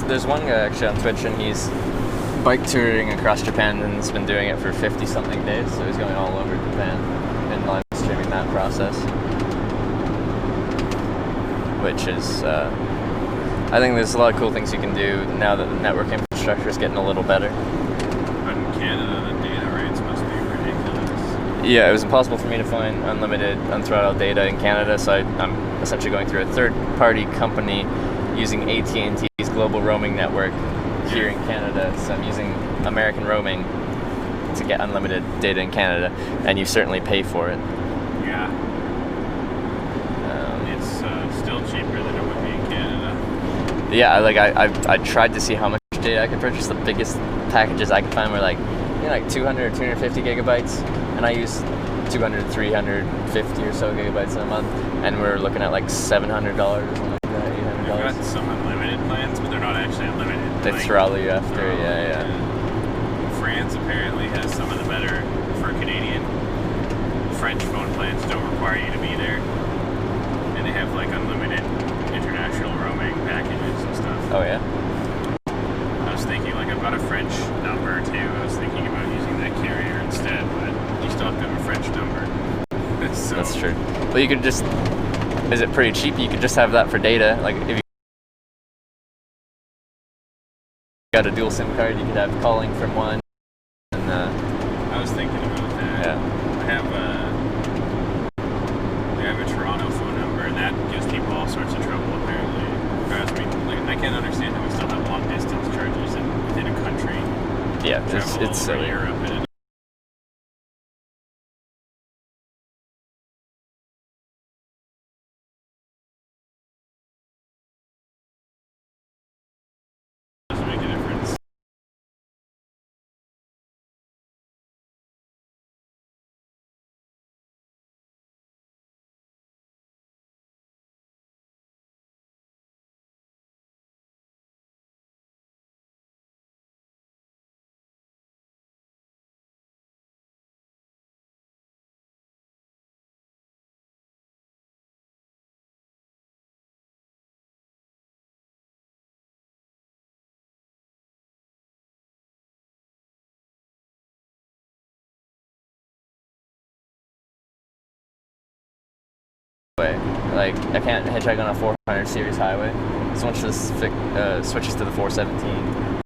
there's one guy actually on Twitch, and he's bike touring across Japan, and has been doing it for 50-something days. So he's going all over Japan and live streaming that process, which is I think there's a lot of cool things you can do now that the network infrastructure is getting a little better. But in Canada, the data rates must be ridiculous. Yeah, it was impossible for me to find unlimited, unthrottled data in Canada, so I'm essentially going through a third-party company using AT&T's global roaming network here in Canada. So I'm using American roaming to get unlimited data in Canada, and you certainly pay for it. Yeah. It's still cheaper than it would be in Canada. Yeah, I tried to see how much data I could purchase. The biggest packages I could find were like 200 or 250 gigabytes, and I use 200, 350 or so gigabytes in a month, and we're looking at like $700 or something like that, $800. They've got some unlimited plans, but they're not actually unlimited. They throttle you after, yeah. France apparently has some of the better for Canadian. French phone plans don't require you to be there, and they have like unlimited international roaming packages and stuff. Oh yeah? I was thinking, like, I've got a French number too. I was thinking about using that carrier instead, but you still have to have a French number. So, that's true. Well, you could just, is it pretty cheap? You could just have that for data. Like, if you got a dual SIM card, you could have calling from one. And I was thinking about that. Yeah. I have a Toronto phone number, and that gives people all sorts of trouble apparently. I can't understand how we still have long distance charges within a country. Yeah, it's over Europe and it doesn't make a difference. Like, I can't hitchhike on a 400 series highway. So once this switches to the 417,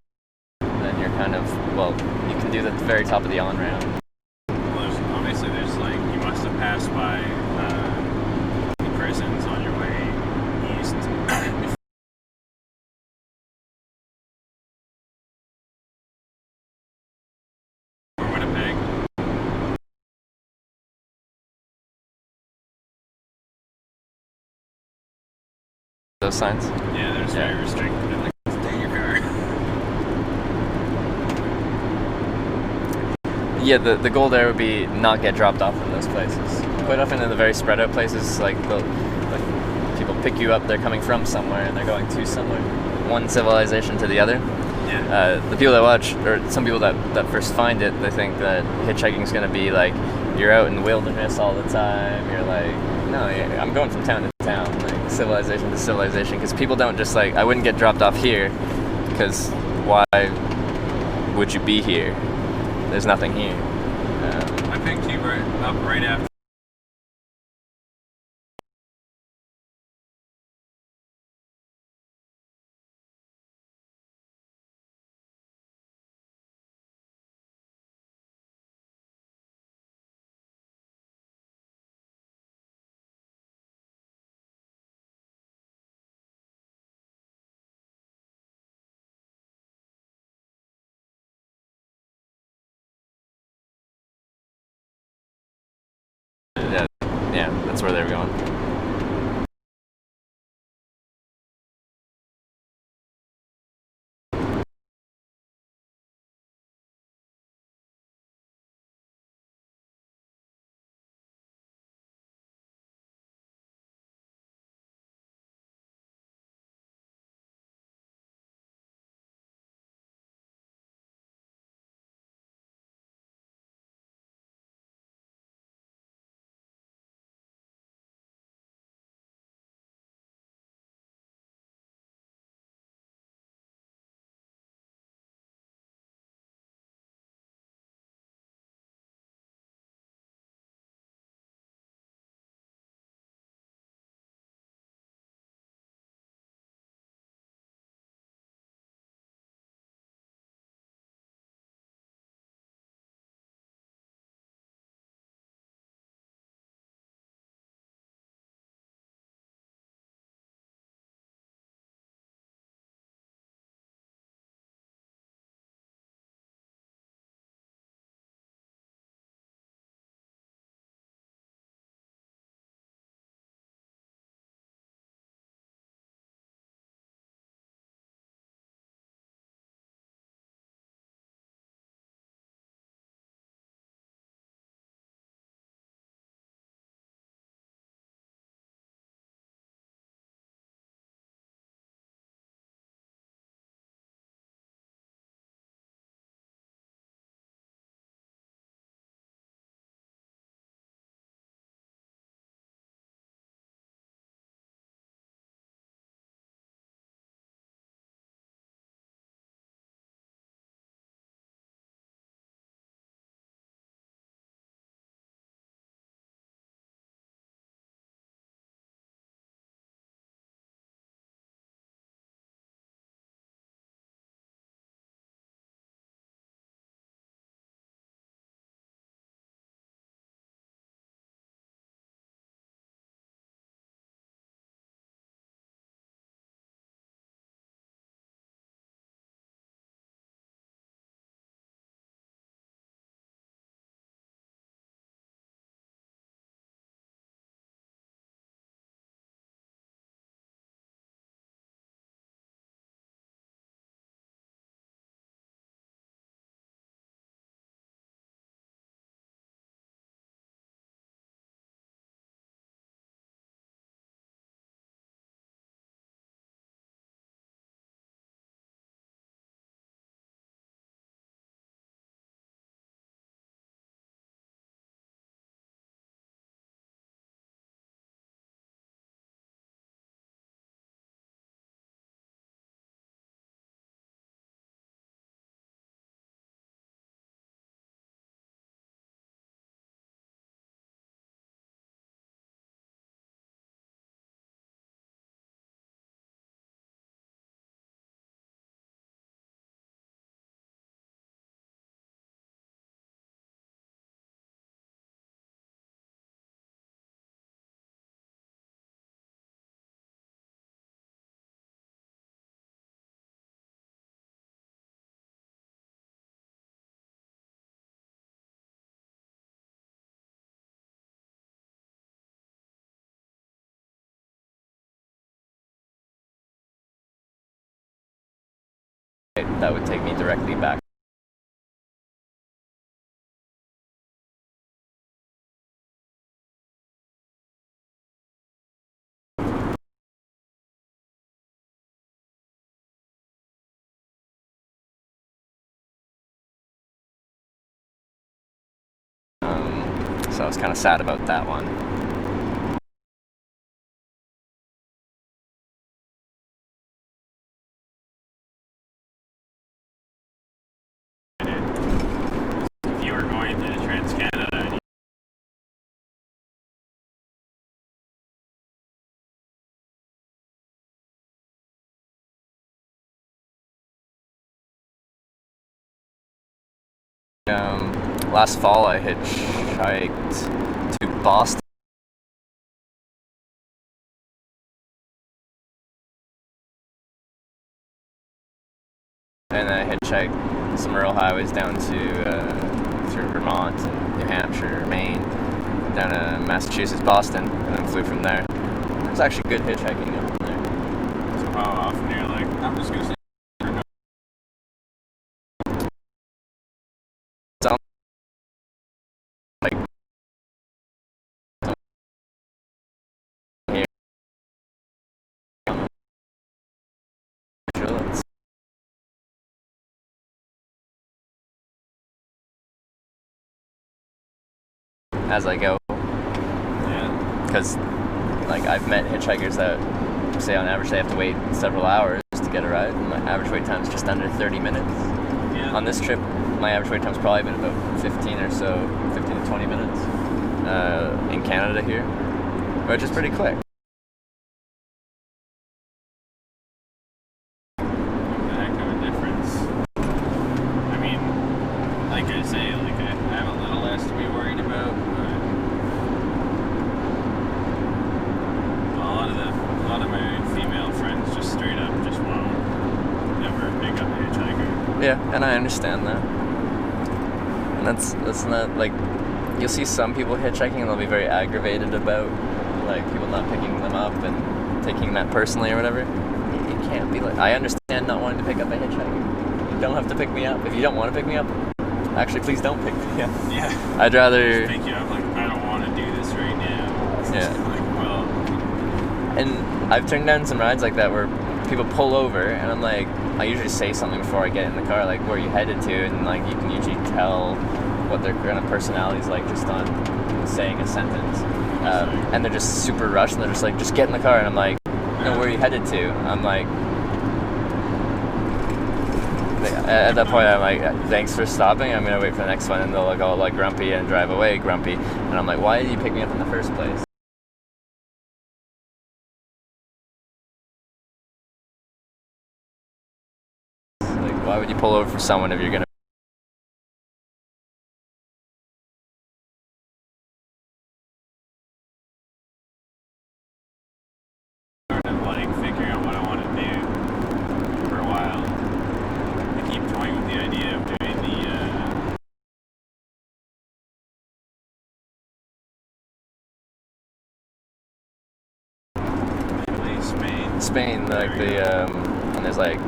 then you're kind of, well, you can do that at the very top of the on-ramp. Well, obviously there's like, you must have passed by the prisons on your way east. Or Winnipeg. Those signs? Yeah, there's very restricted. Like, stay in your car. Yeah, the goal there would be not get dropped off in those places. Quite often in the very spread out places, like people pick you up, they're coming from somewhere and they're going to somewhere, one civilization to the other. Yeah. The people that watch, or some people that first find it, they think that hitchhiking is going to be like you're out in the wilderness all the time. You're like, no, I'm going from town to town, like civilization to civilization, because people don't just like, I wouldn't get dropped off here, because why would you be here? There's nothing here. I picked you up right after Yeah, that's where they were going. that would take me directly back. So I was kind of sad about that one. If you were going to Trans-Canada, Last fall I hitchhiked to Boston. And I hitchhiked some rural highways down to through Vermont, and New Hampshire, Maine, down to Massachusetts, Boston, and then flew from there. It was actually good hitchhiking up there. so how often you're like, I'm just gonna say. Sounds like here. As I go, Yeah. because like I've met hitchhikers that say on average they have to wait several hours to get a ride, and my average wait time is just under 30 minutes. Yeah. On this trip, my average wait time's probably been about 15 or so, 15 to 20 minutes in Canada here, which is pretty quick. The heck of a difference. I mean, like I say, like I have a little less to be worried about, but a lot of my female friends just straight up just won't never pick up a hitchhiker. Yeah, and I understand that. And that's not like, you'll see some people hitchhiking and they'll be very aggravated about like people not picking them up and taking that personally or whatever. It can't be like, I understand not wanting to pick up a hitchhiker. You don't have to pick me up. If you don't want to pick me up, actually please don't pick me up. Yeah. I'd rather. Just pick you up like, I don't want to do this right now. Yeah. Like, well, And I've turned down some rides like that where people pull over and I'm like, I usually say something before I get in the car, like where are you headed to, and like you can usually tell what their kind of personality's like just on saying a sentence. And they're just super rushed and they're just like, just get in the car, and I'm like, no, where are you headed to? I'm like, at that point I'm like, thanks for stopping, I'm gonna wait for the next one, and they'll like all like grumpy and drive away grumpy, and I'm like, why did you pick me up in the first place? Like, why would you pull over for someone if you're gonna sort of like figuring out what I want to do for a while. I keep toying with the idea of doing Italy, Spain. Spain, like and there's like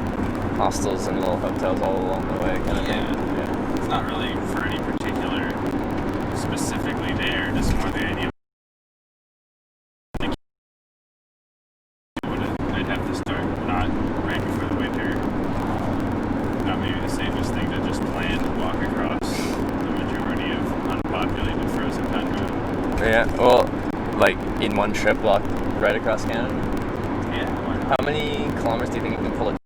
hostels and little hotels all along the way, kind of thing. Yeah. It's not really for any particular specifically there, just more the idea. I'd have to start not right before the winter. Not maybe the safest thing to just plan to walk across the majority of unpopulated frozen tundra. Yeah. Well, like in one trip, walk right across Canada. Yeah, why not? How many kilometers do you think you can pull it?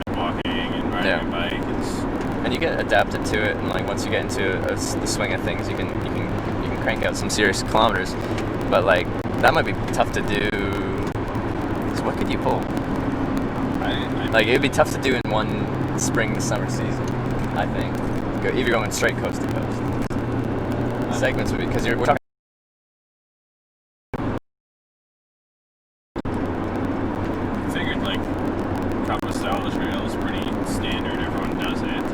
Walking and riding Yeah. a bike is And you get adapted to it, and like once you get into the swing of things, you can crank out some serious kilometers. But like that might be tough to do. 'Cause what could you pull? I Like it'd be tough to do in one spring to summer season, I think. If you're going straight coast to coast, segments would be, because we're talking. figured like Compostela Trail is pretty standard, everyone does it.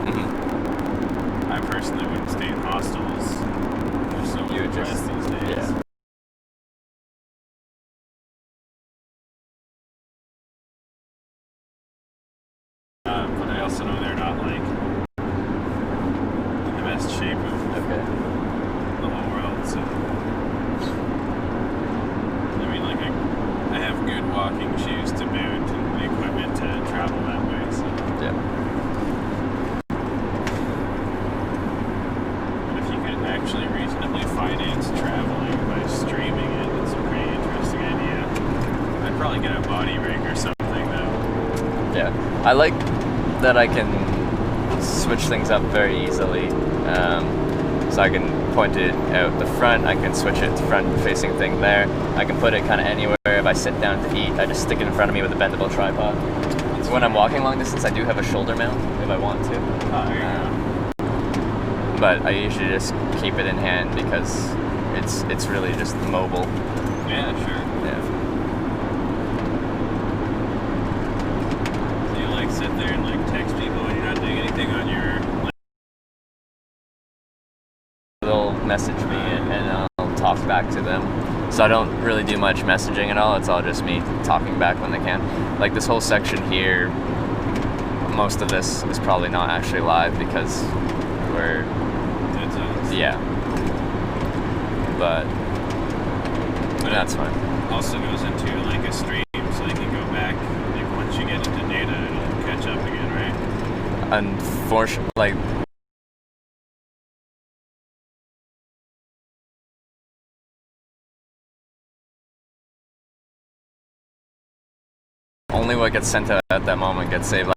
Mhm. I personally wouldn't stay in hostels. They're so You would just- overpriced these days. yeah. I like that I can switch things up very easily. So I can point it out the front, I can switch it to front-facing thing there. I can put it kind of anywhere. If I sit down to eat, I just stick it in front of me with a bendable tripod. So when I'm walking long distance, I do have a shoulder mount if I want to. Oh, there you go. But I usually just keep it in hand because it's really just mobile. Yeah, sure. Yeah. So you like sit there and like text people when you're not doing anything on your. They'll message me and I'll talk back to them. So I don't really do much messaging at all. It's all just me talking back when they can. Like this whole section here, most of this is probably not actually live because we're yeah. But that's fine. Also goes into like a stream, so you can go back. Like once you get into data, it'll catch up again, right? Unfortunately, like. Only what gets sent out at that moment gets saved.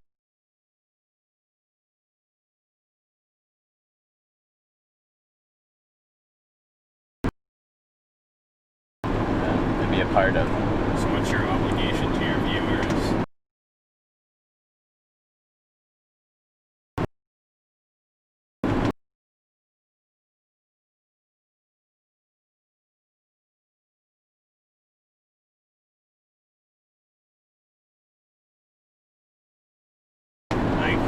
To be a part of. So what's your obligation to your viewers? Like,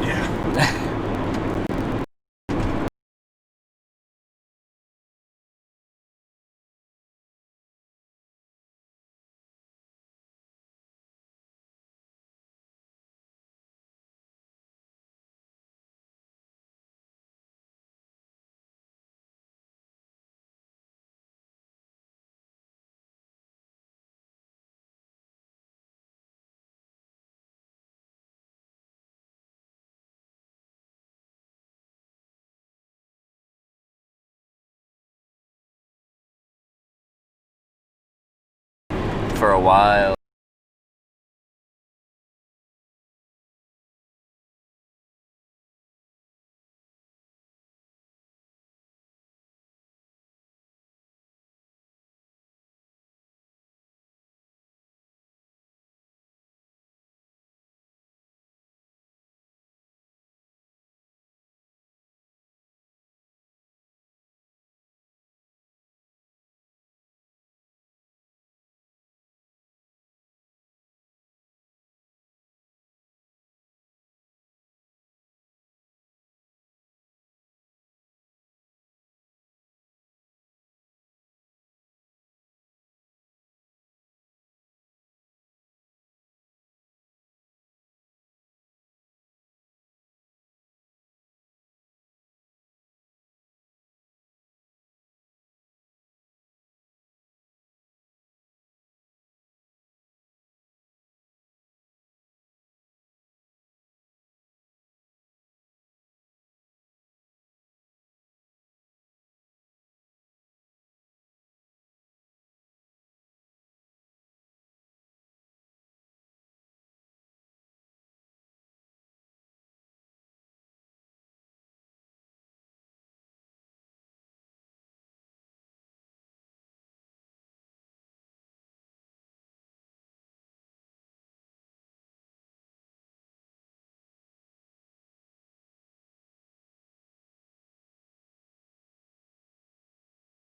yeah. For a while.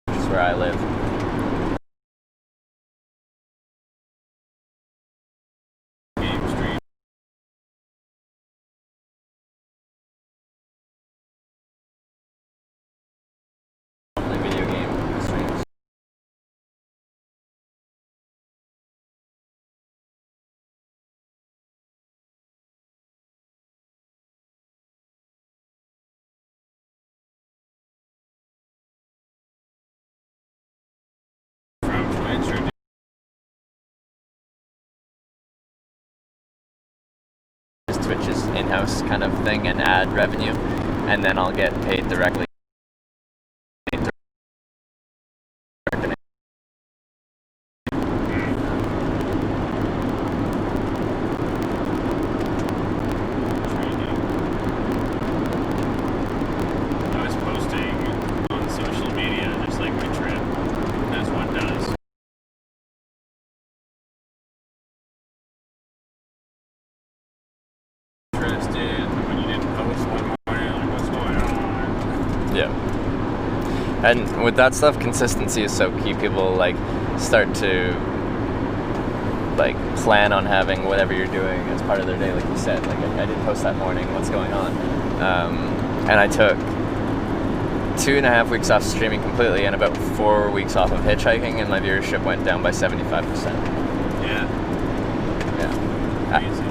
Which is where I live. in-house kind of thing and ad revenue, and then I'll get paid directly. I was posting on social media just like my trip, as one does. Interested, when you didn't post one morning, like, what's going on? Yeah. And with that stuff, consistency is so key. People like start to like plan on having whatever you're doing as part of their day, like you said. Like I did post that morning, what's going on, and I took 2.5 weeks off streaming completely and about 4 weeks off of hitchhiking, and my viewership went down by 75%. Yeah. Yeah. Crazy.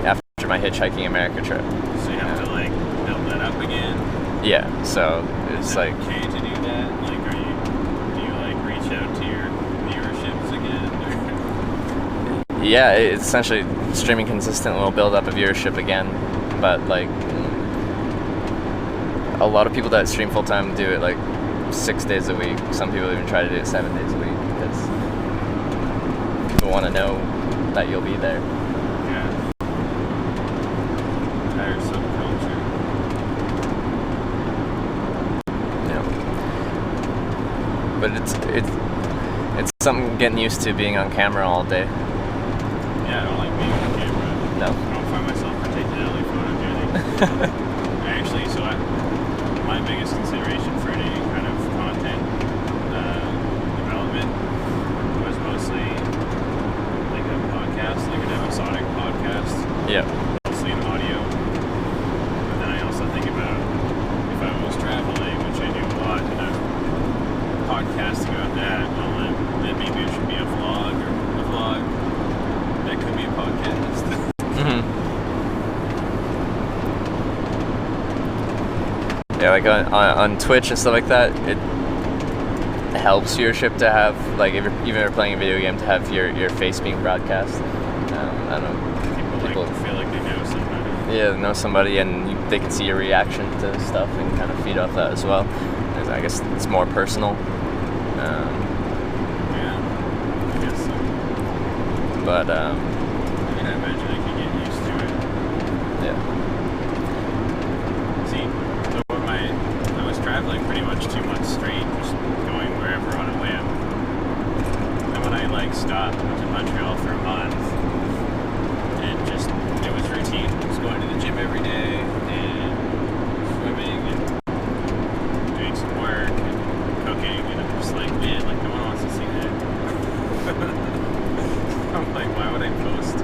After my Hitchhiking America trip. So you have to like build that up again. Yeah. So it's Is it like. okay to do that? Like, do you like reach out to your viewerships again? Or? Yeah, it's essentially streaming consistently will build up a viewership again, but like a lot of people that stream full time do it like 6 days a week. Some people even try to do it 7 days a week because people want to know that you'll be there. Yeah. Entire subculture. Yeah. But it's something getting used to being on camera all day. Yeah, I don't like being on camera. No. I don't find myself particularly photogenic. My biggest consideration for any kind of content development was mostly like a podcast, like an episodic podcast. Yeah. Mostly in audio. But then I also think about if I was traveling, which I do a lot, and I'm podcasting about that, well then maybe it should be a vlog or a vlog. That could be a podcast. Mm-hmm. Yeah, like on Twitch and stuff like that, it helps viewership to have, like, even if you're playing a video game, to have your face being broadcast. I don't know. People like feel like they know somebody. Yeah, know somebody, and they can see your reaction to stuff and kind of feed off that as well. I guess it's more personal. Yeah, I guess so. But I mean, I imagine I could get used to it. yeah. See, so I was traveling pretty much 2 months straight, just going wherever on a whim. And when I like stopped, I was in Montreal for a month, and just it was routine. I was going to the gym every day and swimming and doing some work and cooking, and I'm just like, man, like no one wants to see that. I'm like, why would I post?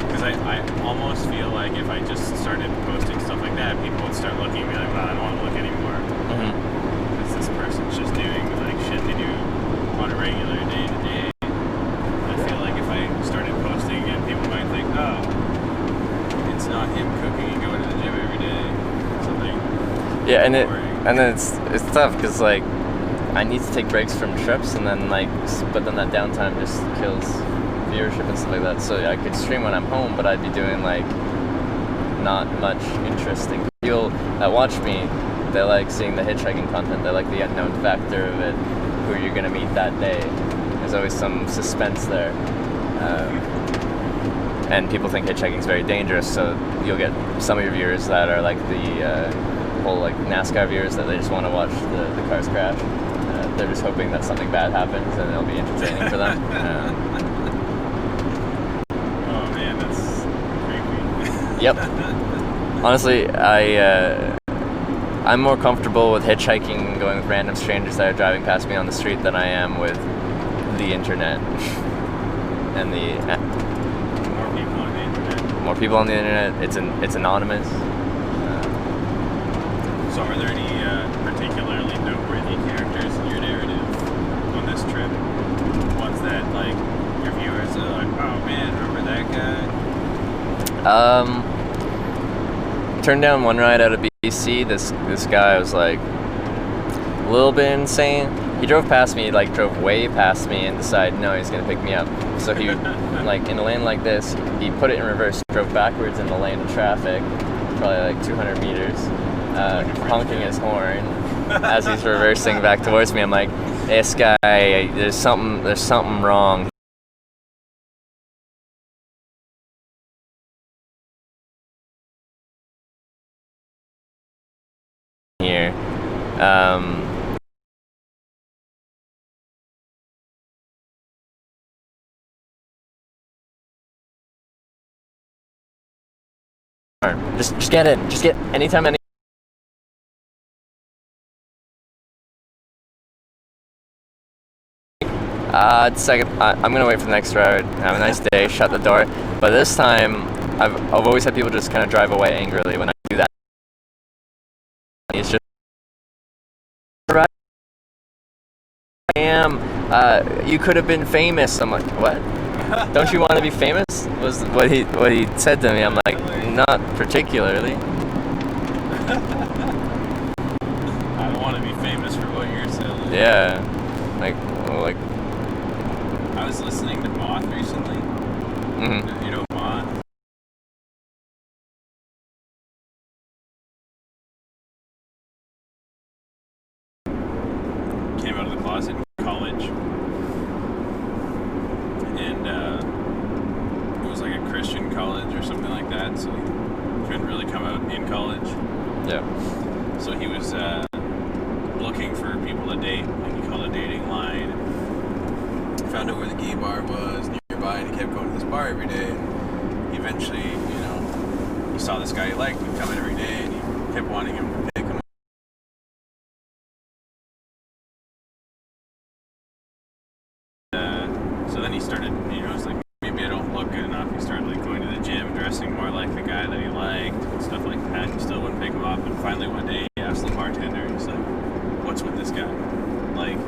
Because I almost feel like if I just started posting stuff like that, people would start looking at me like, well, I don't want to look anymore. Mm-hmm. Because this person's just doing like shit they do on a regular day to day. I feel like if I started posting again, people might think, oh, it's not him cooking and going to the gym every day. Something. Yeah, boring. and then it's tough because like I need to take breaks from trips, and then but then that downtime just kills viewership and stuff like that. So I could stream when I'm home, but I'd be doing like not much interesting. People that watch me, they like seeing the hitchhiking content. They like the unknown factor of it, who you're gonna meet that day. There's always some suspense there, and people think hitchhiking is very dangerous. So you'll get some of your viewers that are like the whole like NASCAR viewers that they just want to watch the cars crash. They're just hoping that something bad happens and it'll be entertaining for them. Oh man, that's creepy. Yep. Honestly, I'm more comfortable with hitchhiking and going with random strangers that are driving past me on the street than I am with the internet and More people on the internet. more people on the internet. It's anonymous. So are there any particularly noteworthy characters in your narrative on this trip? Ones that like your viewers are like, oh man, remember that guy? Turned down one ride out of BC. This guy was like a little bit insane. he drove past me, like drove way past me, and decided no, he's gonna pick me up. So he, like in a lane like this, he put it in reverse, drove backwards in the lane of traffic, probably like 200 meters, honking his horn as he's reversing back towards me. I'm like, this guy, there's something wrong here. Just get it. Just get anytime any. Second, I'm gonna wait for the next road. Have a nice day. Shut the door. But this time, I've always had people just kind of drive away angrily when I do that. It's just I am. You could have been famous. I'm like, what? Don't you want to be famous? Was what he said to me. I'm like, not particularly. I don't want to be famous for what you're selling. Yeah, like. I was listening to Moth recently. Mm-hmm. You know Moth? Came out of the closet in college. And it was like a Christian college or something like that, so he couldn't really come out in college. Yeah. So he was looking for people to date, like he called a dating line. Found out where the gay bar was nearby, and he kept going to this bar every day. He eventually, he saw this guy he liked, he'd come in every day, and he kept wanting him to pick him up. So then he started, it's like, maybe I don't look good enough. He started like going to the gym, dressing more like the guy that he liked, and stuff like that. He still wouldn't pick him up, and finally one day he asked the bartender, he's like, what's with this guy? Like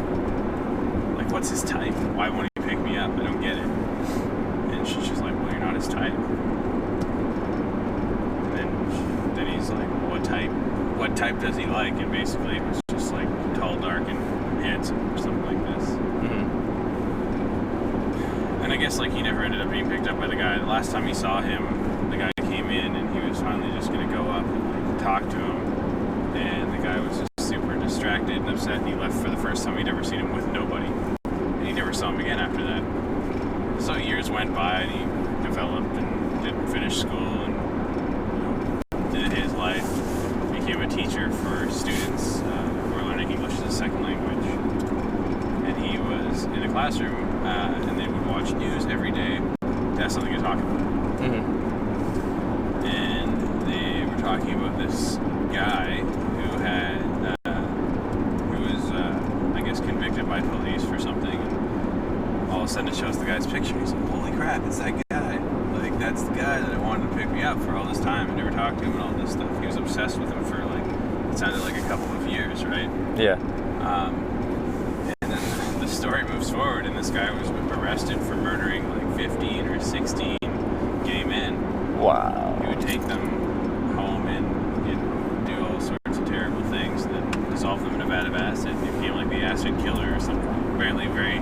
what's his type? Why won't he pick me up? I don't get it. And she's just like, well, you're not his type. And then he's like, well, what type does he like? And basically it was just like tall, dark, and handsome, or something like this. Mm-hmm. And I guess like he never ended up being picked up by the guy. The last time he saw him, the guy came in and he was finally just gonna go up and like talk to him. And the guy was just super distracted and upset, and he left for the first time he'd ever seen him with nobody. He never saw him again after that. So years went by, and he developed and didn't finish school and did his life. Became a teacher for students who were learning English as a second language. And he was in a classroom, and they would watch news every day to have something to talk about. Mm-hmm. And they were talking about this guy who was, I guess, convicted by police for something. All of a sudden it shows the guy's picture. He's like, holy crap, it's that guy. Like, that's the guy that I wanted to pick me up for all this time. I never talked to him and all this stuff. He was obsessed with him for, like, it sounded like a couple of years, right? Yeah. And then the story moves forward, and this guy was arrested for murdering, like, 15 or 16 gay men. Wow. He would take them home and do all sorts of terrible things, and then dissolve them in a vat of acid. He became, like, the acid killer or something. Apparently very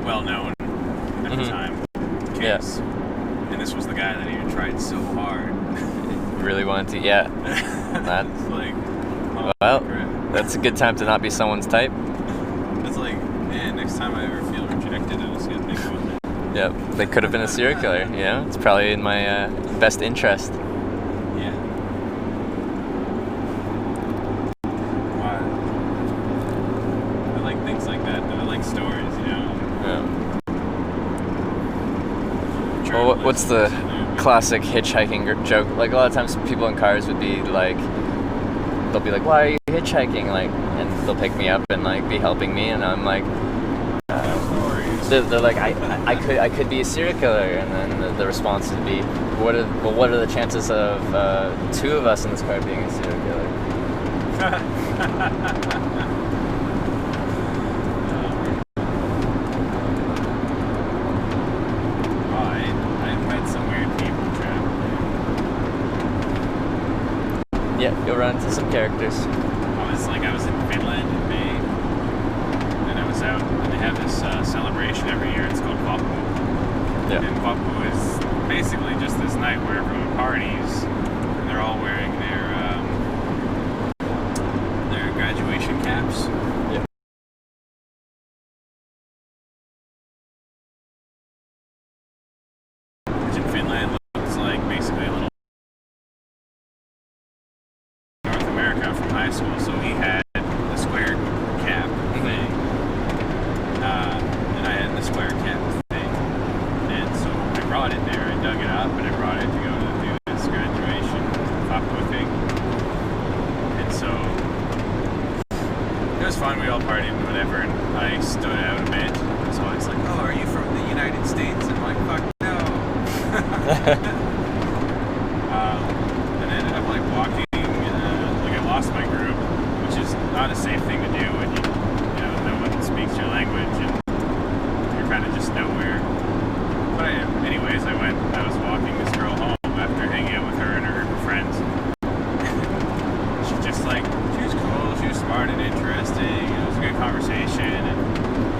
well known at the time case. Yes. And this was the guy that he had tried so hard. Really wanted to, yeah. That's like, oh, well, crap. that's a good time to not be someone's type. It's like, man, next time I ever feel rejected, I'm just gonna think about it. Yep, they could have been a serial killer, It's probably in my best interest. Yeah. Wow. I like things like that. I like stories, Yeah. Well, what's the classic hitchhiking joke? Like, a lot of times people in cars would be like, they'll be like, why are you hitchhiking? Like, and they'll pick me up and like be helping me, and I'm like, they're like, I could be a serial killer, and then the response would be, what are the chances of two of us in this car being a serial killer? Yeah, you'll run into some characters. I was in Finland in May, and I was Yeah. And Vappu is basically just this night where everyone parties, and they're all wearing their graduation caps. Yeah. Which in Finland looks like basically a little North America from high school. So he had the square cap thing, and I had the square cap thing. And so I brought it there. I dug it up and I brought it to go to do this graduation Vappu thing. And so it was fun. We all partied and whatever. And I stood out a bit. So it's like, oh, are you from the United States? And I'm like, fuck no. And I ended up like walking. Like I lost my group, which is not a safe thing to do when no one speaks your language and you're kind of just nowhere. But anyways, I was walking this girl home after hanging out with her and her group of friends. She was cool, she was smart and interesting, it was a good conversation, and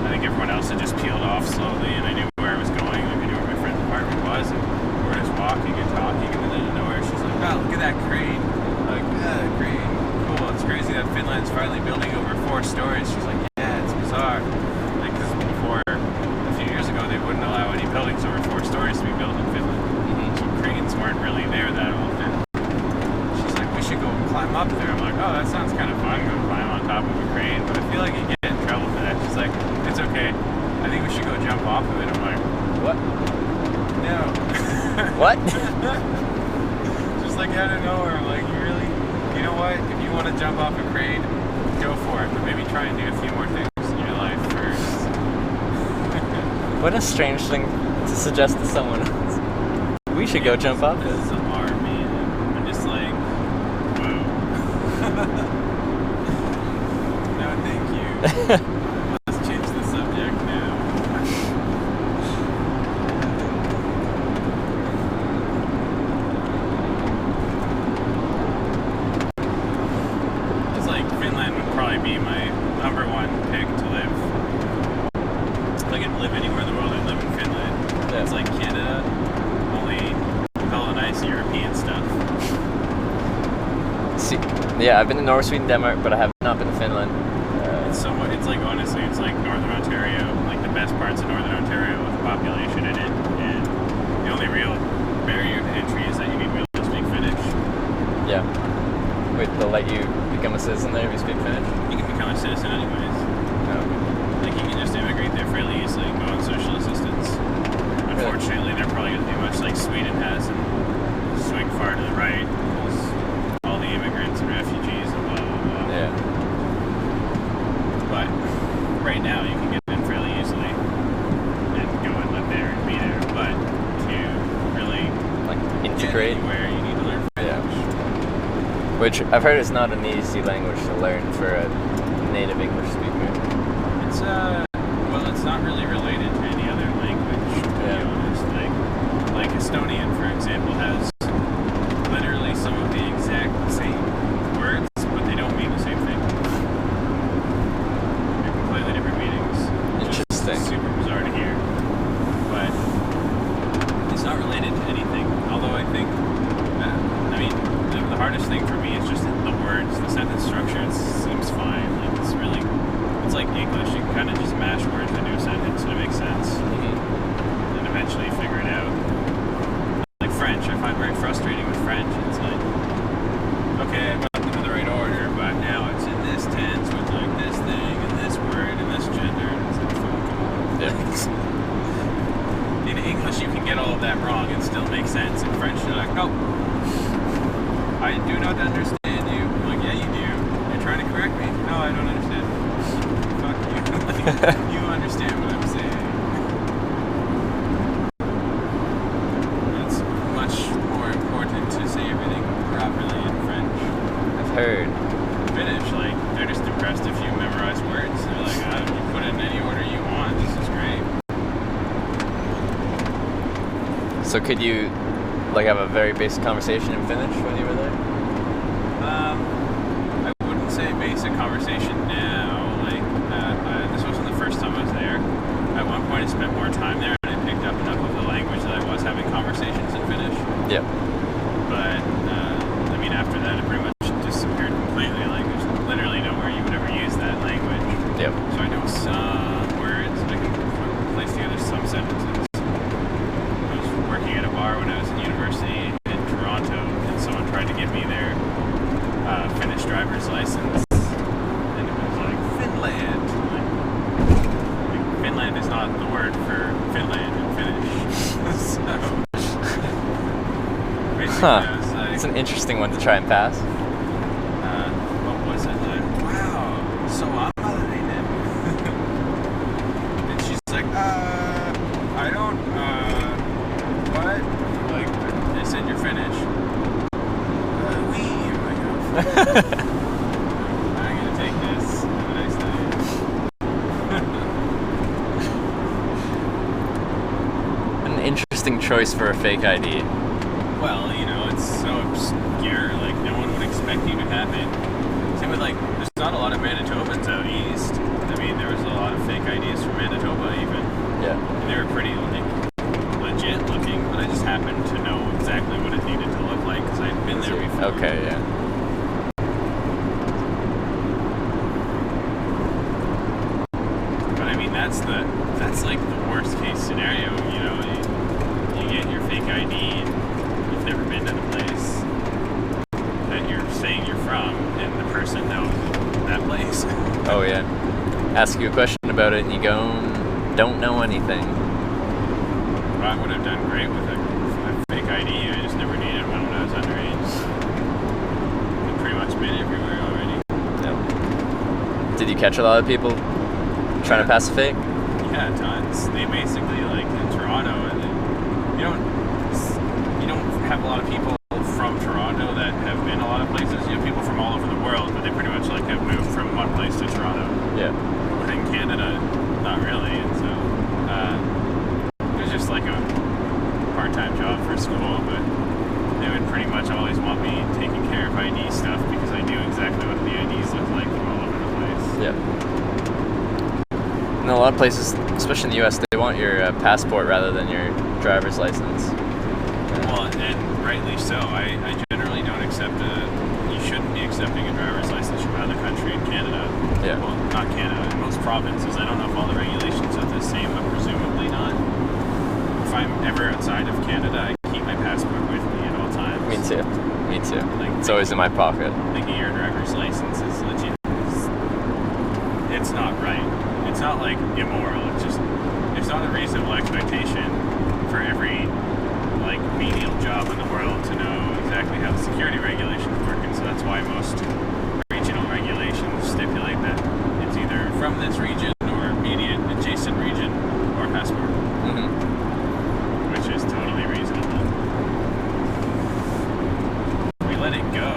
I think everyone else had just peeled off slowly, and I knew where I was going, like I knew where my friend's apartment was, and we were just walking and talking, and then out of nowhere she's like, wow, look at that crane. Like, yeah, crane, cool, it's crazy that Finland's finally building over 4 stories. She's like, yeah, it's bizarre. Like, because before, a few years ago, they wouldn't allow any buildings over 4 stories to be built in Finland. So cranes weren't really there that often. She's like, we should go climb up there. I'm like, oh, that sounds kind of fun, go climb on top of a crane, but I feel like you get in trouble for that. She's like, it's okay, I think we should go jump off of it. I'm like, What? no. What? Just like out of nowhere, I'm like, you know what, if you want to jump off a crane, go for it, but maybe try and do a few more things in your life first. What a strange thing to suggest to someone else. We should go jump off This it. is alarming. I'm just like, whoa. No, thank you. Let's change the subject now. It's like Finland would probably be my number 1 pick to live. If I could live anywhere in the world, I'd live in Finland. Yeah. It's like Canada, only hella nice European stuff. See, yeah, I've been to Norway, Sweden, Denmark, but I have not been to Finland. It's like, honestly, it's like Northern Ontario, like the best parts of Northern Ontario with the population in it. And the only real barrier to entry is that you need to be able to speak Finnish. Yeah. Wait, they'll let you become a citizen there if you speak Finnish? You can become a citizen anyways. No. Like you can just immigrate there fairly easily and go on social assistance. Unfortunately, they're probably going to do much like Sweden has and swing far to the right because all the immigrants and refugees and blah, blah, blah. Yeah. But right now, you can get in fairly easily and go and live there and be there. But to really Like, get integrate? anywhere, you need to learn Yeah. Finnish. Which I've heard is not an easy language to learn for a native English speaker. It's well, it's not really related to any other language. To Yeah. be honest, like Estonian, for example, has literally some of the exact same words, but they don't mean the same thing. They're completely different meanings. Interesting. It's super bizarre to hear, but it's not related to anything. Although I think, the hardest thing for me is just the words, the sentence structure. It seems fine. Like it's like English. You can kind of just mash words into a sentence and it makes sense. And eventually you figure it out. Like French, I find very frustrating with French. It's like, okay, I got them in the right order, but now it's in this tense with like this thing and this word and this gender. And it's like, fuck, come on. In English, you can get all of that wrong and still make sense. In French, you're like, oh, I do not understand you. I'm like, yeah, you do. You're trying to correct me. No, I don't understand. Fuck you. You understand what I'm saying. It's much more important to say everything properly in French. I've heard. Finnish, like, they're just impressed if you memorize words. They're like, you put it in any order you want. This is great. So could you, like, have a very basic conversation in Finnish when you were there? I wouldn't say basic conversation now. Like, this wasn't the first time I was there. At one point, I spent more time there, and I picked up enough of the language not the word for Finland in Finnish. So basically, I was like, It's an interesting one to try and pass. what was it? Like, wow, so amalainen. And she's like, I don't, what? Like, they said you're Finnish. We. I'm like, I'm gonna take this. Have a nice night. An interesting choice for a fake ID. Well, you know, it's so obscure, like, no one would expect you to have it. Same with, like, there's not a lot of Manitobans out east. I mean, there was a lot of fake IDs from Manitoba, even. Yeah. And they were pretty, like, legit looking, but I just happened to know exactly what it needed to look like, because I'd been there before. Okay, yeah. But, I mean, that's like, the worst case scenario, you know? You get your fake ID, and you've never been to the place that you're saying you're from, and the person knows that place. Oh, yeah. Ask you a question about it and you go, don't know anything. Well, I would have done great with a fake ID. I just never needed one when I was underage. So I've pretty much been everywhere already. Yep. Did you catch a lot of people trying to pass a fake? Yeah, tons. They basically, like, in Toronto, and you don't have a lot of people from Toronto that have been a lot of places. You have people from all over the world, but they pretty much, like, have moved from one place to Toronto. Yeah. Within Canada, not really. And so it was just like a part-time job for school, but they would pretty much always want me taking care of ID stuff because I knew exactly what the IDs looked like from all over the place. Yeah. In a lot of places, especially in the U.S., they want your passport rather than your driver's license. Well, and rightly so. I generally don't accept you shouldn't be accepting a driver's license from another country in Canada. Yeah. Well, not Canada, in most provinces. I don't know if all the regulations are the same, but presumably not. If I'm ever outside of Canada, I keep my passport with me at all times. Me too. Me too. Like, It's always in my pocket. Thinking your driver's license is legit. It's not right. It's not like immoral. It's just there's not a reasonable expectation for every like menial job in the world to know exactly how the security regulations work, and so that's why most regional regulations stipulate that it's either from this region or immediate adjacent region or passport, which is totally reasonable. We let it go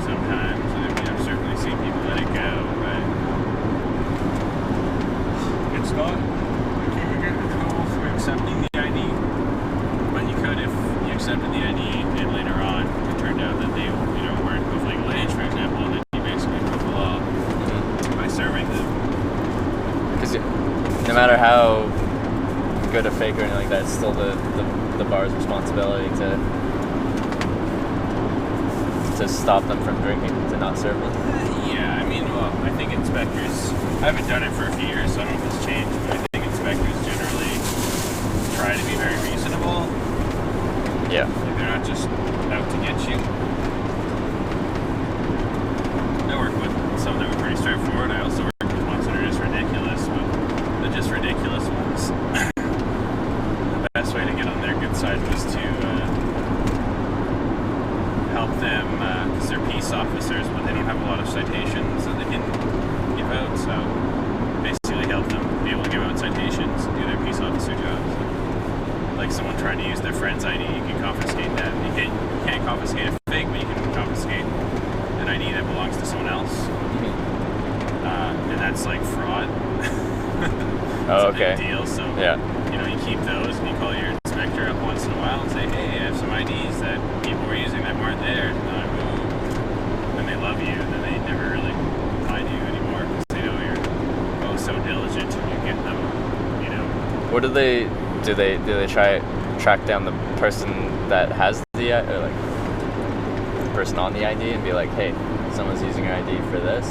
sometimes. I mean, I've certainly seen people let it go, but it's not. You can't get in trouble for accepting the ID, but you could if you accepted the ID and later on it turned out that they, weren't of legal age, for example, and then you basically broke the law by serving them. Because no matter how good a fake or anything like that, it's still the bar's responsibility to stop them from drinking, to not serve them. Yeah, I mean, well, I think inspectors, I haven't done it for a few years, so I don't know if it's changed, but I think inspectors generally try to be very reasonable. Yeah. Like, they're not just out to get you. I work with some that were pretty straightforward. I also work with ones that are just ridiculous, but the just ridiculous ones, the best way to get on their good side was to help them, because they're peace officers, but they don't have a lot of citations that they can give out, so basically help them be able to give out citations and do their peace officer jobs. Like someone trying to use their friend's ID, you can confiscate that. You can't confiscate a fake, but you can confiscate an ID that belongs to someone else. And that's like fraud. Oh, It's a okay. big deal, so Yeah. you keep those and you call your inspector up once in a while and say, hey, I have some IDs that people were using that weren't there. And they're like, oh. Then they love you, and then they never really find you anymore because they know you're so diligent and you get them, What do they track down the person that has the or like the person on the ID and be like, hey, someone's using your ID for this,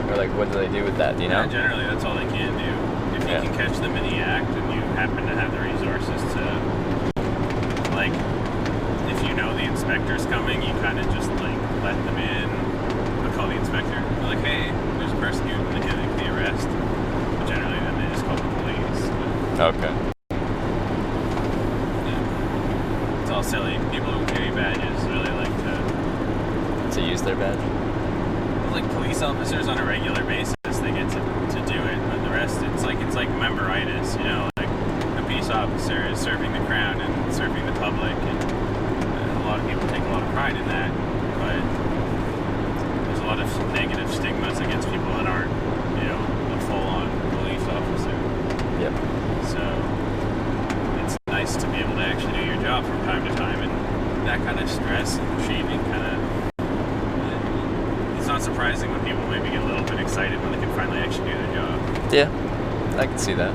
or like what do they do with that? Do you know? Yeah, generally that's all they can do. If you can catch them in the act and you happen to have the resources to, like, if you know the inspector's coming, you kind of just like let them in. They'll call the inspector. They're like, hey, there's a person here, and they can make the arrest. But generally then they just call the police. But Okay. Yeah. It's all silly. People who carry badges really like To use their badge? like police officers on a regular basis, they get to do it, but the rest, it's like memberitis, you know, like a peace officer is serving the crown and serving the public, and a lot of people take a lot of pride in that, but there's a lot of negative stigmas against people that aren't, you know, a full-on police officer. Yep. So it's nice to be able to actually do your job from time to time, and that kind of stress and shaming kind of, it's not surprising when people maybe get a little bit excited when they can finally actually do their job. Yeah, I can see that.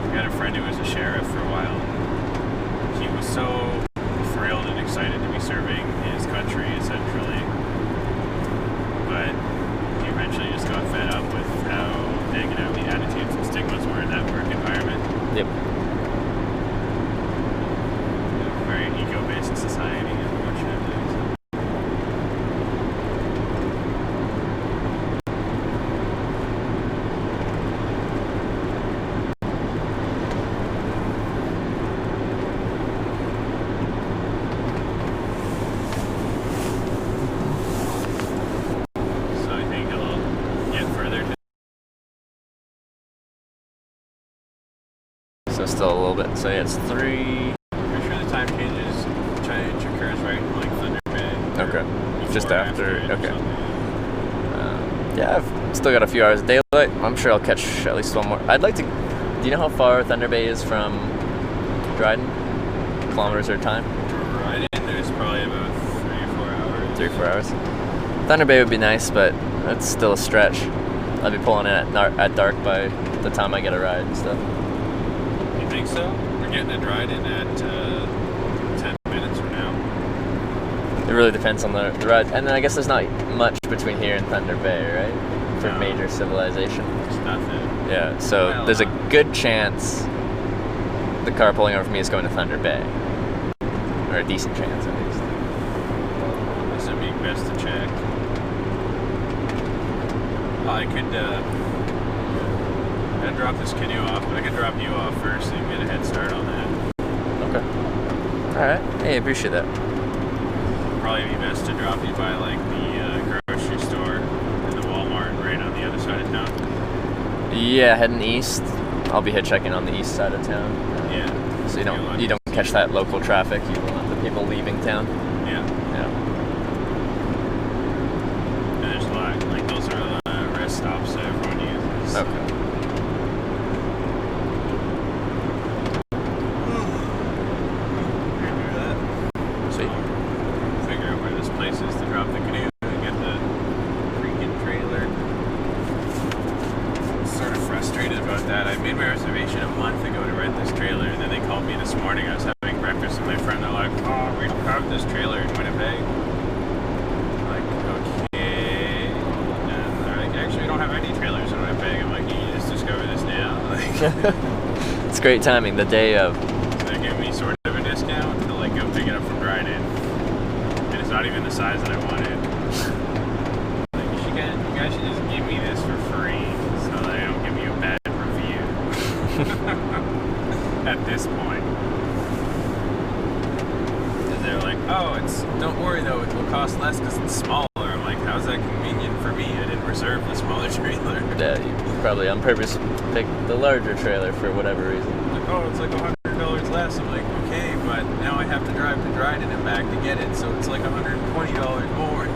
I had a friend who was a sheriff for a while. He was so thrilled and excited to be serving his country, essentially. But he eventually just got fed up with how negative the attitudes and stigmas were in that work environment. Yep. A very ego-based society, unfortunately. So I think it'll get further to So still a little bit. So yeah, it's 3. pretty sure the time change occurs right in like Thunder Bay. Okay. Before Just or after. it or Okay. something. Yeah, I've still got a few hours of daylight. I'm sure I'll catch at least one more. I'd like to. Do you know how far Thunder Bay is from Dryden? Kilometers or time? Right in there's probably about 3 or 4 hours. 3 or 4 hours. Thunder Bay would be nice, but that's still a stretch. I'll be pulling in at dark by the time I get a ride and stuff. You think so? We're getting it right in at 10 minutes from now. It really depends on the ride. And then I guess there's not much between here and Thunder Bay, right? For No. major civilization. It's nothing. Yeah, so Well, there's a good chance the car pulling over for me is going to Thunder Bay. Or a decent chance, at least. This would be best to check. I could I'd drop this canoe off, but I could drop you off first so you can get a head start on that. Okay. Alright. Hey, I appreciate that. Probably be best to drop you by like the grocery store and the Walmart right on the other side of town. Yeah, heading east. I'll be hitchhiking on the east side of town. Yeah. So you don't catch that local traffic. You want the people leaving town. Yeah. Yeah. And there's a lot, like those are rest stops that everyone uses. Okay. Can do that. Sweet. Figure out where this place is to drop the canoe and get the freaking trailer. Sort of frustrated about that. I made my reservation a month ago to rent this trailer, and then they called me this morning. I was having breakfast with my friend. They're like, "Oh, we don't have this trailer in Winnipeg." I'm like, okay. And they're like, "Actually, we don't have any trailers in Winnipeg." I'm like, "You just discovered this now?" Like, It's great timing. The day of. they're giving me sort of a discount to like go pick it up from Dryden, and it's not even the size that I wanted. Like, you guys should just give me this for free so that I don't give you a bad review. At this point, because they're like, "Oh, don't worry though, it will cost less because it's smaller." I'm like, "How's that convenient for me? I didn't reserve the smaller trailer." Yeah, you probably on purpose picked the larger trailer for whatever reason. Like, "Oh, it's like $100 less." I'm like, "Okay, but now I have to drive to Dryden and back to get it, so it's like $120 more."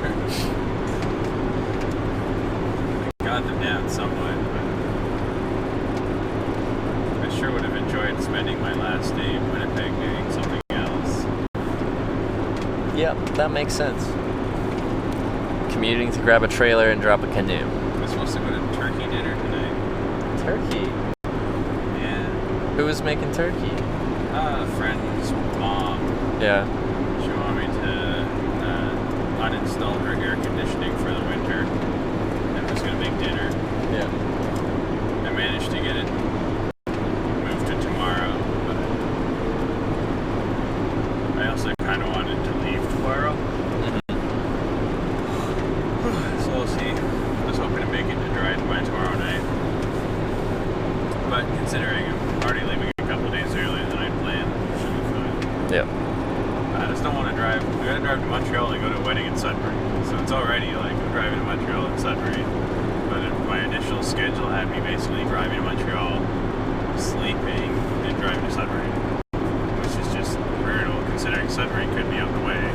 I got them down somewhat, but I sure would have enjoyed spending my last day in Winnipeg doing something else. Yeah, that makes sense. Commuting to grab a trailer and drop a canoe. I'm supposed to go to turkey dinner tonight. Turkey? Yeah. Who was making turkey? A friend's mom. Yeah. She wanted me to uninstall her air conditioning for the winter and was going to make dinner. Yeah. I managed to get it moved to tomorrow, but I also kind of wanted to leave tomorrow. So we'll see. I was hoping to make it to Dryden by tomorrow night. had me basically driving to Montreal, sleeping, and driving to Sudbury, which is just brutal considering Sudbury could be out the way.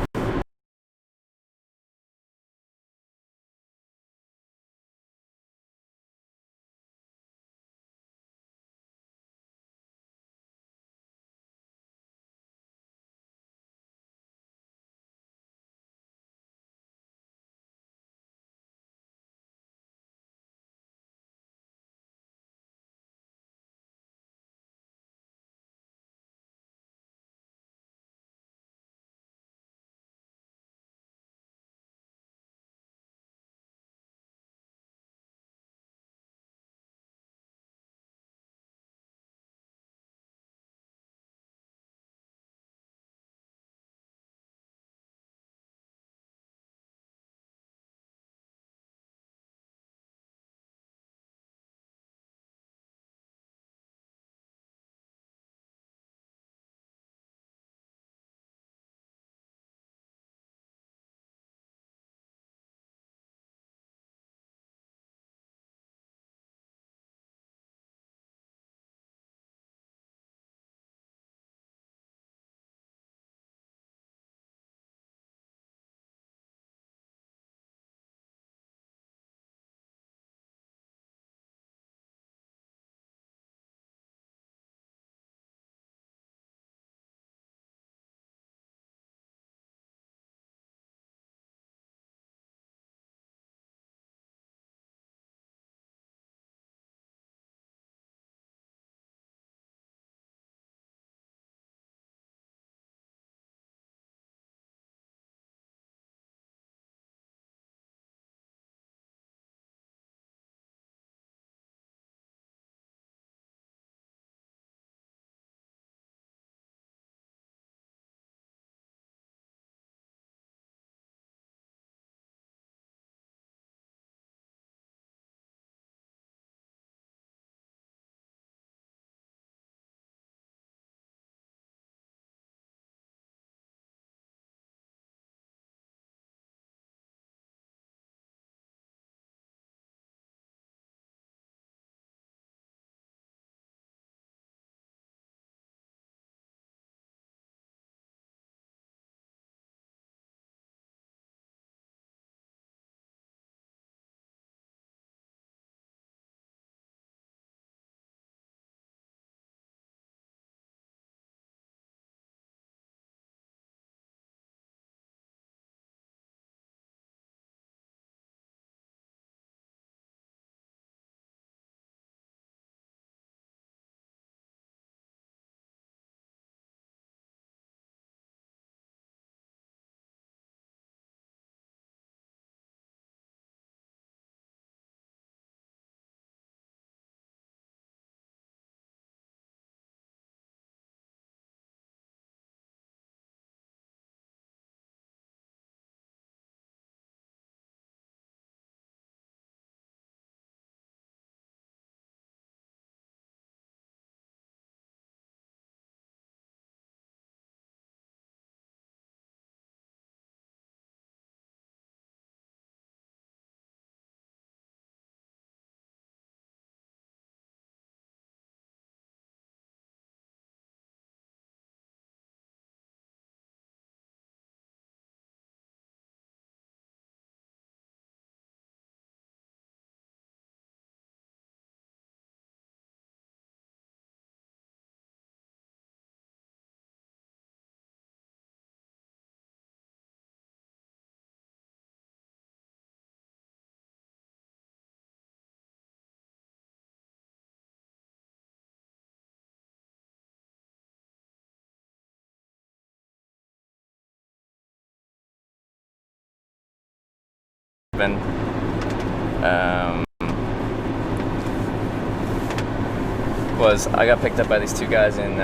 Was I got picked up by these two guys in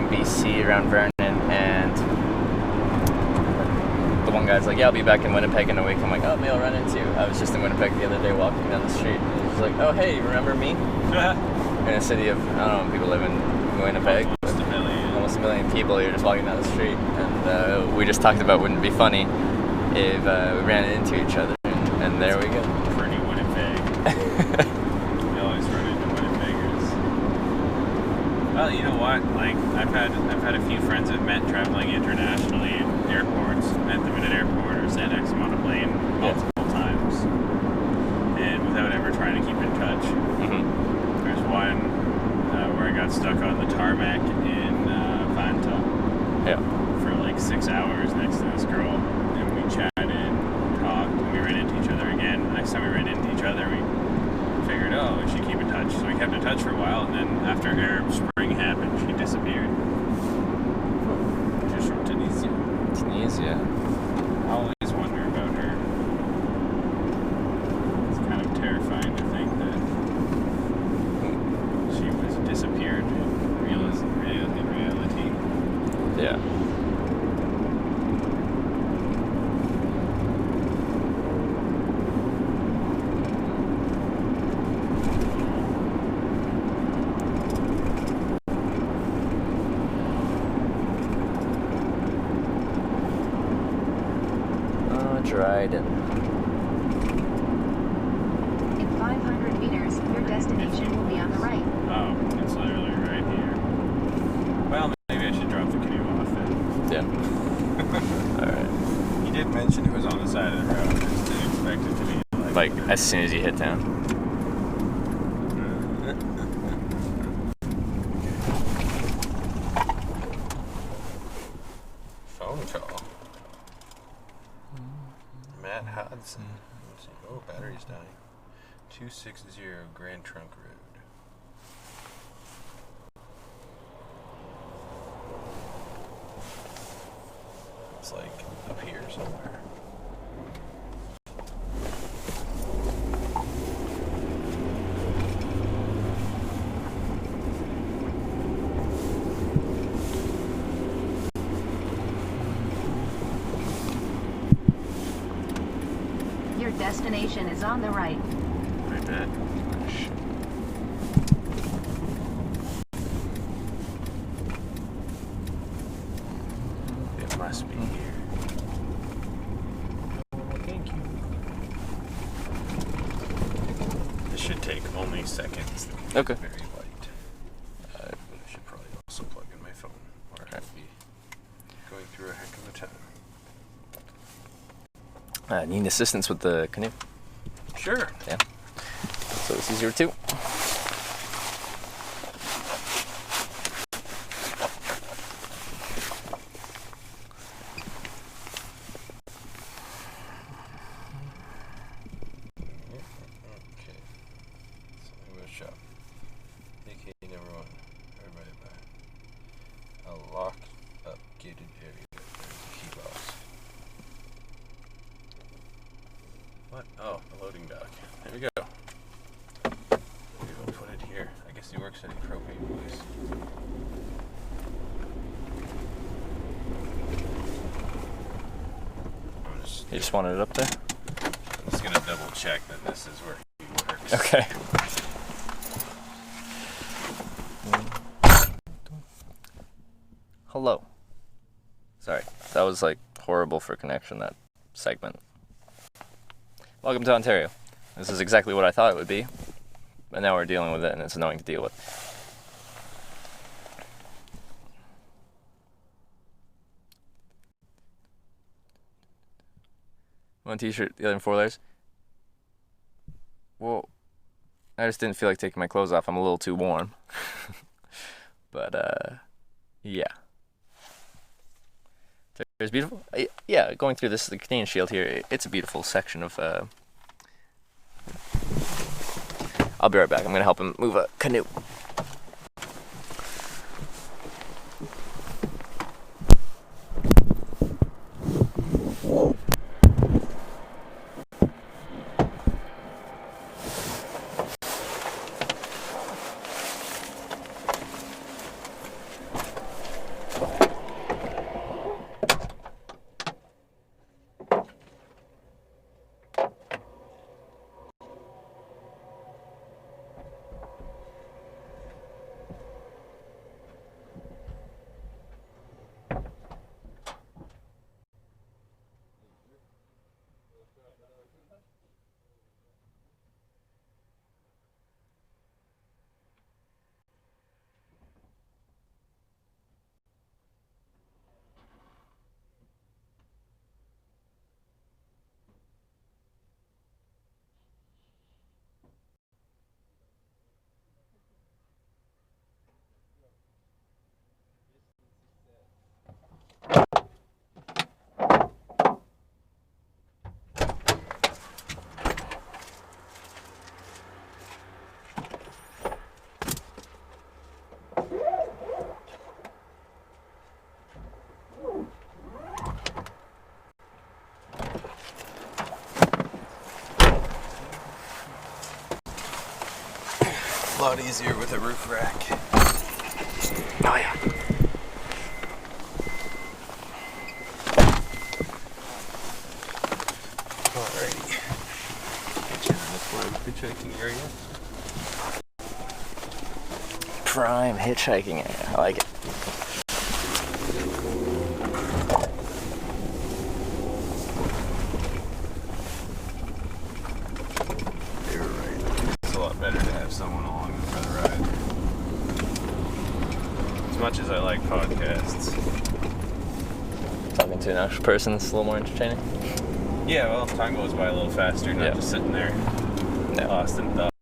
BC around Vernon, and the one guy's like, yeah, I'll be back in Winnipeg in a week. I'm like, oh, maybe I'll run into you. I was just in Winnipeg the other day walking down the street, and he's like, oh, hey, you remember me? In a city of, I don't know, people live in Winnipeg. Almost a million people. You're just walking down the street, and we just talked about wouldn't it be funny if we ran into each other, and there we go. Pretty Winnipeg. They always got like I've had a few friends I've met traveling internationally in airports, met them at an airport or sat next to them on a plane multiple times, and without ever trying to keep in touch. Mm-hmm. There's one where I got stuck on the tarmac in Vanta for like 6 hours next to this girl, and we chatted, talked, and we ran into each other again. The next time we ran into each other, we figured, oh, we should keep in touch. So we kept in touch for a while, and then after Arab Spring happened, she disappeared. She's from Tunisia. Tunisia. I always wonder about her. It's kind of terrifying to think that she was disappeared in reality. Yeah. Dryden. In 500 meters, your destination will be on the right. Oh, it's literally right here. Well, maybe I should drop the canoe off then. Yeah. Alright. He did mention it was on the side of the road. I just didn't expect it to be Like, as soon as you hit town. Phone call. Matt Hodson. Let's see. Oh, battery's dying. 260 Grand Trunk Road. It's like up here somewhere. Your destination is on the right. Right, Matt? It must be here. Thank you. This should take only seconds. Okay. Very light. But I should probably also plug in my phone, or I'd be going through a heck of a time. Need assistance with the canoe? Sure. Yeah. So it's easier too. Okay. So I'm going to shop. AK number 1. Everybody buy. A locked up gated area. There's a key box. What? Oh, a loading dock. There we go. Maybe we'll put it here. I guess he works at a propane place. You just wanted it up there? I'm just gonna double check that this is where he works. Okay. Hello. Sorry, that was like horrible for connection, that segment. Welcome to Ontario. This is exactly what I thought it would be, but now we're dealing with it and it's annoying to deal with. One t-shirt, the other in 4 layers. Well, I just didn't feel like taking my clothes off. I'm a little too warm. But, yeah. It's beautiful. Yeah, going through this, the Canadian Shield here, it's a beautiful section of, I'll be right back. I'm going to help him move a canoe. A lot easier with a roof rack. Oh yeah. Alrighty. Get you in this little hitchhiking area. Prime hitchhiking area. I like it. You're right. It's a lot better to have someone along for the ride. As much as I like podcasts. Talking to an actual person is a little more entertaining. Yeah, well, time goes by a little faster, not just sitting there lost in thought.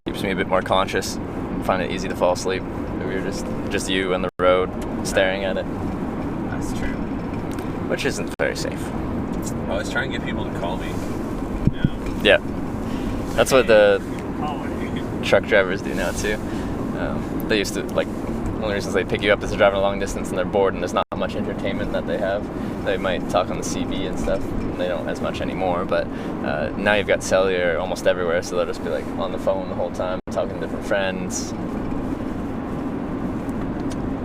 Keeps me a bit more conscious. Find it easy to fall asleep if you're just you on the road staring at it, That's true. which isn't very safe. I always try and get people to call me. Yeah, that's what the Call me. truck drivers do now too. They used to, like, one of the reasons they pick you up is they're driving a long distance and they're bored and there's not much entertainment that they have. They might talk on the CB and stuff. They don't as much anymore, but now you've got cellular almost everywhere, so they'll just be like on the phone the whole time, talking to different friends.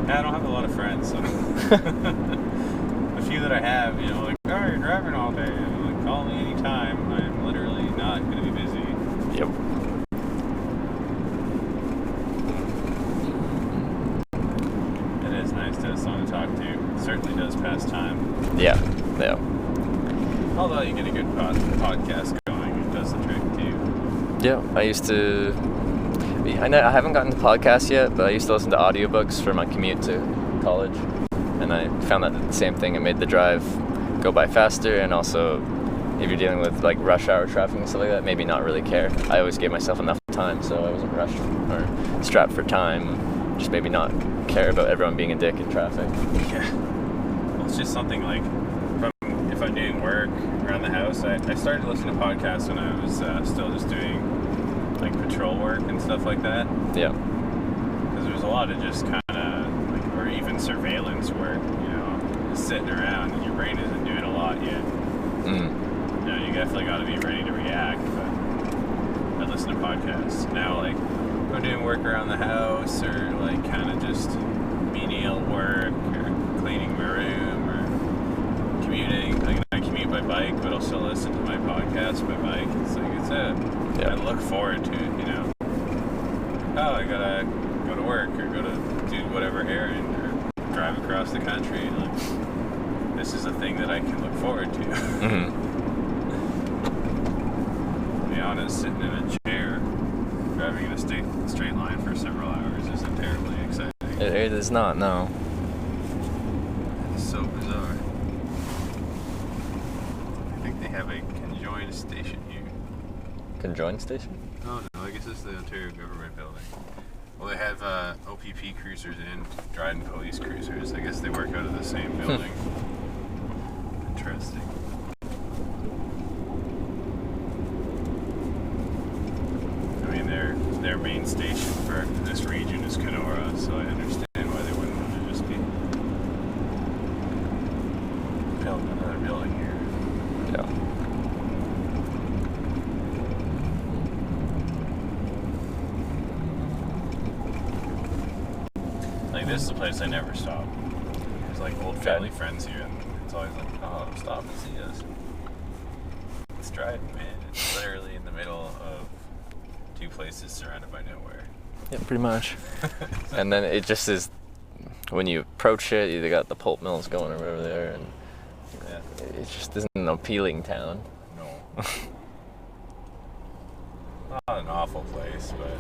Yeah, I don't have a lot of friends, so the few that I have, like, oh, you're driving all day, like, call me anytime. I'm literally not going to be busy. Yep. It is nice to have someone to talk to. It certainly does pass time. Yeah. Although you get a good podcast going, it does the trick too. Yeah, I used to. I haven't gotten to podcasts yet, but I used to listen to audiobooks for my commute to college, and I found that the same thing. It made the drive go by faster, and also, if you're dealing with like rush hour traffic and stuff like that, maybe not really care. I always gave myself enough time, so I wasn't rushed or strapped for time. Just maybe not care about everyone being a dick in traffic. Yeah. Well, it's just something like, if I'm doing work around the house, I started listening to podcasts when I was still just doing like patrol work and stuff like that. Yeah. Because there's a lot of just kind of, like, or even surveillance work, just sitting around and your brain isn't doing a lot yet. You definitely got to be ready to react, but I listen to podcasts. Now, like, if I'm doing work around the house or like kind of just menial work or cleaning my room or commuting, like, I commute by bike, but I'll still listen to my podcast by bike. It's like, I look forward to it, Oh, I gotta go to work or go to do whatever errand or drive across the country. Like, this is a thing that I can look forward to. To be honest, sitting in a chair, driving in a straight line for several hours isn't terribly exciting. It is not, no. It's so bizarre. I think they have a conjoined station here. Conjoined station? Oh no, I guess it's the Ontario Government Building. Well, they have OPP cruisers and Dryden police cruisers. I guess they work out of the same building. Interesting. I mean, their main station for this region is Kenora, so I understand why they wouldn't want to just be building another building here. Yeah. Like, this is a place I never stop. There's like old family friends here, and it's always like, oh, stop and see us. It's Dryden, man. It's literally in the middle of two places surrounded by nowhere. Yeah, pretty much. And then it just is, when you approach it, you got the pulp mills going over there, and it just isn't an appealing town. No. Not an awful place, but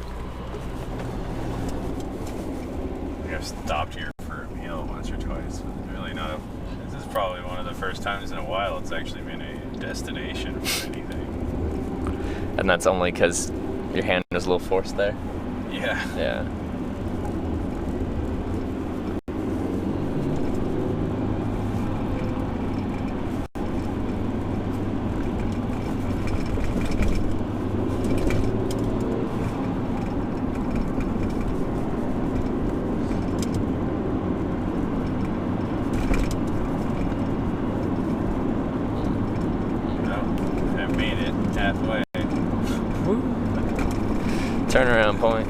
I've stopped here for a meal once or twice, but it's really not this is probably one of the first times in a while it's actually been a destination for anything. And that's only because your hand was a little forced there? Yeah. Yeah. I've made it halfway. Turnaround point.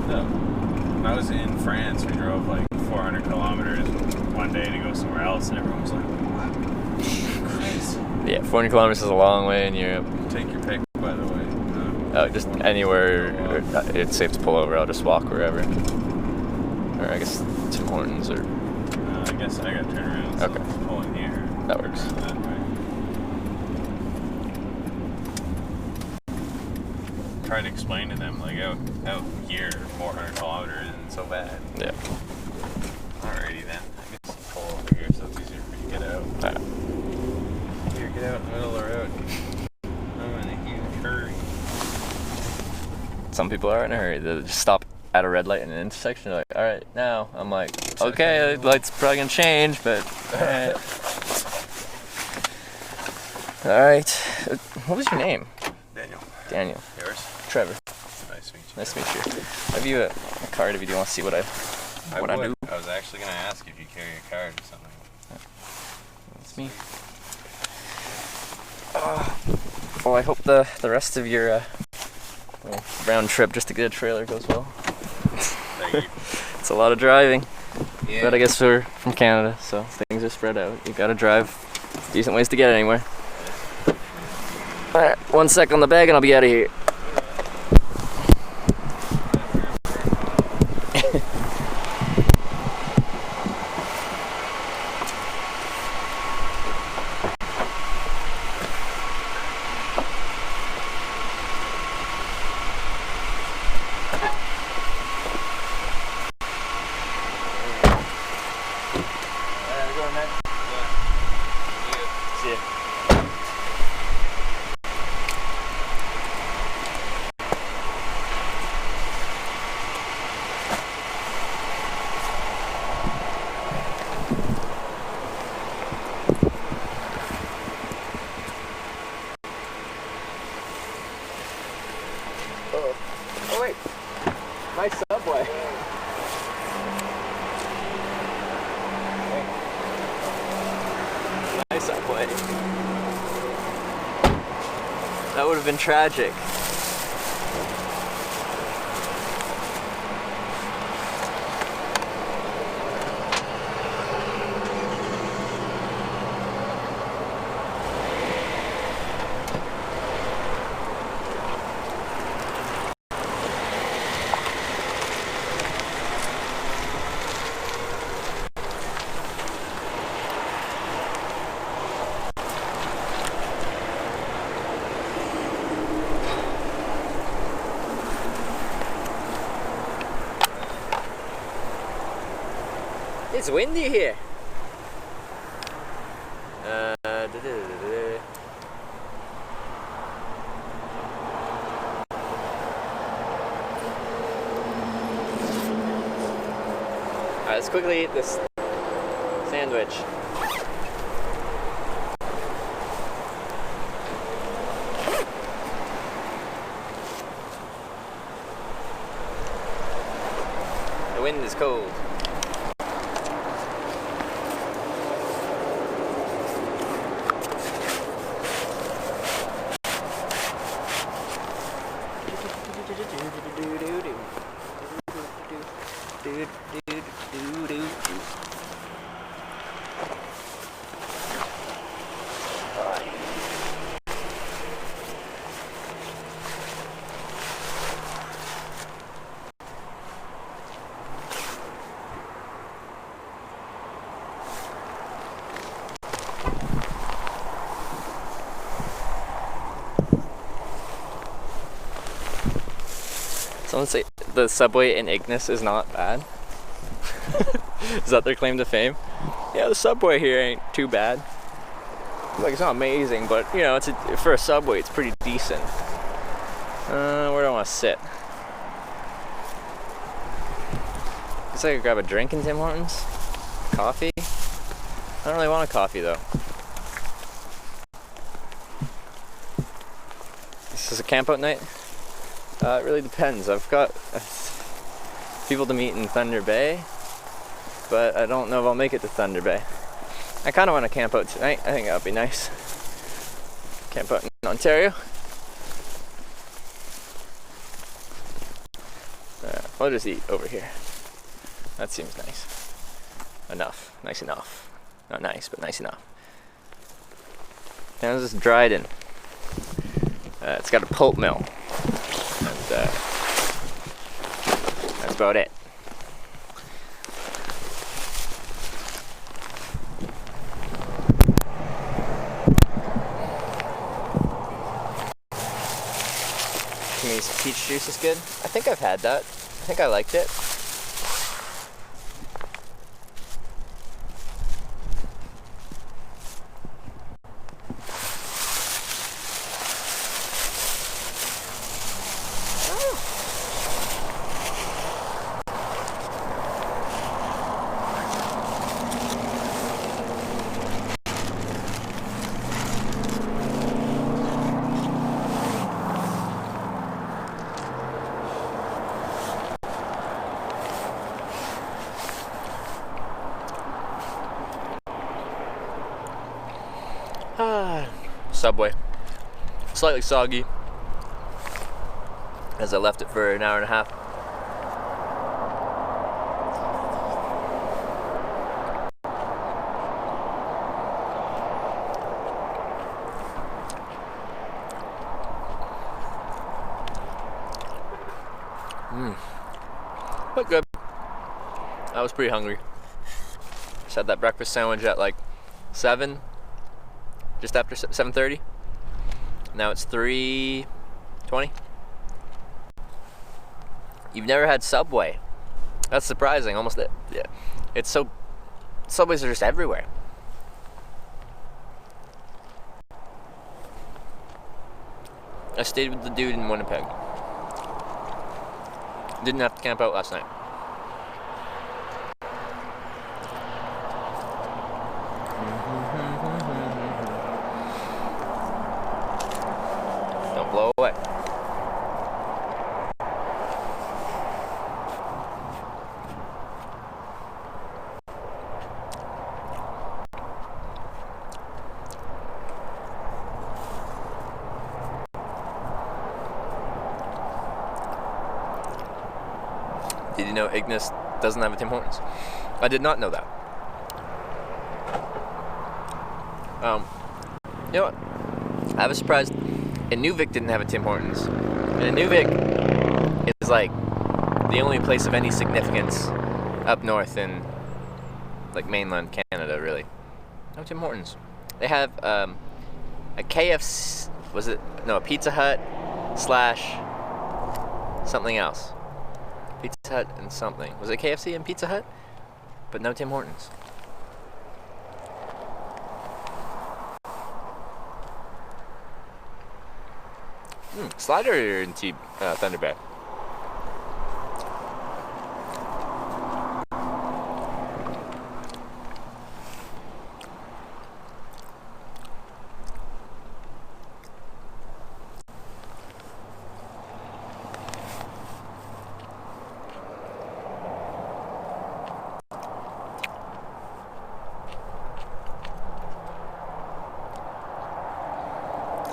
No. When I was in France, we drove like 400 kilometers one day to go somewhere else, and everyone was like, "What? Crazy." Yeah, 400 kilometers is a long way in Europe. Take your pick, by the way. Oh, just anywhere. It's safe to pull over. I'll just walk wherever. Or I guess Tim Hortons or. I guess I got turnaround. So Okay. I'm just pulling here. That works. That way. Try to explain to them like out here 400 kilometers isn't so bad. Yeah. Alrighty then. I guess you pull over here so it's easier for you to get out. Alright. Here, get out in the middle of the road. I'm in a huge hurry. Some people are in a hurry. They just stop at a red light in an intersection. They're like, all right, now. I'm like, okay, the light's probably gonna change, but all right. All right. What was your name? Daniel. Daniel. Yours? Trevor. Nice to meet you. Nice to meet you. Have you a card if you do want to see what I would. do? I was actually going to ask if you carry a card or something. It's me. Well, I hope the rest of your round trip just to get a trailer goes well. Thank you. It's a lot of driving. Yeah. But I guess we're from Canada, so things are spread out. You gotta drive decent ways to get anywhere. Alright, 1 sec on the bag and I'll be out of here. See ya. Oh wait, nice subway. Nice subway. That would have been tragic. It's windy here. Alright, let's quickly eat this sandwich. The wind is cold. Someone say the subway in Ignis is not bad. Is that their claim to fame? Yeah, the subway here ain't too bad. Like, it's not amazing, but you know, for a subway, it's pretty decent. Where do I want to sit? Guess I could grab a drink in Tim Hortons. Coffee? I don't really want a coffee though. This is a camp out night. It really depends. I've got people to meet in Thunder Bay, but I don't know if I'll make it to Thunder Bay. I kind of want to camp out tonight. I think that would be nice. Camp out in Ontario. I'll just eat over here. That seems nice. Enough. Nice enough. Not nice, but nice enough. Now this is Dryden. It's got a pulp mill. And that's about it. Timmy's peach juice is good. I think I've had that. I think I liked it. Subway. Slightly soggy, as I left it for an hour and a half. But good. I was pretty hungry. Just had that breakfast sandwich at like 7. Just after 7:30. Now it's 3:20. You've never had Subway? That's surprising. Almost, yeah. It's so. Subways are just everywhere. I stayed with the dude in Winnipeg. Didn't have to camp out last night. Blow away. Did you know Ignis doesn't have a Tim Hortons? I did not know that. You know what? I was surprised Inuvik didn't have a Tim Hortons. And Inuvik is like the only place of any significance up north in like mainland Canada, really. No Tim Hortons. They have a KFC, a Pizza Hut / something else. Pizza Hut and something. Was it KFC and Pizza Hut? But no Tim Hortons. Slider in Thunder Bay.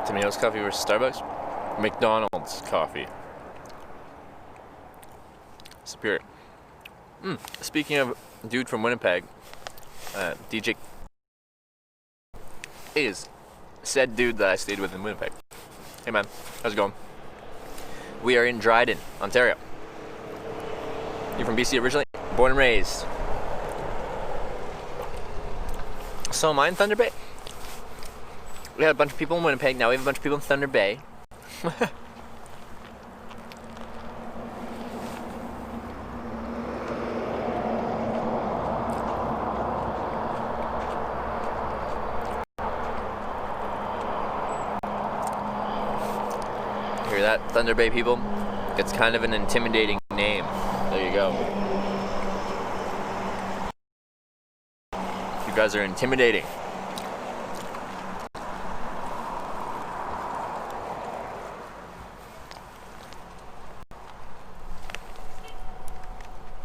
Tomatoes coffee versus Starbucks? McDonald's coffee. Superior. Speaking of dude from Winnipeg, DJ is said dude that I stayed with in Winnipeg. Hey man, how's it going? We are in Dryden, Ontario. You're from BC originally? Born and raised. So am I in Thunder Bay? We had a bunch of people in Winnipeg, now we have a bunch of people in Thunder Bay. Hear that, Thunder Bay people? It's kind of an intimidating name. There you go. You guys are intimidating.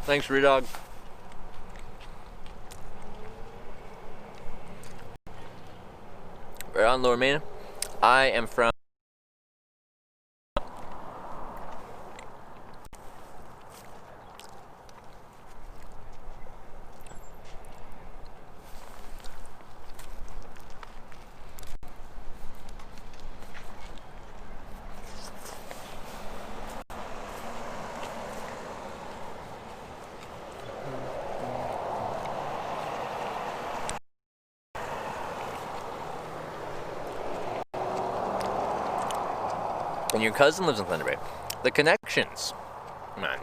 Thanks, Redog. We're on Lower Main. I am from. And your cousin lives in Thunder Bay. The connections, man.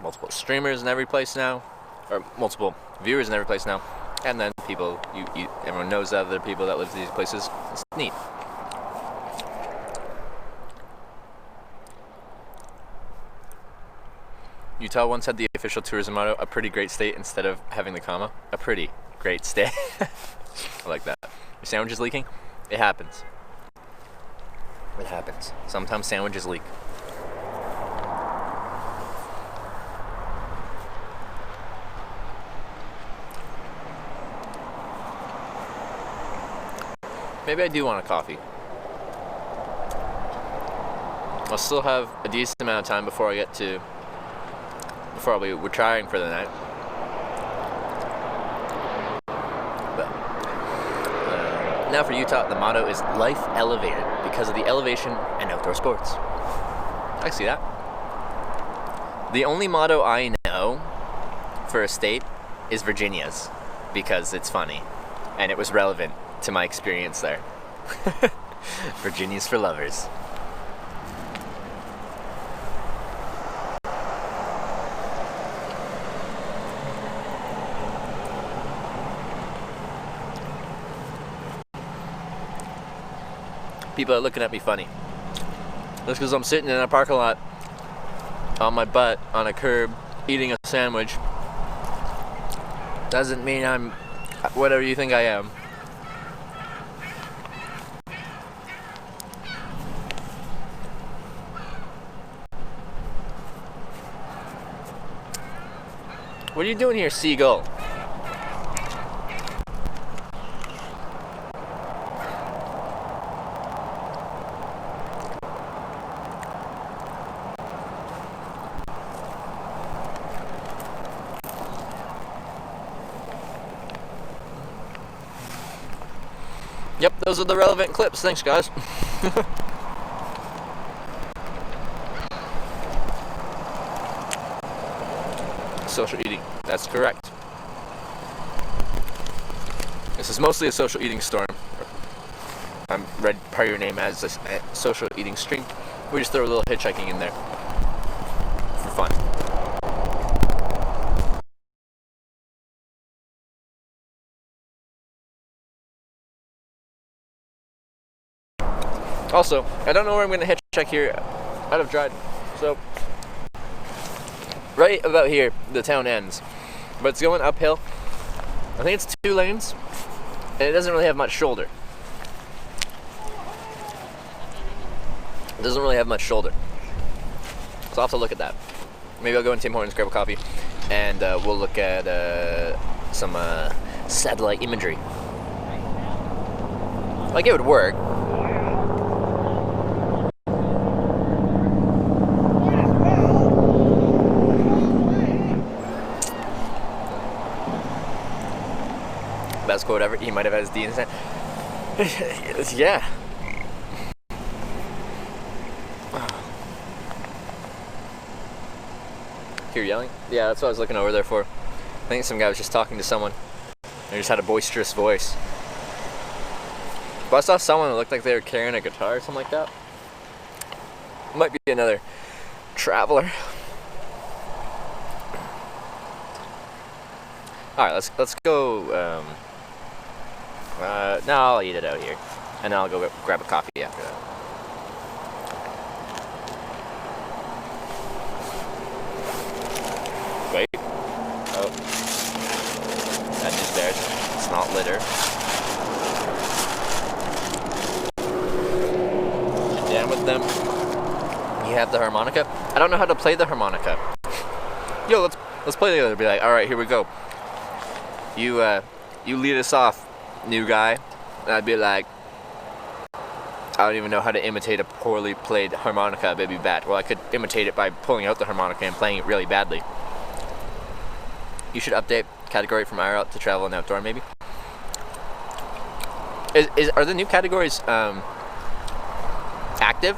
Multiple streamers in every place now, or multiple viewers in every place now, and then people. Everyone knows other people that live in these places. It's neat. Utah once had the official tourism motto, "A pretty great state," instead of having the comma. A pretty great state. I like that. Your sandwich is leaking? It happens. It happens. Sometimes sandwiches leak. Maybe I do want a coffee. I'll still have a decent amount of time before I'll be retiring for the night. But now for Utah, the motto is "Life Elevated" because of the elevation and outdoor sports. I see that. The only motto I know for a state is Virginia's because it's funny and it was relevant to my experience there. Virginia's for lovers. People are looking at me funny. Just because I'm sitting in a parking lot on my butt on a curb eating a sandwich doesn't mean I'm whatever you think I am. What are you doing here, seagull? Yep, those are the relevant clips. Thanks, guys. Social eating. That's correct. This is mostly a social eating storm. I'm read part of your name as a social eating stream. We just throw a little hitchhiking in there for fun. Also, I don't know where I'm going to hitchhike here out of Dryden. So, right about here, the town ends. But it's going uphill. I think it's 2 lanes. And it doesn't really have much shoulder. It doesn't really have much shoulder. So I'll have to look at that. Maybe I'll go in Tim Hortons, grab a coffee, and we'll look at some satellite imagery. Like, it would work. Best quote ever. He might have had his D in his hand. Yeah. Hear yelling? Yeah, that's what I was looking over there for. I think some guy was just talking to someone. They just had a boisterous voice. But I saw someone that looked like they were carrying a guitar or something like that. Might be another traveler. Alright, let's go. No, I'll eat it out here. And then I'll go grab a coffee after that. Wait. Oh. That is there. It's not litter. You're down with them. You have the harmonica? I don't know how to play the harmonica. Yo, let's play together. Be like, alright, here we go. You lead us off, new guy. And I'd be like, I don't even know how to imitate a poorly played harmonica, baby bat. Well, I could imitate it by pulling out the harmonica and playing it really badly. You should update category from IRL to travel and outdoor, maybe. Are the new categories active?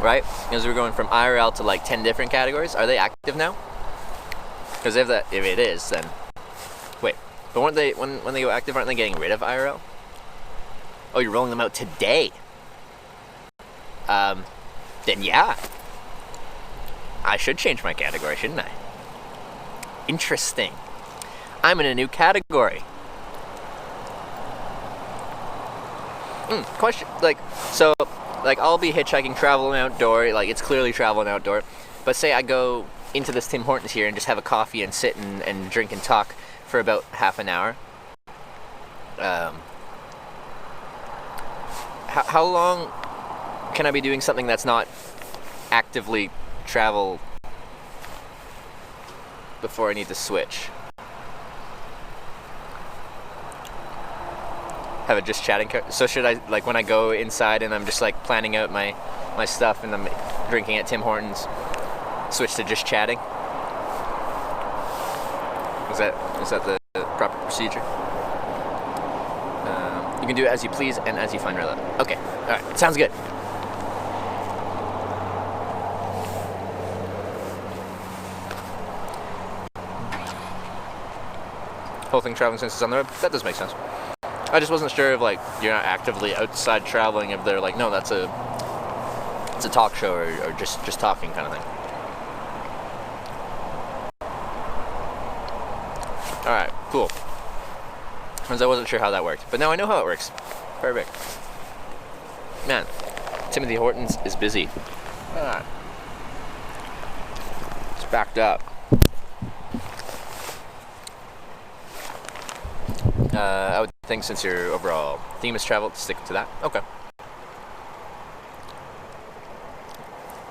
Right? Because we're going from IRL to like 10 different categories. Are they active now? Because if it is, then wait. But weren't they when they go active? Aren't they getting rid of IRL? Oh, you're rolling them out today. Then yeah, I should change my category, shouldn't I? Interesting. I'm in a new category. Question, I'll be hitchhiking, travel and outdoor. Like, it's clearly travel and outdoor. But say I go into this Tim Hortons here and just have a coffee and sit and drink and talk for about half an hour. How long can I be doing something that's not actively travel before I need to switch? Have it just chatting. So should I, like, when I go inside and I'm just like planning out my stuff and I'm drinking at Tim Hortons, switch to just chatting? Is that the proper procedure? You can do it as you please and as you find relevant. Okay, all right, sounds good. Whole thing traveling since it's on the road. That does make sense. I just wasn't sure if, like, you're not actively outside traveling, if they're like, no, it's a talk show or just talking kind of thing. Alright, cool. Because I wasn't sure how that worked. But now I know how it works. Perfect. Man, Timothy Hortons is busy. Alright. It's backed up. I would think since your overall theme is travel, stick to that. Okay.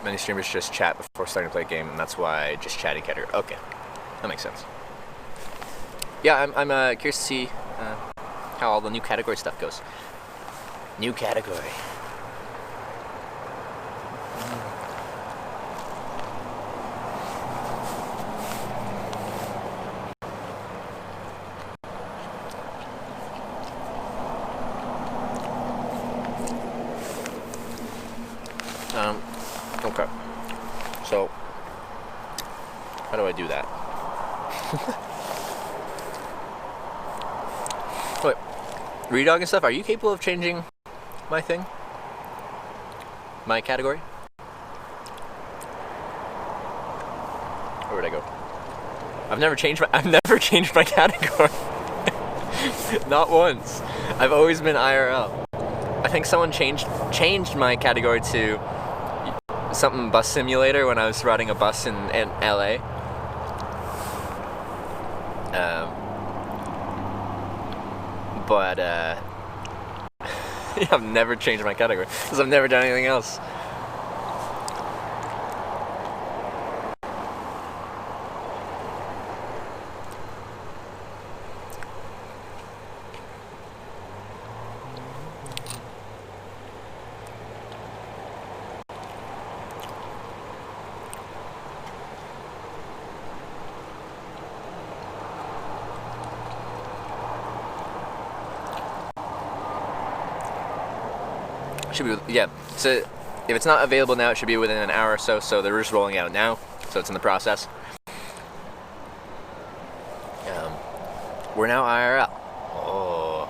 Many streamers just chat before starting to play a game, and that's why just chatting category. Okay, that makes sense. Yeah, I'm curious to see how all the new category stuff goes. New category. Okay. So, how do I do that? Wait, Redog and stuff, are you capable of changing my thing? My category? Where would I go? I've never changed my category. Not once. I've always been IRL. I think someone changed my category to something bus simulator when I was riding a bus in LA. But I've never changed my category because I've never done anything else. Should be, yeah. So if it's not available now, it should be within an hour or so. So they're just rolling out now, so it's in the process. We're now IRL. Oh.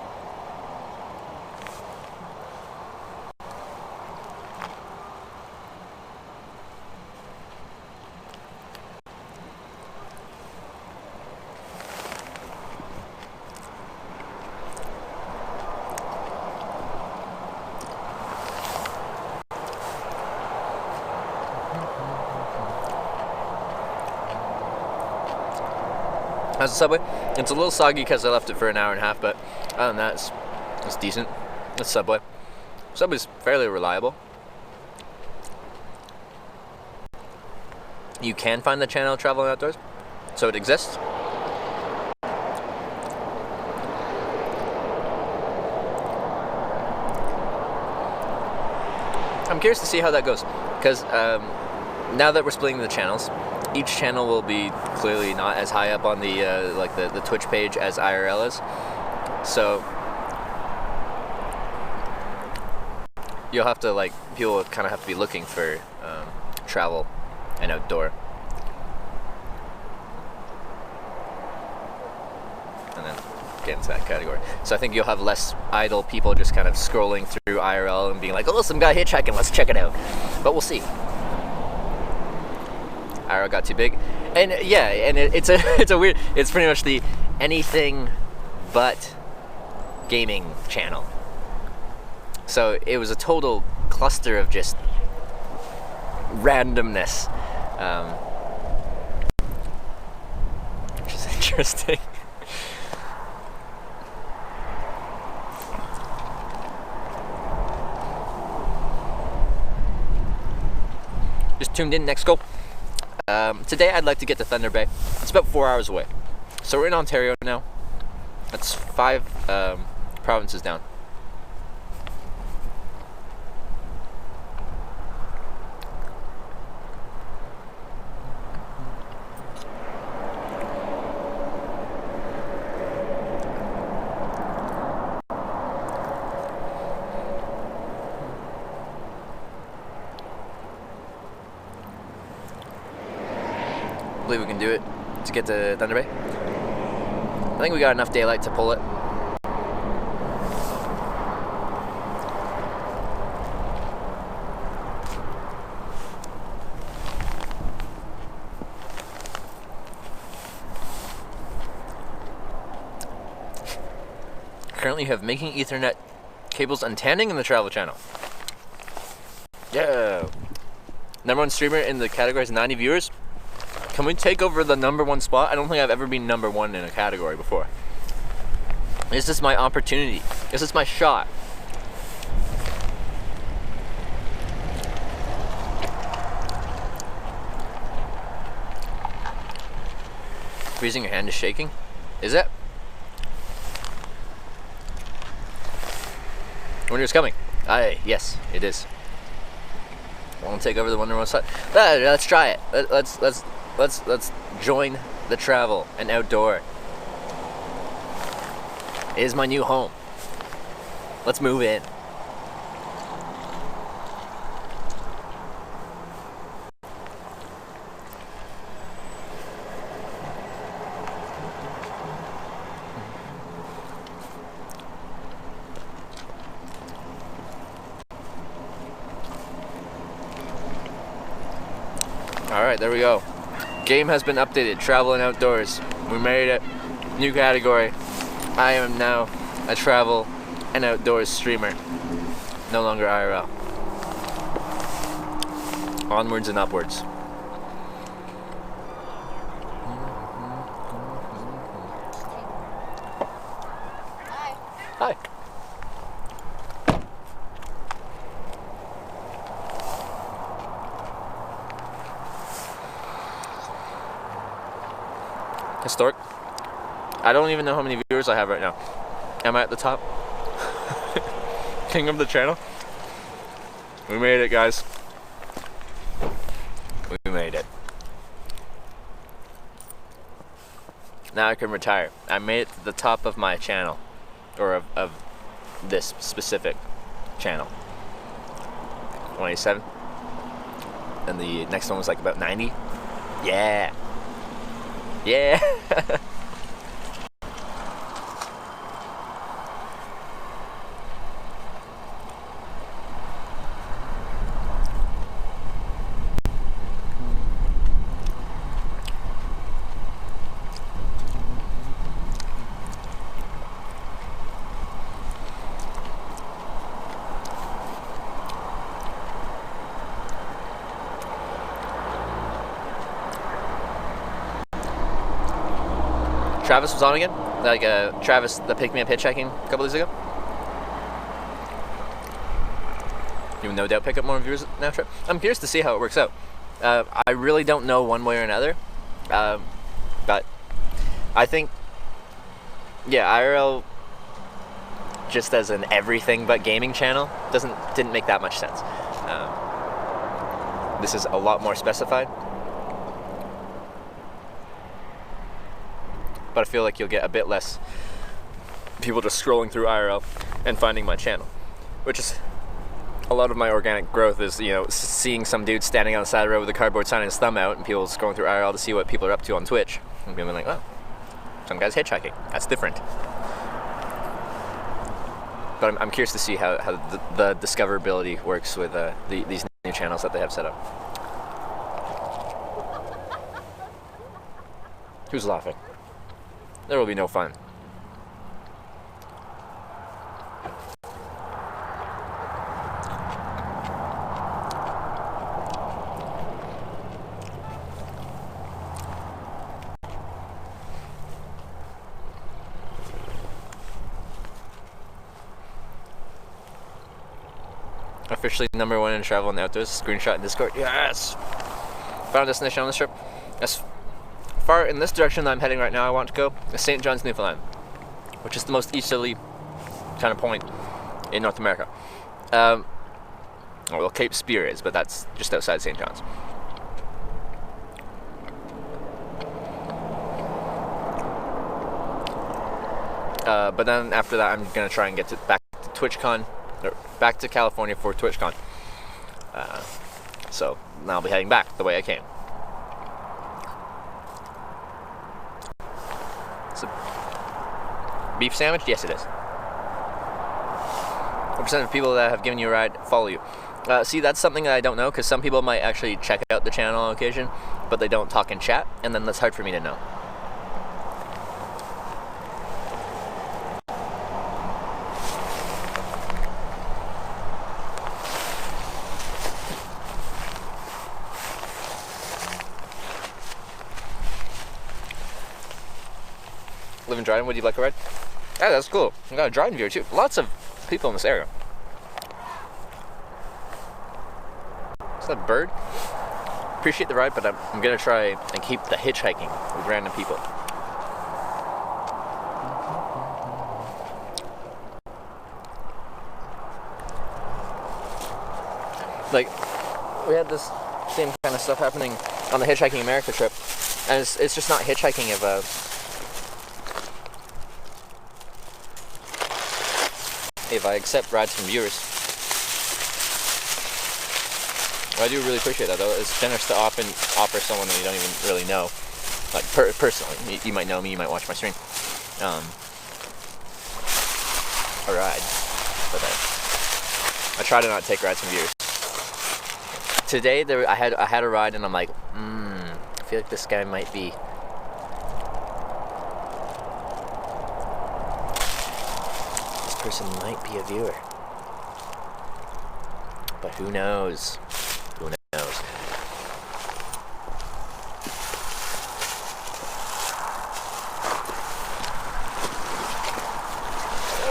How's the Subway? It's a little soggy because I left it for an hour and a half, but other than that, it's decent. It's Subway. Subway's fairly reliable. You can find the channel Travel and Outdoors, so it exists. I'm curious to see how that goes, because now that we're splitting the channels, each channel will be clearly not as high up on the like the Twitch page as IRL is. So you'll have to, like, people kind of have to be looking for travel and outdoor. And then get into that category. So I think you'll have less idle people just kind of scrolling through IRL and being like, oh, some guy hitchhiking, let's check it out. But we'll see. IRL got too big. And yeah, and it's a weird, it's pretty much the anything but gaming channel. So it was a total cluster of just randomness, which is interesting. Just tuned in, next goal. Today I'd like to get to Thunder Bay. It's about 4 hours away. So we're in Ontario now. That's 5 provinces down. I believe we can do it to get to Thunder Bay. I think we got enough daylight to pull it. Currently you have making Ethernet cables untanning in the travel channel. Yeah. #1 streamer in the category has 90 viewers. Can we take over the #1 spot? I don't think I've ever been #1 in a category before. This is my opportunity. This is my shot. Freezing your hand is shaking? Is it? Winter's coming. Aye, yes, it is. I want to take over the #1 side. Let's try it. Let's join the travel and outdoor. It is my new home. Let's move in. Alright, there we go. Game has been updated. Travel and outdoors. We made it. New category. I am now a travel and outdoors streamer. No longer IRL. Onwards and upwards. Hi. Hi. Historic. I don't even know how many viewers I have right now. Am I at the top? King of the channel? We made it, guys. We made it. Now I can retire. I made it to the top of my channel. Or of this specific channel. 187. And the next one was like about 90. Yeah. Yeah. Travis was on again? Like Travis that picked me up hitchhiking a couple days ago? You would no doubt pick up more viewers now, Trip. I'm curious to see how it works out. I really don't know one way or another. But I think, yeah, IRL just as an everything but gaming channel didn't make that much sense. this is a lot more specified. But I feel like you'll get a bit less people just scrolling through IRL and finding my channel, which is a lot of my organic growth is, you know, seeing some dude standing on the side of the road with a cardboard sign and his thumb out, and people scrolling through IRL to see what people are up to on Twitch, and being like, oh, some guy's hitchhiking. That's different. But I'm curious to see how the discoverability works with these new channels that they have set up. Who's laughing? There will be no fun. Officially #1 in travel and outdoors. Screenshot in Discord. Yes! Final destination on this trip. As far in this direction that I'm heading right now, I want to go is St. John's, Newfoundland, which is the most easterly kind of point in North America. Well, Cape Spear is, but that's just outside St. John's. But then after that, I'm gonna try and get back to TwitchCon, or back to California for TwitchCon. So now I'll be heading back the way I came. It's a beef sandwich? Yes, it is. What percent of people that have given you a ride follow you? See, that's something that I don't know, because some people might actually check out the channel on occasion, but they don't talk in chat, and then that's hard for me to know. Live in Dryden, would you like a ride? Yeah, that's cool. I got a Dryden viewer too. Lots of people in this area. Is that a bird? Appreciate the ride, but I'm gonna try and keep the hitchhiking with random people. Like, we had this same kind of stuff happening on the Hitchhiking America trip, and it's just not hitchhiking if I accept rides from viewers. I do really appreciate that, though. It's generous to often offer someone that you don't even really know, like personally. You might know me, you might watch my stream, a ride, but I try to not take rides from viewers. Today I had a ride, and I'm like, I feel like this guy might be. This person might be a viewer, but who knows? Who knows?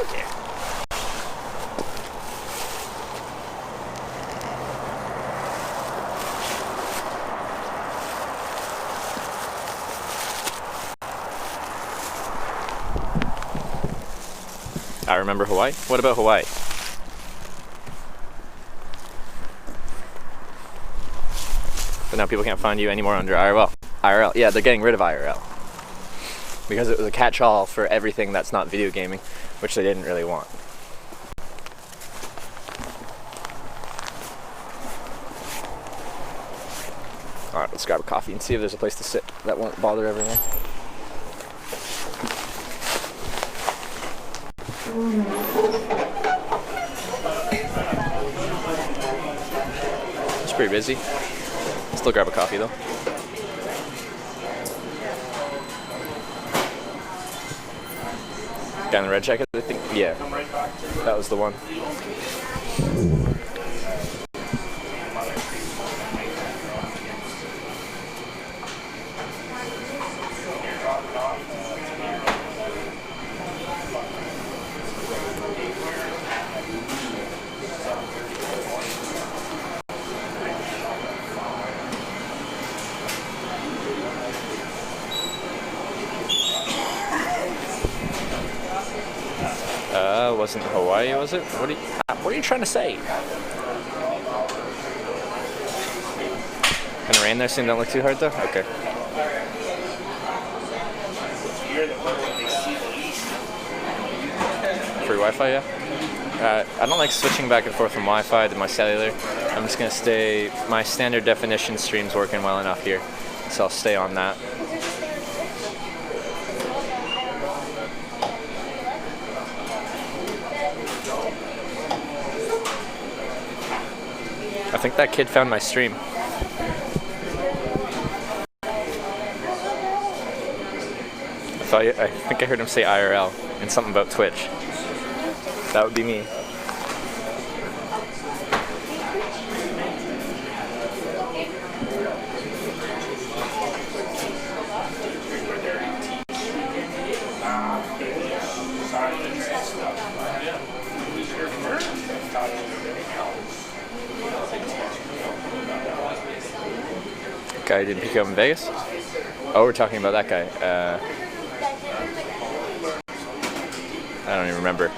Okay. I remember Hawaii. What about Hawaii? But now people can't find you anymore under IRL. Yeah, they're getting rid of IRL. Because it was a catch-all for everything that's not video gaming, which they didn't really want. Alright, let's grab a coffee and see if there's a place to sit that won't bother everyone. It's pretty busy. Still grab a coffee though. Guy in the red jacket, I think. Yeah, that was the one. Wasn't Hawaii, was it? What are you trying to say? Kind of rain there soon. Don't look too hard though. Okay. Free Wi-Fi, yeah. I don't like switching back and forth from Wi-Fi to my cellular. I'm just gonna stay. My standard definition stream's working well enough here, so I'll stay on that. I think that kid found my stream. I think I heard him say IRL and something about Twitch. That would be me. Guy didn't pick up in Vegas? Oh, we're talking about that guy. I don't even remember.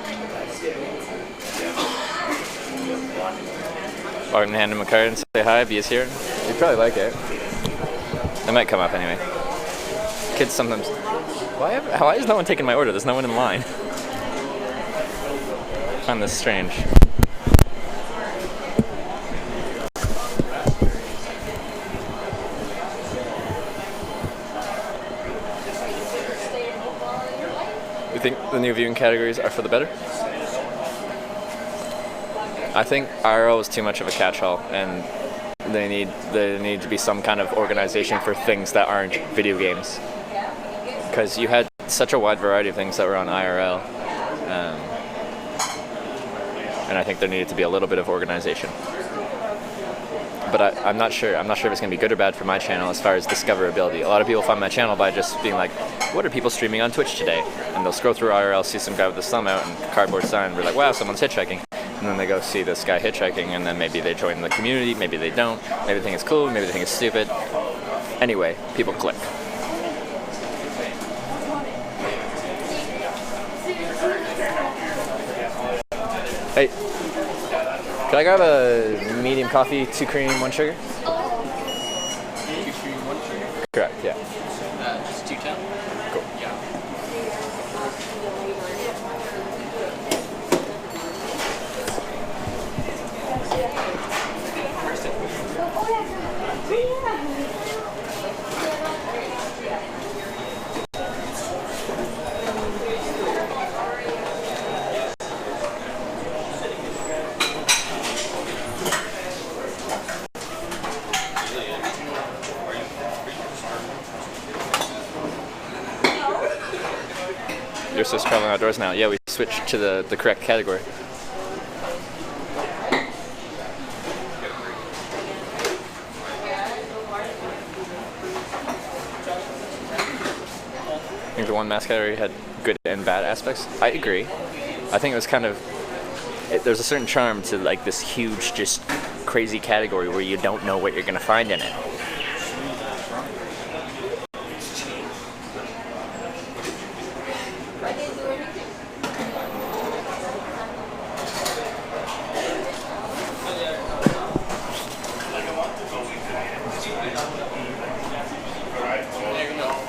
Barton, hand him a card and say hi if he's here. He'd probably like it. It might come up anyway. Kids sometimes... Why is no one taking my order? There's no one in line. I find this strange. You think the new viewing categories are for the better? I think IRL is too much of a catch-all, and there need to be some kind of organization for things that aren't video games. Because you had such a wide variety of things that were on IRL, and I think there needed to be a little bit of organization. But I'm not sure. I'm not sure if it's going to be good or bad for my channel as far as discoverability. A lot of people find my channel by just being like, "What are people streaming on Twitch today?" And they'll scroll through IRL, see some guy with his thumb out and cardboard sign, and be like, "Wow, someone's hitchhiking." And then they go see this guy hitchhiking, and then maybe they join the community, maybe they don't, maybe they think it's cool, maybe they think it's stupid. Anyway, people click. Hey, could I grab a medium coffee, 2 cream, 1 sugar? 2 cream, 1 sugar? Correct, yeah. Just 210? Cool. Yeah. You're supposed to travel outdoors now. Yeah, we switched to the correct category. I think the one mask category had good and bad aspects. I agree. I think it was kind of... there's a certain charm to like this huge, just crazy category where you don't know what you're going to find in it.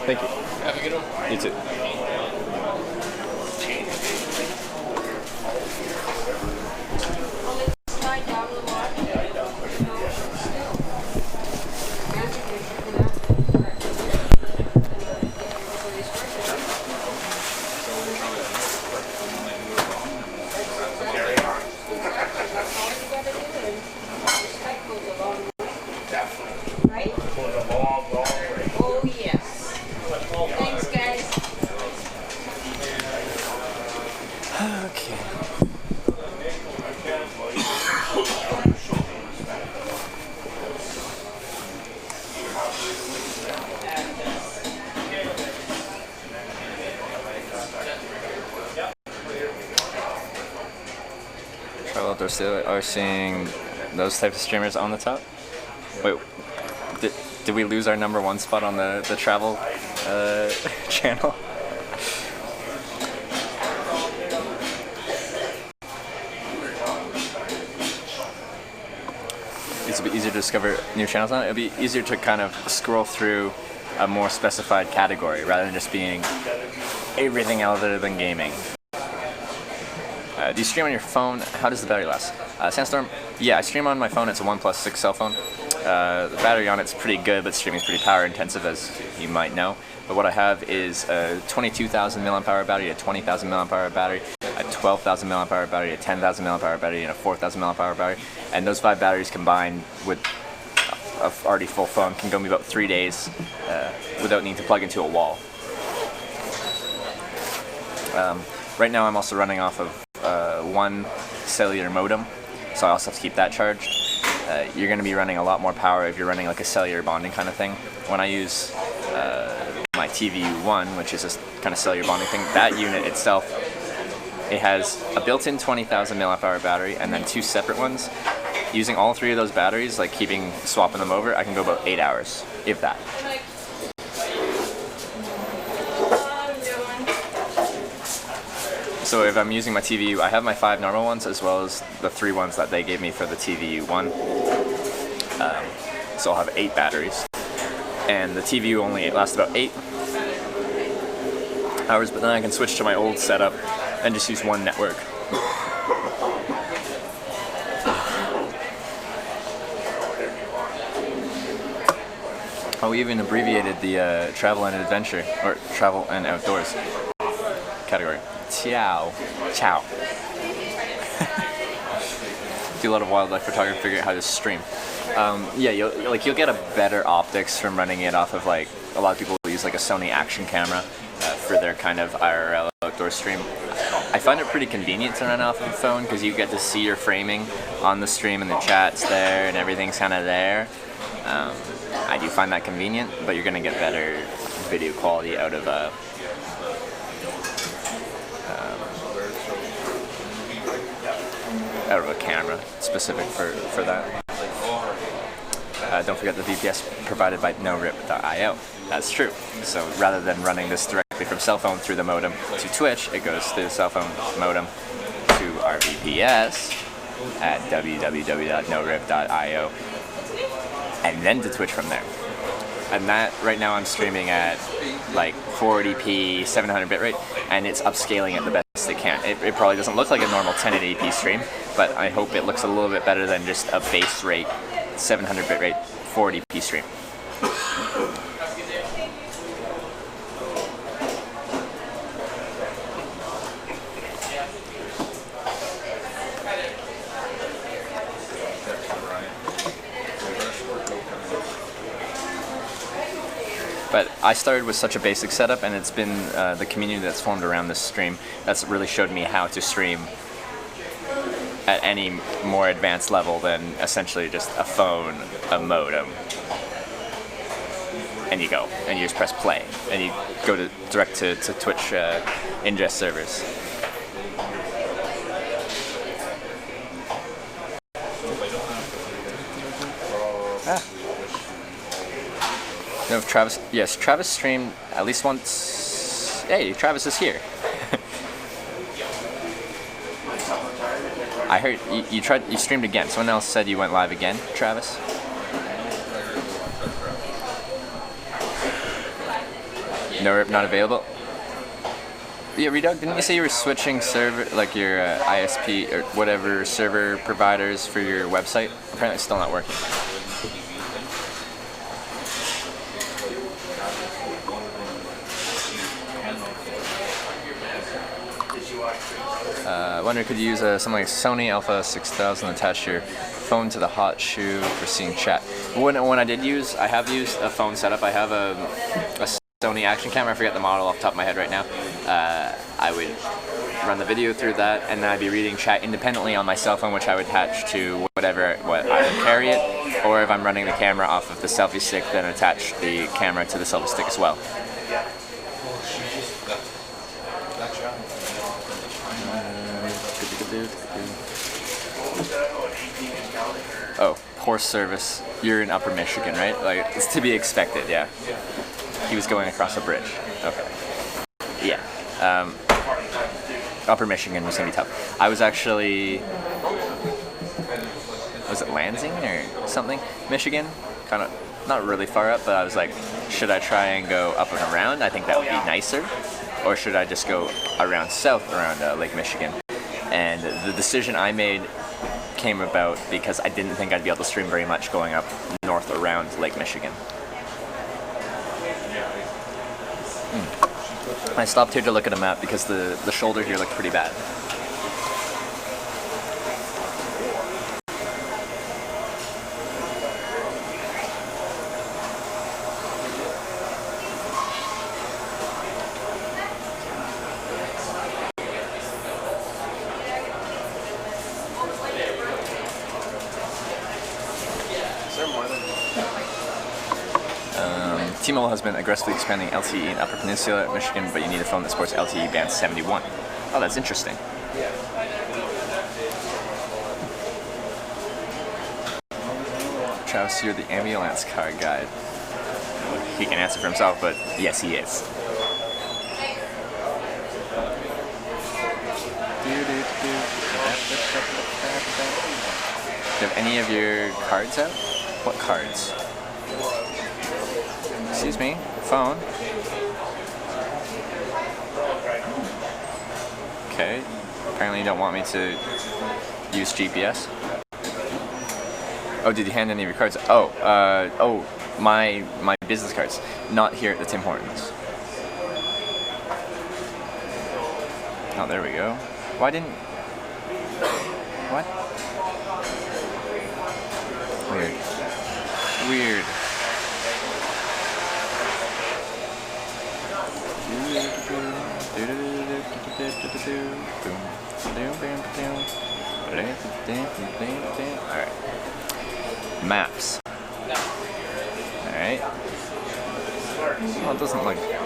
Thank you. Have a good one. You too. Are seeing those types of streamers on the top. Wait, did we lose our #1 spot on the travel channel? it's a bit easier to discover new channels on it. It'll be easier to kind of scroll through a more specified category rather than just being everything other than gaming. Do you stream on your phone? How does the battery last? Sandstorm? Yeah, I stream on my phone. It's a OnePlus 6 cell phone. The battery on it's pretty good, but streaming is pretty power intensive, as you might know. But what I have is a 22,000 milliamp hour battery, a 20,000 milliamp hour battery, a 12,000 milliamp hour battery, a 10,000 milliamp hour battery, and a 4,000 milliamp hour battery. And those 5 batteries combined with a already full phone can go me about 3 days without needing to plug into a wall. Right now I'm also running off of one cellular modem, so I also have to keep that charged. You're going to be running a lot more power if you're running like a cellular bonding kind of thing. When I use my TVU1, which is a kind of cellular bonding thing, that unit itself, it has a built-in 20,000 milliamp hour battery and then 2 separate ones. Using all 3 of those batteries, like swapping them over, I can go about 8 hours, if that. So if I'm using my TVU, I have my 5 normal ones as well as the 3 ones that they gave me for the TVU1. So I'll have 8 batteries. And the TVU only lasts about 8 hours, but then I can switch to my old setup and just use one network. Oh, we even abbreviated the travel and adventure, or travel and outdoors category. Ciao. Ciao. Do a lot of wildlife photography, figure out how to stream. Yeah, you'll get a better optics from running it off of like, a lot of people use like a Sony action camera for their kind of IRL outdoor stream. I find it pretty convenient to run off of a phone because you get to see your framing on the stream and the chat's there and everything's kind of there. I do find that convenient, but you're going to get better video quality out of a camera specific for that. Don't forget the VPS provided by norip.io. That's true. So rather than running this directly from cell phone through the modem to Twitch, it goes through the cell phone modem to our VPS at www.norip.io and then to Twitch from there. And that, right now I'm streaming at like 480p, 700 bitrate, and it's upscaling at the best it can. It probably doesn't look like a normal 1080p stream, but I hope it looks a little bit better than just a base rate 700 bitrate 480p stream. But I started with such a basic setup, and it's been the community that's formed around this stream that's really showed me how to stream at any more advanced level than essentially just a phone, a modem, and you go, and you just press play, and you go direct to Twitch ingest servers. No, Travis. Yes, Travis streamed at least once. Hey, Travis is here. I heard you streamed again. Someone else said you went live again, Travis. No rip, not available. Yeah, Redog, didn't you say you were switching server, like your ISP or whatever server providers for your website? Apparently, it's still not working. I wonder, could you use something like Sony Alpha 6000, attach your phone to the hot shoe for seeing chat? When I have used a phone setup. I have a Sony action camera. I forget the model off the top of my head right now. I would run the video through that, and then I'd be reading chat independently on my cell phone, which I would attach to what I would carry it, or if I'm running the camera off of the selfie stick, then attach the camera to the selfie stick as well. Oh, poor service. You're in Upper Michigan, right? Like, it's to be expected, yeah. He was going across a bridge. Okay. Yeah. Upper Michigan was gonna be tough. I was was it Lansing or something, Michigan, kind of not really far up, but I was like, should I try and go up and around? I think that would be nicer, or should I just go around south around Lake Michigan? And the decision I made came about because I didn't think I'd be able to stream very much going up north around Lake Michigan. I stopped here to look at a map because the shoulder here looked pretty bad. T-Mobile has been aggressively expanding LTE in Upper Peninsula, Michigan, but you need a phone that supports LTE band 71. Oh, that's interesting. Travis, you're the ambulance car guide. He can answer for himself, but yes, he is. Do you have any of your cards out? What cards? Excuse me, phone. Okay, apparently you don't want me to use GPS. Oh, did you hand any of your cards? Oh, my business cards. Not here at the Tim Hortons. Oh, there we go. Why didn't... What? Weird. Alright. Maps. Alright. Well, it doesn't look... Okay,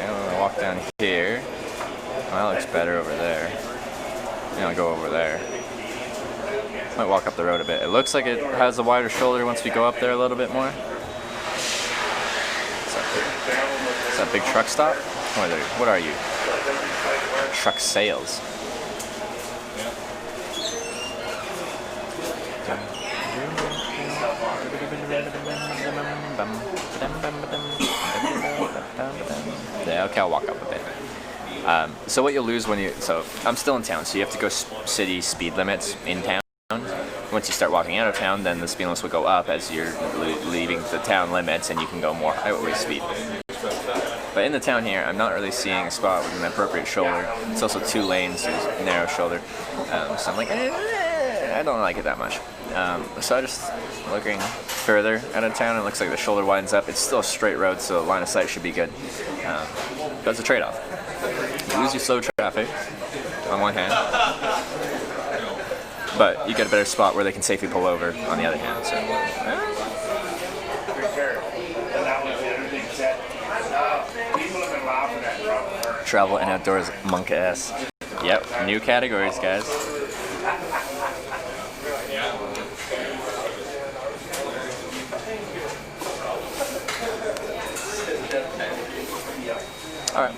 I'm gonna walk down here. Well, that looks better over there. Yeah, I'll go over there. Might walk up the road a bit. It looks like it has a wider shoulder once we go up there a little bit more. Is that big truck stop? What are you? Truck sales. Yeah, okay, I'll walk up a bit. So what you'll lose when you... So, I'm still in town, so you have to go city speed limits in town. Once you start walking out of town, then the speed limits will go up as you're leaving the town limits, and you can go more highway speed. But in the town here, I'm not really seeing a spot with an appropriate shoulder. It's also 2 lanes, there's a narrow shoulder. So I'm like, I don't like it that much. So I just looking further out of town, it looks like the shoulder widens up. It's still a straight road, so line of sight should be good. But it's a trade-off. You lose your slow traffic on one hand, but you get a better spot where they can safely pull over on the other hand. So, travel and outdoors monk-ass. Yep, new categories, guys. Alright.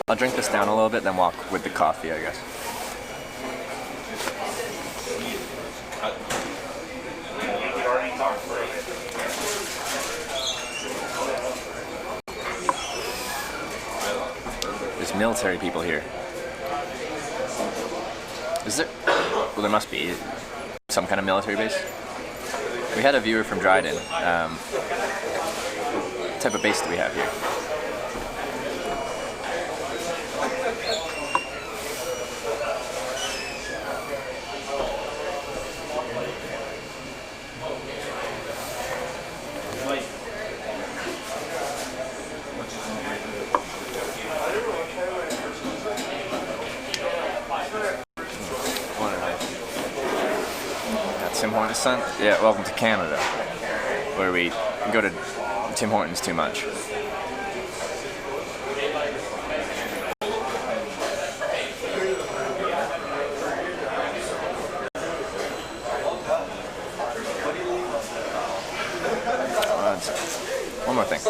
I'll drink this down a little bit, then walk with the coffee, I guess. There's military people here. Is there? Well, there must be some kind of military base. We had a viewer from Dryden. What type of base do we have here? Tim Hortons son? Yeah, welcome to Canada, where we go to Tim Hortons too much. One more thing.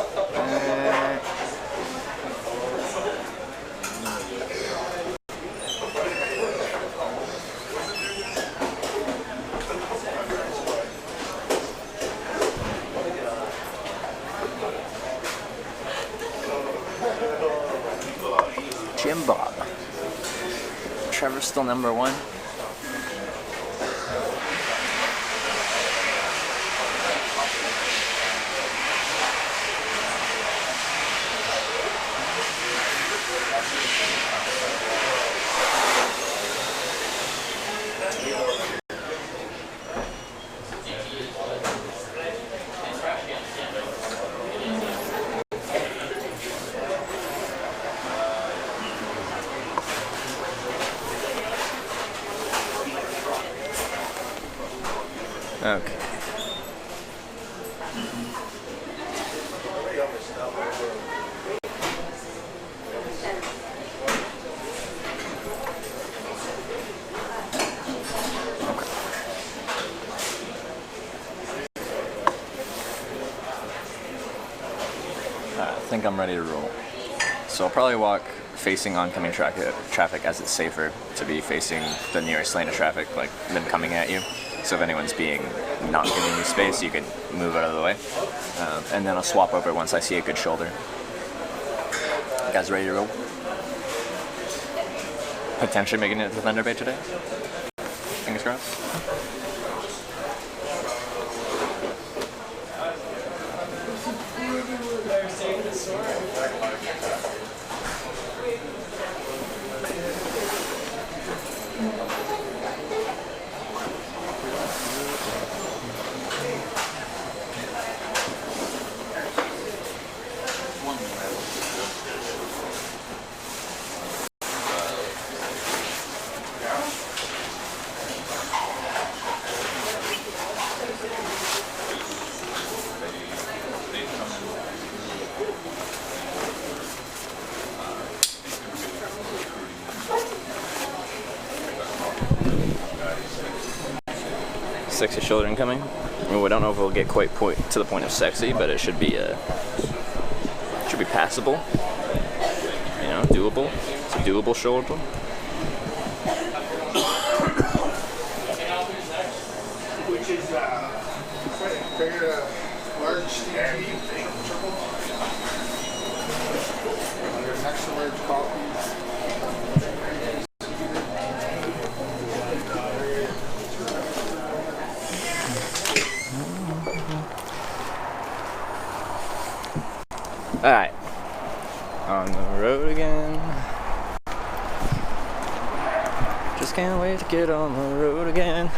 Jim Bob. Trevor's still number one. Okay. I think I'm ready to roll. So I'll probably walk facing oncoming traffic as it's safer to be facing the nearest lane of traffic, like them coming at you. So if anyone's not giving you space, you can move out of the way. And then I'll swap over once I see a good shoulder. You guys ready to roll? Potentially making it to Thunder Bay today? Fingers crossed. Sexy shoulder incoming. Well, I don't know if it'll get quite to the point of sexy, but it should be passable. You know, doable. It's a doable shoulder. Which is very large TV. There's extra large coffees. Alright, on the road again. Just can't wait to get on the road again.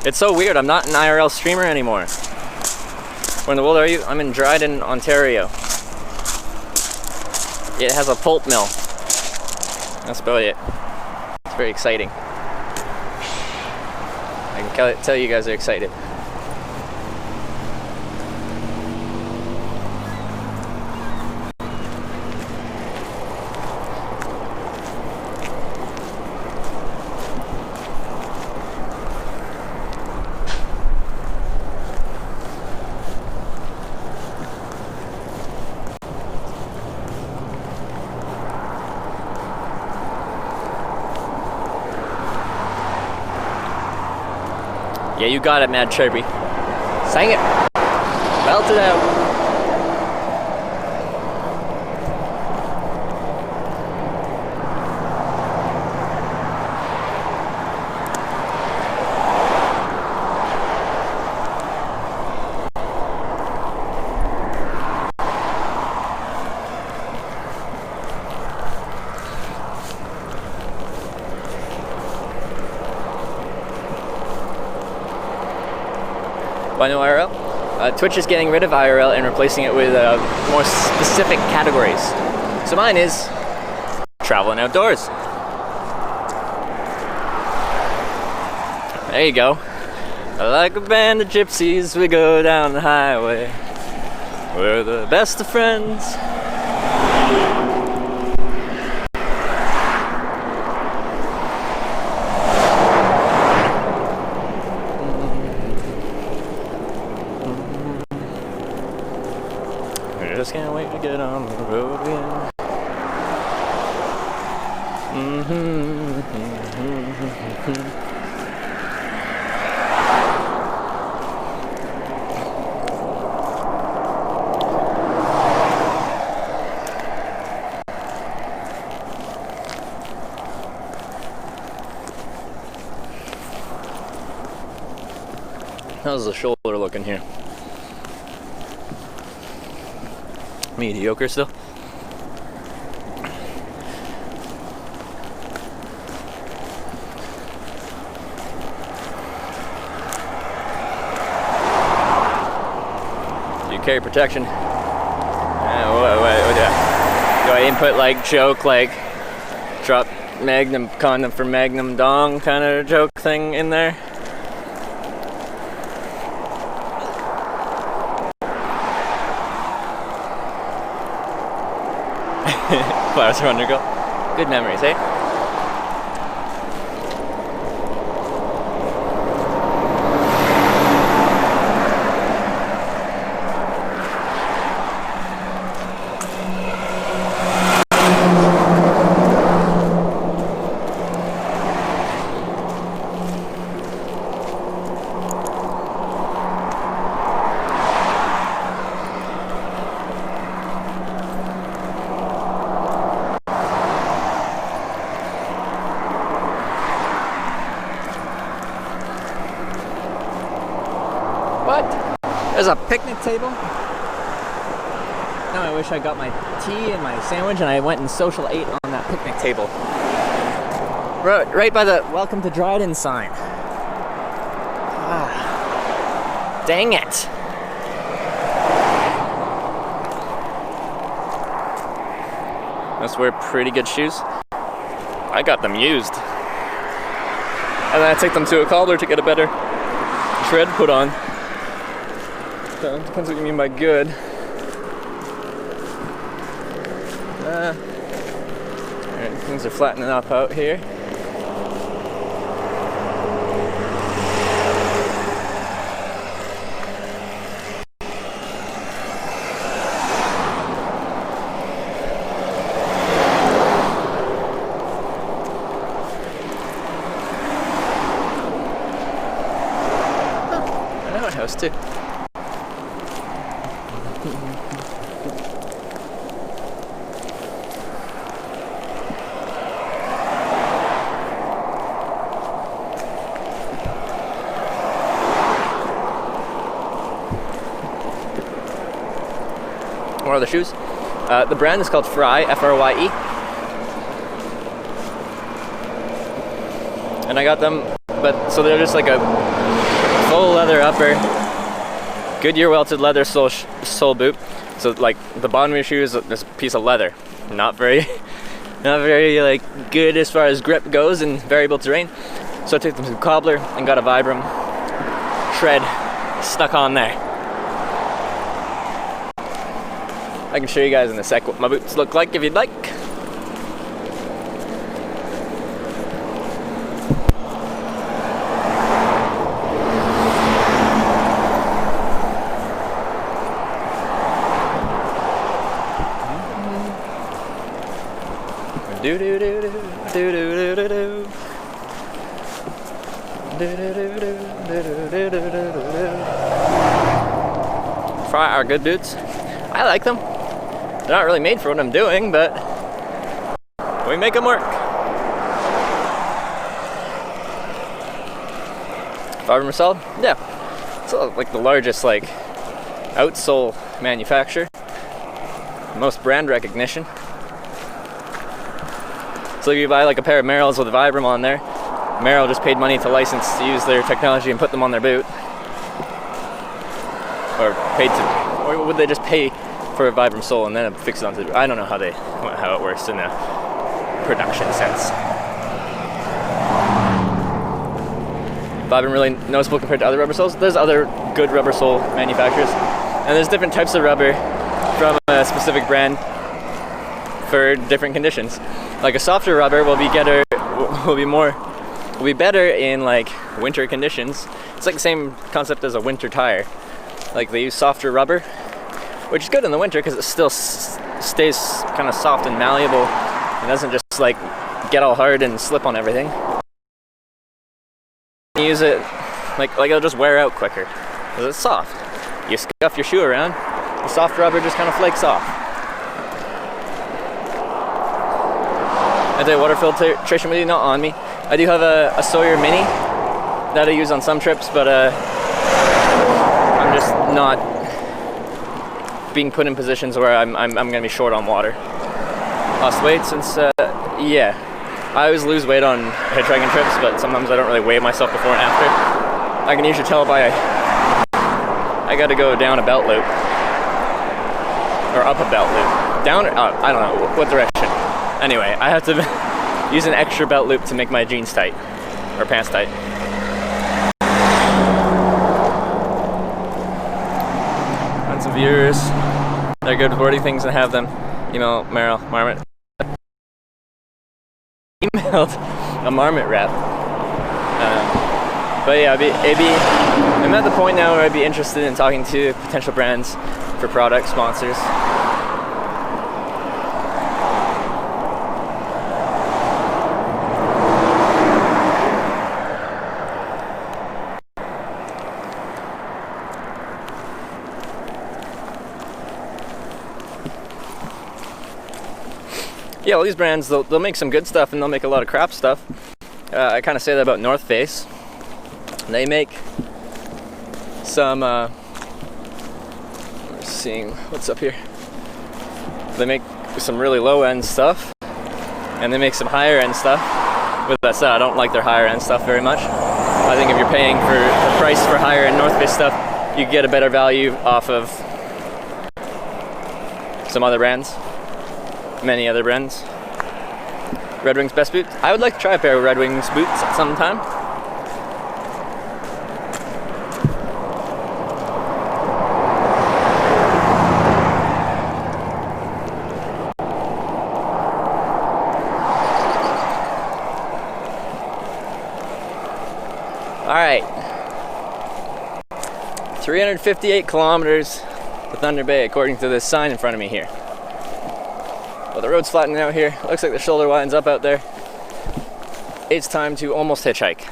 It's so weird, I'm not an IRL streamer anymore. Where in the world are you? I'm in Dryden, Ontario. It has a pulp mill. That's about it. It's very exciting. I can tell you guys are excited. Yeah, you got it, Mad Chirpy. Sang it. Belt it out. Why no IRL? Twitch is getting rid of IRL and replacing it with more specific categories. So mine is travel and outdoors. There you go. Like a band of gypsies, we go down the highway. We're the best of friends. Just can't wait to get on the road again. How's the shoulder looking here? Mediocre still. Do you carry protection? What, do I input like joke, like drop Magnum condom for Magnum dong kind of joke thing in there? Flowers for Undergirl. Good memories, eh? What? There's a picnic table? Now I wish I got my tea and my sandwich and I went and social ate on that picnic table. Right by the Welcome to Dryden sign. Ah, dang it. Must wear pretty good shoes. I got them used. And then I take them to a cobbler to get a better tread put on. So, depends what you mean by good. Alright, things are flattening up out here. I know a house too. What are the shoes? The brand is called Frye, F-R-Y-E. And I got them, so they're just like a full leather upper, Goodyear welted leather sole boot. So like the bottom of your shoe is this piece of leather. Not very like good as far as grip goes in variable terrain. So I took them to the cobbler and got a Vibram tread stuck on there. I can show you guys in a sec what my boots look like if you'd like. Do do do do do do do do do. Frye are good boots. I like them. They're not really made for what I'm doing, but we make them work. Vibram solid? Yeah. It's like the largest like outsole manufacturer. Most brand recognition. So if you buy like a pair of Merrells with a Vibram on there, Merrell just paid money to license to use their technology and put them on their boot. Or would they just pay for a Vibram sole and then fix it onto the boot? I don't know how it works in a production sense. Vibram really noticeable compared to other rubber soles. There's other good rubber sole manufacturers, and there's different types of rubber from a specific brand for different conditions. Like a softer rubber will be better in like winter conditions. It's like the same concept as a winter tire. Like they use softer rubber, which is good in the winter because it still stays kind of soft and malleable. It doesn't just like get all hard and slip on everything. Use it like it'll just wear out quicker because it's soft. You scuff your shoe around, the soft rubber just kind of flakes off. Anti-water filtration with you, not on me. I do have a Sawyer Mini that I use on some trips, but I'm just not being put in positions where I'm going to be short on water. Lost weight since, yeah. I always lose weight on hitchhiking trips, but sometimes I don't really weigh myself before and after. I can usually tell by I got to go down a belt loop or up a belt loop. Down, I don't know what direction. Anyway, I have to use an extra belt loop to make my jeans tight or pants tight. And some viewers. They're good with wording things and have them email Meryl Marmot. Emailed a Marmot rep. But yeah, I'm at the point now where I'd be interested in talking to potential brands for product sponsors. Yeah, well, these brands, they'll make some good stuff and they'll make a lot of crap stuff. I kind of say that about North Face. They make some, seeing what's up here. They make some really low-end stuff, and they make some higher-end stuff. With that said, I don't like their higher-end stuff very much. I think if you're paying for the price for higher-end North Face stuff, you get a better value off of some other brands. Many other brands. Red Wings best boots. I would like to try a pair of Red Wings boots at some time. All right. 358 kilometers to Thunder Bay, according to this sign in front of me here. Well, the road's flattening out here. Looks like the shoulder winds up out there. It's time to almost hitchhike.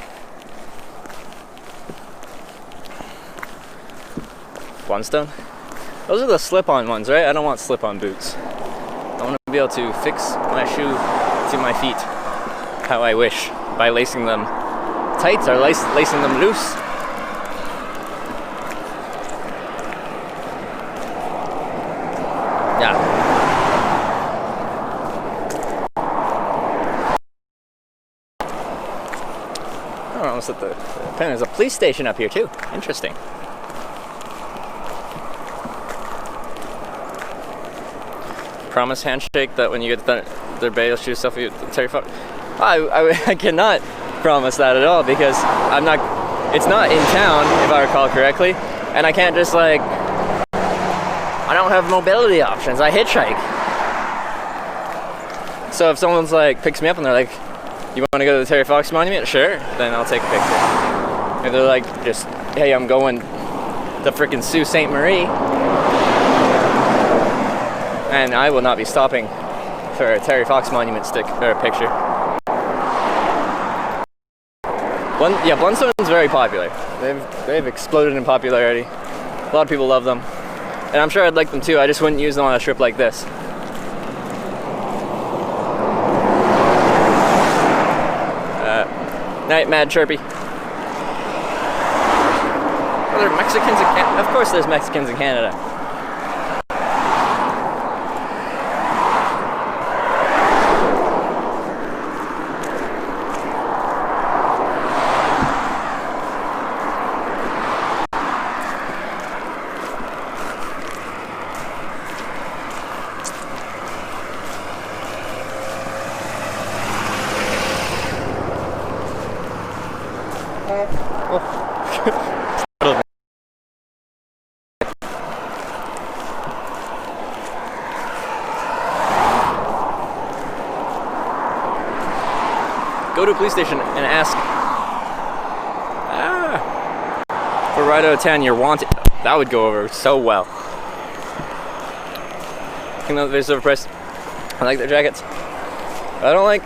One stone. Those are the slip-on ones, right? I don't want slip-on boots. I want to be able to fix my shoe to my feet how I wish by lacing them tight or lacing them loose. Yeah. Almost at the pen. There's a police station up here too. Interesting. Promise handshake that when you get their bail shoe stuff, you Terry Fox. I cannot promise that at all because I'm not. It's not in town, if I recall correctly, and I can't just like. I don't have mobility options. I hitchhike. So if someone's like picks me up and they're like, "You want to go to the Terry Fox Monument?" Sure. Then I'll take a picture. If they're like, just, "Hey, I'm going to frickin' Sault Ste. Marie," and I will not be stopping for a Terry Fox Monument stick or a picture. Blundstone's very popular. They've exploded in popularity. A lot of people love them, and I'm sure I'd like them too. I just wouldn't use them on a trip like this. Night, Mad Chirpy. Are there Mexicans in Canada? Of course there's Mexicans in Canada. Go to a police station and ask for a ride out of town, you're wanted. That would go over so well. Even though they're overpriced, I like their jackets. I don't like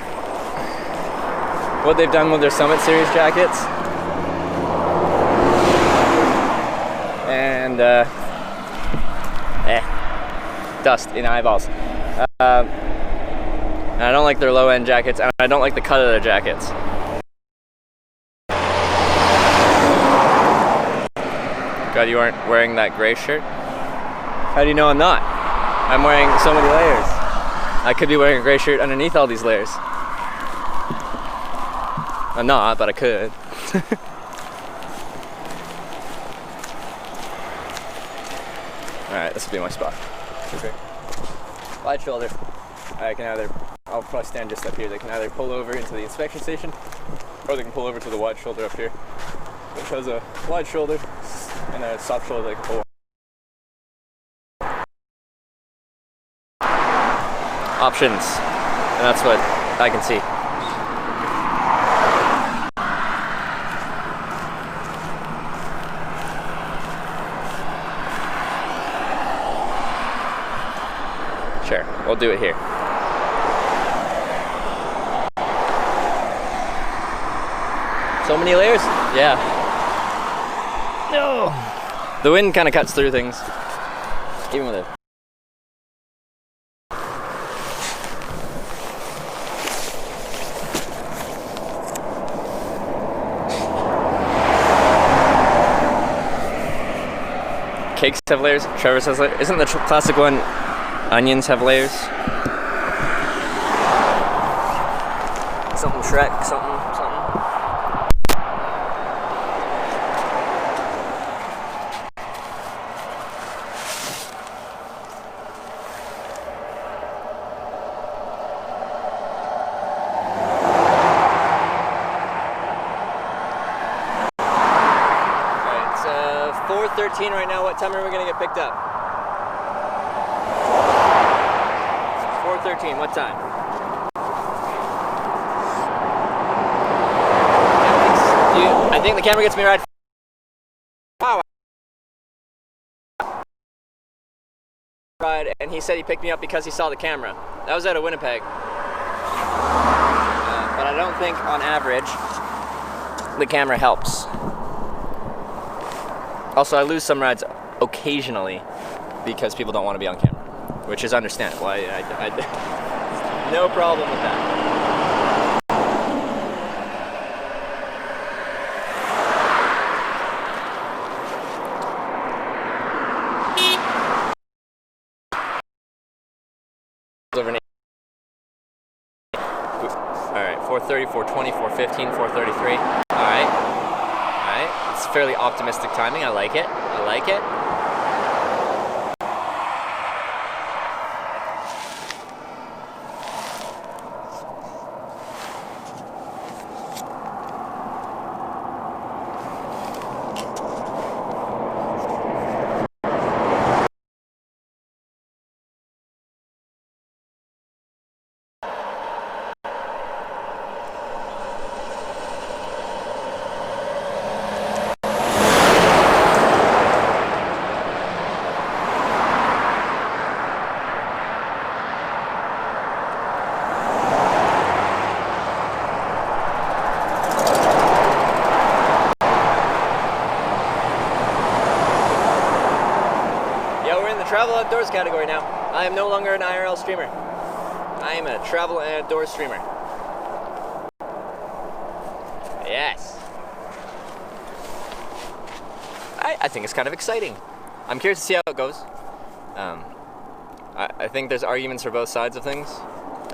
what they've done with their Summit Series jackets. And dust in eyeballs. And I don't like their low-end jackets, and I don't like the cut of their jackets. God, you aren't wearing that gray shirt? How do you know I'm not? I'm wearing so many layers. I could be wearing a gray shirt underneath all these layers. I'm not, but I could. Alright, this will be my spot. Okay. Wide shoulder. I'll probably stand just up here. They can either pull over into the inspection station, or they can pull over to the wide shoulder up here, which has a wide shoulder and a soft shoulder they can pull. Options, and that's what I can see. Sure, we'll do it here. So many layers? Yeah. No. The wind kind of cuts through things, even with it. Cakes have layers. Trevor's has layers. Isn't the classic one onions have layers? Something Shrek, something. Alright, it's 4:13 right now. What time are we gonna get picked up? 4:13, what time? I think the camera gets me right. Wow. And he said he picked me up because he saw the camera. That was out of Winnipeg. But I don't think on average the camera helps. Also, I lose some rides occasionally because people don't want to be on camera, which is understandable. I no problem with that. Alright, 4:30, 4:20, 4:15, 4:33. Alright. It's fairly optimistic timing. I like it. Travel outdoors category now. I am no longer an IRL streamer. I am a travel and outdoors streamer. Yes. I think it's kind of exciting. I'm curious to see how it goes. I think there's arguments for both sides of things,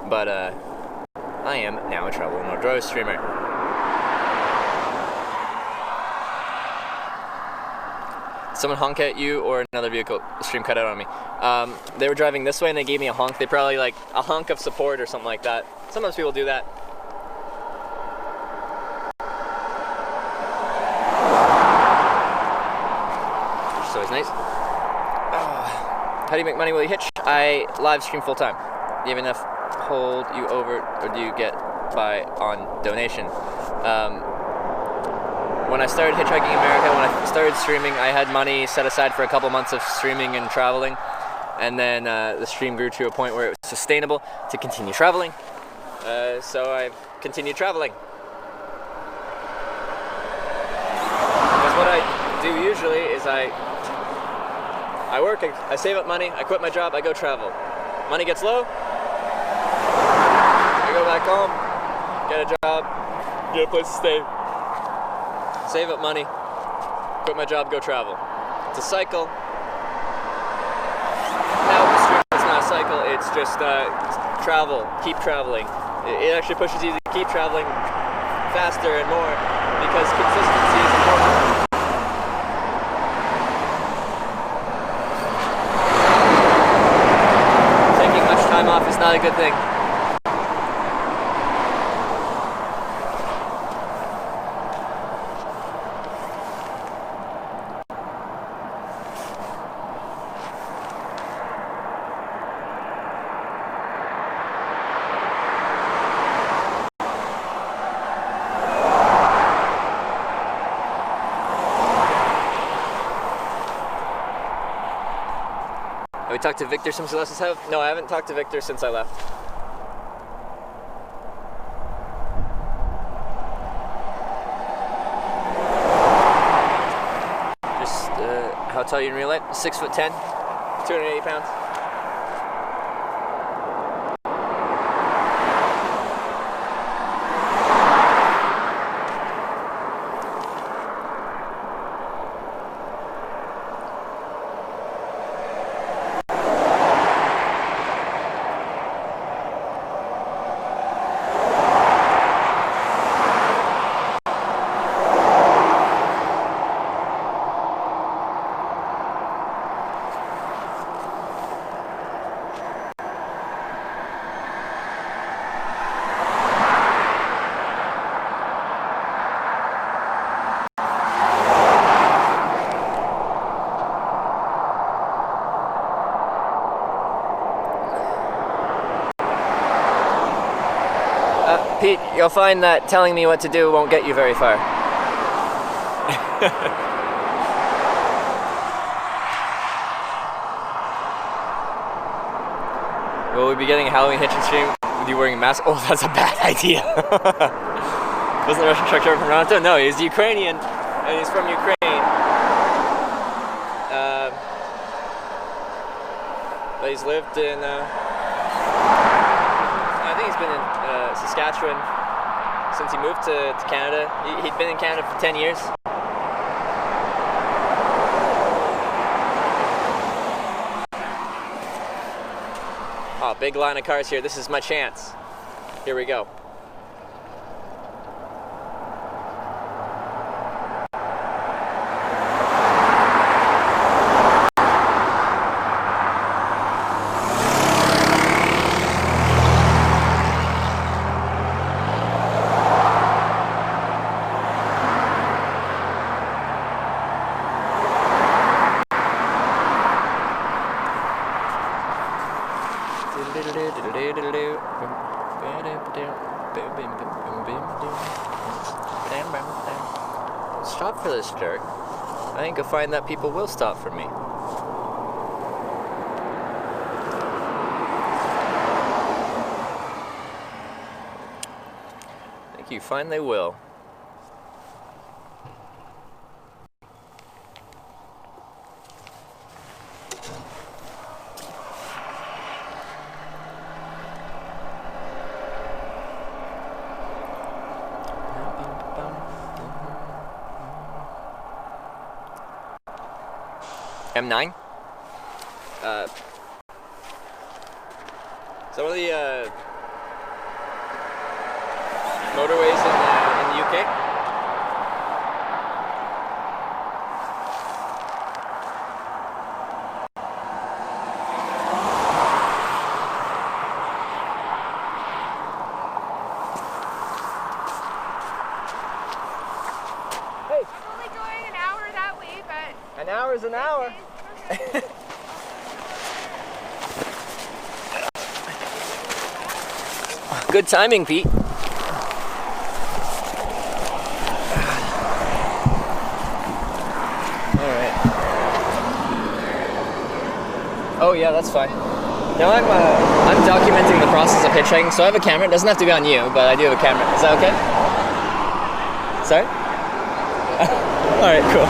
but I am now a travel and outdoors streamer. Someone honk at you or another vehicle. Stream cut out on me. They were driving this way and they gave me a honk. They probably like a honk of support or something like that. Sometimes people do that. Which is always nice. How do you make money while you hitch? I live stream full time. Do you have enough hold you over, or do you get by on donation? When I started Hitchhiking America, when I started streaming, I had money set aside for a couple months of streaming and traveling, and then the stream grew to a point where it was sustainable to continue traveling, so I've continued traveling. usually is I work, I save up money, I quit my job, I go travel. Money gets low, I go back home, get a job, get a place to stay, save up money, quit my job, go travel. It's a cycle. Now with the stream, it's not a cycle, it's just travel, keep traveling. It actually pushes you to keep traveling faster and more because consistency is important. Taking much time off is not a good thing. Have we talked to Victor since we left his house? No, I haven't talked to Victor since I left. Just how tall are you in real life? 6'10", 280 pounds. Pete, you'll find that telling me what to do won't get you very far. Will we be getting a Halloween Hitchhiking stream with you wearing a mask? Oh, that's a bad idea. Wasn't the Russian truck driver from Toronto? No, he's Ukrainian, and he's from Ukraine. But he's lived in, I think he's been in Saskatchewan since he moved to Canada. He'd been in Canada for 10 years. Oh, big line of cars here. This is my chance. Here we go. Stop for this jerk. I think you'll find that people will stop for me. I think you find they will. M9? Some of the motorways in the UK? Hey! I'm only going an hour that way, but... An hour is an hour. Good timing, Pete. Alright. Oh yeah, that's fine. Now I'm documenting the process of hitchhiking, so I have a camera. It doesn't have to be on you, but I do have a camera. Is that okay? Sorry? Alright, cool.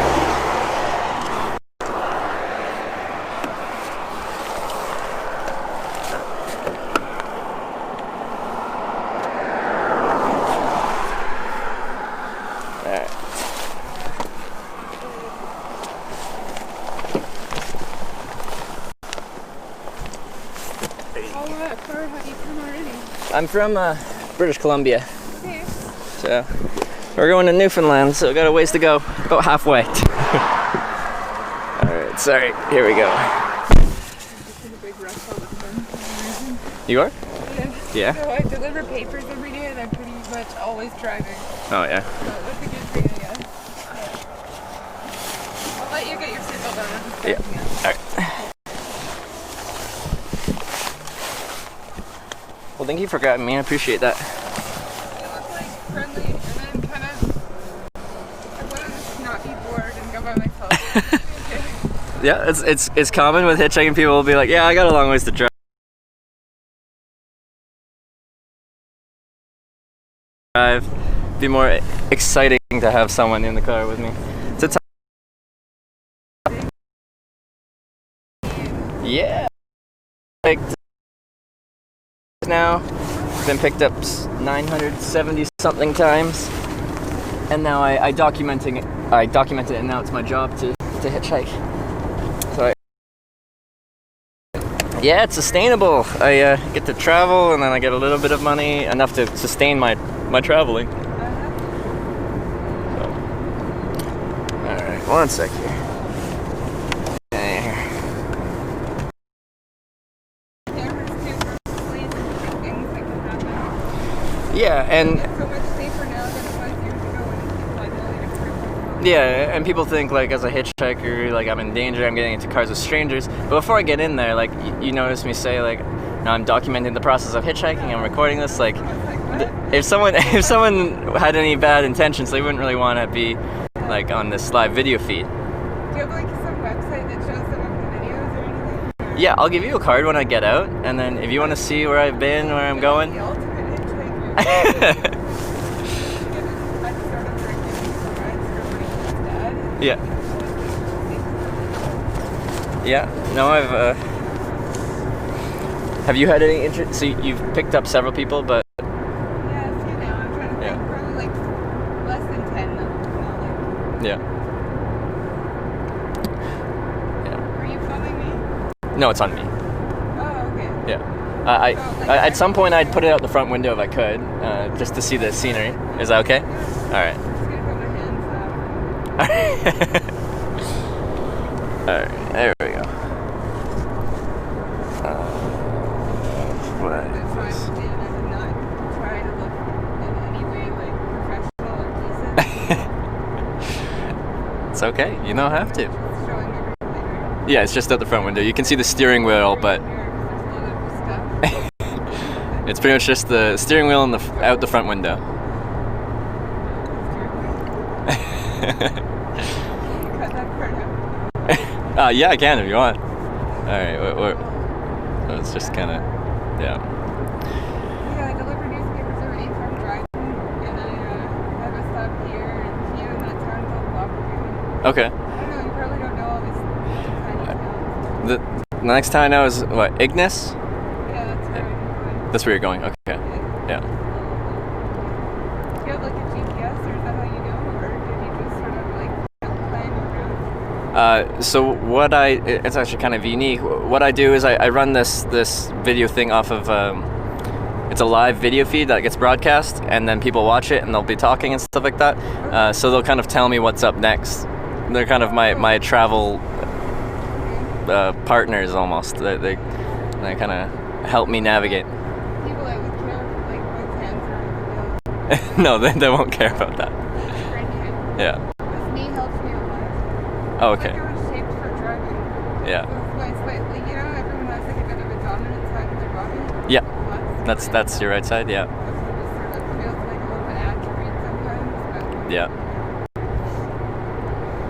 I'm from British Columbia. Okay. So we're going to Newfoundland, so we got a ways to go. About halfway. Alright, sorry. Here we go. You are? Yeah. So I deliver papers every day and I'm pretty much always driving. Oh, yeah. So that's a good thing, I guess. I'll let you get your seatbelt on. I'm just Yeah. backing up. Alright. Well, thank you for grabbing me. I appreciate that. It looks like friendly, and then kind of, I want to just not be bored and go by myself. Okay. Yeah, it's common with hitchhiking. People will be like, yeah, I got a long ways to drive. Be more exciting to have someone in the car with me. It's a yeah. Like now, been picked up 970 something times, and now I documented it, and now it's my job to hitchhike. So yeah, it's sustainable. I get to travel, and then I get a little bit of money, enough to sustain my traveling. So, all right, one sec here. Cameras too for police and different things that can happen. Yeah, and It's so much safer now than it was years ago when people had no way to prove. yeah, and people think like as a hitchhiker, like I'm in danger, I'm getting into cars with strangers. But before I get in there, like you notice me say like, now I'm documenting the process of hitchhiking. I'm recording this. Like, if someone had any bad intentions, they wouldn't really want to be like on this live video feed. Do you have like some website that shows some of the videos or anything? Yeah, I'll give you a card when I get out, and then if you want to see where I've been, where I'm going. The ultimate hitchhiker. I just started drinking some rides for my dad. Yeah. Yeah. No, I've. Have you had any interest? So you've picked up several people, but Yeah, a few now. I'm trying to think. Yeah. Probably like less than 10 now. yeah. Are you filming me? No, it's on me. Oh, okay. Yeah. I at some point I'd put it out the front window if I could, just to see the scenery. Is that okay? All right. I'm just gonna put my hands up. All right. There we go. What That's is why this? I'm saying I did not try to look in any way like professional or decent. It's okay. You don't have to. Just showing everything. Right? Yeah, it's just out the front window. You can see the steering wheel, but Here, 'cause there's a lot of stuff. it's pretty much just the steering wheel and out the front window. Cut that part out. Yeah, I can if you want. All right. So it's just kind of, yeah. Yeah, I deliver newspapers every day from driving, and I have a stop here and here in that town called Bobberville. Okay. I don't know, you probably don't know all these tiny towns. The next time I know is what, Ignis? Yeah, that's where I'm going. That's where you're going. Okay. Yeah. Do you have like a GPS, or is that how you know, or did you just sort of like plan your route? So what it's actually kind of unique. What I do is I run this video thing off of, it's a live video feed that gets broadcast, and then people watch it and they'll be talking and stuff like that. So they'll kind of tell me what's up next. They're kind of my travel partners almost. They kind of help me navigate. People that would care, like with hands or No, they won't care about that. Yeah. This knee helps me a lot. Oh, okay. Like it was shaped for driving. Yeah. So it's like, like, you know, everyone has like a bit of a dominant side of their body. Yeah. Well, That's your right side. Yeah. That's what it sort of feels like a little bit atrophied sometimes. But Yeah. a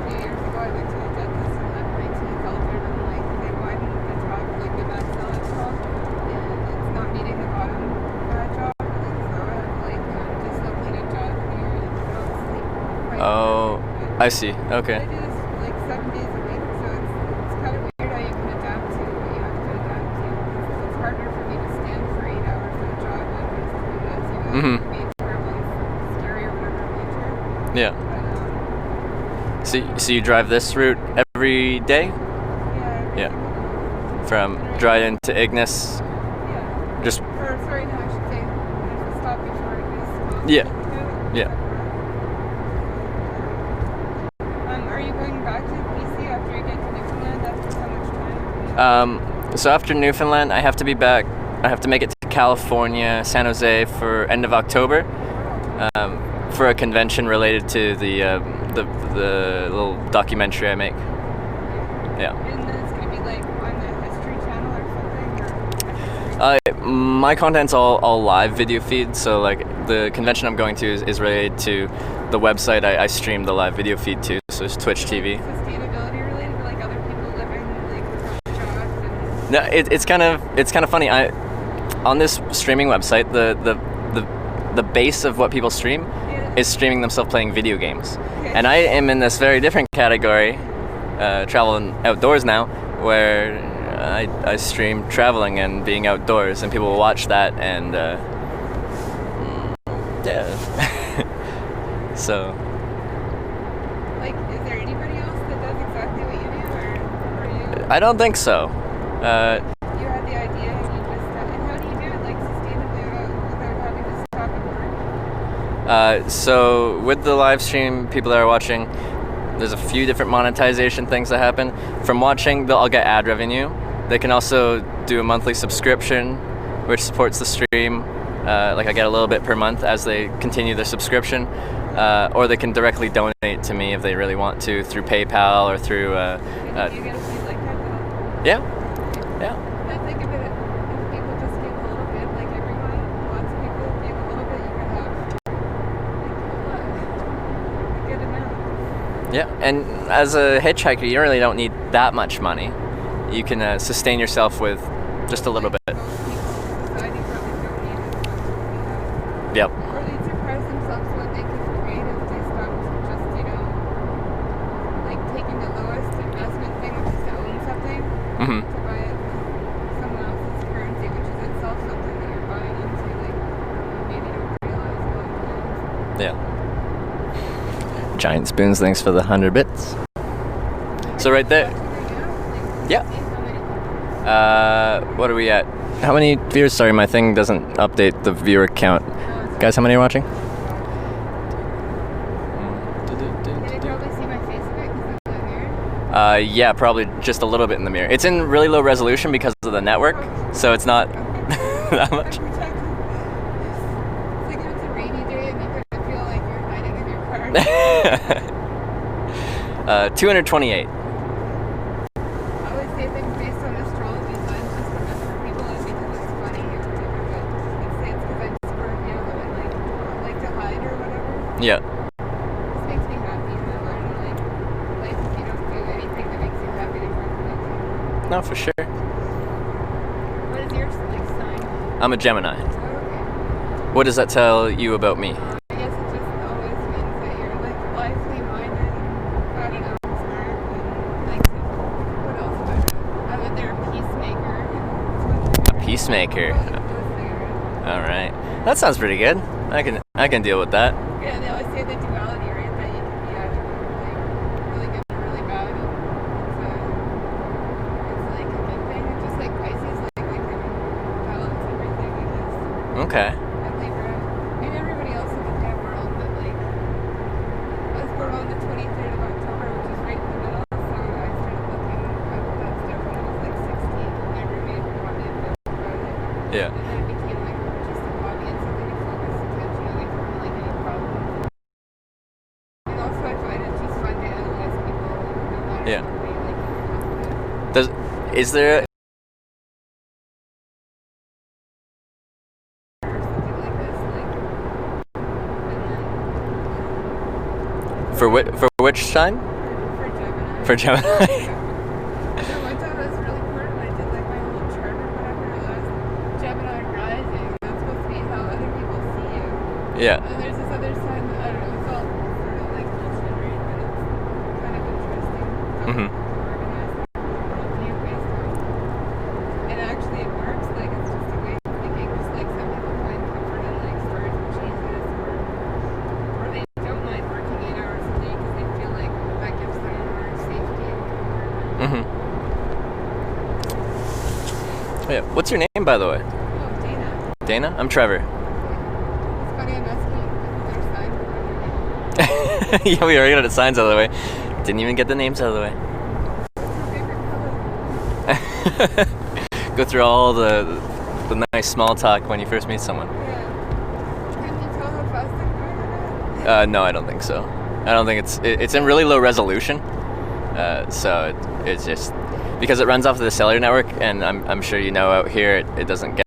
few years ago, I went to a dentist and that my teeth altered and like they widened the top, like the maxilla top, and it's not meeting the bottom jaw. So I have like dislocated jaw here and I don't sleep quite. Oh, But I see. Okay. I do this like 7 days a week, so it's kind of weird how you can adapt to what you have to adapt to. It's harder for me to stand for 8 hours on a job than it is to do this. You know, Mhm. it could be terribly scary or whatever nature. Yeah. But So you drive this route every day yeah, Yeah. every single day. from Dryden to Ignis? Yeah. Just Or sorry, no, I should say Yeah. Yeah. Yeah. Are you going back to BC after you get to Newfoundland after so much time? So after Newfoundland, I have to be back. I have to make it to California, San Jose for end of October, for a convention related to the little documentary I make. Yeah. And then it's going to be like on the History Channel or something? My content's all live video feed, so like the convention I'm going to is related to the website I stream the live video feed to, so it's Twitch TV. Sustainability related to like other people living like without jobs and... No, it's kind of funny. On this streaming website, the base of what people stream is streaming themselves playing video games, and I am in this very different category, traveling outdoors now, where I stream traveling and being outdoors, and people will watch that, and yeah. So. Like, is there anybody else that does exactly what you do, or you? I don't think so. You had the idea and you just and how do you do it like sustainably without having to stop and work? So with the live stream, people that are watching, there's a few different monetization things that happen. From watching, I'll get ad revenue. They can also do a monthly subscription, which supports the stream. Like I get a little bit per month as they continue their subscription, or they can directly donate to me if they really want to through PayPal or through. Do you get a fee like that though? Yeah. I think of it if people just give a little bit, like everyone, lots of people give a little bit, you can have like a good amount. Yeah, and as a hitchhiker, you really don't need that much money. You can sustain yourself with just a little bit. Most people in society probably don't need as much as we have. Yep. Or they'd surprise themselves what they could create if they stopped just, like taking the lowest investment thing, which is to own something, Mm-hmm. to buy it with someone else's currency, which is itself something that you're buying into, like maybe you don't realize long term. Yeah. Giant spoons, thanks for the 100 bits. So right there. Yeah. What are we at? How many viewers? Sorry, my thing doesn't update the viewer count. Guys, how many are watching? Can they probably see my face a bit because of the mirror? Yeah, probably just a little bit in the mirror. It's in really low resolution because of the network, so it's not that much. It's like if it's a rainy day and you kind of feel like you're hiding in your car. 228. I always say things based on astrology signs just to mess with people and because it's funny or whatever, but I'd say it's because I'm Scorpio and like to hide or whatever. Yeah. This makes me happy and I learn like life if you don't do anything that makes you happy there's nothing like it. No, for sure. What is your like sign? I'm a Gemini. Oh, okay. What does that tell you about me? I guess it just always means that you're like lively minded and I don't know, smart and like to, what else do I know? I bet they're a peacemaker. A peacemaker. All right. That sounds pretty good. I can deal with that. Yeah, they always say the duality, right? That you can be either like really good and really bad. It's like a good thing. It's just like Pisces, like they can balance everything, I guess. Okay. And Libra. And everybody else in the damn world, but like I was born on the 23rd of October, which is right in the middle. So I started looking at that stuff when I was like 16. And my roommate brought me a book about it. Yeah. And then it became like just a hobby and something to focus attention away from like any problems. And also I find it just fun to analyze people no matter Yeah. what they like. Is there? Or something like this, like and then For which sign? for Gemini. For Gemini. So one time I was really bored and I did like my little chart or whatever and it was Gemini rising. That's supposed to be how other people see you. Yeah. And there's this other sign that I don't know, it's all sort of like bullshit, right? But it's kind of interesting how Mhm. people organize their worldview based on. And actually it works, like it's just a way of thinking. Just like some people find comfort in like storage of cheeses or they don't mind working 8 hours a day because they feel like that gives them more safety and comfort. Mhm. Yeah. What's your name, by the way? Oh, Dana. Dana. I'm Trevor. It's funny I'm asking Yeah, we already got the signs out of the way. Didn't even get the names out of the way. What's your favorite color? Go through all the nice small talk when you first meet someone. Yeah. Can you tell how fast they're going? No, I don't think so. I don't think it's in really low resolution. So it's just because it runs off of the cellular network, and I'm sure you know out here it doesn't get.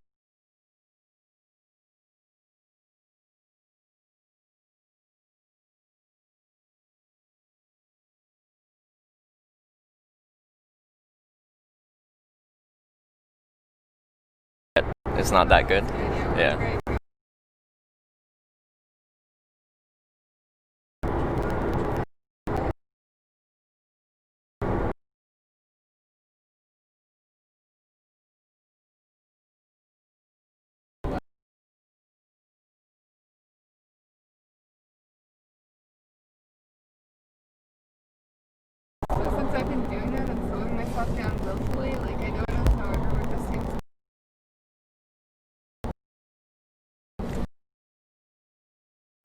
It's not that good. Yeah. Great. So since I've been doing that and slowing myself down willfully, like I notice how everyone just seems to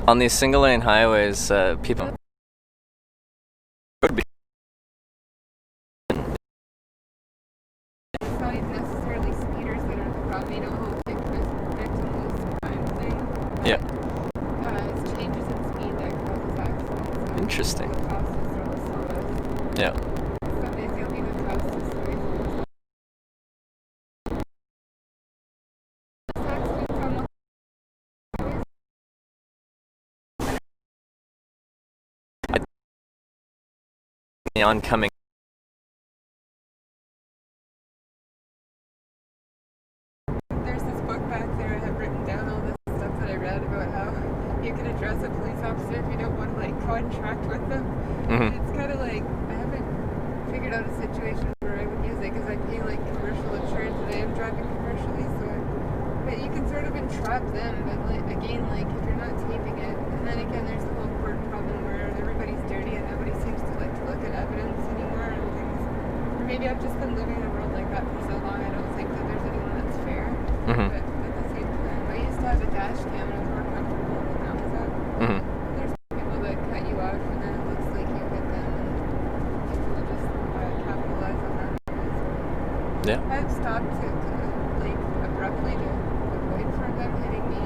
On these single lane highways, people. it's not even necessarily speeders that are the problem. You know, the whole victim lose time thing. Yeah. It's changes in speed that causes accidents. So Interesting. the fastest or the slowest. Yeah. Some days you'll be the fastest, some days you'll be the slowest. Accidents on the The oncoming. There's this book back there I have written down all this stuff that I read about how you can address a police officer if you don't want to like contract with them. Mhm. It's kind of like I haven't figured out a situation where I would use it because I pay like commercial insurance and I am driving commercially, so but you can sort of entrap them. But like again, like if you're not taping it, and then again there's the whole court problem where everybody's dirty and nobody seems to like to look at evidence anymore and things. Or maybe I've just been living in a world like that for so long. I don't think that there's anyone that's fair. Mhm. But at the same time, I used to have a dash cam and it was more comfortable than that was up. Mhm. There's people that cut you off and then it looks like you hit them and people just capitalize on that. Yeah. I've stopped to like abruptly to avoid from them hitting me.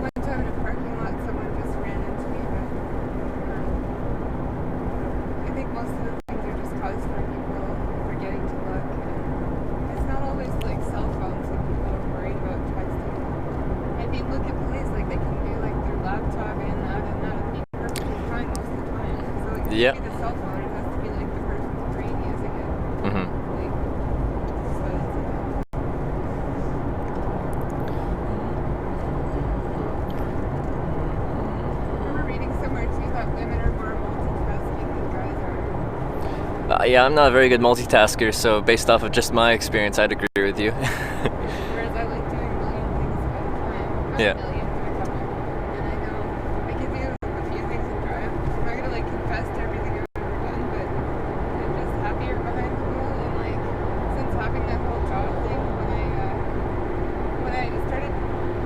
One time in a parking lot, someone just ran into me, but I think most of the things are just caused for people forgetting to look. And it's not always like cell phones that people are worried about texting. I mean, look at police, like they can do like their laptop and that and be perfectly fine most of the time. So like, Yeah. maybe the cell phone, it has to be like the person's brain using it. Mhm. Like, so it's, I remember reading somewhere too that women are more multitasking than guys are. Yeah, I'm not a very good multitasker, so based off of just my experience, I'd agree with you. Whereas I like doing a million things at a time. Not Yeah. a million, but a couple. And I know I can do a few things and drive. I'm not gonna like confess to everything I've ever done, but I'm just happier behind the wheel. And like since having that whole job thing, when I started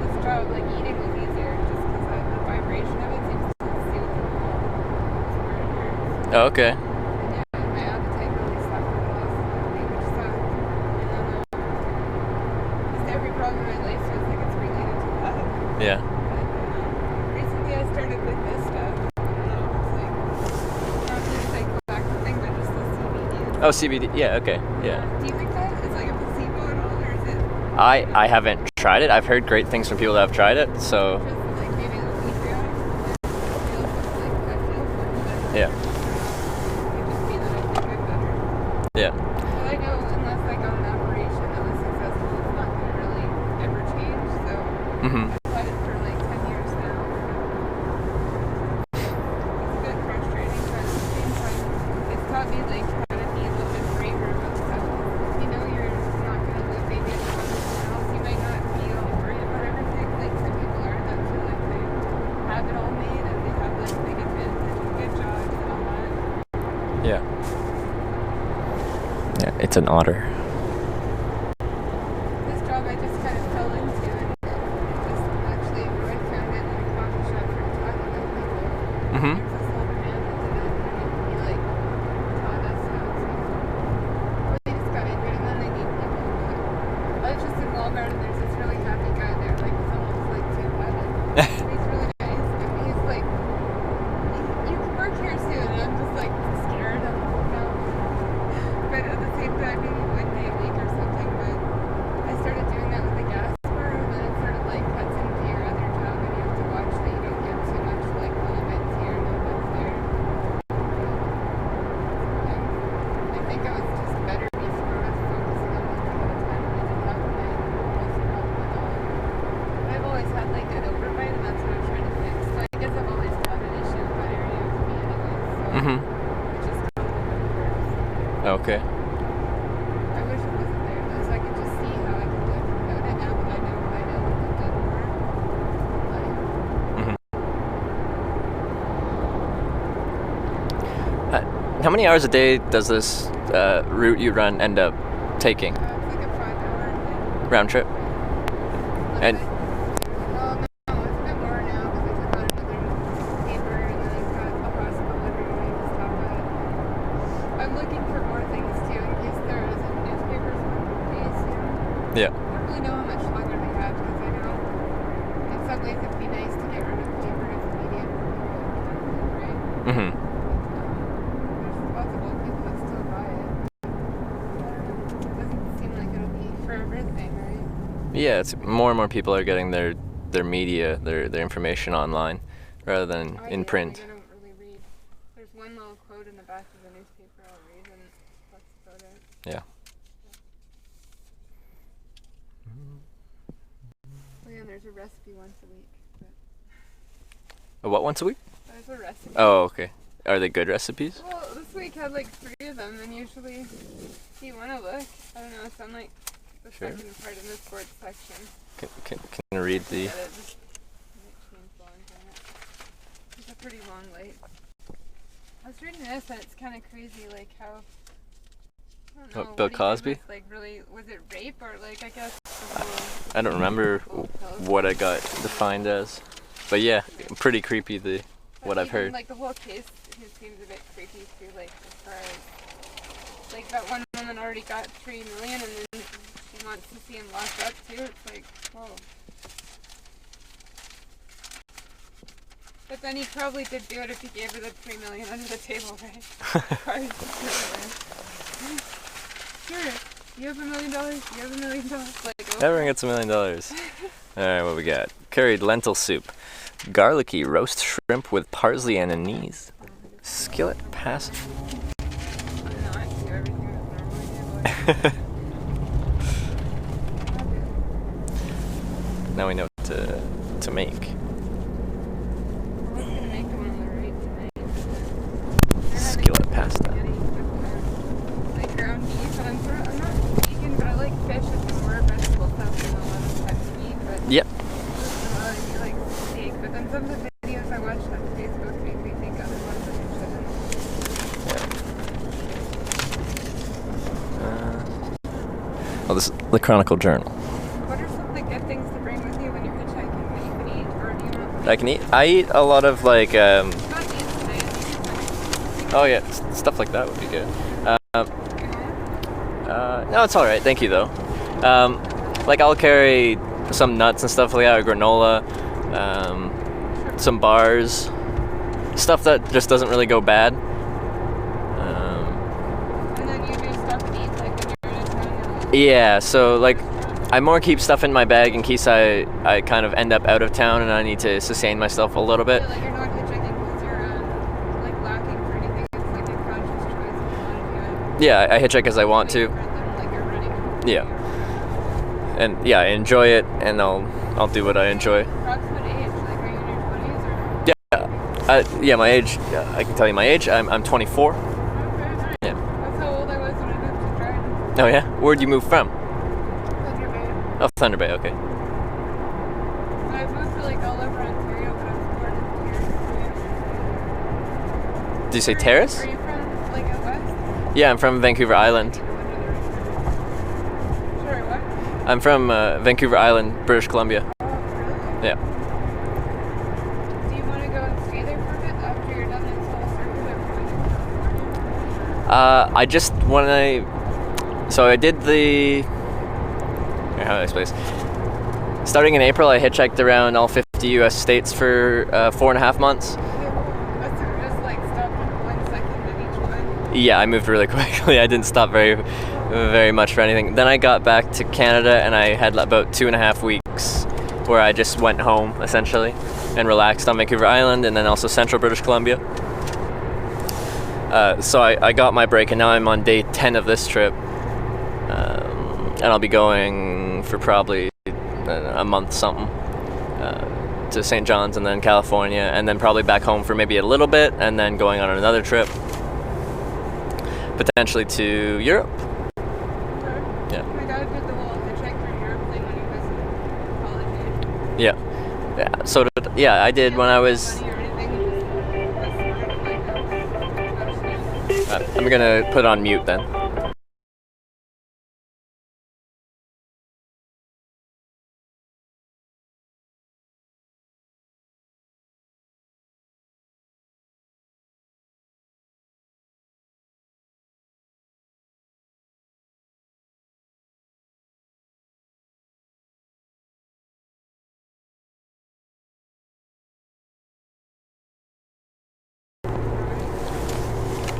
this job, like eating was easier just because the vibration of it seems to soothe the whole where it hurts. Oh, okay. And yeah, my appetite really suffered the last week, which sucked. And then just every problem in my life feels like it's related to that. Yeah. But recently I started with this stuff. I don't know, it's like not the psychoactive thing, but just the CBD. Oh, CBD. Yeah. Okay. Yeah. Do you think that it's like a placebo at all, or is it I haven't tried it. I've heard great things from people that have tried it. So just like maybe the patriotic? It feels like I feel for it. yeah. It just means that I think I'm better. Yeah. But I know unless I got an operation that was successful, it's not going to really ever change. So Mhm. I've had it for like 10 years now. It's a bit frustrating, but at the same time, it's taught me like how to be a little bit braver about stuff. You know, you're not going to live maybe in front of someone else. You might not be all worried about everything. Like some people are that feel like they have it all made and they have like big advantage and good jobs and all that. Yeah. Yeah. It's an otter. This job I just kind of fell into and just actually I found it in a coffee shop for talking with people. Mhm. Mm-hmm. which is kind of the Okay. I wish it wasn't there though, so I could just see how I could live without it now that I know what I know what I've done for life. How many hours a day does this route you run end up taking? It's like a 5-hour thing. Round trip? And Well, no, it's a bit more now because I took out another paper and then I've got a hospital every morning to stop at. I'm looking for more things too in case there isn't newspapers on days soon. yeah. I don't really know how much longer they have because I know in some ways it'd be nice to get rid of paper as a medium for people, right? Mm-hmm. There's lots of old people that still buy it. It doesn't seem like it'll be forever thing, right? Yeah, it's more and more people are getting their media, their information online rather than I in do, print. I don't really read. There's one little quote in the back of the newspaper I'll read, and that's about it. Yeah. Oh yeah, there's a recipe once a week. But What, once a week? there's a recipe. Oh, okay. Are they good recipes? Well, this week had like 3 of them, and usually, if you want to look, I don't know, it's on like the Sure. second part in the sports section. Can you read the... Yeah, it just might change the lines on it. It's a pretty long late. I was reading this, and it's kind of crazy, like how. I don't know, What, Bill what he did Cosby? with, like, really, was it rape or like I guess? The whole, I don't remember what I got defined as. But yeah, pretty creepy what I've even, heard. Like the whole case, it seems a bit creepy too. Like as far as like that one woman already got $3 million, and then she wants to see him locked up too. It's like, whoa. But then he probably did do it if he gave her the $3 million under the table, right? Probably just threw it away. Sure. You have $1 million. You have $1 million. Like, okay. Everyone gets $1 million. Alright, what we got? Curried lentil soup. Garlicky roast shrimp with parsley and anise. Skillet pasta. I'm not do everything that's normally do. Now we know what to make. I was gonna make them on the right tonight. Skillet pasta. Like ground beef, and I'm not vegan, but I like fish with more vegetable stuff than a lot of types of meat. But Yep. I like steak. But then some of the videos I watched on Facebook make me think other ones that Well, this is the Chronicle Journal. What are some of the good things to bring with you when you're hitchhiking that you can eat, or do you not? I can eat. I eat a lot of like. Not eat today. Oh yeah, stuff like that would be good. No, it's all right. Thank you though. Like I'll carry some nuts and stuff like that, or granola, some bars, stuff that just doesn't really go bad. And then you do stuff to eat, like when you're in a town. Yeah, so like I more keep stuff in my bag in case I kind of end up out of town and I need to sustain myself a little bit. Yeah, like you're not hitchhiking because you're like lacking for anything. It's like a conscious choice if you want to do it. Yeah, I hitchhike as I want to. Like you're running. Yeah. And yeah, I enjoy it, and I'll do what I enjoy. Approximate age, like are you in your 20s or? Yeah, my age. I can tell you my age. I'm 24. Okay, nice. Yeah. That's how old I was when I moved to Dryden. Oh yeah. Where'd you move from? Thunder Bay. Oh, Thunder Bay. Okay. I've moved to like all over Ontario, but I was born in Terrace. Did you say Terrace? Are you from like out west? Yeah, I'm from Vancouver Island. Sorry, what? I'm from Vancouver Island, British Columbia. Oh, really? Yeah. Do you want to go and stay there for a bit after you're done this whole circuit, or going to California? I just when so I did the. How do I explain this? Starting in April, I hitchhiked around all 50 U.S. states for 4.5 months. Okay, well, that's just like stopped in 1 second in each one. Yeah, I moved really quickly. I didn't stop very much for anything. Then I got back to Canada and I had about 2.5 weeks where I just went home essentially and relaxed on Vancouver Island and then also central British Columbia. So I got my break and now I'm on day 10 of this trip. And I'll be going for probably a month something to St. John's and then California, and then probably back home for maybe a little bit, and then going on another trip, potentially to Europe. Okay. Yeah. My dad did the whole Hitchhiking through Europe thing when he was in college age. Yeah. So I did when I was. Money or anything, he just was smart, like, I'm gonna put on mute then.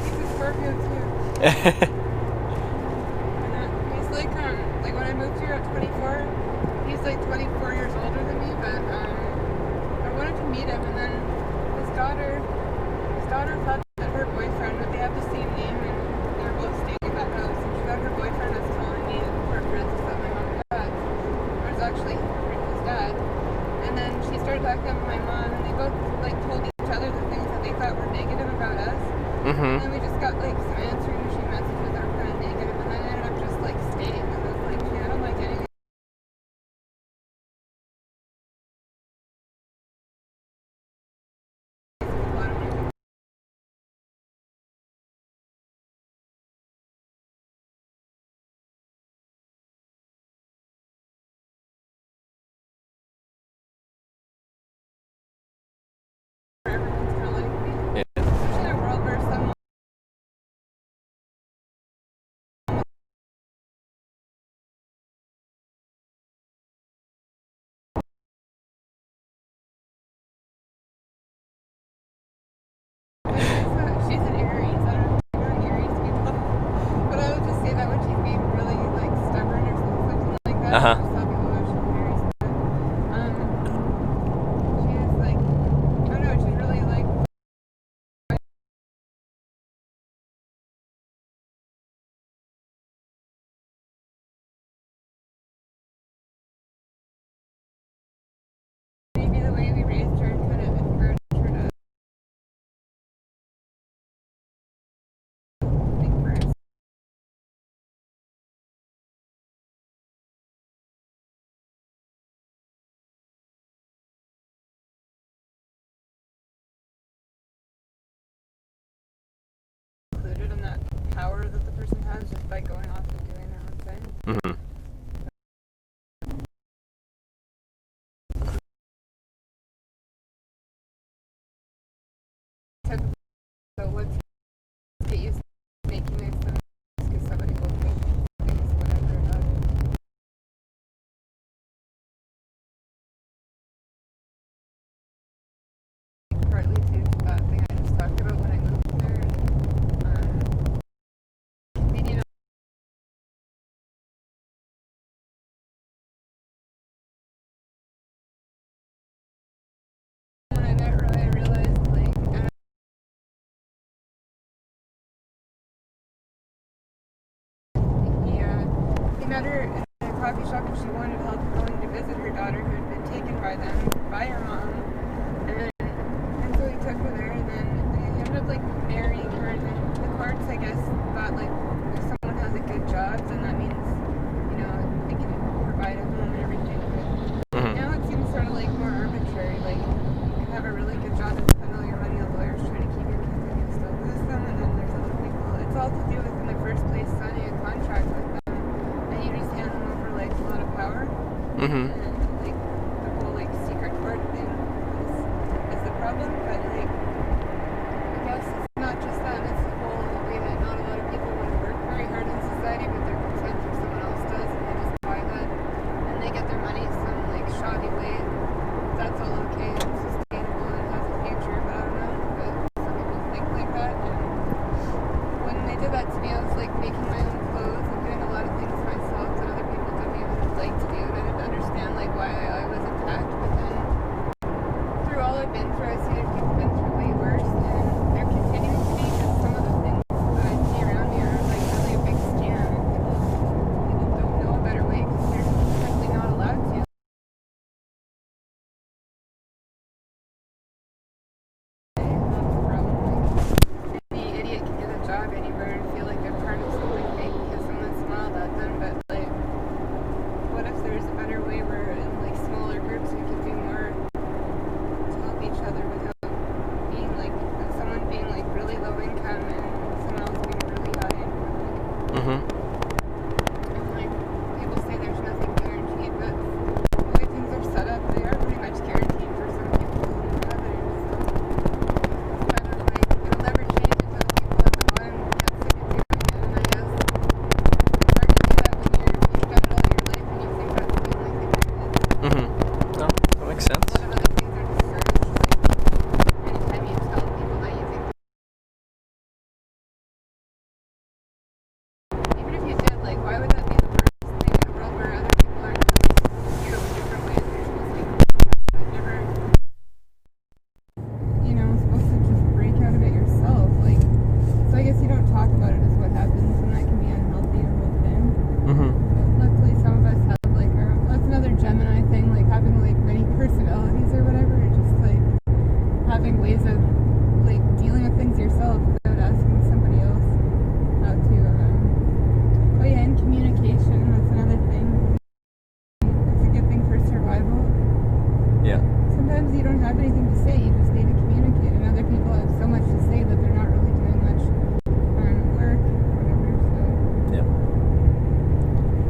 He's a Scorpio too. He's like when I moved here at 24, he's like 24 years older than me, but I wanted to meet him, and then his daughter thought that her boyfriend, but they have the same name, and they're both staying in that house, and she thought her boyfriend was telling me for friends that my mom and dad, or it's actually his dad, and then she started talking to my mom, and they both like told each other the things that they thought were negative about us. And then we just got like some answering machine messages that were kind of negative, and then I ended up just like staying. And I was like, I don't like anything. Everyone's kind of like me. Yeah. Especially in a world where someone she's an Aries. I don't know if you're an Aries people, but I would just say that when she's being really like stubborn or something like that. Uh-huh. I just tell people, oh, she's an Aries. But, she's like, I don't know, she's really like. Maybe the way we raised her kind of encouraged her to think first. Included in that power that the person has just by going off and doing their own thing. Mm-hmm. So let's get used to making these things because somebody will think things whatever about it. Partly due to that thing I just talked about when I moved there. And, you know, when I met Roy, I realized like he met her in a coffee shop and she wanted help going to visit her daughter who had been taken by them, by her mom. And so he took her there, and then they ended up like marrying her. And then the courts, I guess, thought like if someone has a good job, then that means, you know, they can provide a home and everything. But now it seems sort of like more arbitrary. Like you have a really good job and spend all your money on lawyers trying to keep your kids and you still lose them. And then there's other people. It's all to do with in the first place signing a contract with them, and you just hand them over like a lot of power. Mm-hmm. And like the whole like secret court thing is the problem, but like I guess it's not just that, it's the whole way that not a lot of people want to work very hard in society, but they're content if someone else does, and they just buy that, and they get their money some like shoddy way. That's all okay, it's sustainable and it has a future, but I don't know, but some people think like that. And when they did that to me, I was like making my own clothes and doing a lot of things myself that other people didn't even like to do, and I didn't understand like why I was attacked. But then through all I've been through, I see there's people been through way worse, and they're continuing to be, because some of the things that I see around me are like really a big scam, and people don't know a better way because they're simply not allowed to. having ways of like dealing with things yourself without asking somebody else how to. Oh yeah, and communication. That's another thing. It's a good thing for survival. Yeah. Sometimes you don't have anything to say. You just need to communicate, and other people have so much to say that they're not really doing much work or whatever. So. Yeah.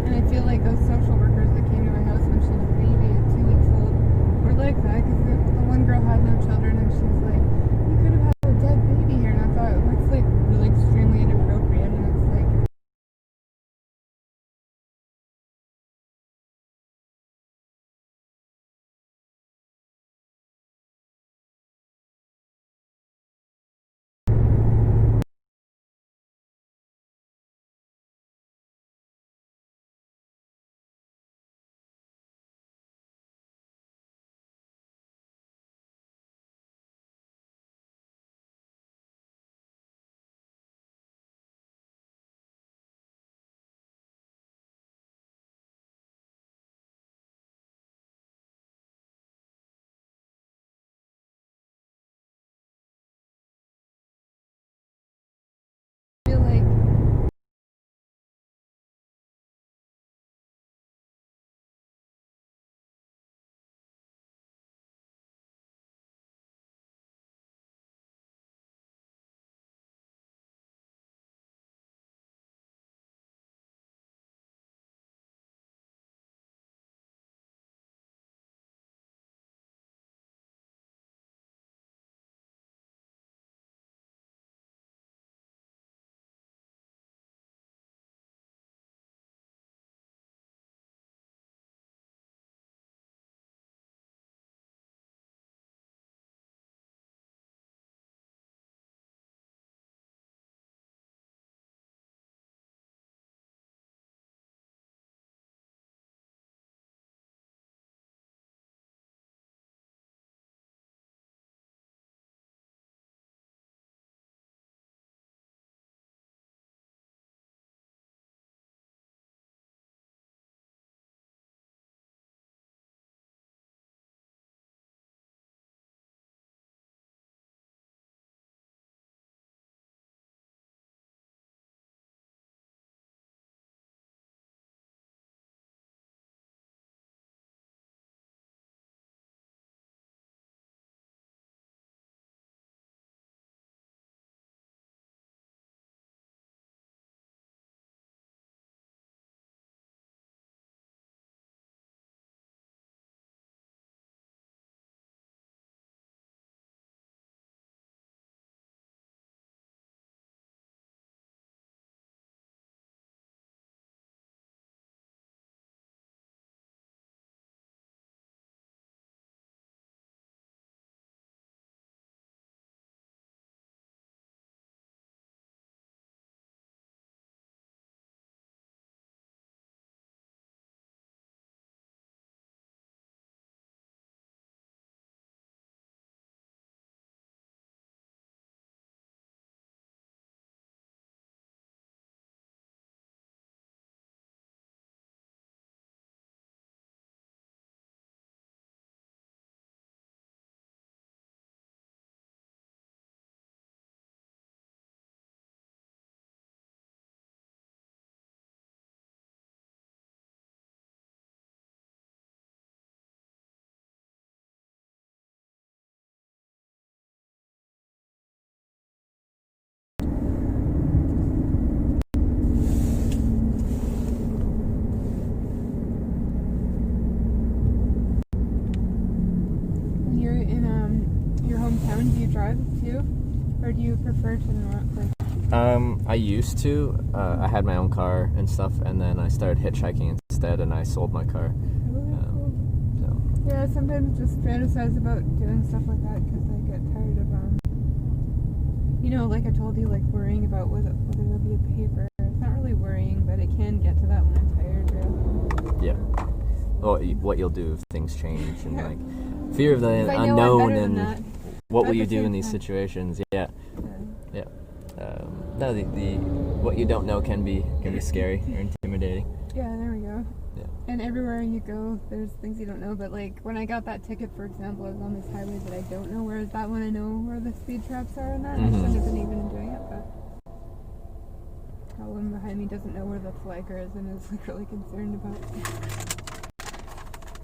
And I feel like those social workers that came to my house when she was a baby at 2 weeks old were like that, because the one girl had no children and she was like, you could have had a dead baby here, and I thought that's like really extremely inappropriate, and it's like I feel like when you're in your hometown, do you drive too, or do you prefer to not? Like, I used to. I had my own car and stuff, and then I started hitchhiking instead, and I sold my car. So. yeah, sometimes just fantasize about doing stuff like that because I get tired of like I told you, like worrying about whether there'll be a paper. It's not really worrying, but it can get to that when I'm tired. Really. Yeah. Well, what you'll do if things change, and like fear of the I know I'm unknown, better than and that. what At will you the do same in these time. situations? Yeah. No, the what you don't know can be scary or intimidating. Yeah, there we go. Yeah. And everywhere you go, there's things you don't know. But like when I got that ticket, for example, I was on this highway that I don't know where whereas that one I know where the speed traps are and that. Mhm. I shouldn't have been even doing it, but that one behind me doesn't know where the flagger is and is like really concerned about it.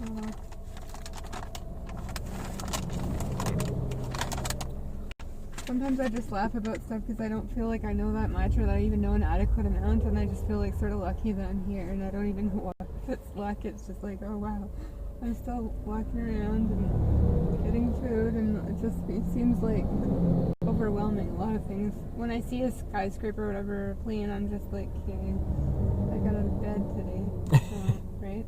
Oh, well. Sometimes I just laugh about stuff because I don't feel like I know that much or that I even know an adequate amount, and I just feel like sort of lucky that I'm here, and I don't even know what it's luck. It's just like, oh wow, I'm still walking around and getting food, and it seems like overwhelming. A lot of things. When I see a skyscraper or whatever, a plane, I'm just like, okay, I got out of bed today, so, right?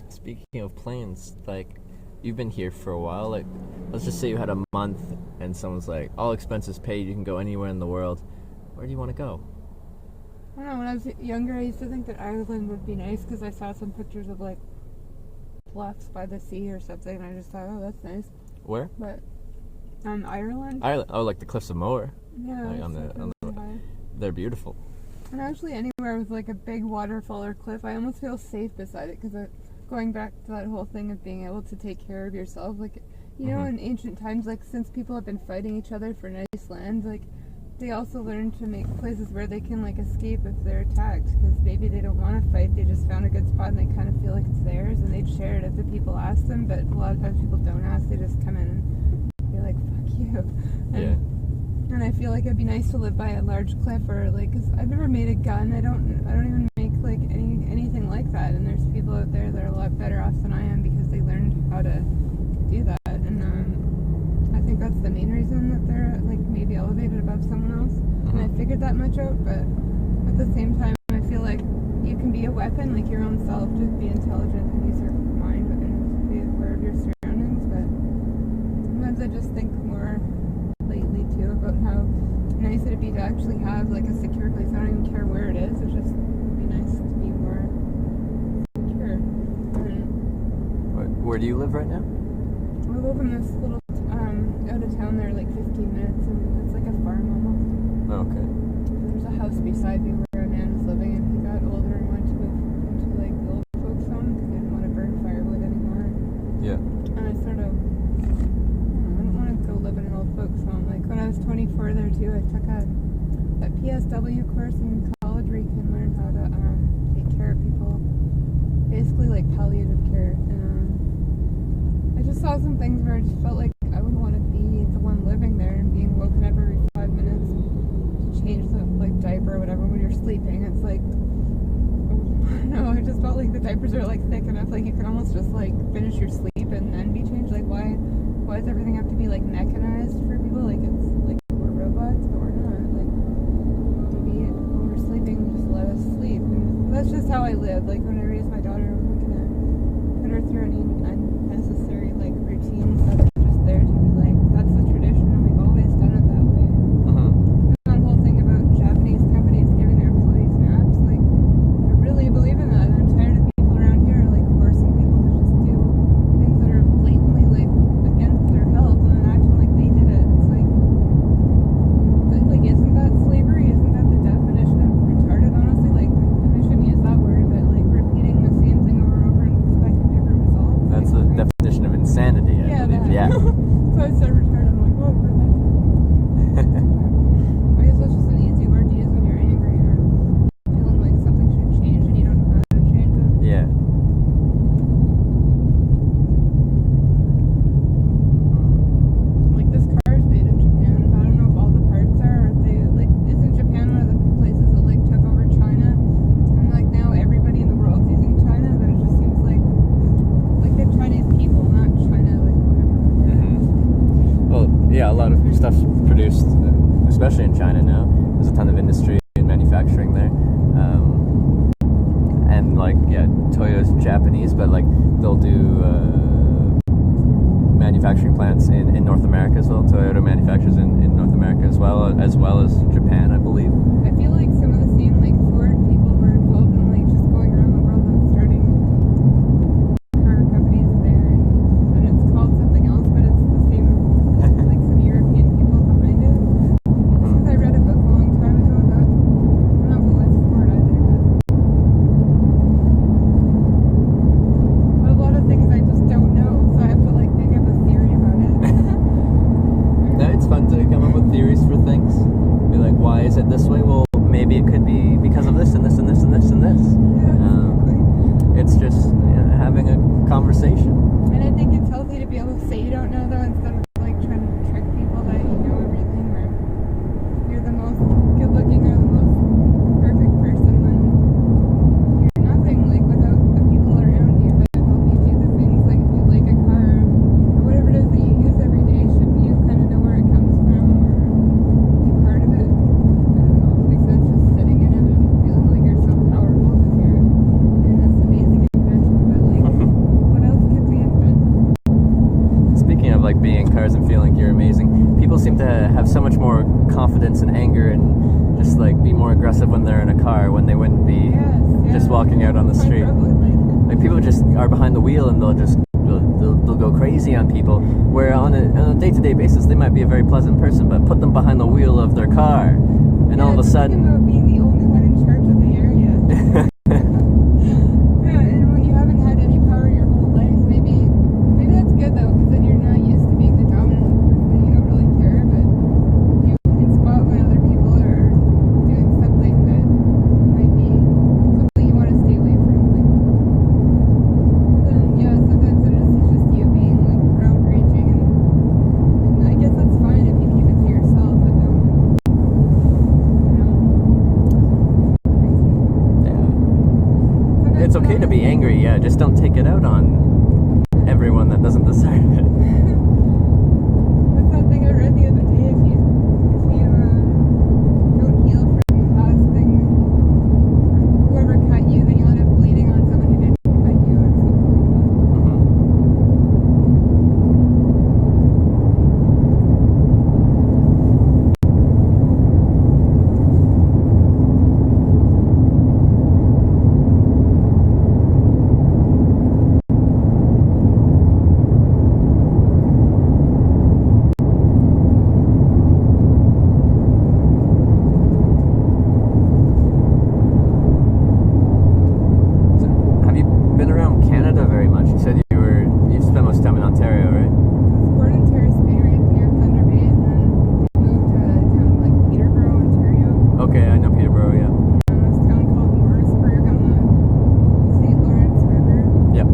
Speaking of planes, like, you've been here for a while. Like, let's just say you had a month and someone's like, all expenses paid, you can go anywhere in the world. Where do you want to go? I don't know, when I was younger, I used to think that Ireland would be nice because I saw some pictures of like bluffs by the sea or something, and I just thought, oh, that's nice. Where? But Ireland. Ireland. Oh, like the Cliffs of Moher. Yeah, Like they're beautiful. And actually, anywhere with like a big waterfall or cliff, I almost feel safe beside it because going back to that whole thing of being able to take care of yourself, like, you know, in ancient times, like, since people have been fighting each other for nice land, like, they also learned to make places where they can, like, escape if they're attacked, because maybe they don't want to fight, they just found a good spot and they kind of feel like it's theirs, and they'd share it if the people ask them, but a lot of times people don't ask, they just come in and be like, fuck you. And I feel like it'd be nice to live by a large cliff, or, like, because I've never made a gun, I don't even make, like, anything like that, and there's people out there that are a lot better off than I am because they learned how to do that, and I think that's the main reason that they're like maybe elevated above someone else. And I figured that much out, but at the same time I feel like you can be a weapon, like your own self, to be intelligent and use your mind and be aware of your surroundings, but sometimes I just think more lately too about how nice it'd be to actually have like a secure place. I don't even care where it is, it's just be nice to be more secure. Where do you live right now? I live in this little out of town there, like 15 minutes, and it's like a farm almost. Oh, okay. There's a house beside me where a man was living, and he got older and wanted to move into like the old folks home because he didn't want to burn firewood anymore. Yeah. And I sort of, I don't want to go live in an old folks home. Like when I was 24 there too, I took a PSW course in college where you can learn how to take care of people, basically like palliative care. And I just saw some things where I just felt like I wouldn't want to be the one living there and being woken up every 5 minutes to change the like diaper or whatever when you're sleeping. It's like, I don't know, I just felt like the diapers are like thick enough, like you can almost just like finish your sleep and then be changed. Like why does everything have to be like mechanized for people? Like it's like we're robots, but we're not. Like maybe when we're sleeping, just let us sleep. And that's just how I live. Like when I raise my daughter, I'm not gonna put her through any unnecessary like routines that are just there to be like, that's the tradition and we've always done it that way. That whole thing about Japanese companies giving their employees naps, like I really believe in that. I'm tired of people around here like forcing people to just do things that are blatantly like against their health and then acting like they did it. It's like isn't that slavery? Isn't that the definition of retarded? Honestly, like I shouldn't use that word, but like repeating the same thing over and over and expecting different results. That's the definition of insanity, I believe. That. Yeah. So I said retarded, I'm like, oh, where'd that come from? I guess that's just an easy word to use when you're angry or feeling like something should change and you don't know how to change it. Yeah. Like this car is made in Japan, but I don't know if all the parts are. Or they like, isn't Japan one of the places that like took over China? And like now everybody in the world's using China, but it just seems like they're Chinese people, not China, like whatever. Well, yeah, a lot of stuff's produced, especially in China now. There's a ton of industry and manufacturing there. And like, yeah, Toyota's Japanese, but like they'll do manufacturing plants in North America as well. Toyota manufactures in North America as well as Japan, I believe. I feel like some of the same like Ford people were involved in like just going around the world and starting car companies there, and it's called something else, but it's the same like some European people behind it. Just because I read a book a long time ago about, I don't know if it was Ford either, but a lot of things I just don't know, so I have to like make up a theory about it. is it this way? Well, maybe it could be because of this and this and this and this and this. It's just having a conversation. And I think it's healthy to be able to say you don't know, though, instead of like trying to trick people that you know everything, or you're the most good looking or the most perfect person when you're nothing, like without the people around you that help you do the things. Like if you like a car or whatever it is that you use every day, shouldn't you kind of know where it comes from or be part of it? I don't know, besides just sitting in it and feeling like you're so powerful because you're in this amazing invention, but like what else could we invent? Speaking of like being in cars and feeling like you're amazing, people seem to have so much more confidence and anger and just like be more aggressive when they're in a car when they wouldn't be just walking out on the street. Like people just are behind the wheel and they'll go crazy on people, where on a day-to-day basis they might be a very pleasant person, but put them behind the wheel of their car and all of a sudden about being the only one in charge of the area. Yeah, and when you haven't had any power your whole life, maybe that's good though, because then you're not used to being the dominant person. You don't really care, but you can spot when other people are doing something that might be something you want to stay away from. Like, then yeah, sometimes it is just you being like road raging, and I guess that's fine if you keep it to yourself, but don't, yeah. It's okay to be angry, yeah, just don't take it out on everyone that doesn't deserve it. That's that thing I read the other day. If you don't heal from the past thing, whoever cut you, then you'll end up bleeding on someone who didn't cut you or something like that. Have you been around Canada very much? You said you spent most time in Ontario, right? I was born in Terrace Bay, right near Thunder Bay, and then moved to a town like Peterborough, Ontario. Okay, I know Peterborough, yeah. And this town called Morrisburg on the St. Lawrence River. Yep.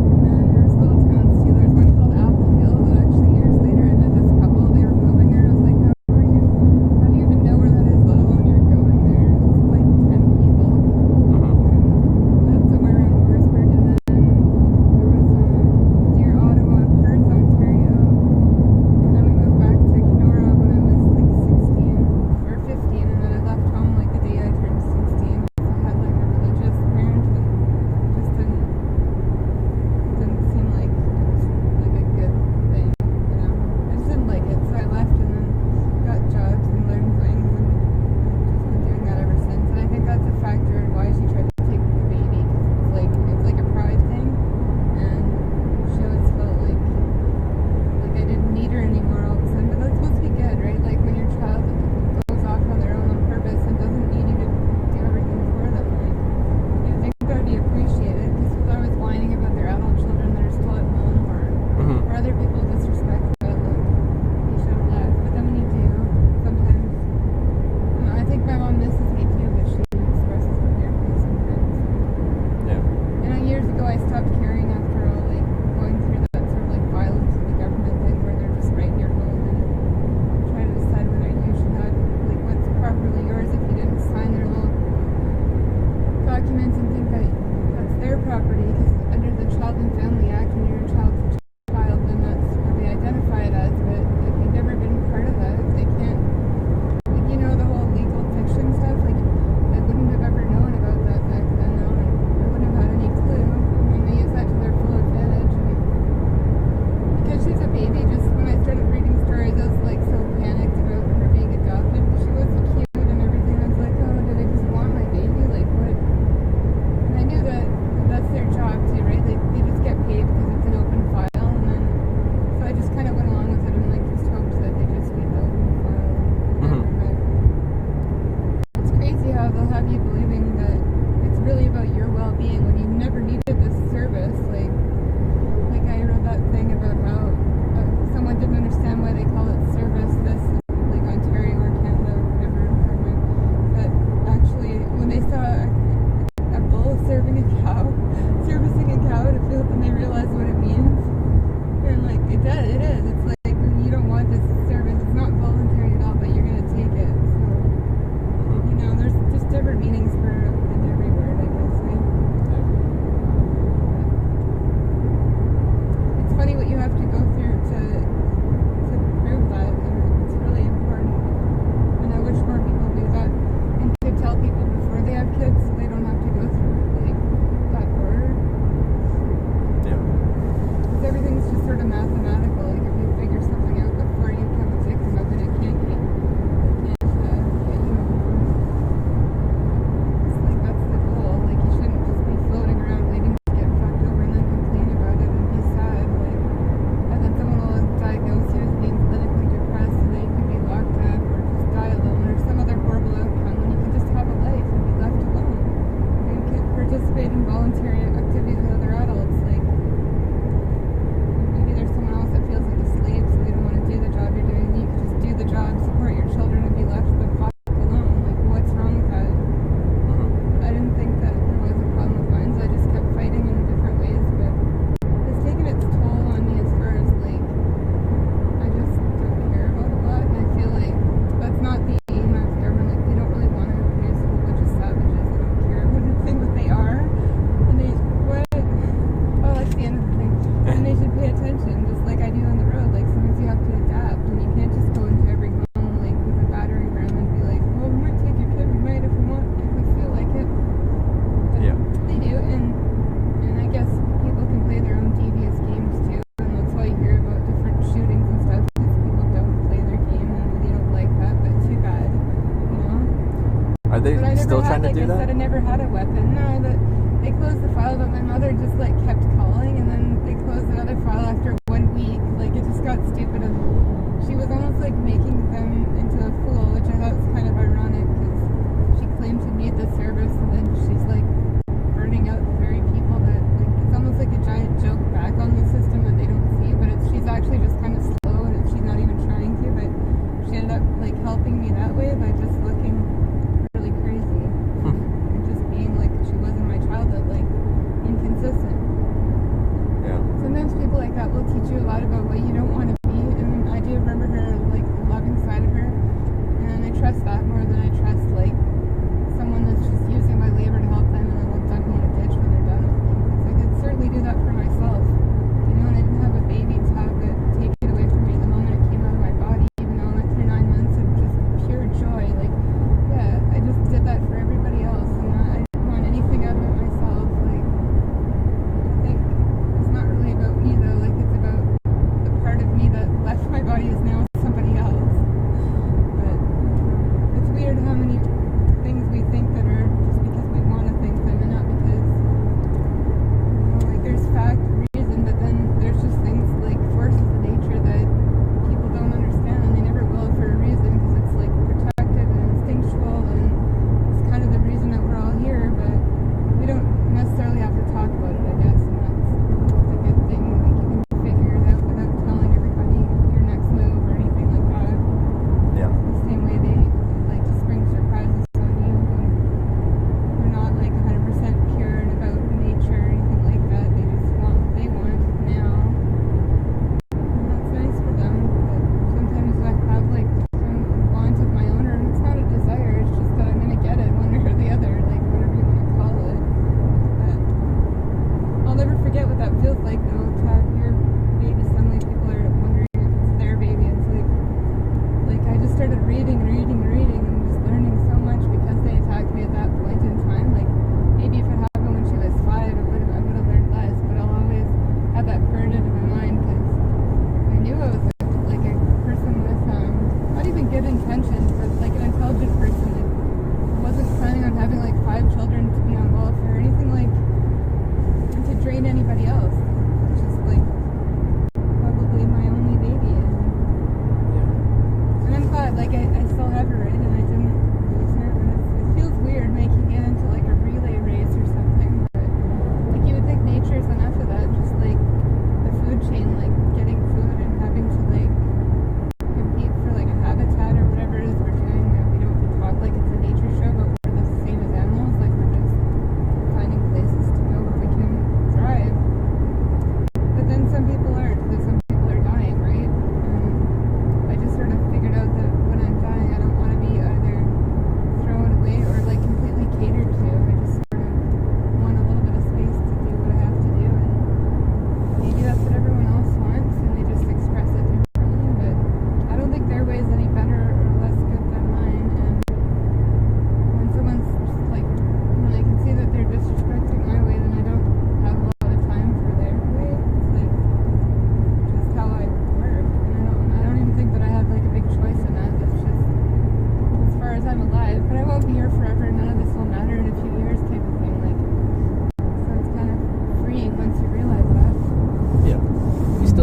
And then there's little towns too. There's one called Apple Hill that actually years later I met this couple. They were moving there. I was like, how do you even know where that is, let alone you're going there? It's like 10 people. That's somewhere around Morrisburg. And then there was near Ottawa, Perth, Ontario. And then we moved back to Kenora when I was like 16 or 15. And then I left home like the day I turned 16. So I had like a religious parent and it just didn't seem like it was like a good thing, you know. I just didn't like it, so I left and then got jobs and learned things, and I've just been doing that ever since. And I think that's a factor in why she tried to take the baby, because it's like a pride thing, and she always felt like I didn't need her anymore all of a sudden. But that's supposed to be good, right? Like when your child goes off on their own on purpose and doesn't need you to do everything for them, like you think that would be appreciated, because people are always whining about their adult children that are still at home, or other people disrespect that, like you should have left. But then when you do, sometimes, I don't know, I think my mom misses me too, but she expresses it differently sometimes. Yeah. You know, years ago I stopped caring after all, like going through that sort of like violence of the government thing where they're just right in your home and trying to decide whether you should have like what's properly yours if you didn't sign their little documents and think that that's their property, because under the Child and Family Act, when you're a child's child, then that's what they identify it as. But if you've never been part of that, if they can't, like, you know, the whole legal fiction stuff, like I wouldn't have ever known about that back then. No, I wouldn't have had any clue. I mean, they use that to their full advantage. And because she's a baby, just when I started reading stories, I was like so panicked about her being adopted. She was cute and everything. I was like, oh, do they just want my baby? Like what? And I knew that that's their job too, right? They just get paid because it's an open file. cow, servicing a cow at a field, and they realize what it means. And like it is. It's like you don't want this service. It's not voluntary at all, but you're gonna take it. So there's just different meanings for every word, I guess. Right? It's funny what you have to go through to prove that, and it's really important. And I wish more people do that and could tell people before they have kids so they don't have to go through like that word. Yeah. Because everything's just sort of mathematical. Like if you figure something out before you become a victim of it, it can't get you. It's like that's the goal. Like you shouldn't just be floating around waiting to get fucked over and then complain about it and be sad. Like, and then someone will diagnose you as being clinically depressed and then you can be locked up or just die alone or some other horrible outcome when you can just have a life and be left alone. And you can participate in voluntary activities with other adults. Like maybe there's someone else that feels like a slave so they don't want to do the job you're doing and you can just do the job, support your children and be left the fuck alone. Like what's wrong with that? I didn't think that there was a problem with mine, so I just kept fighting in different ways, but it's taken its toll on me as far as like I just don't care about a lot, and I feel like that's not the aim of government. Like they don't really want to produce a whole bunch of savages that don't care what the thing that they are, and they what? Oh, that's the end of the thing. And they should pay attention, just like I do on the road. Like sometimes you have to adapt, and you can't just go into every home like with a battering ram and be like, well, we might take your kid, we might if we want, if we feel like it. Yeah. They do, and I guess people can play their own devious games too, and that's why you hear about different shootings and stuff, because people don't play their game and they don't like that, but too bad, Are they But I never still had, trying to like do I said, I that? never had a weapon. No, they closed the file, but my mother just like kept calling, and then they closed another file after 1 week. Like it just got stupid, and she was almost like making them into a fool, which I thought was kind of ironic because she claimed to need the service, and then she's like burning out the very people that like it's almost like a giant joke back on the system that they don't see, but she's actually just kind of slow and she's not even trying to, but she ended up like helping me that way by just looking really crazy and just being like she was in my childhood, like inconsistent. Yeah. Sometimes people like that will teach you a lot about what you don't want to be, and I do remember her like the loving side of her, and I trust that more than I trust like someone that's just using my labor to help them and then will dump me in a ditch when they're done with me. Because I could certainly do that for myself, and I didn't have a baby to have it take it away from me the moment it came out of my body, even though I went through 9 months of just pure joy. Like, yeah, I just did that for everybody else, and I didn't want anything out of it myself. Like, I think it's not really about me though. Like, it's about the part of me that left my body is now somebody else. But it's weird how many things we think that are just because we want to think them and not because like there's fact, reason, but then there's just things like forces of nature that people don't understand, and they never will for a reason, because it's like protective and instinctual, and it's kind of the reason that we're all here, but we don't necessarily have to talk about it, I guess, and that's a good thing. Like you can figure it out without telling everybody your next move or anything like that. Yeah. The same way they like to spring surprises on you when they're not like 100% pure and about nature or anything like that. They just want what they want now. And that's nice for them. But sometimes I have like some want of my own, or it's not a desire, it's just that I'm gonna get it one way or the other, like whatever you want to call it. But I'll never forget what that feels like though, to have your baby. Suddenly people are wondering if it's their baby. It's like I just started reading and just learning so much because they attacked me at that point in time. Like maybe if it happened when she was 5, I would have learned less, but I'll always have that burned into my mind because I knew I was like a person with not even good intentions, but like an intelligent person. Like I wasn't planning on having like 5 children to be on welfare or anything like and to drain anybody else. It's just like probably my only baby. And I'm glad, like, I still have her, right, and I didn't lose her, and it feels weird making it into, like, a relay race or something, but, like, you would think nature's enough of that, just, like, the food chain, like, getting food and having to, like, compete for, like, a habitat or whatever it is we're doing. We don't talk like it's a nature show, but we're the same as animals, like, we're just finding places to go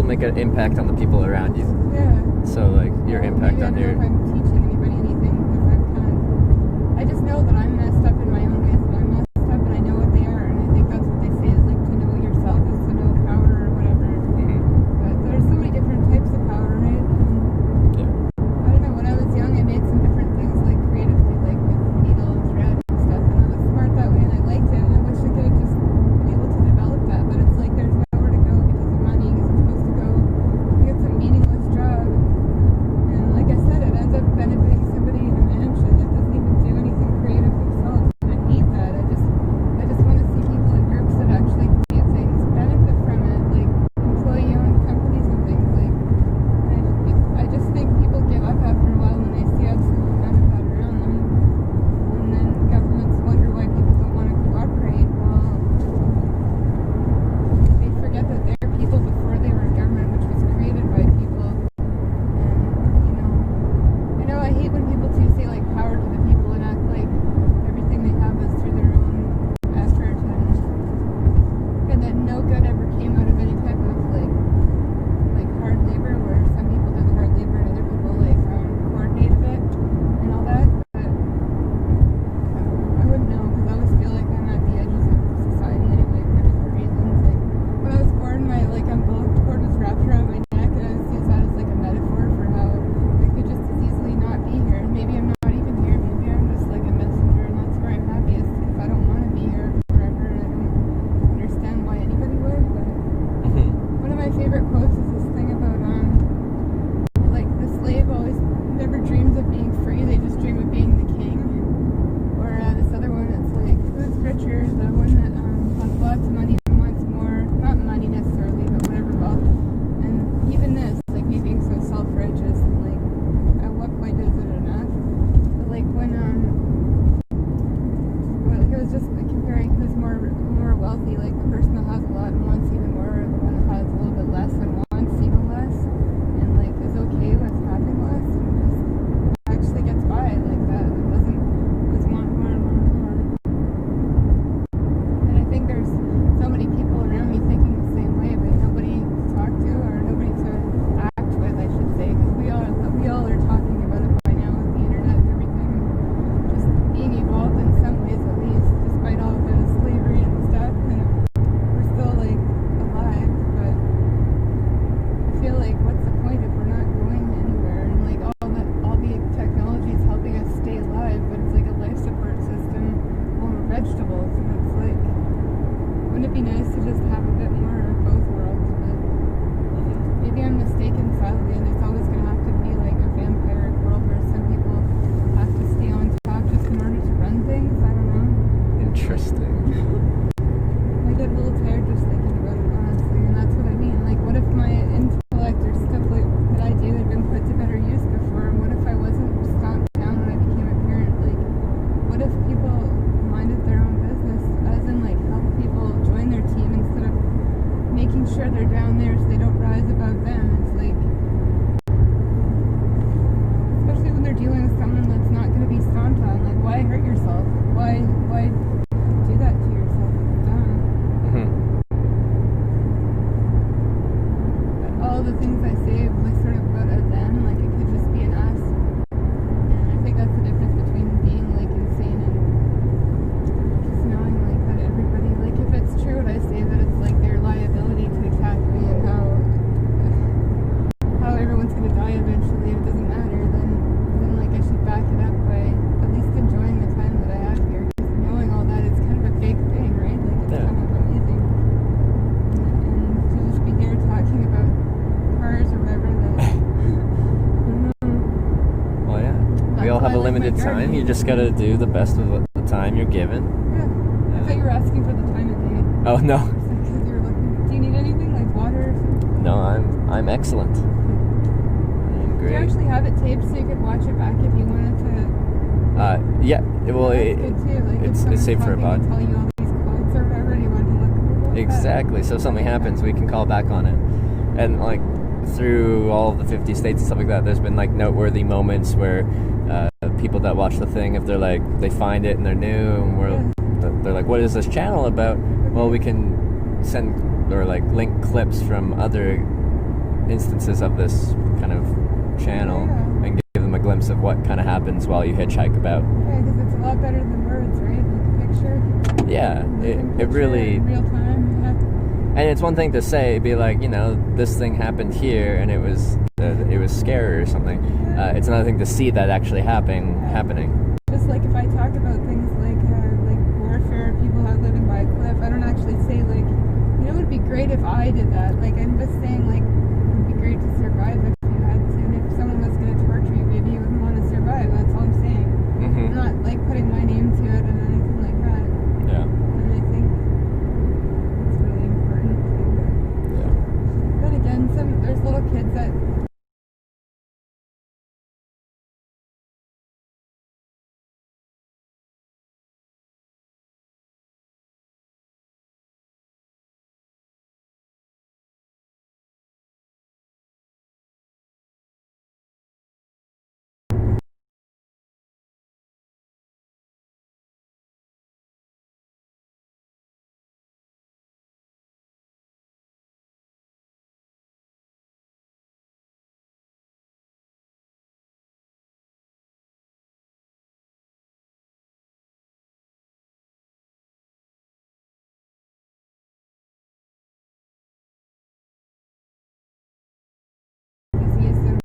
make an impact on the people around you. Yeah. So like your Well, impact maybe on I your. don't know if I'm teaching anybody anything because I just know that I'm messed up in my own ways, that I'm messed up and I know what they are, and I think that's what they say is like to know yourself is to know power or whatever. Mhm. But there's so many different types of power, right? And Yeah. I don't know, when I was young I made some different things like creatively, like with needle and thread and stuff, and I was smart that way and I liked it, and I wish I could have just been able to develop that, but it's like there's nowhere to go because of money, because I'm supposed to go get some meaningless job. And like I said, it ends up benefiting somebody in a mansion that doesn't even do anything creative themselves. And I hate that. I just want to see people in groups that actually create things, benefit from it, like employee-owned companies and things. Like, I just think people give up after a while when they see absolutely none of that around them. And then governments wonder why people don't want to cooperate. Well, they forget that they're people before they were government, which was created by people. And, I know I hate when people too say like power to the people and act like everything they have is through their own effort and that no good ever came out of any type of like hard labor, where some people did the hard labor and other people like coordinated it and all that. But I wouldn't know, because I always feel like I'm at the edges of society anyway for different reasons. Like when I was born, my umbilical cord was wrapped around my neck, and I always use that as like a metaphor for how I could just as easily not be here. And maybe I'm not even here. Maybe I'm just like a messenger, and that's where I'm happiest, because I don't want to be here forever, and I don't understand why anybody would. But Mhm. one of my favorite quotes is this thing about like the slave always never dreams of being free, they just dream of being the king. Or this other one, it's like, who's richer, the one that has lots of money and wants more, not money necessarily, but whatever wealth. And even this, like me being so self-righteous, and like at what point is it enough? But like when well, it was just like comparing who's more wealthy, like the person that has a lot and wants even more, or the one that has a little bit less and wants even less, and like is okay with having less and just actually gets by like that and doesn't just want more and more and more. And I think there's so many people around me thinking the same way, but nobody to talk to, or nobody to act with, I should say, because we all are talking about it by now with the internet and everything, and just being evolved in some ways at least, despite all the slavery and stuff, and we're still like alive. But I feel like what's the point if we're not going anywhere, and like all the technology is helping us stay alive, but it's like a life support system while we're vegetables, and it's like, wouldn't it be nice to just have a bit more of both worlds? But maybe I'm mistaken, sadly, and it's always going to have to be like a vampiric world where some people have to stay on top just in order to run things. I don't know. Interesting. I get a little tired just thinking about it, honestly, and that's what I mean. Like, what if my intellect or stuff like that I do had been put to better use before? What if I wasn't stomped down when I became a parent? Like, what if people minded their own business, as in like help people join their team instead of making sure they're down there so they don't rise above them? It's like, especially when they're dealing with someone that's not going to be stomped on. Like, why hurt yourself? Why do that to yourself? It's dumb. Mhm. But all the things I say, like sort of about a them, like it could just be an us. And I think that's the difference between being like insane and just knowing like that everybody, like if it's true what I say, that it's like their liability to attack me, and how everyone's gonna die eventually, it doesn't matter, then like I should back it up by at least enjoying the time that I have here. Just knowing all that is kind of a big thing, right? Like it's Yeah. kind of amazing. And to just be here talking about cars or whatever, that I don't know. Well, yeah. We That's all have why a I like my limited time. gardening. You just gotta do the best with the time you're given. Yeah. I thought you were asking for the time of day. Oh no, Because you were looking. Do you need anything like water or something? no, I'm excellent. I'm Do you great. actually have it taped so you could watch it back if you wanted to? Yeah. Well, That's good too. Like if it's someone's safe for a talking and pod. telling you all these quotes or whatever, and you wanted to look at that. Exactly. So if something happens, we can call back on it. And like through all of the 50 states and stuff like that, there's been like noteworthy moments where people that watch the thing, if they're like they find it and they're new, and they're like, what is this channel about? Well, we can send or like link clips from other instances of this kind of channel and give them a glimpse of what kind of happens while you hitchhike about. Yeah, because it's a lot better than words, right? Like a picture. Yeah, it really. In real time. Yeah. And it's one thing to say, be like, this thing happened here, and it was scary or something. It's another thing to see that actually happening. Just like if I talk about things like warfare, people out living by a cliff, I don't actually say like, it would be great if I did that. Like I'm just saying like, it would be great to survive if you had to. And if someone was going to torture you, maybe you wouldn't want to survive. That's all I'm saying. Mm-hmm. I'm not like putting my name to it and anything like that. Yeah. And I think it's really important too. Yeah. But again, there's little kids that use them.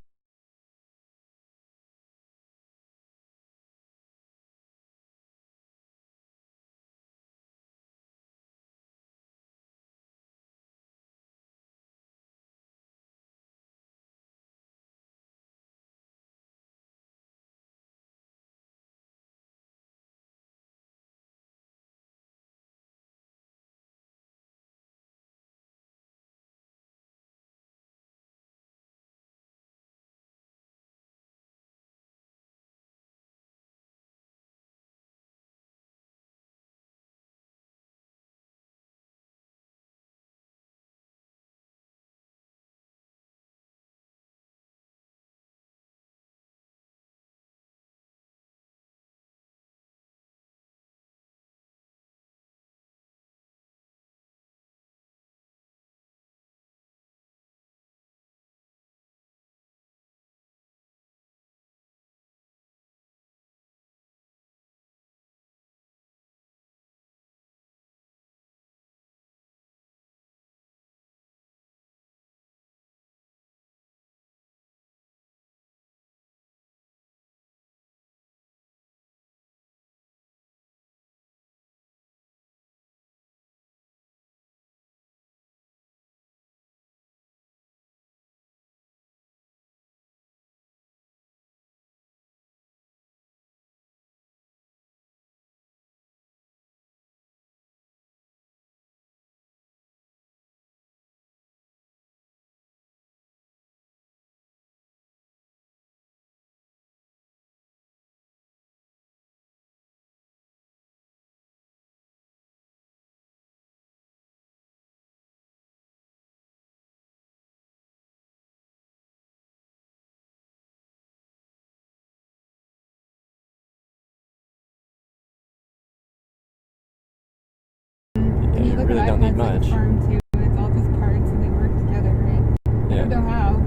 Yeah, you really don't need much. Like a farm too, and it's all just parts and they work together, right? I don't know how,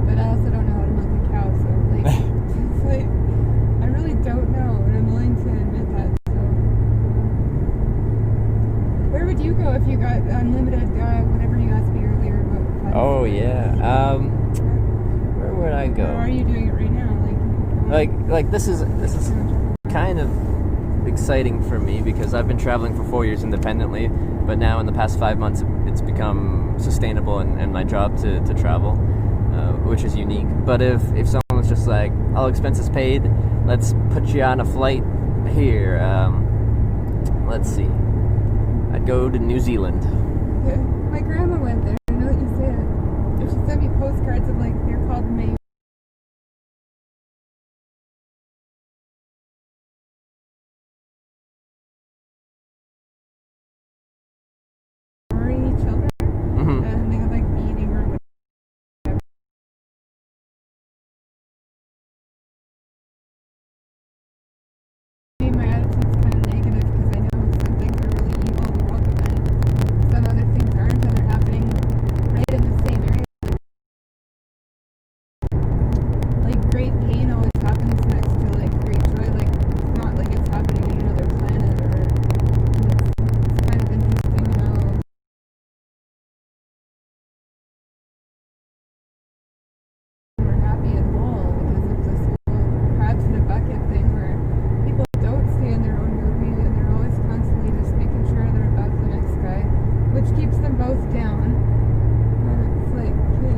but I also don't know how to milk a cow, so like, it's like, I really don't know, and I'm willing to admit that, so. Where would you go if you got unlimited, whatever you asked me earlier about funds? Oh, yeah. Where would I go? Or are you doing it right now? Like this is kind of exciting for me because I've been traveling for 4 years independently, but now in the past 5 months it's become sustainable and my job to travel, which is unique. But if someone was just like, all expenses paid, let's put you on a flight here, let's see, I'd go to New Zealand. My grandma went there. I know that you say it. She sent me postcards of like, they're called May children, and they have like meeting or whatever. My attitude's kind of negative because I know some things are really evil in the world, but then some other things aren't, and they're happening right in the same area. them both down. And it's like, okay.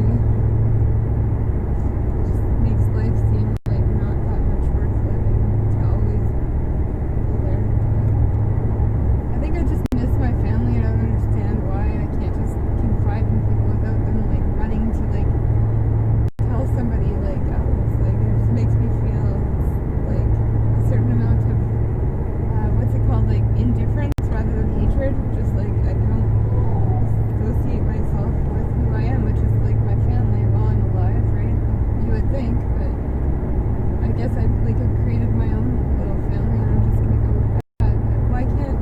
It just makes life seem like not that much worth living to always be there. But I think I just miss my family. I don't understand why I can't just confide in people without them like running to like tell somebody like else. Like it just makes me feel like a certain amount of what's it called, like indifference rather than hatred. Just like I don't associate myself with who I am, which is like my family while I'm alive, right? You would think, but I guess I've created my own little family and I'm just gonna go with that. But why can't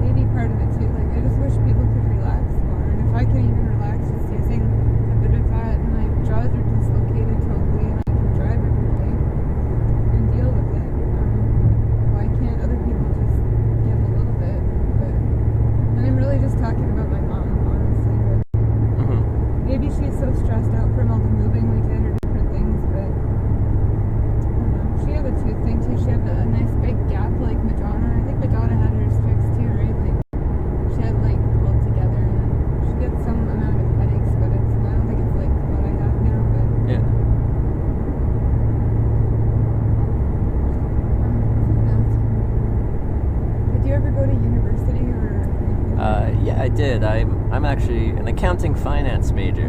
they be part of it too? Like I just wish people could relax more, and if I can even relax just using a bit of that, and my jaws are dislocated totally and I can drive every day and deal with it. Why can't other people just give a little bit? And I'm really just talking about my mom, honestly. But maybe she's so stressed out from all the moving we did or different things. But I don't know. She had a tooth thing too. She had a nice big gap like Madonna. I think Madonna had hers fixed too, right? Like she had like pulled together, and she gets some amount of headaches, but it's I don't think it's like what I have now. But Yeah. Did you ever go to university or? Yeah, I did. I'm actually an accounting finance major,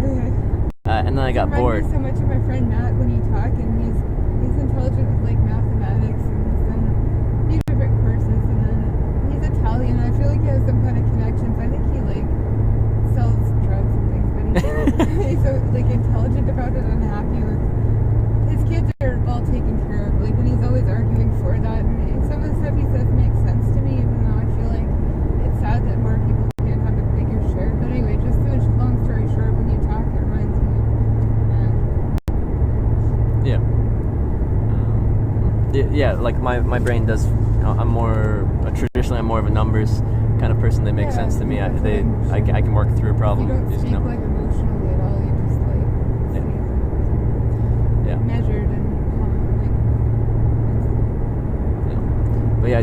and then I got bored. Reminds me so much of my friend Matt when you talk, and he's intelligent with like mathematics, and he's done a few different courses, and then he's Italian, and I feel like he has some kind of connections. I think he like sells drugs and things, but he's so like intelligent about it and happy with his kids are all taken care of. Like, and he's always arguing for that, and some of the stuff he says makes sense to me, even though I feel like it's sad that more people can't have a bigger share. But anyway, just to finish, long story short, when you talk, it reminds me. Yeah. Yeah, like my brain does. I'm more traditionally. I'm more of a numbers kind of person. They make Yeah, sense to me. I that's what I'm can work through a problem. You don't using speak numbers. like emotionally at all. You just like Yeah. say Yeah. measured and But yeah, I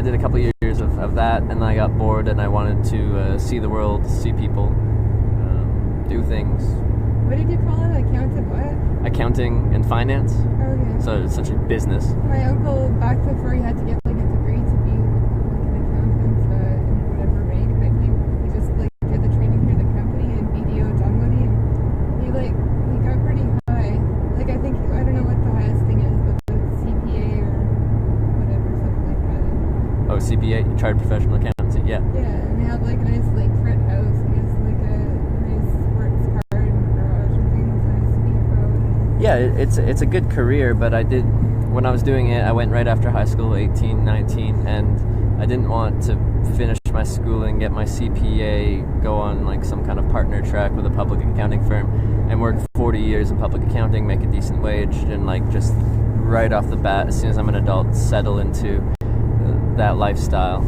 did a couple years of that, and then I got bored, and I wanted to see the world, see people, do things. what did you call it? Accountant what? Accounting and finance, Oh yeah. so it's essentially business. My uncle, back before he had to get like a degree to be like an accountant in whatever rank, but he just like did the training through the company in BDO Dunwoody, and he got pretty high. Like I think I don't know what the highest thing is, but the CPA or whatever, something like that. Oh, CPA, Chartered Professional Accountancy. Yeah. Yeah, and they have like a nice lakefront house. He has like a nice sports car and garage and things, nice speedboat. Yeah, it's a good career, but when I was doing it, I went right after high school, 18, 19, and I didn't want to finish my schooling, get my CPA, go on like some kind of partner track with a public accounting firm, and work 40 years in public accounting, make a decent wage, and like just right off the bat, as soon as I'm an adult, settle into that lifestyle.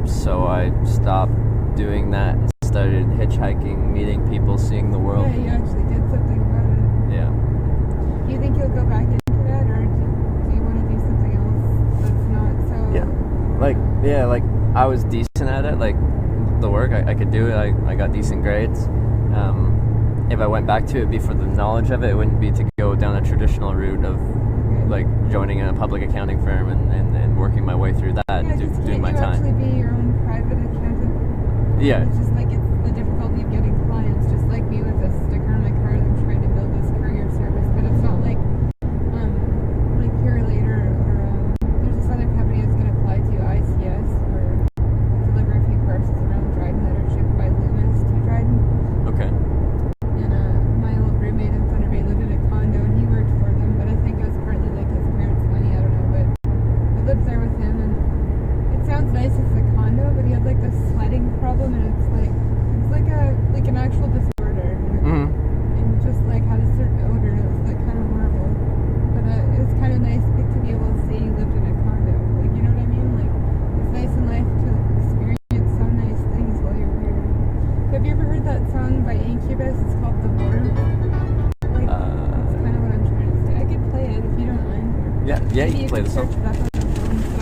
So I stopped doing that and started hitchhiking, meeting people, seeing the world. Yeah, you actually did something about it. Yeah. Do you think you'll go back into that, or do you want to do something else that's not so? Like I was decent at it. Like the work, I could do it. I got decent grades. If I went back to it, it'd be for the knowledge of it. It wouldn't be to go down a traditional route of like joining a public accounting firm and working my way through that, Yeah, just doing my can't you actually time. be your own private accountant? Yeah. It's just like it's the difficulty of getting clients. Just like me with a sticker on my car, I'm trying to build this courier service, but it's not like Pure Later or there's this other company that's going to apply to ICS or deliver a few parcels around Dryden that are shipped by Loomis to Dryden. Okay. And my old roommate in Thunder Bay lived in a condo, and he worked for them, but I think it was partly like his parents' money, I don't know, but I lived there with him, and it sounds nice as a condo, but he had like this sweating problem, and it's like an actual disorder, Mm-hmm. and just like had a certain odor, and it was like kind of horrible, but it was kind of nice to be able to say you lived in a condo, like, you know what I mean? Like, it's nice in life to experience some nice things while you're here. Have you ever heard that song by Incubus? It's called The Warmth. Like, that's kind of what I'm trying to say. I could play it if you don't mind. Yeah, Maybe you can play the could song. search it up on your phone, so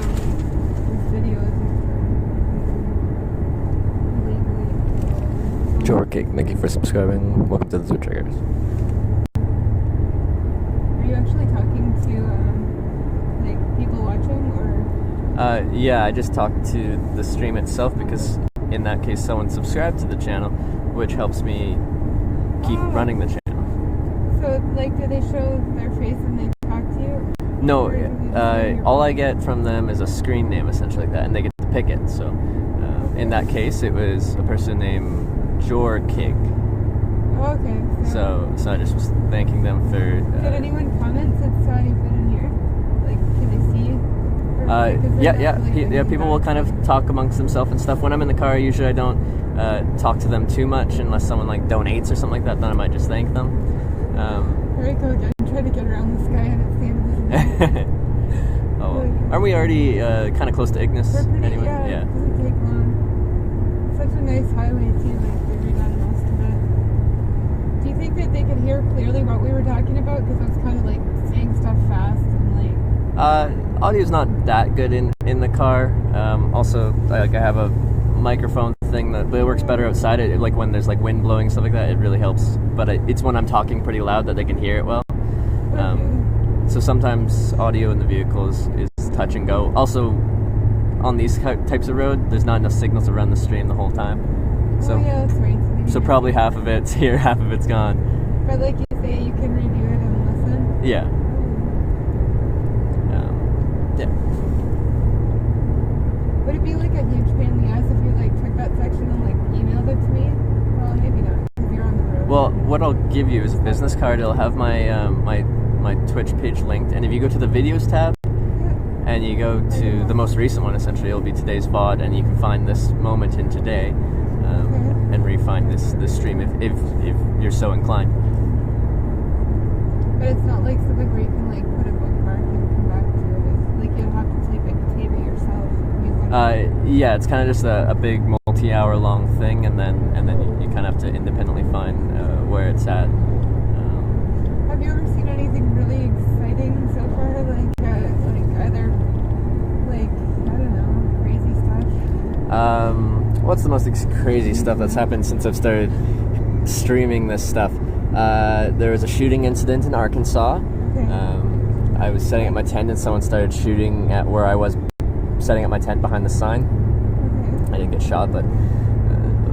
this video is legally. Cake, thank you for subscribing. Welcome to the Zoo Triggers. Are you actually talking to like people watching, or? Yeah, I just talked to the stream itself because in that case someone subscribed to the channel, which helps me keep running the channel. So, like, do they show their face when they talk to you? No, Or do they just say your all I voice? get from them is a screen name, essentially, like that, and they get to pick it. So, in that case, it was a person named Cake. Oh, okay. So I just was thanking them for. Did anyone comment since you've been in here? Like, can they see? Or- because they're not really doing People that. will kind of talk amongst themselves and stuff. When I'm in the car, usually I don't talk to them too much unless someone like donates or something like that. Then I might just thank them. Here I go again, trying to get around this guy, and it's the end of this video. Aren't we already kind of close to Ignis? We're pretty, Anyway, yeah, it doesn't take long. Such a nice highway, too, like, they redone most of it. Do you think that they could hear clearly what we were talking about? Because I was kind of, like, saying stuff fast and, like... Audio's not that good in the car. Also, I have a microphone thing that but it works better outside. It like when there's like wind blowing, stuff like that, it really helps. But it's when I'm talking pretty loud that they can hear it well. So sometimes audio in the vehicle is touch and go. Also, on these types of road, there's not enough signals to run the stream the whole time. So, yeah, that's right. so probably half of it's here, half of it's gone. But like you say, you can review it and listen. Yeah. Yeah. Would it be like a huge pain in the ass if you like took that section and like emailed it to me? Well, maybe not, because you're on the road. Well, what I'll give you is a business card. It'll have my my Twitch page linked, and if you go to the videos tab and you go to the most recent one, essentially it'll be today's VOD, and you can find this moment in today, and re-find this stream if you're so inclined. But it's not like something where you can like put a bookmark and come back to it. It's like you'll have to tape it yourself. Yeah, it's kind of just a big multi-hour long thing, and then you kind of have to independently find where it's at. Have you ever seen anything really exciting so far? Like either like I don't know, crazy stuff. What's the most crazy stuff that's happened since I've started streaming this stuff? There was a shooting incident in Arkansas. Okay. I was setting up my tent and someone started shooting at where I was setting up my tent behind the sign. Okay. I didn't get shot, but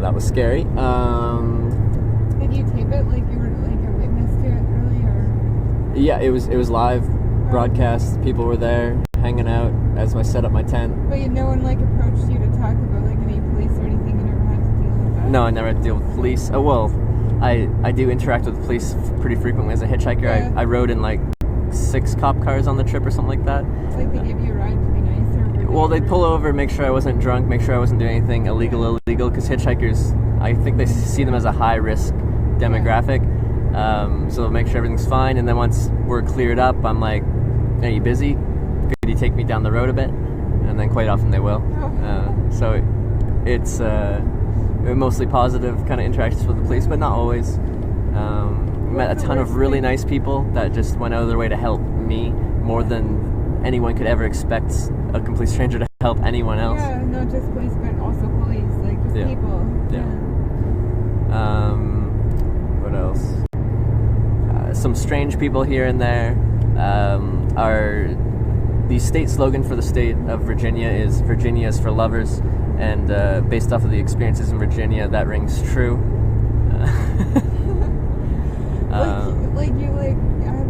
that was scary. Did you tape it like you were like a witness to it really, or? Yeah, it was live broadcast. People were there hanging out as I set up my tent. But no one like approached you to talk about like any police or anything. You never had to deal with that. No, I never had to deal with police. Oh well, I do interact with police pretty frequently as a hitchhiker. Yeah. I rode in like 6 cop cars on the trip or something like that. It's like they give you a ride to be nice, or? Well, they'd pull over, make sure I wasn't drunk, make sure I wasn't doing anything illegal, because hitchhikers, I think they see them as a high-risk demographic. So they'll make sure everything's fine, and then once we're cleared up, I'm like, are you busy? Could you take me down the road a bit? And then quite often they will. So it's mostly positive kind of interactions with the police, but not always. Met a ton of really nice people that just went out of their way to help me more than anyone could ever expect a complete stranger to help anyone else. Yeah, not just police, but also police, like just people. Yeah. What else? Some strange people here and there. The state slogan for the state of Virginia is "Virginia is for lovers," and based off of the experiences in Virginia, that rings true.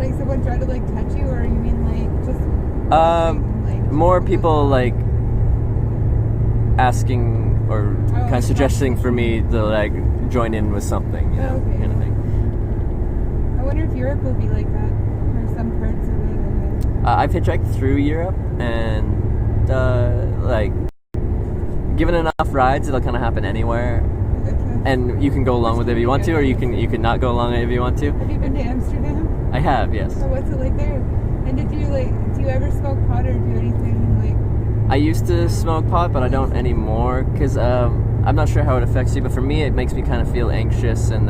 Like someone tried to like touch you, or you mean like just more people like asking or kind of suggesting for me to like join in with something, you know, kind of thing. I wonder if Europe will be like that, or some parts of it. I've hitchhiked through Europe, and like given enough rides, it'll kind of happen anywhere. And you can go along with it if you want to, or you can not go along if you want to. Have you been to Amsterdam? I have, yes. So what's it like there? And do you ever smoke pot or do anything like? I used to smoke pot, but I don't anymore, because I'm not sure how it affects you, but for me it makes me kind of feel anxious and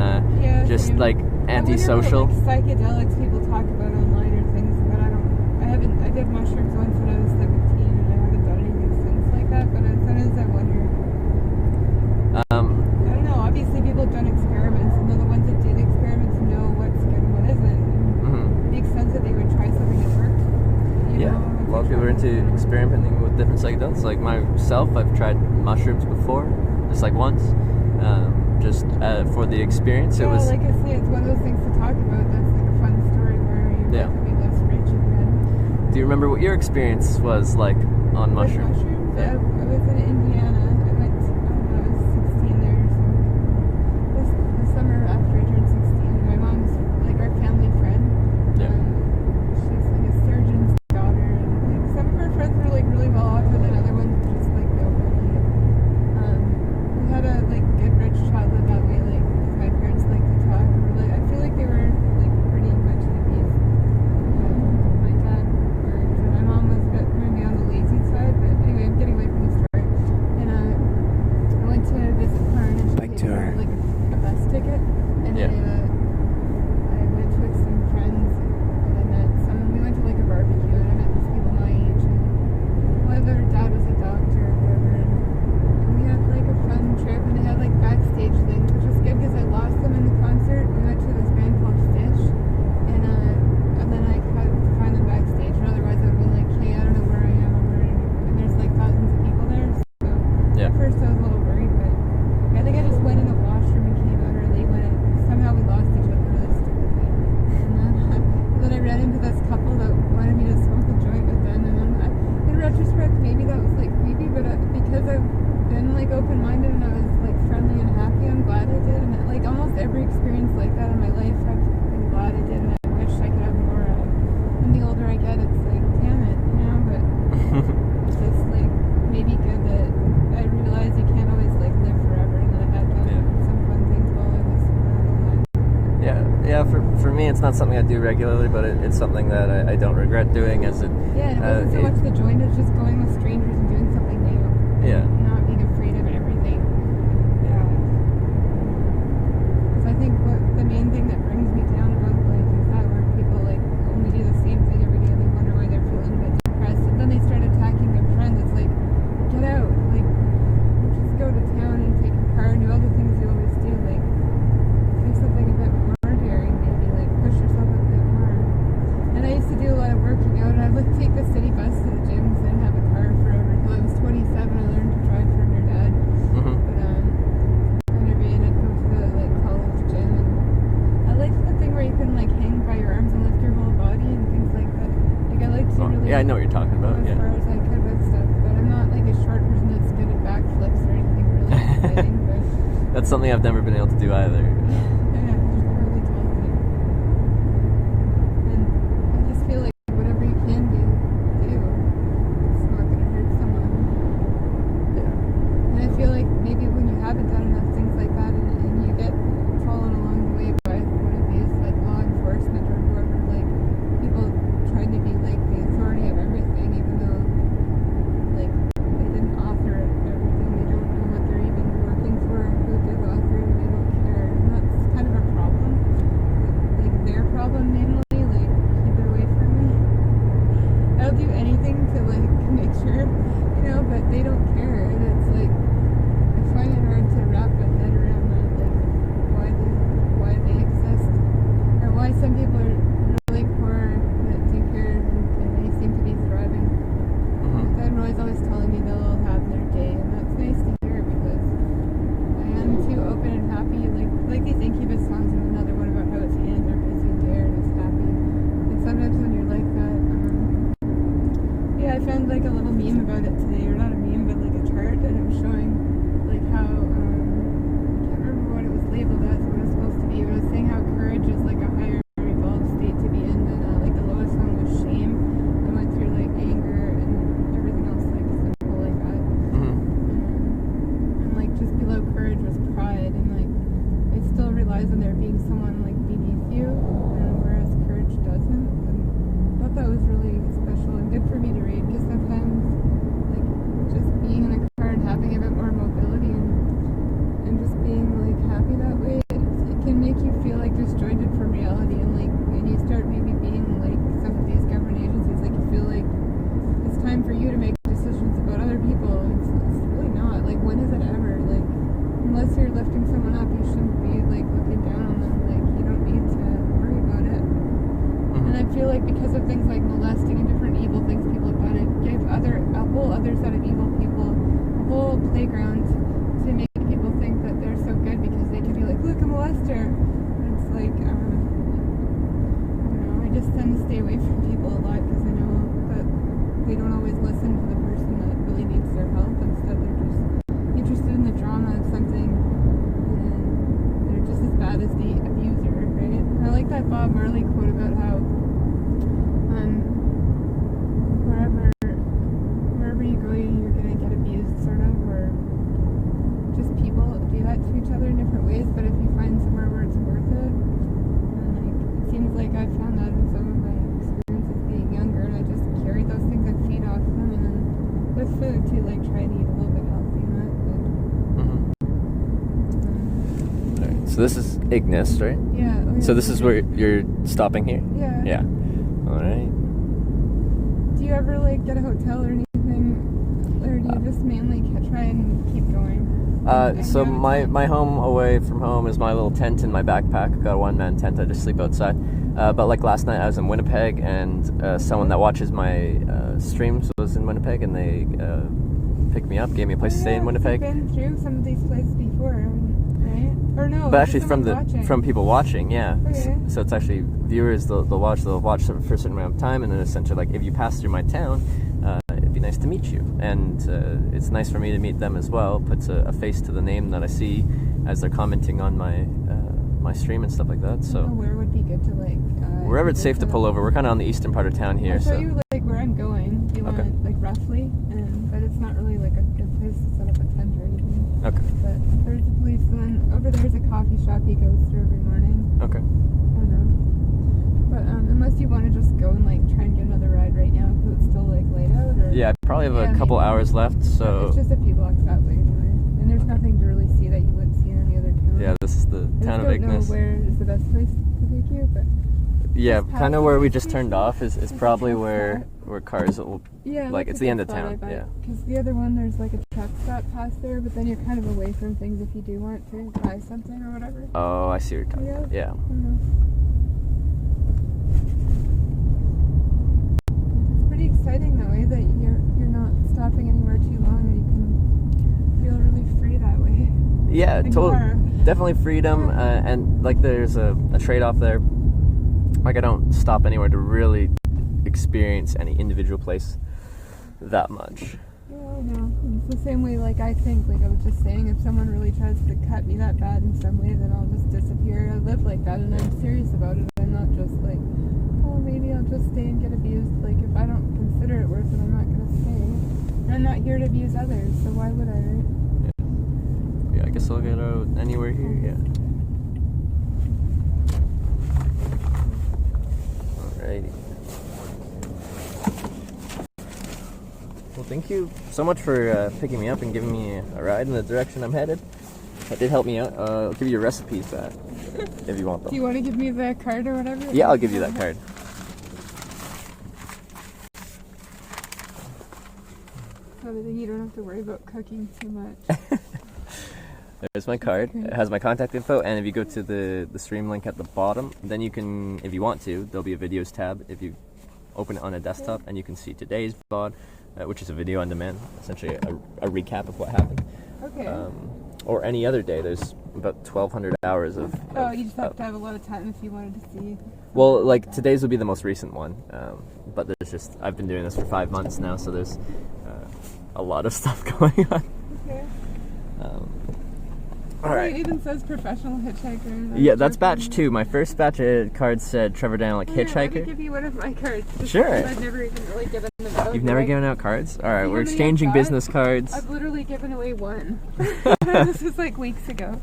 just same. like antisocial. I wonder what, like, psychedelics people talk about online or things, but I did mushrooms once when I was 17, and I haven't done anything since like that, but sometimes I wonder. I don't know, obviously people have done experimenting with different psychedelics. Like myself, I've tried mushrooms before, just like once, just for the experience. It was like I say, it's one of those things to talk about. That's like a fun story where you're Yeah. about to be less rich again. Do you remember what your experience was like on With mushrooms? mushrooms? I was in Indiana. I went, I was 16 there, so the summer after I turned 16. My mom's like our family friend. Yeah. She's like a surgeon's daughter, and like some of her friends were like really well off, and then other ones were just like nobody. We had a like good rich childhood that way, like because my parents liked to talk. And we're, like, I feel like they were like pretty much hippies. My dad worked, and my mom was a bit maybe on the lazy side, but anyway, I'm getting away from the story. And I went to visit her, and she Bike paid for tour. like a bus ticket, and Yeah. I went with some friends, and I met some. We went to like a barbecue, and I met these people my age, and one of their dad was a doctor or whatever, and we had like a fun trip, and they had like backstage things, which was good because I lost them in the concert. We went to this band called Fish, and then I had to find them backstage, and otherwise I would be like, hey, I don't know where I am, and there's like thousands of people there, so Yeah. at first I was a little worried, but I think I just went in the washroom and came out early when somehow we lost each other really stupidly. And then I ran into this couple that wanted me to smoke a joint with them, and then in retrospect, maybe that was like creepy, but because I've been like open-minded and I was like friendly and happy, I'm glad I did. And like almost every experience like that in my life, I've been glad I did, and I wish I could have more of. And the older I get, it's like, damn it, you know, but it's just like maybe good that I realized you can't always like live forever, and that I had done some fun things while I was alive. Yeah. For me, it's not something I do regularly, but it's something that I don't regret doing. As it Yeah, and it wasn't so much the joint, it's just going with strangers and doing something new. Yeah. And not being afraid of everything. Yeah. Because I think the main thing that brings me down about life is that where people like only do the same thing every day and they wonder why they're feeling a bit depressed. And then they start attacking their friends. It's like, get out. Like, just go to town and take a car and do all the things you always do. Like, do something a bit more daring, maybe. Like, push yourself a bit more. And I used to do a lot of working out, and I'd like take the city bus to the gym because I didn't have a car forever. Until I was 27, I learned to drive from your dad. Mhm. But whenever I'd go to the like college gym, and I liked the thing where you can like hang by your arms and lift your whole body and things like that. Like I like to really Yeah, I know what you're talking go about. as Yeah. far as I could with stuff, but I'm not like a short person that's good at backflips or anything really exciting. But That's something I've never been able to do either. yeah, just a really tall thing. And I just feel like whatever you can do. It's not gonna hurt someone. And I feel like maybe when you haven't done enough things like that, and you get fallen along the way by one of these like law enforcement or whoever, like people trying to be like the authority of everything, even though like they didn't author everything, they don't know what they're even working for, who did author it, they don't care, and that's kind of a problem. Like their problem mainly, like keep it away from me. I'll do anything to like make sure, you know, but they don't care, and it's like I find it hard to wrap my head around that, like why they exist, or why some people are really poor that do care and they seem to be thriving. Mhm. Dad Roy's always telling me they'll all have their day, and that's nice to hear because I am too open and happy. Like these Incubus songs, and another one about how his hands are busy and there and he's happy. And sometimes when you're like that, yeah, I found like a little meme about it today, or not a meme, but like a chart, and it was showing like how I can't remember what it was labeled as, what it was supposed to be. But it was saying how courage is like a higher evolved state to be in, and like the lowest one was shame. I went through like anger and everything else like simple like that. Mhm. And like just below courage was pride, and like it still relies on there being someone like beneath you, whereas courage doesn't. And I thought that was really special and good for me to read, because sometimes like just being in a car and having a bit more mobility and just being like happy that way, it can make you feel like disjointed from reality, and you start maybe being like some of these government agencies, like you feel like it's time for you to make decisions about other people. It's really not. Like, when is it ever? Like, unless you're lifting someone up, you shouldn't be like looking down on them. Like, you don't need to worry about it. And I feel like because of things like molesting and different evil things people have done, it gave other playground to make people think that they're so good because they can be like, look, a molester. It's like, I just tend to stay away from people a lot because I know that they don't always listen to the person that really needs their help. Instead, they're just interested in the drama of something, and they're just as bad as the abuser, right? And I like that Bob Marley quote about how wherever you go, you're gonna get abused, sort of, or just people do that to each other in different ways. But if you find somewhere where it's worth it, and it seems like I've found that in some of my experiences being younger, and I just carry those things and feed off them, and then with food too, like try to eat a little bit healthy, not like. All right, so this is Ignis, right? Yeah. So this is where you're stopping here? Yeah. Yeah. All right. Do you ever like get a hotel or anything, or do you just mainly try and keep going? So my home away from home is my little tent in my backpack. I've got a one-man tent. I just sleep outside. But like last night I was in Winnipeg, and someone that watches my streams was in Winnipeg, and they picked me up, gave me a place to stay in Winnipeg. You've been through some of these places before, right? Or no? But actually watching. from people watching, yeah. Okay. So it's actually viewers. They'll watch for a certain amount of time, and then essentially like if you pass through my town, it'd be nice to meet you, and it's nice for me to meet them as well. Puts a face to the name that I see as they're commenting on my stream and stuff like that. So where would be good to like? Wherever it's safe to pull over. We're kind of on the eastern part of town here. I'll show so you like where I'm going. Do you Okay. want like roughly? But it's not really like a good place to set up a tent or anything. Okay. But there's a policeman over there's a coffee shop he goes through every morning. Okay. I don't know. But unless you want to just go and like try and get another ride right now because it's still like laid out. Or Yeah, I probably have a couple hours left. So it's just a few blocks that way anyway. And there's nothing to really see that you wouldn't see in any other town. yeah, this is the town of I just don't Ignis. know where is the best place to take you, but Yeah, just kind of past where the we just station. turned off is It's a probably truck where stop. cars will. yeah, Like, that's it's a the good end of spot, town, I bet. yeah. Because the other one, there's like a truck stop past there, but then you're kind of away from things if you do want to buy something or whatever. Oh, I see what you're talking Yeah. about. Yeah. I don't know. It's pretty exciting though, eh? That you're not stopping anywhere too long, and you can feel really free that way. Yeah, Like totally. car. Definitely freedom, and like there's a trade-off there. Like I don't stop anywhere to really experience any individual place that much. Yeah, I know. It's the same way, like, I think, like I was just saying, if someone really tries to cut me that bad in some way, then I'll just disappear. I live like that, and I'm serious about it. I'm not just like, oh, maybe I'll just stay and get abused. Like, if I don't consider it worth it, I'm not going to stay. And I'm not here to abuse others, so why would I, right? Yeah, I guess I'll get out anywhere here, yeah. Alrighty. Well, thank you so much for picking me up and giving me a ride in the direction I'm headed. That did help me out. I'll give you your recipes back if you want them. Do you want to give me the card or whatever? Yeah, I'll give you that card. So that you don't have to worry about cooking too much. There's my card. It has my contact info, and if you go to the stream link at the bottom, then you can, if you want to, there'll be a videos tab. If you open it on a desktop, and you can see today's VOD, which is a video on demand, essentially a recap of what happened. Okay. Or any other day. There's about 1,200 hours of. Oh, you just have to have a lot of time if you wanted to see. Well, like today's will be the most recent one, but there's just I've been doing this for 5 months now, so there's a lot of stuff going on. Okay. All right. It even says professional hitchhiker. Yeah, that's batch 2. My first batch of cards said Trevor Daniel Let me Hitchhiker. give you one of my cards. just Sure. because I've never even really given them out. You've never Like, given out cards? All right, You we're know how many exchanging I've got? business cards. I've literally given away one. This was like weeks ago.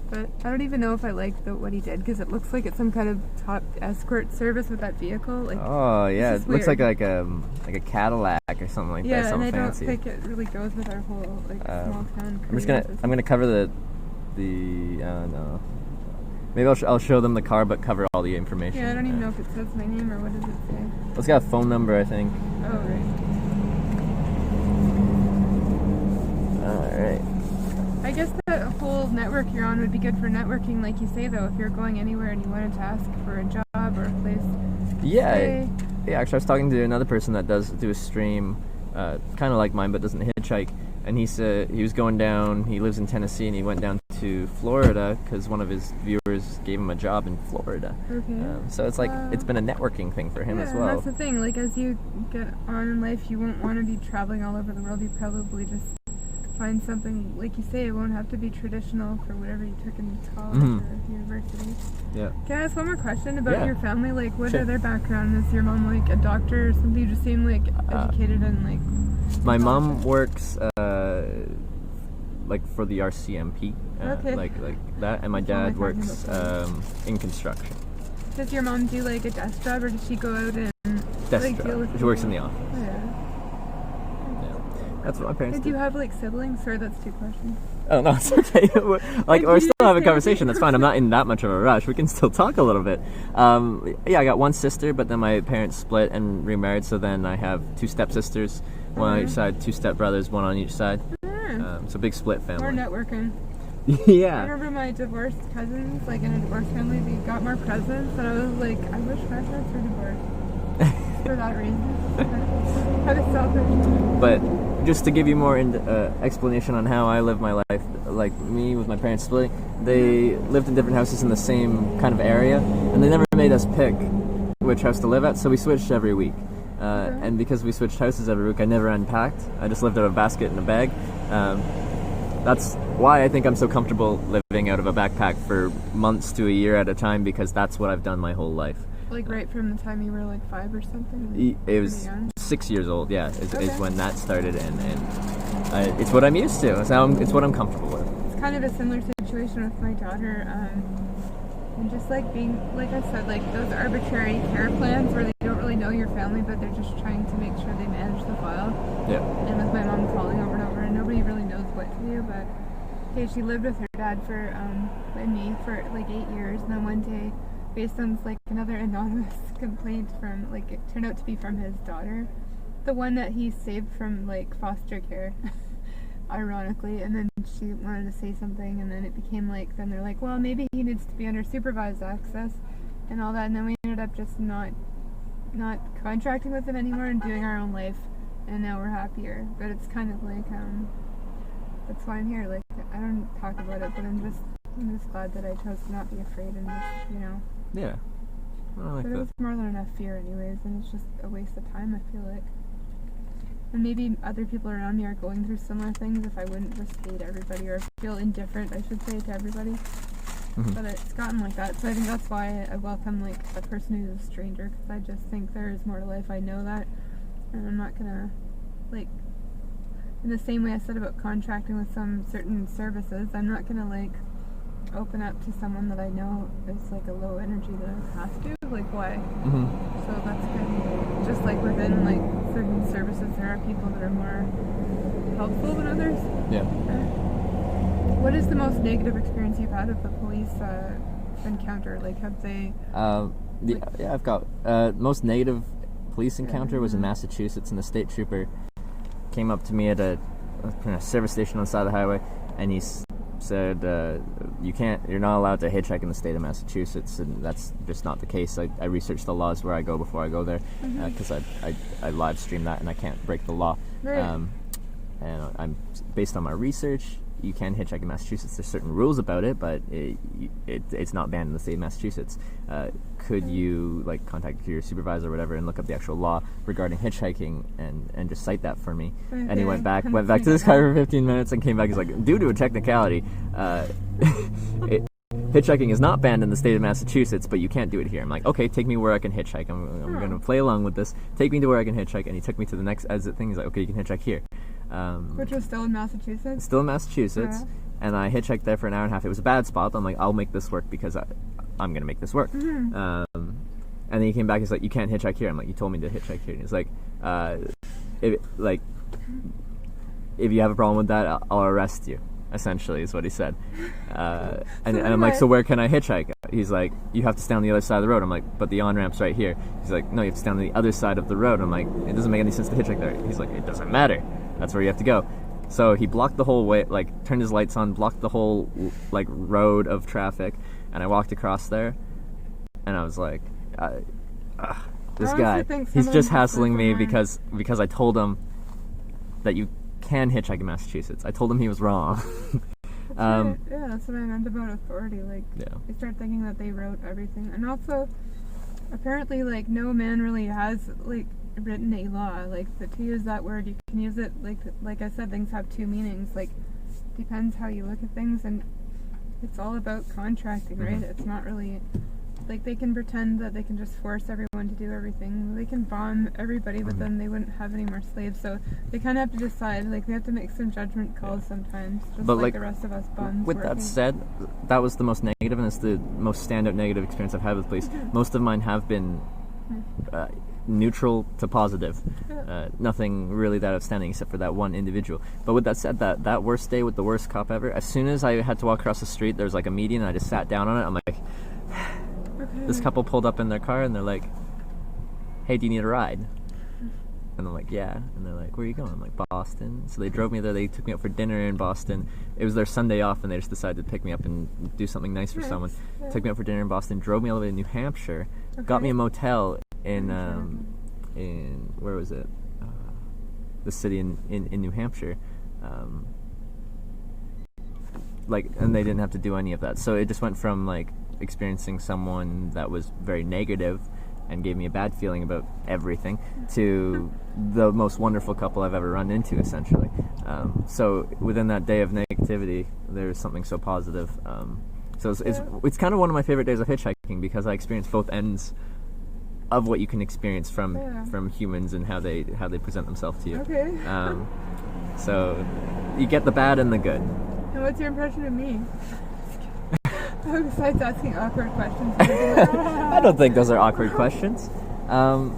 But I don't even know if I like what he did because it looks like it's some kind of top escort service with that vehicle. Like, Oh yeah, this is it looks weird. like a Cadillac or something like that. yeah, and Something I fancy. don't think it really goes with our whole like small town. I'm gonna cover the no. Maybe I'll show them the car, but cover all the information. Yeah, I don't even know if it says my name or what does it say. It's got a phone number, I think. Oh right. All right. I guess that whole network you're on would be good for networking, like you say, though. If you're going anywhere and you wanted to ask for a job or a place. Yeah. Stay. Yeah. Actually, I was talking to another person that does do a stream, kind of like mine, but doesn't hitchhike. and he said he was going down. He lives in Tennessee, and he went down to Florida because one of his viewers gave him a job in Florida. Okay. So it's like it's been a networking thing for him as well. That's the thing. Like, as you get on in life, you won't want to be traveling all over the world. You probably just find something, like you say, it won't have to be traditional for whatever you took in college or university. Yeah. Can I ask one more question about Yeah. your family? Like, what Sure. are their background? Is your mom like a doctor or something? You just seem like educated and like. My mom works like for the RCMP, Okay. like that, and my That's all dad my talking works about. in construction. Does your mom do like a desk job, or does she go out and Desk like deal job. with She works in people? the office. Oh, yeah. Yeah. That's what my parents And do. do you have like siblings? Sorry, that's 2 questions. Oh no, it's okay. Like Do we're you still having a say- conversation. That's fine. I'm not in that much of a rush. We can still talk a little bit. Yeah, I got one sister, but then my parents split and remarried. So then I have 2 stepsisters, one on each side, 2 stepbrothers, one on each side. So big split More family. networking. I Yeah. remember my divorced cousins, like in a divorced family, they got more presents, and I was like, I wish my parents were divorced. For that reason. Kind of selfish. But just to give you more explanation on how I live my life, like me with my parents splitting, they lived in different houses in the same kind of area, and they never made us pick which house to live at, so we switched every week. And because we switched houses every week, I never unpacked. I just lived out of a basket and a bag. That's why I think I'm so comfortable living out of a backpack for months to a year at a time, because that's what I've done my whole life. Like right from the time you were like 5 or something? It was Pretty young. 6 years old, yeah, is Okay. when that started, and it's what I'm used to. It's what I'm comfortable with. It's kind of a similar situation with my daughter. And just like being, like I said, like those arbitrary care plans where they don't really know your family, but they're just trying to make sure they manage the file. Yeah. And with my mom calling over and over, and nobody really knows what to do. But okay, she lived with her dad and me for like 8 years, and then one day, based on like another anonymous complaint from, like, it turned out to be from his daughter, the one that he saved from like foster care. Ironically, and then she wanted to say something, and then it became like, then they're like, well, maybe he needs to be under supervised access and all that, and then we ended up just not contracting with him anymore and doing our own life, and now we're happier. But it's kind of like that's why I'm here. Like, I don't talk about it, but I'm just glad that I chose to not be afraid, and just, you know. Yeah. I like But it that. was more than enough fear anyways, and it's just a waste of time, I feel like. And maybe other people around me are going through similar things if I wouldn't just hate everybody, or feel indifferent, I should say, to everybody. But it's gotten like that, so I think that's why I welcome like a person who's a stranger, because I just think there is more to life. I know that, and I'm not gonna, like, in the same way I said about contracting with some certain services, I'm not gonna like open up to someone that I know is like a low energy that I have to. Like, why? So that's kind of just like within like certain services, there are people that are more helpful than others. Yeah. What is the most negative experience you've had with the police encounter? Like, have they? Yeah, I've got most negative police encounter was in Massachusetts, and the state trooper came up to me at a service station on the side of the highway, and he said, you're not allowed to hitchhike in the state of Massachusetts, and that's just not the case. I researched the laws where I go before I go there, because I live stream that, and I can't break the law. Right. And I'm based on my research, you can hitchhike in Massachusetts. There's certain rules about it, but it's not banned in the state of Massachusetts. Could you like contact your supervisor or whatever and look up the actual law regarding hitchhiking and just cite that for me? And he went back to this guy for 15 minutes and came back. He's like, due to a technicality, hitchhiking is not banned in the state of Massachusetts, but you can't do it here. I'm like, okay, take me where I can hitchhike. I'm going to play along with this. Take me to where I can hitchhike. And he took me to the next exit thing. He's like, okay, you can hitchhike here. Which was still in Massachusetts? Still in Massachusetts. And I hitchhiked there for an hour and a half. It was a bad spot, but I'm like, I'll make this work because I'm going to make this work. And then he came back, he's like, you can't hitchhike here. I'm like, you told me to hitchhike here. And he's like, if you have a problem with that, I'll arrest you, essentially, is what he said. And I'm like, so where can I hitchhike? He's like, you have to stay on the other side of the road. I'm like, but the on-ramp's right here. He's like, no, you have to stay on the other side of the road. I'm like, it doesn't make any sense to hitchhike there. He's like, it doesn't matter. That's where you have to go. So he blocked the whole way, like, turned his lights on, blocked the whole, like, road of traffic, and I walked across there, and I was like, this guy, he's just hassling me because I told him that you can hitchhike in Massachusetts. I told him he was wrong. Yeah, that's what I meant about authority. Like, Yeah. I start thinking that they wrote everything, and also, apparently, like, no man really has like written a law. Like, to use that word, you can use it like I said, things have two meanings. Like, depends how you look at things, and it's all about contracting, right? It's not really like they can pretend that they can just force everyone to do everything. They can bomb everybody, but then they wouldn't have any more slaves. So they kind of have to decide. Like, we have to make some judgment calls sometimes, just But, like the rest of us bums. With that said, that was the most negative, and it's the most standout negative experience I've had with police. Most of mine have been neutral to positive. Nothing really that outstanding except for that one individual. But with that said, that worst day with the worst cop ever, as soon as I had to walk across the street, there was like a median, and I just sat down on it. I'm like, this couple pulled up in their car, and they're like, hey, do you need a ride? And I'm like, yeah. And they're like, where are you going? I'm like, Boston. So they drove me there. They took me out for dinner in Boston. It was their Sunday off, and they just decided to pick me up and do something nice for someone. Took me out for dinner in Boston, drove me all the way to New Hampshire, got me a motel in where was it? The city in New Hampshire. And they didn't have to do any of that. So it just went from like experiencing someone that was very negative and gave me a bad feeling about everything to the most wonderful couple I've ever run into, essentially. So within that day of negativity, there's something so positive. So it's kind of one of my favorite days of hitchhiking because I experienced both ends of what you can experience from humans and how they present themselves to you. Okay. So you get the bad and the good. And what's your impression of me? Besides asking awkward questions. I don't think those are awkward questions. I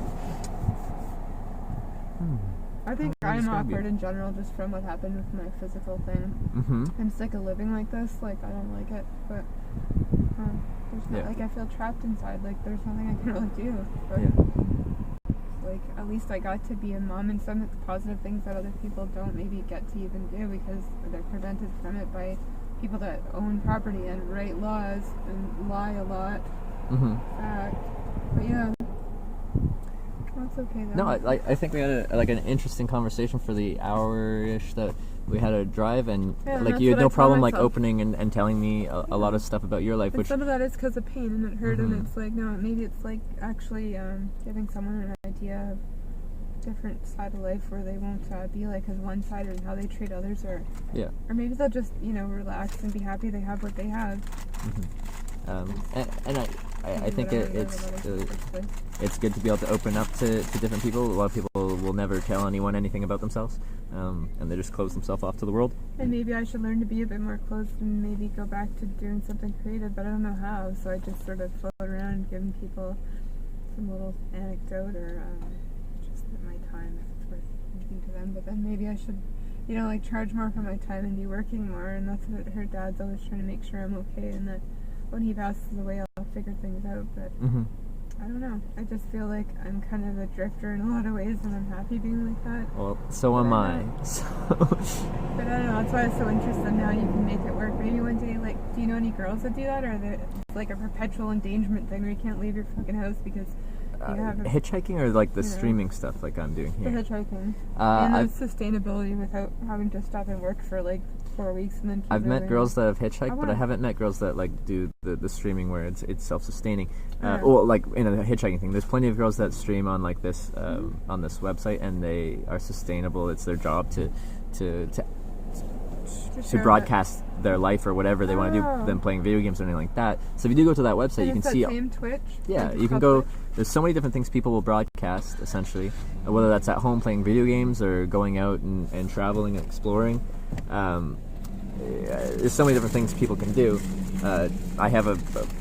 think I'm awkward in general just from what happened with my physical thing. I'm sick of living like this. Like, I don't like it. But like, I feel trapped inside. Like, there's nothing I can really do. But like, at least I got to be a mom, and some positive things that other people don't maybe get to even do because they're prevented from it by people that own property and write laws and lie a lot. But yeah, that's okay though. No, I think we had an interesting conversation for the hour-ish that we had to drive, and like you had no problem like opening and telling me a lot of stuff about your life. And Which some of that is because of pain and it hurt, and it's like, no, maybe it's like actually giving someone an idea of different side of life where they won't be like as one-sided in how they treat others, or maybe they'll just relax and be happy they have what they have. And I think it's good to be able to open up to different people. A lot of people will never tell anyone anything about themselves, and they just close themselves off to the world. And maybe I should learn to be a bit more closed and maybe go back to doing something creative, but I don't know how, so I just sort of float around giving people some little anecdote or just my time if it's worth anything to them. But then maybe I should like charge more for my time and be working more, and that's what her dad's always trying to make sure I'm okay, and that when he passes away I'll figure things out. But I don't know, I just feel like I'm kind of a drifter in a lot of ways, and I'm happy being like that. Well, so am I. But I don't know, that's why I was so interested in how you can make it work. Maybe one day, like, do you know any girls that do that, or it's like a perpetual endangerment thing where you can't leave your fucking house because you have hitchhiking, or like the streaming stuff like I'm doing here? The hitchhiking. And the sustainability without having to stop and work for like 4 weeks and then keep I've met moving. girls that have hitchhiked, but I haven't met girls that like do the streaming where it's self-sustaining. Or like in a hitchhiking thing, there's plenty of girls that stream on like this on this website, and they are sustainable. It's their job to broadcast their life or whatever they want to do, them playing video games or anything like that. So if you do go to that website, you can see same Twitch. Yeah, you can go. There's so many different things people will broadcast, essentially, whether that's at home playing video games or going out and traveling and exploring. There's so many different things people can do. I have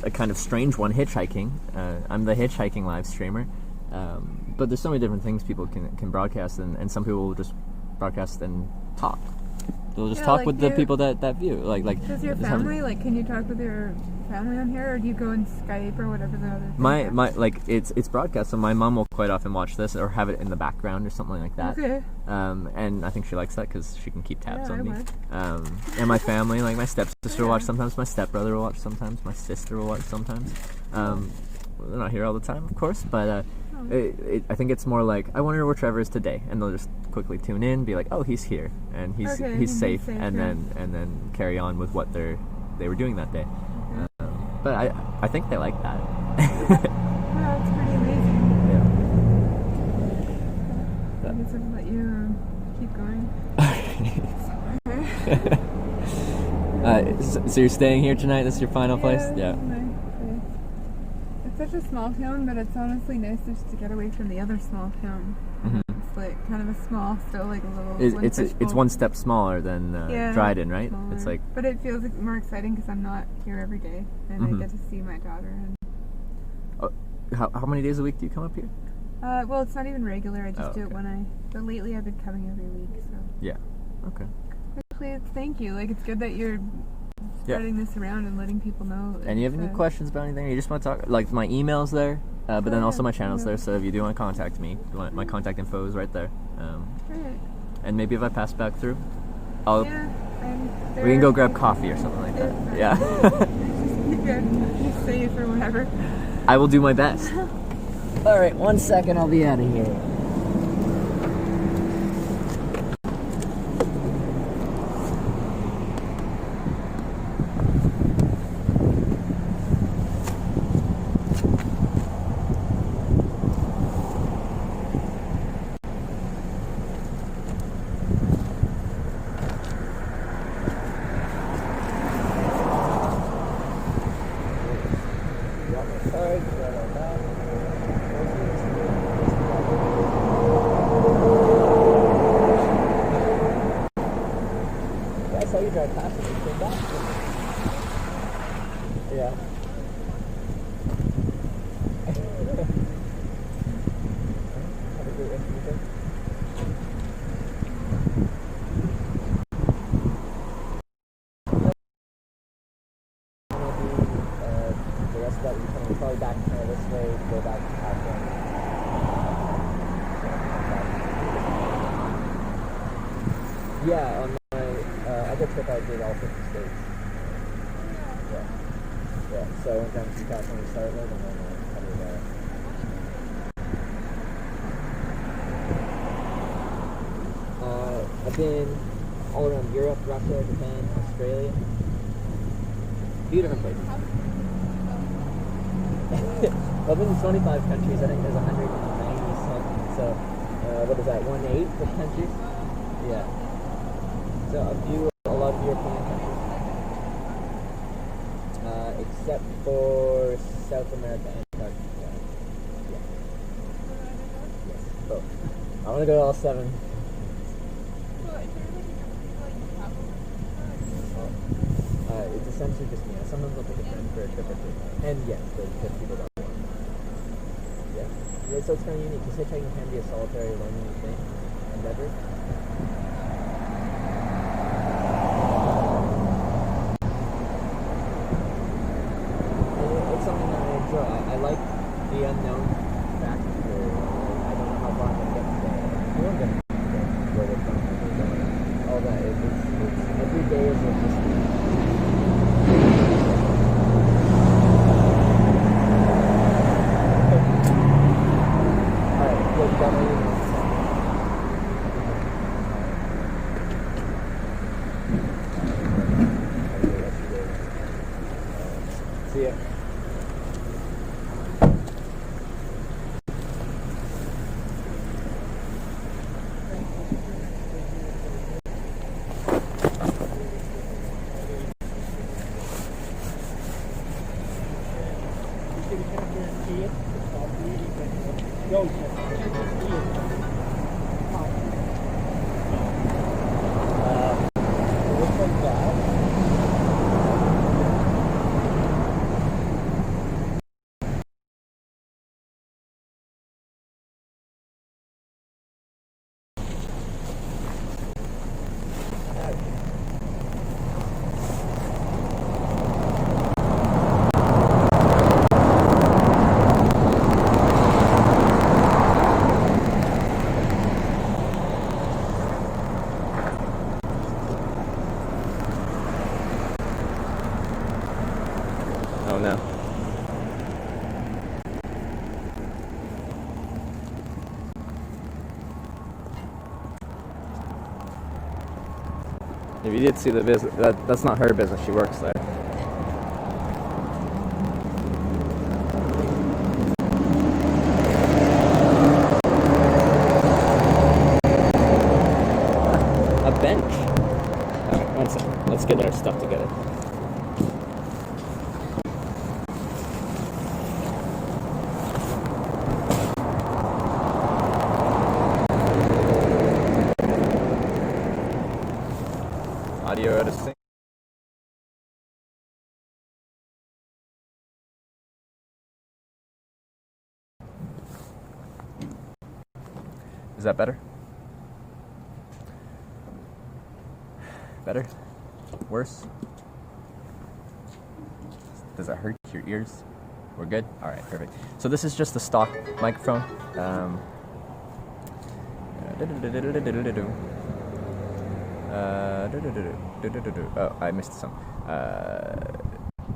a kind of strange one, hitchhiking. I'm the hitchhiking live streamer. But there's so many different things people can broadcast, and some people will just broadcast and talk. They'll just talk with the people that view. Like does your family, like, can you talk with your family on here, or do you go in Skype or whatever the other thing my like it's broadcast, so my mom will quite often watch this or have it in the background or something like that. Okay. And I think she likes that because she can keep tabs on me. Would. And my family, like my stepsister will watch sometimes, my stepbrother will watch sometimes, my sister will watch sometimes. They're not here all the time, of course, but I think it's more like, I wonder where Trevor is today, and they'll just quickly tune in, be like, oh, he's here, and he's Okay, he's he's safe, safe, and yeah. then carry on with what they were doing that day. But I think they like that. Wow, it's pretty amazing. Yeah. I guess I'll let you keep going. So you're staying here tonight? This is your final place? Yeah. This is my place. It's such a small town, but it's honestly nice just to get away from the other small town. Mhm. It's like kind of a small, still like a little. It's one step smaller than Dryden, right? Smaller. It's like, but it feels more exciting because I'm not here every day, and I get to see my daughter. And how many days a week do you come up here? well, it's not even regular. I just do it okay. when But lately, I've been coming every week. So. Yeah. Okay. Actually, thank you. Like, it's good that you're spreading this around and letting people know. And you have any questions about anything? Or you just want to talk? Like, my email's there, but then also my channel's there. So if you do want to contact me, my contact info is right there. Right. And maybe if I pass back through, Yeah, we can go grab coffee or something like that. Yeah. Just good. Just safe or whatever. I will do my best. All right, 1 second, I'll be out of here. I saw you drive past it and came back. Yeah. Have a great rest of your day. The rest of that week, coming probably back kind of this way, go back to Akron. Yeah, on my other trip I did all 50 states. Yeah. Yeah, so I went down to California to start with, and then covered that. I've been all around Europe, Russia, Japan, Australia. A few different places. Well, I've been in 25 countries. I think there's 190 something. So, what is that? 1/8 of countries? Yeah. So a lot of European countries, except for South America and Antarctica. Yeah. Yes. Oh, I want to go to all 7. It's essentially just me. Sometimes I'll take a friend for a trip or two. And yes, there's people that want. Yeah. So it's kind of unique because hitchhiking can be a solitary, lonely thing, endeavor. It's something that I enjoy. I like the unknown factor. I don't know how far I'm going to get today. You won't get today. Where they're from, where they're going. All that. It's every day is a mystery. Alright, good. Got my email. See ya. If you did see the business, that's not her business. She works there. A bench. Alright, one second. Let's get our stuff together. Audio out of sync. Is that better? Better? Worse? Does it hurt your ears? We're good? Alright, perfect. So this is just the stock microphone. Oh, I missed some.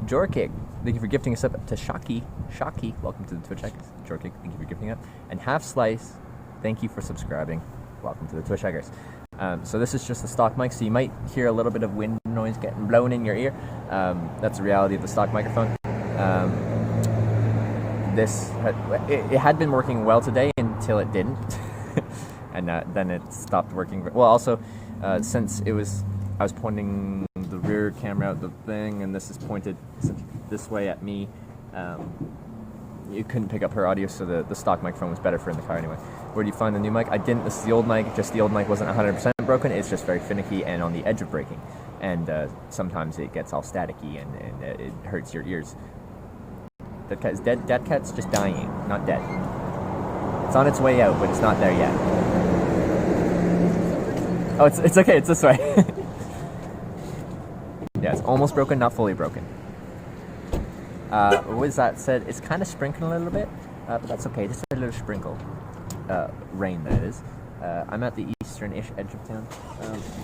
Jorkig, thank you for gifting us up to Shocky. Shocky, welcome to the Twitch Hackers. Jorkig, thank you for gifting up. And Half Slice, thank you for subscribing. Welcome to the Twitch Hackers. So this is just the stock mic, so you might hear a little bit of wind noise getting blown in your ear. That's the reality of the stock microphone. It had been working well today until it didn't. And then it stopped working. Well, also, since I was pointing the rear camera out the thing, and this is pointed this way at me, you couldn't pick up her audio, so the stock microphone was better for in the car anyway. Where do you find the new mic? I didn't. This is the old mic, just the old mic wasn't 100% broken. It's just very finicky and on the edge of breaking. And sometimes it gets all staticky and it hurts your ears. That cat is dead. That cat's just dying, not dead. It's on its way out, but it's not there yet. Oh, it's okay. It's this way. Yeah, it's almost broken, not fully broken. What was that said? It's kind of sprinkling a little bit, but that's okay. Just a little sprinkle. Rain, that is. I'm at the eastern-ish edge of town.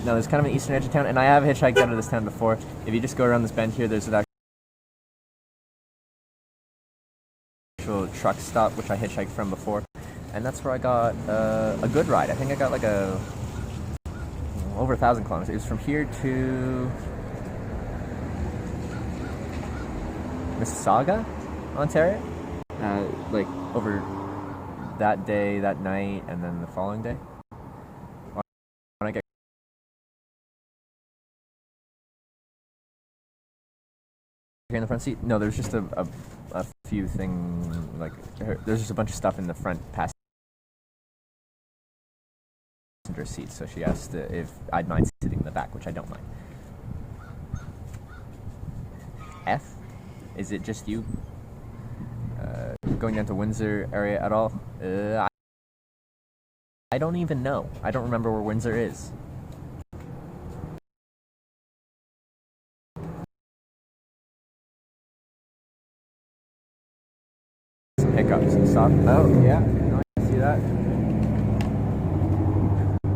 No, there's kind of an eastern edge of town, and I have hitchhiked out of this town before. If you just go around this bend here, there's an actual truck stop, which I hitchhiked from before, and that's where I got a good ride. I think I got like over 1,000 kilometers. It was from here to Mississauga, Ontario. Like over that day, that night, and then the following day. When I get here in the front seat, no, there's just a few things, like there's just a bunch of stuff in the front passenger seat, so she asked if I'd mind sitting in the back, which I don't mind. F? Is it just you? Going down to Windsor area at all? I don't even know. I don't remember where Windsor is. Some hiccups and stuff. Oh, yeah. No, I see that.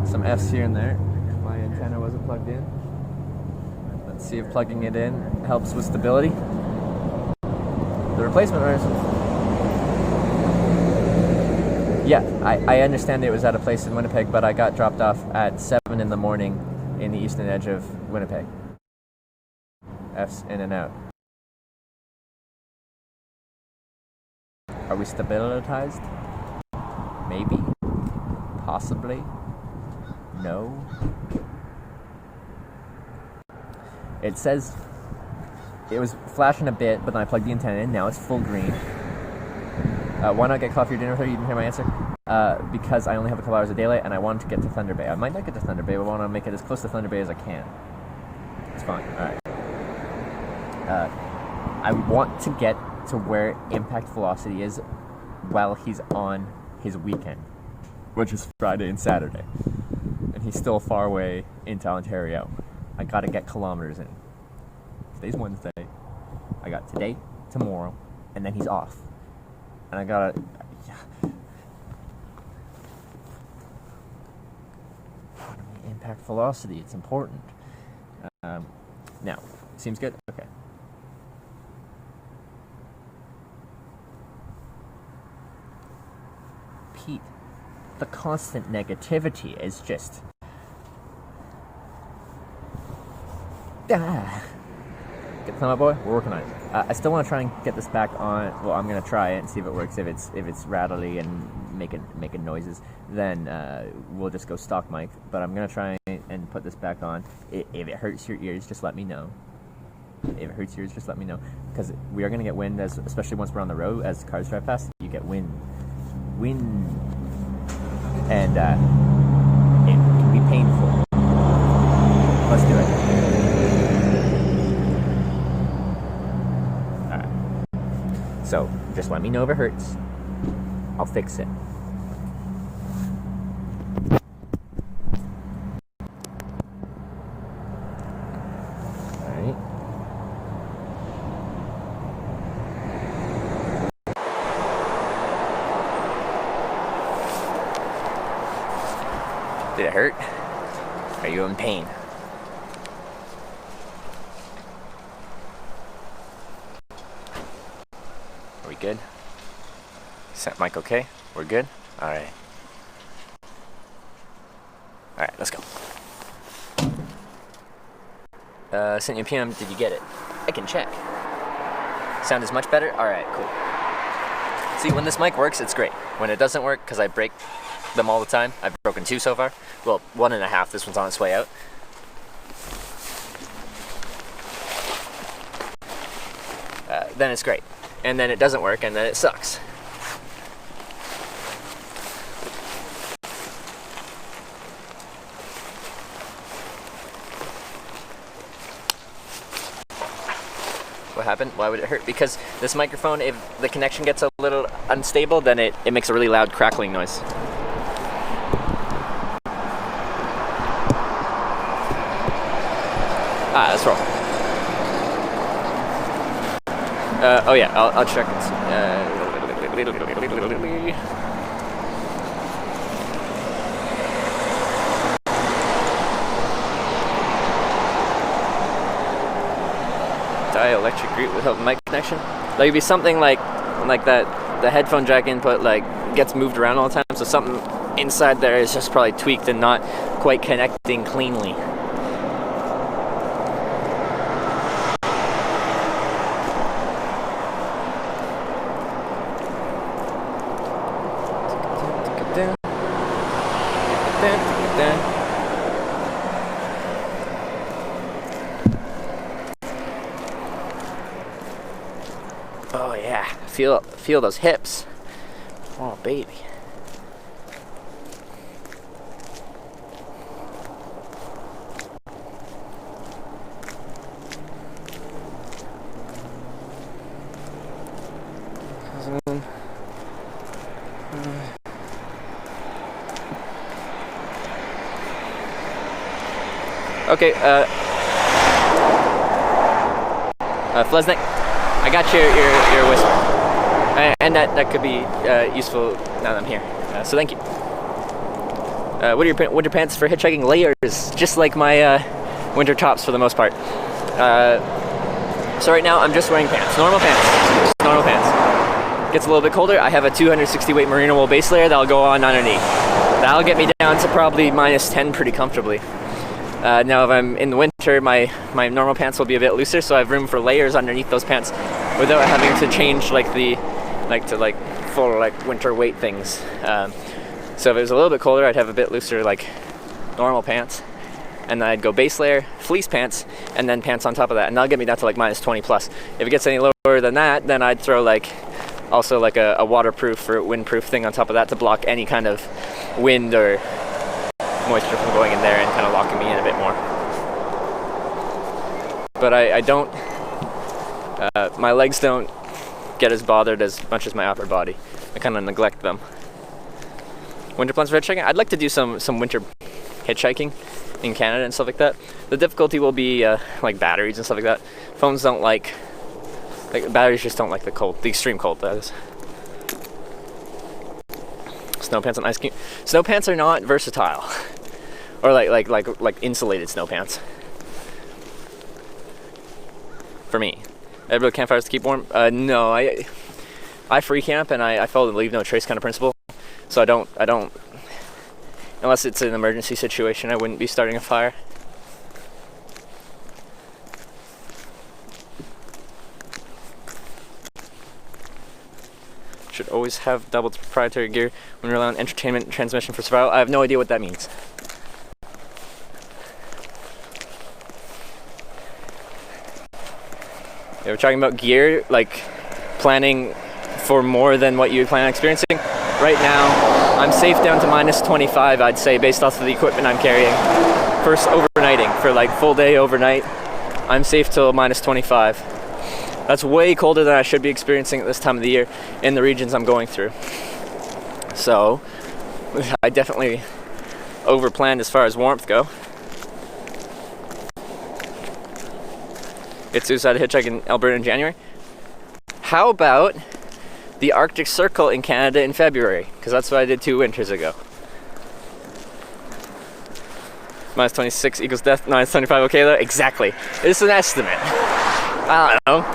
Some F's here and there. My antenna wasn't plugged in. Let's see if plugging it in helps with stability. The replacement wires. Yeah, I understand it was at a place in Winnipeg, but I got dropped off at 7 in the morning in the eastern edge of Winnipeg. F's in and out. Are we stabilized? Maybe. Possibly. No. It says it was flashing a bit, but then I plugged the antenna in. Now it's full green. Why not get coffee or dinner with her? You didn't hear my answer. Because I only have a couple hours of daylight, and I wanted to get to Thunder Bay. I might not get to Thunder Bay, but I want to make it as close to Thunder Bay as I can. It's fine. All right. I want to get to where impact velocity is while he's on his weekend, which is Friday and Saturday. And he's still far away into Ontario. I gotta get kilometers in. Today's Wednesday. I got today, tomorrow, and then he's off. And I gotta... Yeah. Impact velocity, it's important. Now, seems good? Okay. Pete, the constant negativity is just... Get the my boy. We're working on it. I still want to try and get this back on. Well, I'm gonna try it and see if it works. If it's rattly and making noises, then we'll just go stock mic. But I'm gonna try and put this back on. If it hurts your ears, just let me know. If it hurts your ears, just let me know, because we are gonna get wind, especially once we're on the road. As cars drive past, you get wind, and it can be painful. Let's do it. So, just let me know if it hurts. I'll fix it. Alright. Did it hurt? Are you in pain? Are we good? Set mic okay? We're good? Alright. Alright, let's go. Sent you a PM, did you get it? I can check. Sound is much better? Alright, cool. See, when this mic works, it's great. When it doesn't work, because I break them all the time, I've broken 2 so far. Well, 1.5, this one's on its way out. Then it's great. And then it doesn't work, and then it sucks. What happened? Why would it hurt? Because this microphone, if the connection gets a little unstable, then it makes a really loud crackling noise. Let's roll. Oh yeah, I'll check it. Dielectric route without mic connection. Like it'd be something like that. The headphone jack input like gets moved around all the time, so something inside there is just probably tweaked and not quite connecting cleanly. Oh yeah, feel those hips. Oh baby. Okay, Flesnick, I got your whisper, and that could be useful now that I'm here. So thank you. What are your winter pants for hitchhiking? Layers, just like my winter tops for the most part. So right now I'm just wearing pants, normal pants. Gets a little bit colder. I have a 260 weight merino wool base layer that'll go on underneath. That'll get me down to probably -10 pretty comfortably. Now if I'm in the winter, my normal pants will be a bit looser, so I have room for layers underneath those pants without having to change full winter weight things. So if it was a little bit colder, I'd have a bit looser normal pants, and then I'd go base layer, fleece pants, and then pants on top of that, and that'll get me down to -20 plus. If it gets any lower than that, then I'd throw also a waterproof or windproof thing on top of that to block any kind of wind or moisture from going in there and kind of locking me in a bit more. But I don't, my legs don't get as bothered as much as my upper body. I kind of neglect them. Winter plans for hitchhiking? I'd like to do some winter hitchhiking in Canada and stuff like that. The difficulty will be batteries and stuff like that. Phones don't batteries just don't like the cold, the extreme cold, that is. Snow pants and ice cream. Snow pants are not versatile, or like insulated snow pants. For me, I build campfires to keep warm. No, I free camp and I follow the leave no trace kind of principle. So I don't unless it's an emergency situation, I wouldn't be starting a fire. Should always have double proprietary gear when relying on entertainment and transmission for survival. I have no idea what that means. Yeah, we're talking about gear, like planning for more than what you plan on experiencing. Right now, I'm safe down to minus 25, I'd say, based off of the equipment I'm carrying. First overnighting, for like full day overnight, I'm safe till minus 25. That's way colder than I should be experiencing at this time of the year in the regions I'm going through. So, I definitely overplanned as far as warmth go. It's suicide hitchhike in Alberta in January. How about the Arctic Circle in Canada in February? Because that's what I did 2 winters ago. Minus 26 equals death, minus 25 okay though? Exactly. It's an estimate. I don't know.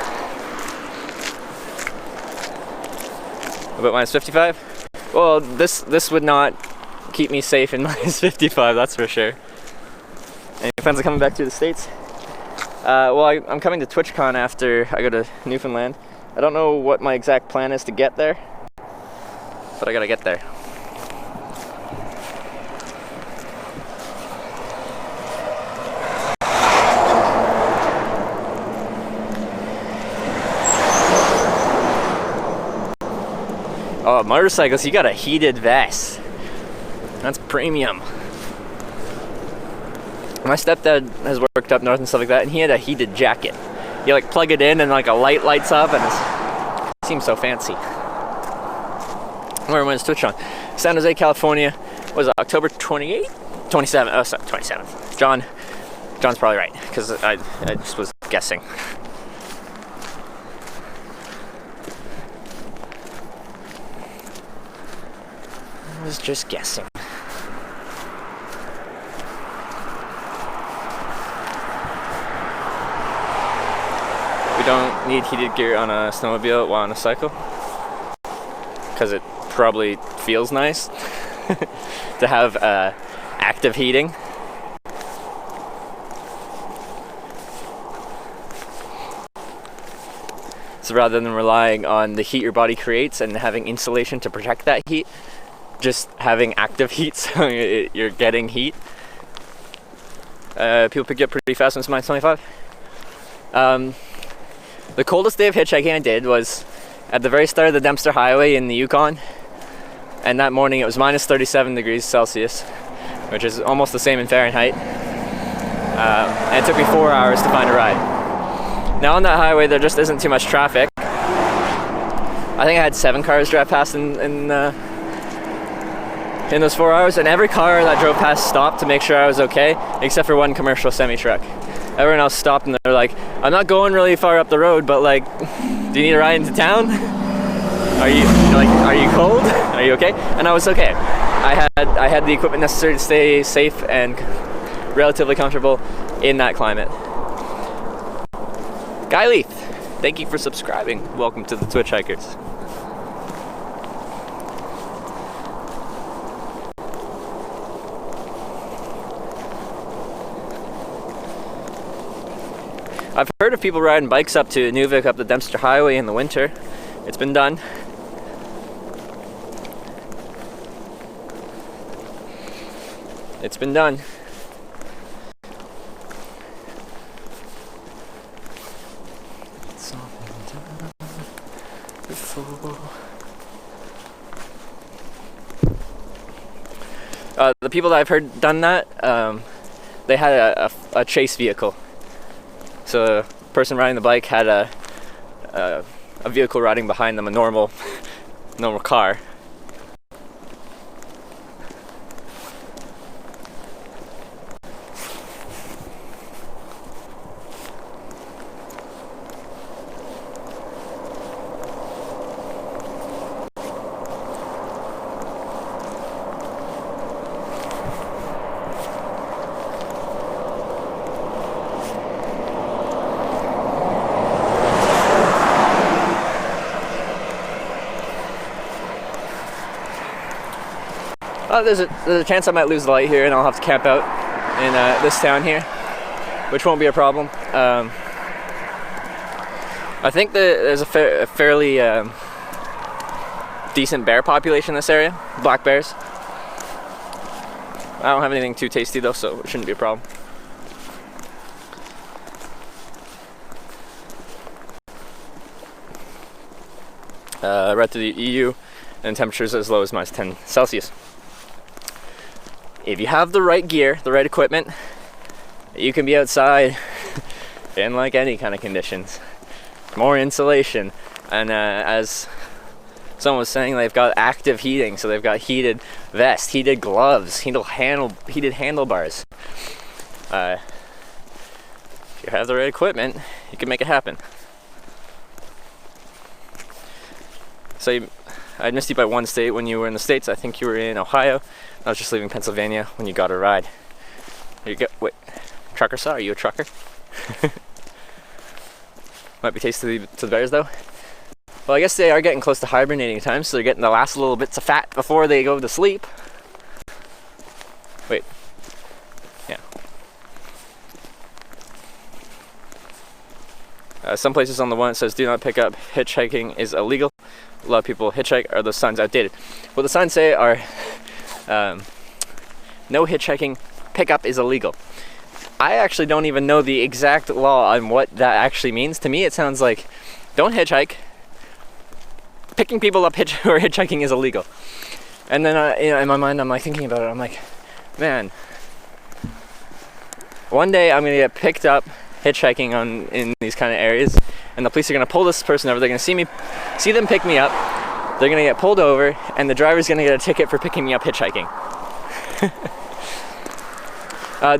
About minus 55? Well, this would not keep me safe in minus 55, that's for sure. Any plans on coming back to the States? Well, I'm coming to TwitchCon after I go to Newfoundland. I don't know what my exact plan is to get there, but I gotta get there. Oh, motorcycles, you got a heated vest. That's premium. My stepdad has worked up north and stuff like that, and he had a heated jacket. You like plug it in and like a light lights up, and it seems so fancy. Where was Twitch on? San Jose, California. Was it October 28th? 27th. Oh, sorry, 27th. John's probably right, because I just was guessing. I was just guessing. We don't need heated gear on a snowmobile while on a cycle, because it probably feels nice to have active heating. So rather than relying on the heat your body creates and having insulation to protect that heat, just having active heat, so you're getting heat. People pick you up pretty fast when it's minus 25. The coldest day of hitchhiking I did was at the very start of the Dempster Highway in the Yukon, and that morning it was minus 37 degrees Celsius, which is almost the same in Fahrenheit, and it took me 4 hours to find a ride. Now on that highway there just isn't too much traffic. I think I had 7 cars drive past in those 4 hours, and every car that drove past stopped to make sure I was okay, except for one commercial semi-truck. Everyone else stopped and they're like, I'm not going really far up the road, but like, do you need a ride into town? Are you cold? Are you okay? And I was okay. I had the equipment necessary to stay safe and relatively comfortable in that climate. Guy Leith, thank you for subscribing. Welcome to the Twitch Hikers. I've heard of people riding bikes up to Nuvik up the Dempster Highway in the winter. It's been done. It's been done. The people that I've heard done that, they had a chase vehicle. So the person riding the bike had a vehicle riding behind them, a normal car. There's a chance I might lose the light here and I'll have to camp out in this town here, which won't be a problem. I think that there's a fairly decent bear population in this area, black bears. I don't have anything too tasty though, so it shouldn't be a problem. Right to the EU, and temperatures as low as -10 Celsius. If you have the right gear, the right equipment, you can be outside in like any kind of conditions. More insulation, and as someone was saying, they've got active heating, so they've got heated vests, heated gloves, heated handlebars. If you have the right equipment, you can make it happen. So I missed you by one state when you were in the States. I think you were in Ohio. I was just leaving Pennsylvania when you got a ride. Wait, trucker saw? Are you a trucker? Might be tasty to the bears though. Well, I guess they are getting close to hibernating time, so they're getting the last little bits of fat before they go to sleep. Wait. Yeah. Some places on the one it says, "Do not pick up. Hitchhiking is illegal." A lot of people hitchhike. Are those signs outdated? What the signs say are, no hitchhiking, pickup is illegal. I actually don't even know the exact law on what that actually means. To me, it sounds like, don't hitchhike. Picking people up or hitchhiking is illegal. And then in my mind, I'm like thinking about it. I'm like, man, one day I'm gonna get picked up hitchhiking in these kind of areas, and the police are gonna pull this person over. They're gonna see them pick me up. They're gonna get pulled over, and the driver's gonna get a ticket for picking me up hitchhiking.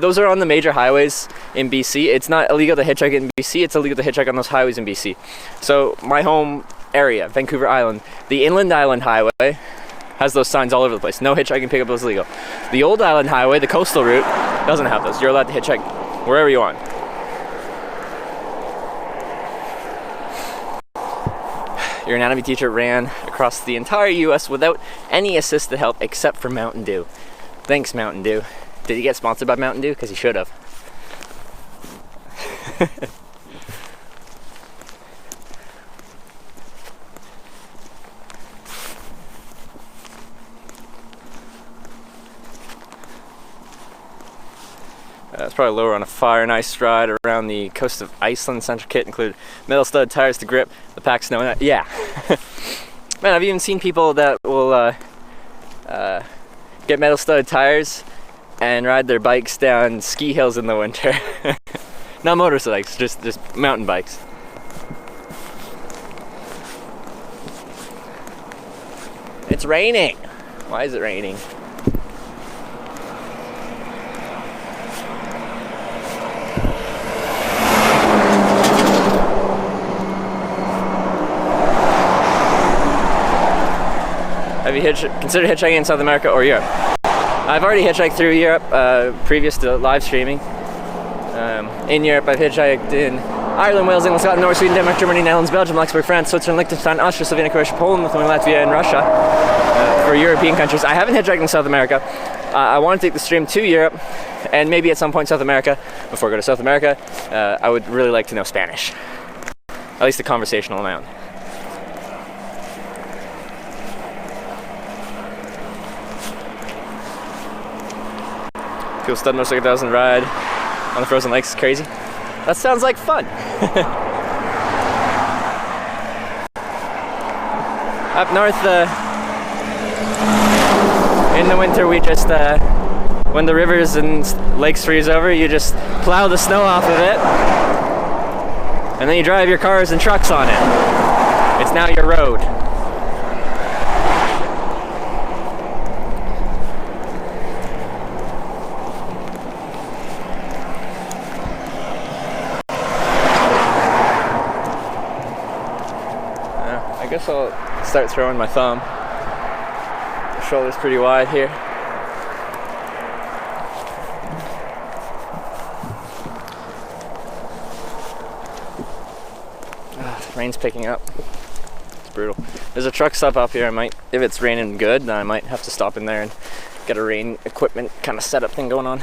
Those are on the major highways in BC. It's not illegal to hitchhike in BC. It's illegal to hitchhike on those highways in BC. So my home area, Vancouver Island, the Inland Island Highway has those signs all over the place. No hitchhiking pickup is illegal. The Old Island Highway, the coastal route, doesn't have those. You're allowed to hitchhike wherever you want. Your anatomy teacher ran across the entire US without any assisted help except for Mountain Dew. Thanks, Mountain Dew. Did he get sponsored by Mountain Dew? Because he should have. It's probably lower on a fire and ice ride around the coast of Iceland. Central kit included metal stud tires to grip the pack snow. Yeah. Man, I've even seen people that will get metal studded tires and ride their bikes down ski hills in the winter. Not motorcycles, just mountain bikes. It's raining. Why is it raining? Have you considered hitchhiking in South America or Europe? I've already hitchhiked through Europe previous to live streaming. In Europe, I've hitchhiked in Ireland, Wales, England, Scotland, Norway, Sweden, Denmark, Germany, Netherlands, Belgium, Luxembourg, France, Switzerland, Liechtenstein, Austria, Slovenia, Croatia, Poland, Lithuania, Latvia, and Russia. For European countries. I haven't hitchhiked in South America. I want to take the stream to Europe and maybe at some point South America. Before I go to South America, I would really like to know Spanish. At least a conversational amount. People stud motorcycle doesn't ride on the frozen lakes is crazy. That sounds like fun. Up north, in the winter, we just, when the rivers and lakes freeze over, you just plow the snow off of it, and then you drive your cars and trucks on it. It's now your road. I guess I'll start throwing my thumb. The shoulder's pretty wide here. The rain's picking up. It's brutal. There's a truck stop up here. If it's raining good, then I might have to stop in there and get a rain equipment kind of setup thing going on.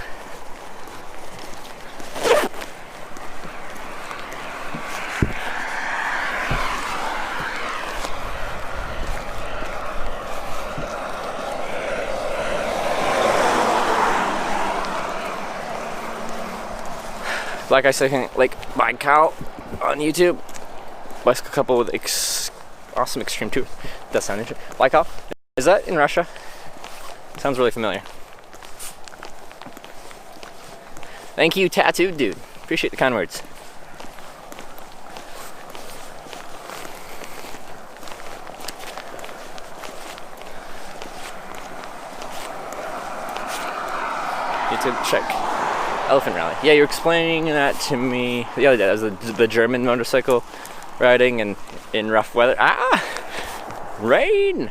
Like I say, like by Cal on YouTube. Bicycle couple with awesome extreme tour. Does sound interesting. Like Cal, is that in Russia? Sounds really familiar. Thank you, tattooed dude. Appreciate the kind words. YouTube check. Elephant rally. Yeah, you were explaining that to me the other day. That was the German motorcycle riding and in rough weather. Rain!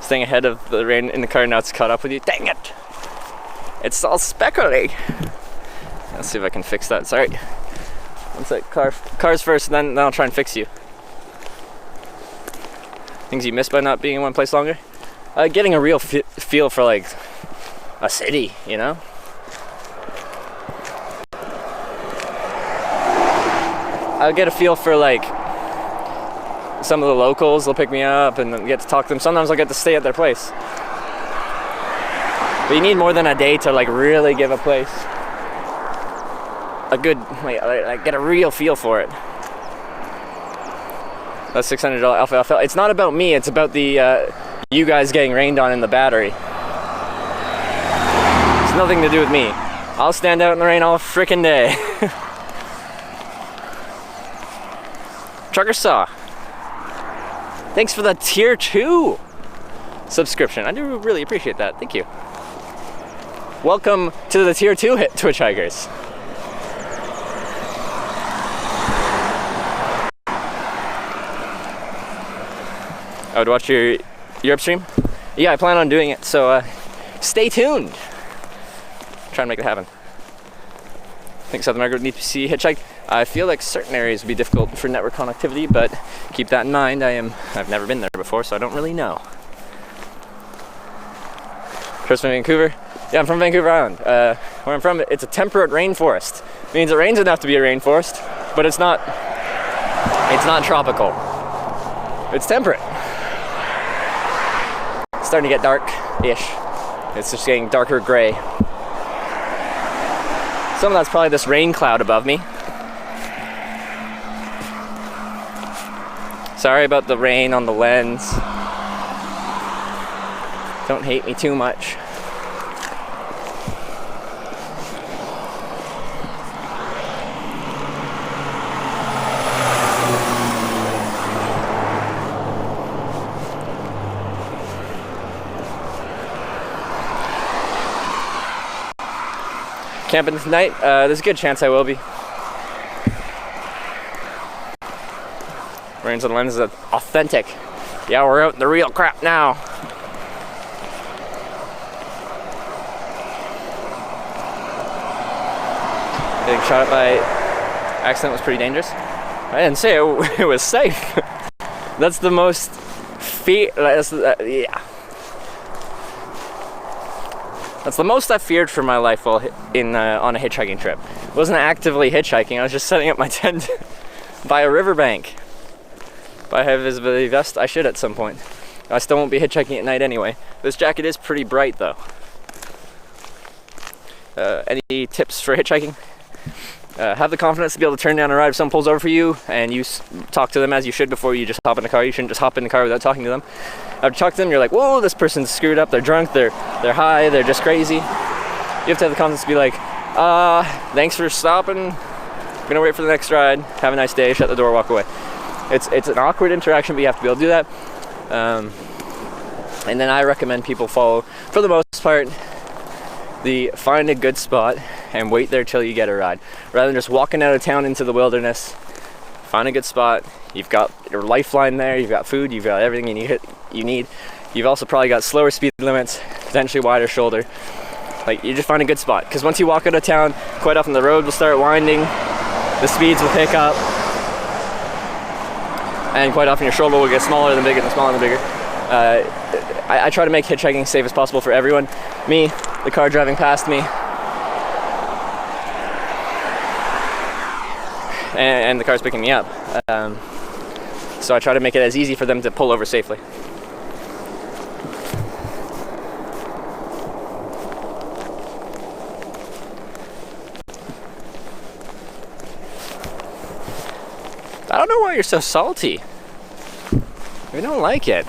Staying ahead of the rain in the car, now it's caught up with you. Dang it! It's all speckly. Let's see if I can fix that. Sorry. One sec. Cars first, then I'll try and fix you. Things you miss by not being in one place longer? Getting a real feel for like a city, you know? I'll get a feel for like some of the locals. They'll pick me up and then get to talk to them. Sometimes I'll get to stay at their place. But you need more than a day to like really give a place a good, like get a real feel for it. That's $600 alfalfa. It's not about me. It's about the you guys getting rained on in the battery. It's nothing to do with me. I'll stand out in the rain all frickin' day. Trucker Saw. Thanks for the tier 2 subscription. I do really appreciate that. Thank you. Welcome to the tier 2 Twitch hikers. I would watch your Europe stream. Yeah, I plan on doing it, so stay tuned. Try and make it happen. I think South America would need to see Hitchhike. I feel like certain areas would be difficult for network connectivity, but keep that in mind. I've never been there before, so I don't really know. Chris from Vancouver. Yeah, I'm from Vancouver Island. Where I'm from, it's a temperate rainforest. It means it rains enough to be a rainforest, but it's not tropical. It's temperate. It's starting to get dark-ish. It's just getting darker gray. Some of that's probably this rain cloud above me. Sorry about the rain on the lens. Don't hate me too much. Camping tonight? There's a good chance I will be. Rains on the lens is authentic. Yeah, we're out in the real crap now. Getting shot at by accident was pretty dangerous. I didn't say it was safe. That's the most yeah. That's the most I feared for my life while on a hitchhiking trip. I wasn't actively hitchhiking. I was just setting up my tent by a riverbank. If I have visibility vest, I should at some point. I still won't be hitchhiking at night anyway. This jacket is pretty bright though. Any tips for hitchhiking? Have the confidence to be able to turn down a ride if someone pulls over for you, and you talk to them as you should before you just hop in the car. You shouldn't just hop in the car without talking to them. After you talk to them, you're like, whoa, this person's screwed up, they're drunk, they're high, they're just crazy. You have to have the confidence to be like, thanks for stopping, I'm gonna wait for the next ride, have a nice day, shut the door, walk away. It's an awkward interaction, but you have to be able to do that. And then I recommend people follow, for the most part, find a good spot and wait there till you get a ride. Rather than just walking out of town into the wilderness, find a good spot. You've got your lifeline there, you've got food, you've got everything you need. You've also probably got slower speed limits, potentially wider shoulder. Like, you just find a good spot. Because once you walk out of town, quite often the road will start winding, the speeds will pick up, and quite often your shoulder will get smaller than bigger and smaller than bigger. I try to make hitchhiking safe as possible for everyone. Me, the car driving past me, and the car's picking me up. So I try to make it as easy for them to pull over safely. don't know why you're so salty. We don't like it.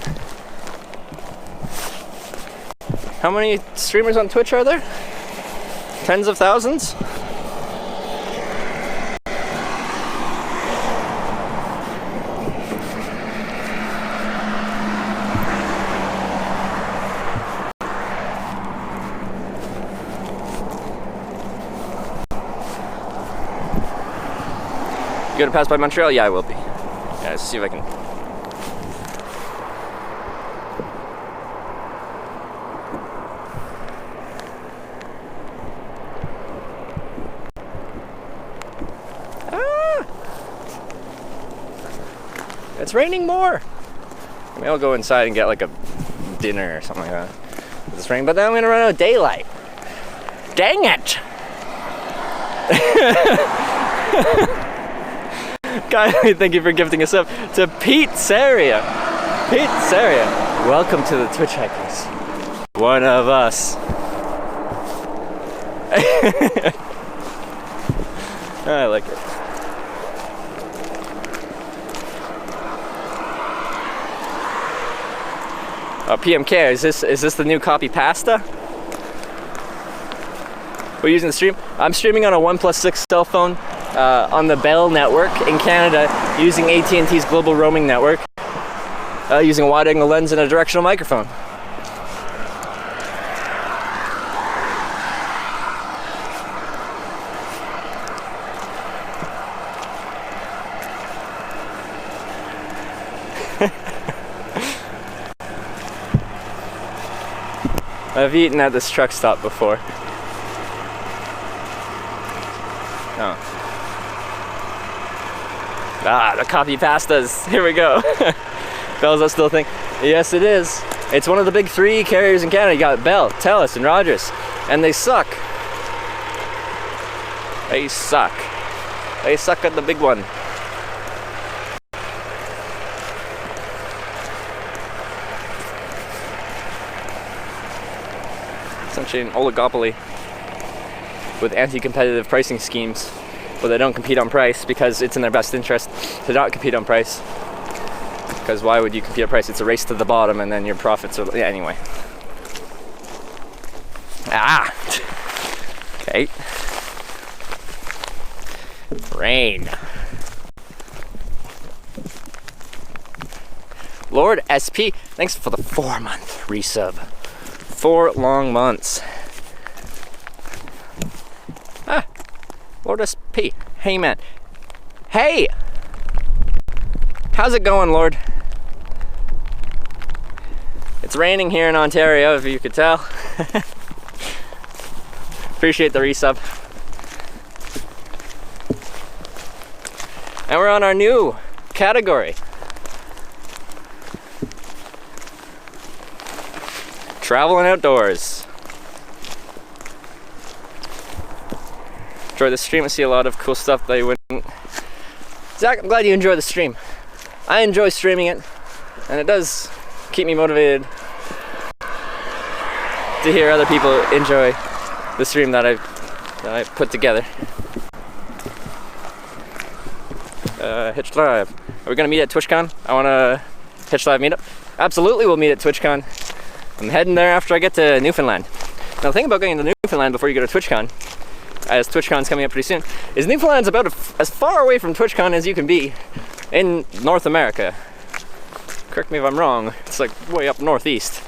How many streamers on Twitch are there? Tens of thousands? You gonna pass by Montreal? Yeah, I will be. Yeah, let's see if I can. Ah! It's raining more. Maybe I'll go inside and get like a dinner or something like that. It's raining, but then I'm gonna run out of daylight. Dang it! Kindly thank you for gifting us up to Pizzeria. Pizzeria. Welcome to the Twitch Hikers. One of us. I like it. Oh, PMK, is this the new copy pasta? We're using the stream. I'm streaming on a OnePlus 6 cell phone. On the Bell network in Canada using AT&T's global roaming network, using a wide-angle lens and a directional microphone. I've eaten at this truck stop before. Oh. Ah, the copy pastas. Here we go. Bell's that still a thing? Yes, it is. It's one of the big three carriers in Canada. You got Bell, TELUS, and Rogers. And they suck. They suck. They suck at the big one. Essentially an oligopoly with anti-competitive pricing schemes. Well, they don't compete on price because it's in their best interest to not compete on price. Because why would you compete on price? It's a race to the bottom and then your profits are... Yeah, anyway. Ah! Okay. Rain. Lord SP, thanks for the 4-month resub. 4 long months. Ah! Lord SP. Hey, man. Hey! How's it going, Lord? It's raining here in Ontario, if you could tell. Appreciate the resub. And we're on our new category. Travel and outdoors. Enjoy the stream. I see a lot of cool stuff that you wouldn't. Zach, I'm glad you enjoy the stream. I enjoy streaming it, and it does keep me motivated to hear other people enjoy the stream that I put together. Hitch Live. Are we gonna meet at TwitchCon? I want a Hitch Live meetup. Absolutely, we'll meet at TwitchCon. I'm heading there after I get to Newfoundland. Now, the thing about going to Newfoundland before you go to TwitchCon, as TwitchCon's coming up pretty soon, is Newfoundland's about as far away from TwitchCon as you can be in North America. Correct me if I'm wrong, it's like way up northeast.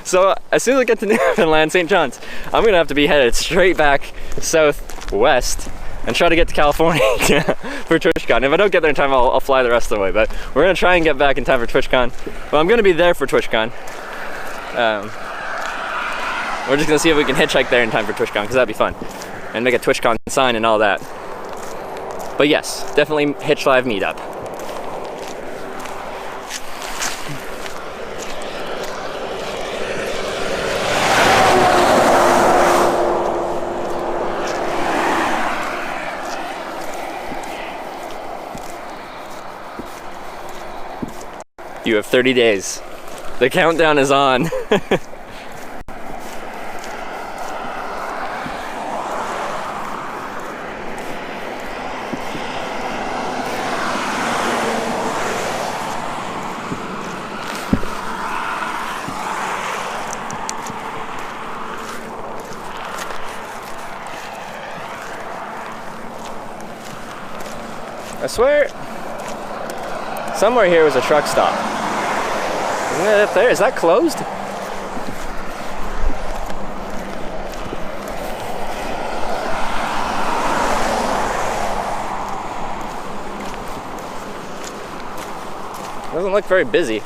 So as soon as I get to Newfoundland, St. John's, I'm gonna have to be headed straight back southwest and try to get to California for TwitchCon. If I don't get there in time, I'll fly the rest of the way, but we're gonna try and get back in time for TwitchCon. Well, I'm gonna be there for TwitchCon. We're just gonna see if we can hitchhike there in time for TwitchCon, because that'd be fun. And make a TwitchCon sign and all that. But yes, definitely Hitch Live meetup. You have 30 days. The countdown is on. swear somewhere here was a truck stop. Isn't it up there? Is that closed? Doesn't look very busy.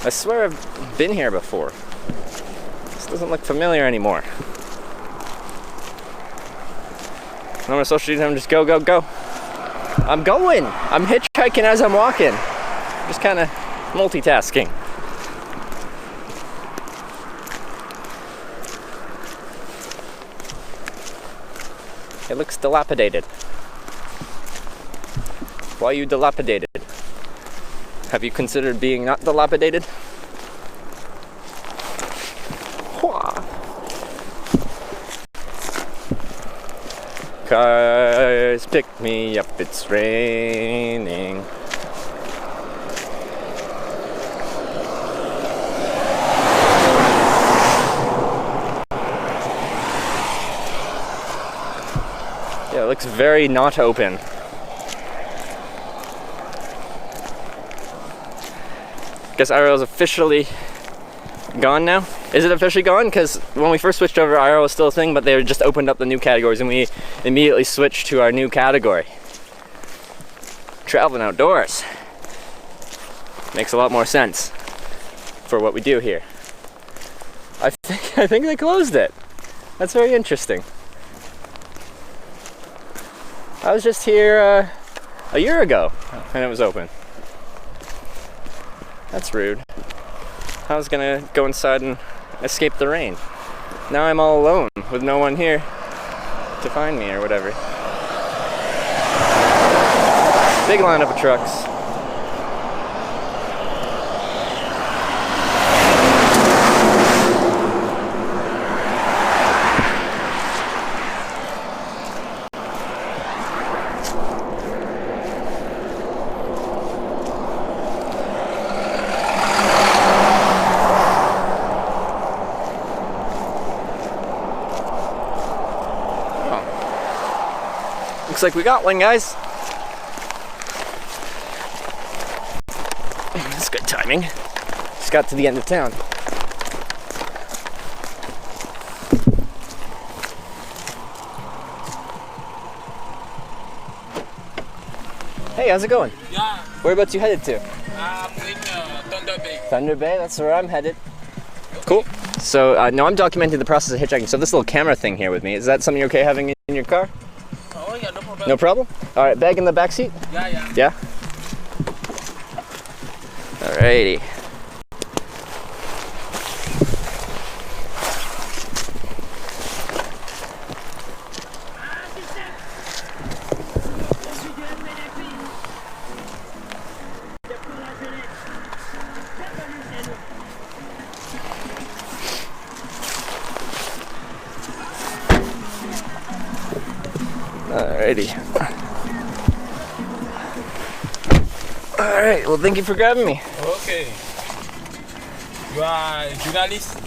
I swear I've been here before. This doesn't look familiar anymore. I'm on social media, I'm just go, go, go. I'm going! I'm hitchhiking as I'm walking. Just kind of multitasking. It looks dilapidated. Why are you dilapidated? Have you considered being not dilapidated? Cars, pick me up, it's raining. Yeah, it looks very not open. Guess IRL is officially gone now. Is it officially gone? Because when we first switched over, IRL was still a thing, but they just opened up the new categories and we immediately switched to our new category. Traveling outdoors. Makes a lot more sense for what we do here. I think they closed it. That's very interesting. I was just here a year ago and it was open. That's rude. I was gonna go inside and escape the rain. Now I'm all alone with no one here to find me or whatever. Big lineup of trucks. Looks like we got one, guys. That's good timing. Just got to the end of town. Hey, how's it going? Yeah, Whereabouts you headed to? I'm in Thunder Bay. Thunder Bay, that's where I'm headed. Cool. So, no, I'm documenting the process of hitchhiking. So this little camera thing here with me, is that something you're okay having in your car? Oh yeah, no problem. No problem? All right, bag in the back seat? Yeah, yeah. Yeah? Alrighty. Alrighty. Alright, well thank you for grabbing me. Okay. You are a journalist?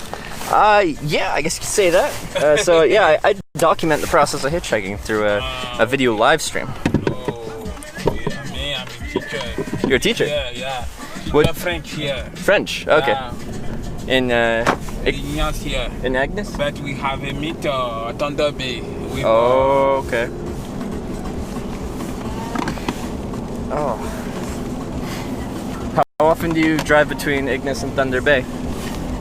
Yeah, I guess you could say that. So yeah, I document the process of hitchhiking through a video live stream. Oh, yeah, me, I'm a teacher. You're a teacher? Yeah, yeah. What- Teacher French here. French? Okay. Yeah. In Ignace here. in Agnes? But we have a meet at Thunder Bay. With, Oh, okay. Oh. How often do you drive between Ignis and Thunder Bay?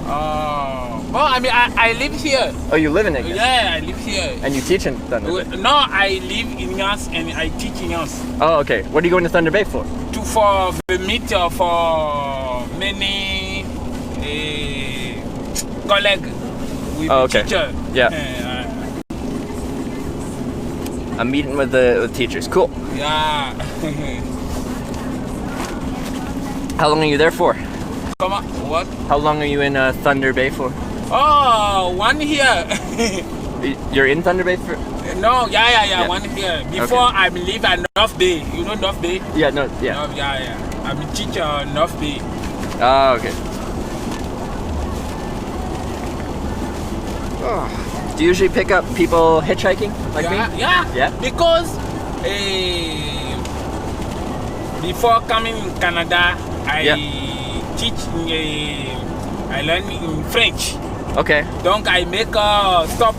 well, I mean, I live here. Oh, you live in Ignis? Yeah, I live here. And you teach in Thunder Bay? No, I live in Ignace and I teach in Ignace. Oh, okay. What are you going to Thunder Bay for? For the meet for many colleagues with Oh, okay. teacher. Yeah. I'm meeting with the teachers. Cool. Yeah. How long are you there for? Come on. What? How long are you in Thunder Bay for? Oh, 1 year. You're in Thunder Bay for? No, yeah. Yeah. 1 year. Before I live at North Bay. You know North Bay? Yeah, no, yeah. No, yeah. I'm a teacher at North Bay. Oh, okay. Oh. Do you usually pick up people hitchhiking like me? Yeah. Yeah? Because Before coming in Canada, I teach. I learn in French. Okay. Donc I make stop.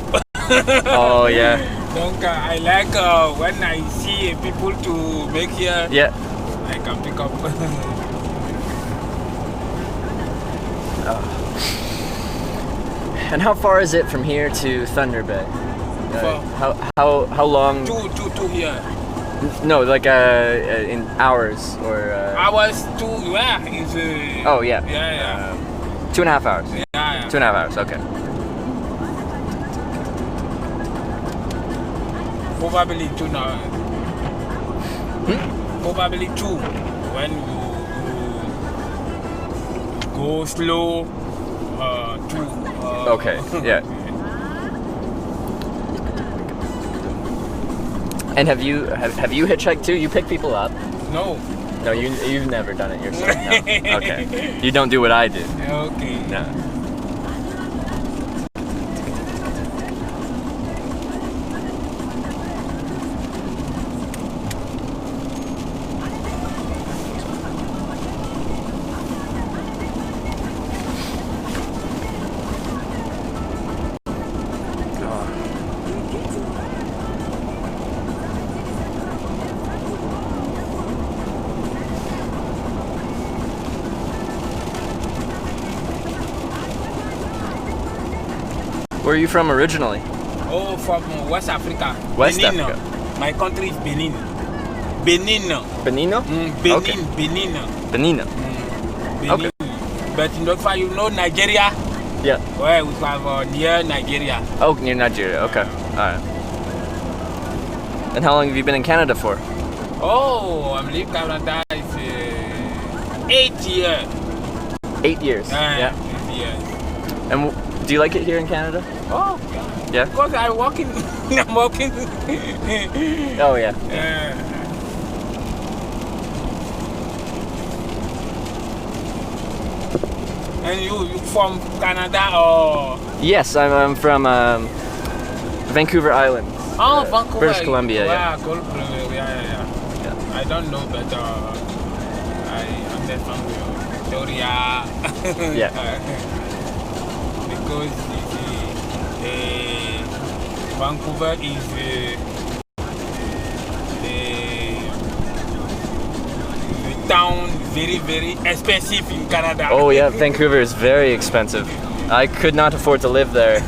Oh yeah. Donc I like when I see people to make here. Yeah. I can pick up. And how far is it from here to Thunder Bay? How long? Two here. No, like in hours or. Hours to yeah is. Oh yeah. Yeah. 2.5 hours. Yeah. 2.5 hours. Okay. Probably two now. Probably two. When you go slow, two. Okay. Yeah. And have you hitchhiked too? You pick people up? No. No, you've never done it yourself. No. Okay. You don't do what I do. Okay. No. Where are you from originally? Oh, from West Africa. West Benin. Africa. My country is Benin. Benin. Benino? Benin. Okay. Benin. Benino. Benin. Okay. But you know Nigeria? Yeah. Well, we have near Nigeria. Oh, near Nigeria. Okay. All right. And how long have you been in Canada for? Oh, I'm living Canada is 8 years. 8 years. Yeah. 8 years. And do you like it here in Canada? Oh, Yeah. because I'm working. I'm working. Oh yeah. And you from Canada or? Yes, I'm from Vancouver Island. Oh, Vancouver. British Columbia. Yeah. Yeah. I don't know, but I understand Victoria. Yeah. Because Vancouver is the town very, very expensive in Canada. Oh yeah, Vancouver is very expensive. I could not afford to live there.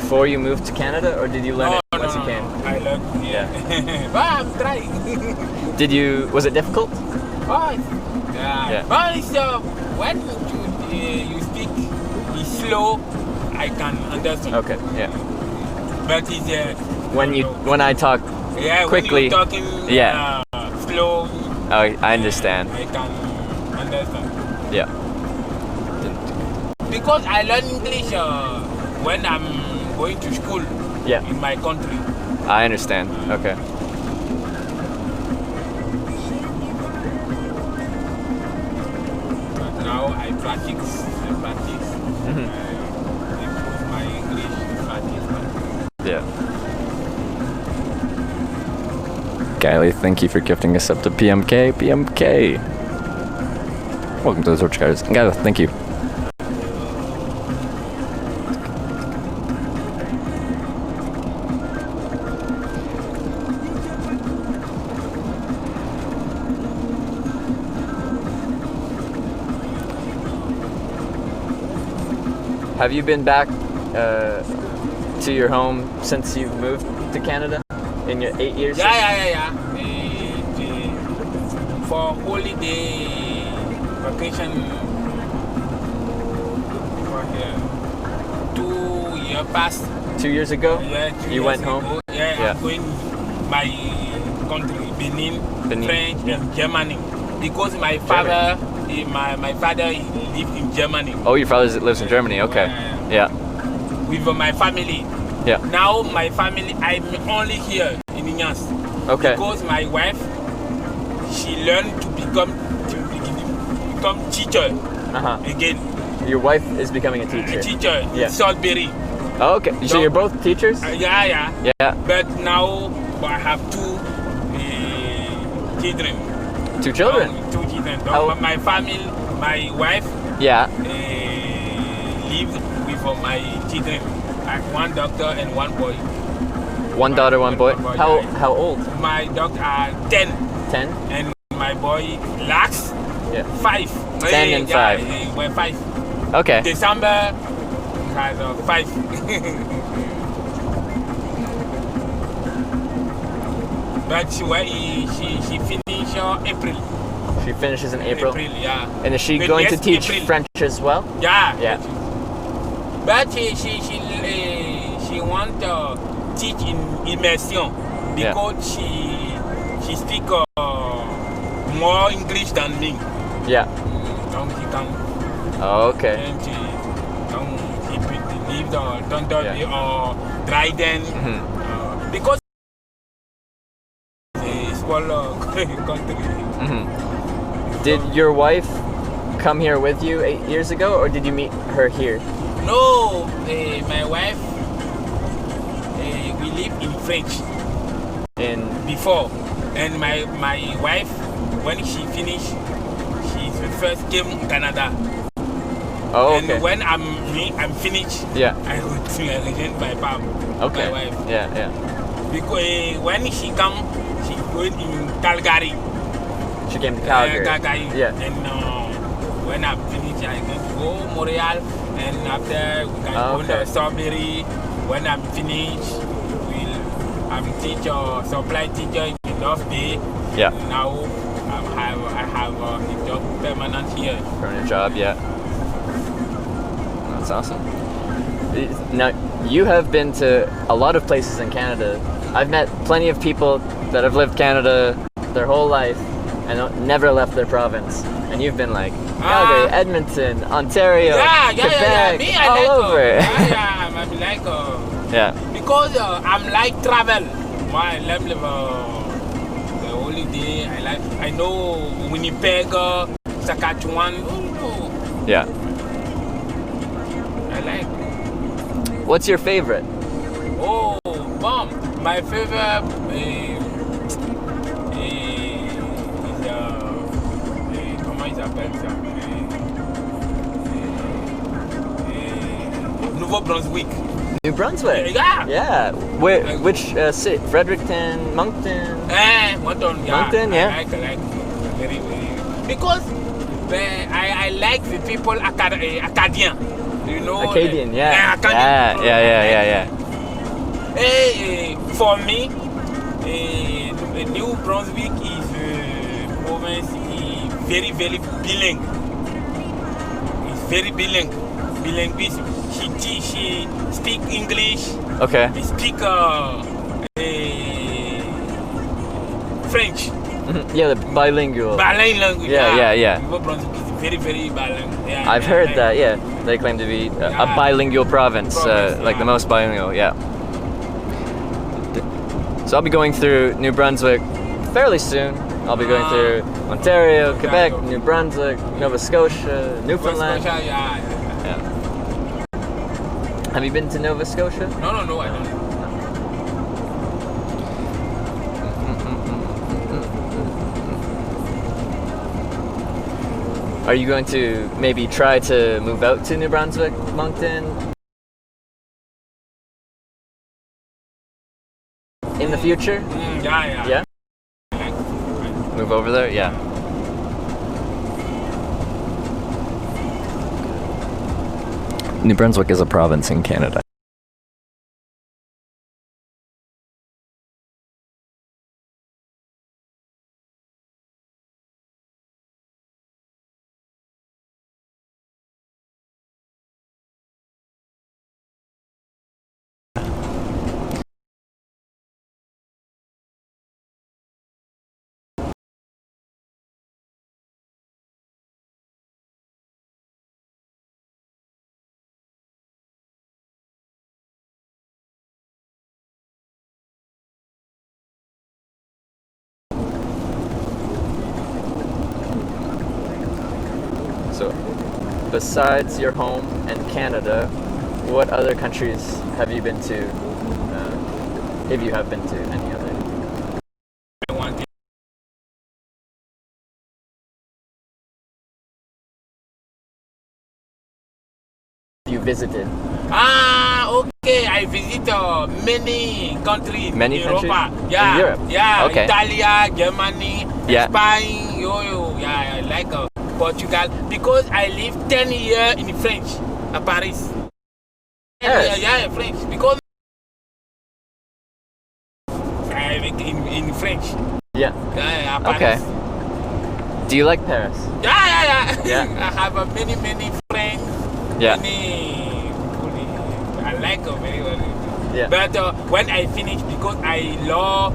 before you moved to Canada, or did you learn No, it once you came? I learned here. But I'm trying. Did you? Was it difficult? Oh, yeah. Yeah. But it's, when you speak it's slow, I can understand. Okay. Yeah. But it's When I talk quickly, when you're talking yeah. slow, I understand. I can understand. Yeah. Because I learn English when I'm going to school Yeah. in my country. I understand. Okay. But now I practice. Mhm. Improve my English practice. Yeah. Kylie, thank you for gifting us up to PMK. PMK. Welcome to the Torch Guys. Kylie, thank you. Have you been back to your home since you've moved to Canada in your 8 years? Yeah. For holiday vacation for here. 2 years past. 2 years ago? Yeah, 2 You years went ago. home? Yeah, Yeah. I'm going my country, Benin, French, yeah. and Germany. Because my father, my father lived in Germany. Oh, your father lives in Germany. Okay. Yeah. With my family. Yeah. Now my family, I'm only here in Inyas. Okay. Because my wife, she learned to become teacher Uh-huh. again. Your wife is becoming a teacher. A teacher Yeah. in Salisbury. Oh, okay. So you're both teachers? Yeah. Yeah. But now I have two children. 2 children? Two children. How- My family, my wife Yeah. live with my children. I have one daughter and one boy. One daughter, one boy. yeah. How old? My daughter are 10 10? and my boy Lax Yeah. 5. 10 and 5. We're 5. Okay. December has 5. But she finished April. She finishes in April. Yeah. And is she But going to yes, teach April. French as well? Yeah. Yeah. But she want to teach in immersion because she speak more English than me. Yeah. Donc she can Oh, okay. and she live the Yeah. or Dryden Mhm. because it's small country. Mhm. Did your wife come here with you 8 years ago, or did you meet her here? No, my wife, we live in French In before, and my wife, when she finished, she first came Canada. Oh, okay. And when I'm finished, Yeah. I would represent my mom, Okay. my wife. Yeah. Because when she come, she going in Calgary. She came to Calgary. Calgary. Yeah. And when I'm finished, I can go Montreal, and after we can go okay. to Salisbury. When I'm finished, I'm supply teacher in North Bay. Yeah. Now I have a job permanent here. Permanent job. Yeah. That's awesome. Now, you have been to a lot of places in Canada. I've met plenty of people that have lived Canada their whole life and never left their province. And you've been like Calgary, Edmonton, Ontario, Quebec, Me, I all like over. I'm like Yeah. because I'm like travel. I love the holiday. I know Winnipeg, Saskatchewan. Yeah. I like. What's your favorite? Oh, bomb! My favorite is comment il s'appelle ça? Nouveau-Brunswick. New Brunswick. Yeah. Yeah. Which city? Fredericton, Moncton. Moncton. Yeah. Moncton, yeah. I like very because I like the people Acadian. You know, Acadian, like, yeah. Acadian. Yeah. For me, New Brunswick is province is very bilingual. It's very bilingual. She speak English. Okay. He speak French. Yeah, the bilingual. Bilingual. Yeah. New Brunswick is very bilingual. Yeah, I've heard that, yeah. They claim to be a bilingual province, like the most bilingual, yeah. So I'll be going through New Brunswick fairly soon. I'll be going through Ontario, Quebec, New Brunswick, Nova Scotia, Newfoundland. Yeah. Have you been to Nova Scotia? No, I don't. Are you going to maybe try to move out to New Brunswick, Moncton? In the future? Yeah. Move over there? Yeah. New Brunswick is a province in Canada. So, besides your home and Canada, what other countries have you been to? If you have been to any other? You visited? Okay. I visit many countries. Many in Europe. countries? Yeah. In Europe? Yeah. Okay. Italy, Germany, Yeah. Spain. Yeah. I like Portugal because I live 10 years in French at Paris. Paris? Yeah, French because I live in French. Yeah. Yeah, Okay. Paris. Do you like Paris? Yeah. Yeah. I have many friends. Yeah. I like very well. Yeah. But when I finish, because I learn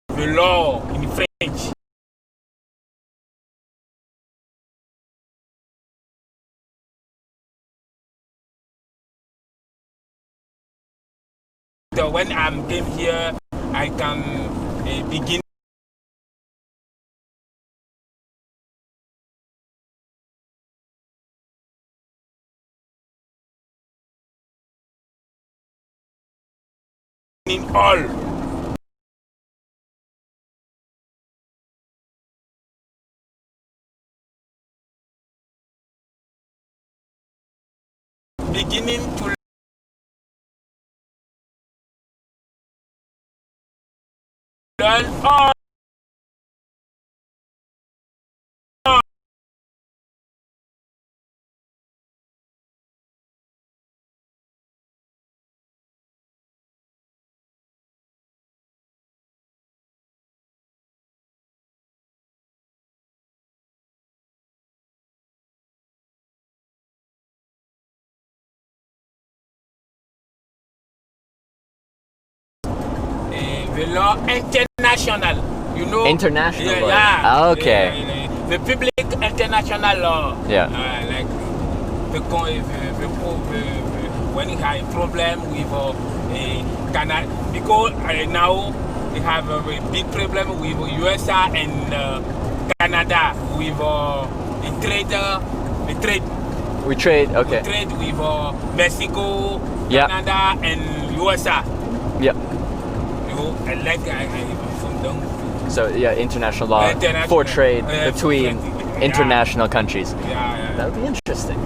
the law in French. So when I'm came here, I can begin in all. Beginning to learn all. The law international, you know. International law? Yeah. Okay. The public international law. Yeah. Like when you have a problem with Canada, because now we have a big problem with USA and Canada with trade. We trade, okay. We trade with Mexico, Yeah. Canada, and USA. Yeah. I like from them. So yeah, international law for trade between international countries. Yeah. That would be interesting.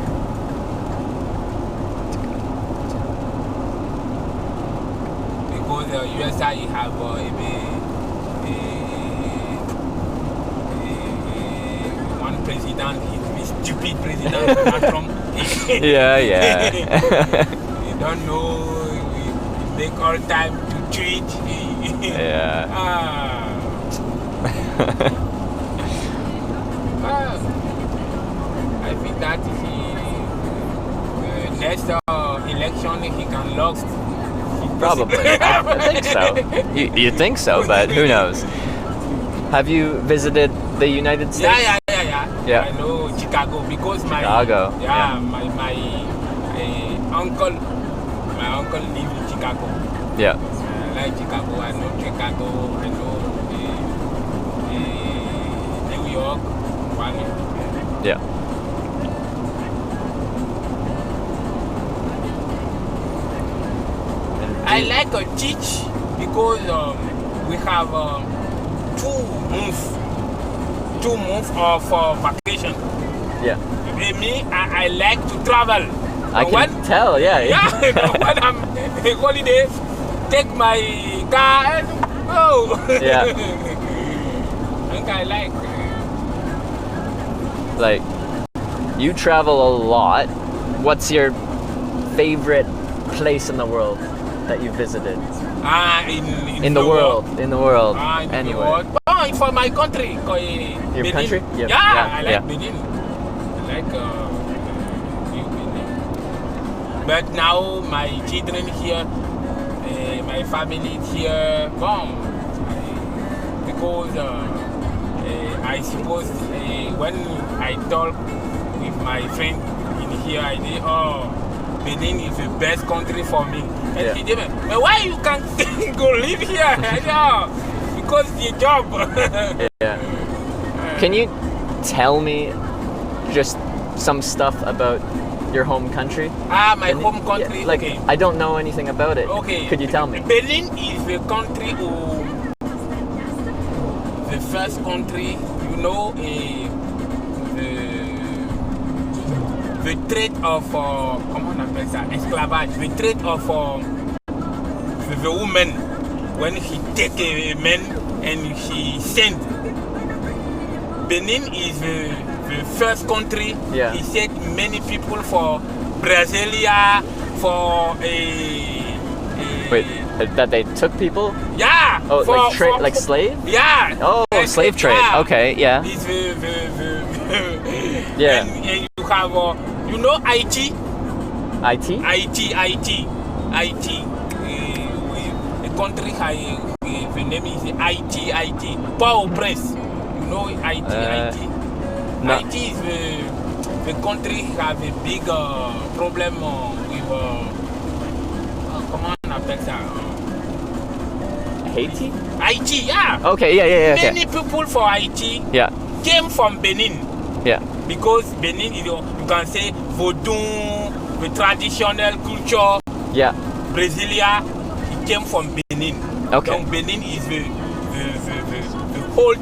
Because because USA have one president, he's a stupid president, Donald Trump. Yeah, yeah. You don't know, we make all time to tweet. Yeah. I think that next election he can lose. Probably. I think so. You think so, but who knows? Have you visited the United States? Yeah. I know Chicago because Chicago, yeah. my uncle live in Chicago. Yeah. I like Chicago. I know Chicago. I know New York. Yeah. I like to teach because we have 2 months of vacation. Yeah. Me, I like to travel. I can tell, yeah. Yeah, when I'm on holiday, take my car and go. Yeah. I think I like. Like, you travel a lot. What's your favorite place in the world that you visited? In the world. In the world. Anyway. For my country. Your Benin. country? I like Benin. I like Benin. But now my children here, my family here, because I suppose when I talk with my friend in here, I say, Benin is the best country for me. And he said, but why you can't go live here? I said, because the job. Yeah. Can you tell me just some stuff about your home country? My home country? Yeah, like, okay. I don't know anything about it. Okay. Could you tell me? Benin is the country the first country, you know, the trade of, comment on appelle ça, esclavage, the trade of the woman, when he take a man and he send. Benin is the first country, Yeah. he sent many people for Brasilia, for Wait, that they took people? yeah. Oh, like slave? Yeah. Oh, slave trade. Yeah. Okay, yeah. It's Yeah. And you have, you know, IT. IT? The country has the name is IT. Power press. You know IT. No. IT is the country have a big problem with comment on appelle ça? Haiti? IT, yeah. Okay, yeah. Okay. Many people for IT Yeah. came from Benin. Yeah. Because Benin, you can say Vodou, the traditional culture, Yeah. Brasilia, it came from Benin. Okay. So Benin is the whole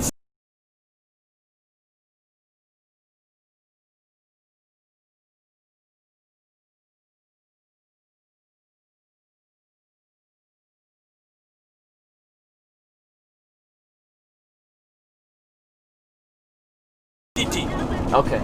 city. Okay.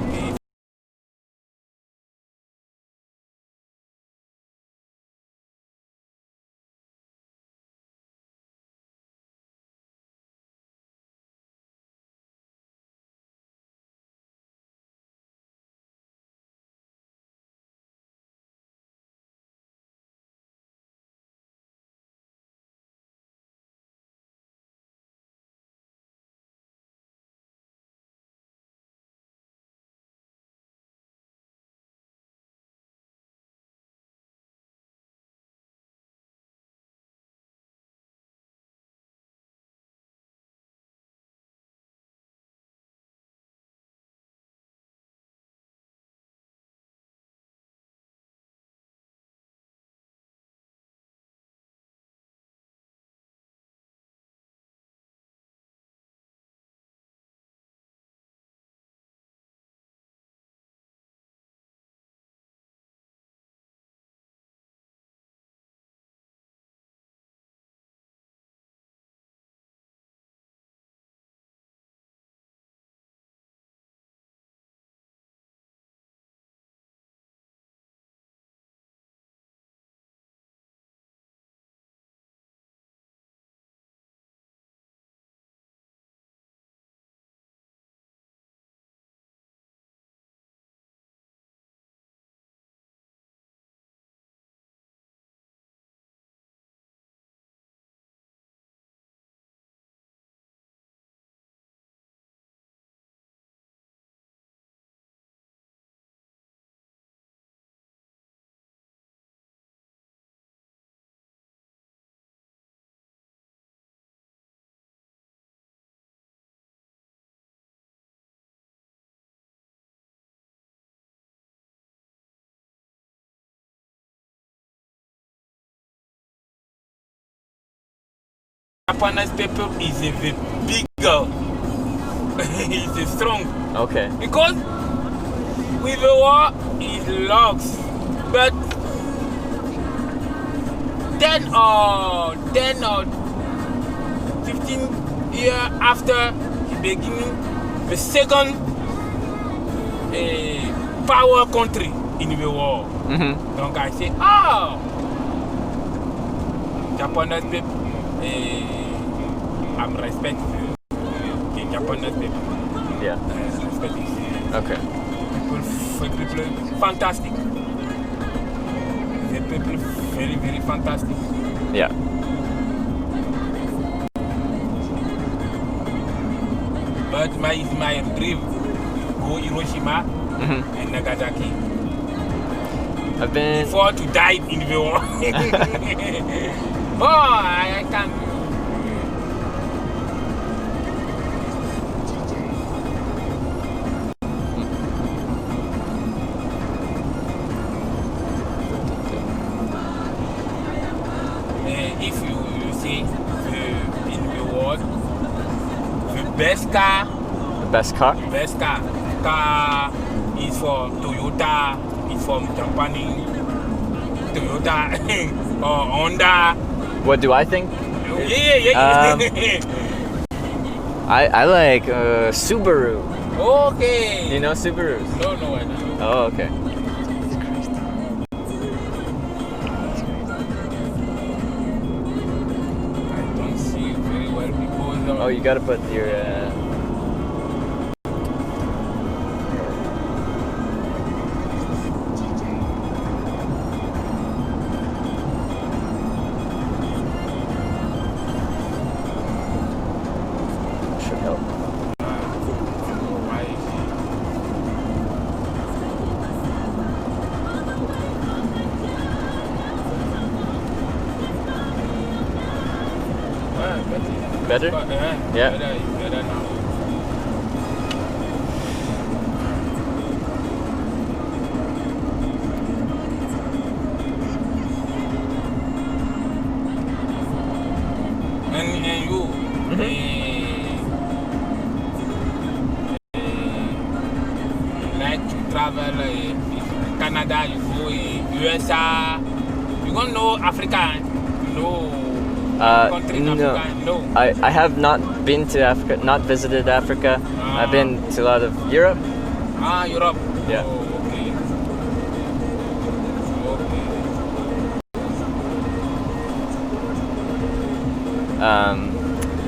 Japanese people is a bit bigger. It's strong. Okay. Because with the war is logs. But 10 or 15 years after he beginning the second power country in the war. Mm-hmm. Donc I say, Japanese people, I'm respect the Japanese people. Yeah. Respect is Okay. people fantastic. The people very, very fantastic. Yeah. But my dream go Hiroshima Mm-hmm. and Nagasaki. I've been. Before to die in the war. I can't. If you see in the world, the best car The best car? car is for Toyota, is from Japan, Toyota or Honda. What do I think? Yeah. I like Subaru. Okay. You know Subarus? No, I don't. Oh, okay. I don't see very well because Oh, you gotta put your. Should help. why Better? Yeah. Better now. And you, like to travel Canada, you go USA, you don't know Africa, country in No. Africa, no. I have not been to Africa, not visited Africa. I've been to a lot of Europe. Europe. Yeah. Oh, okay.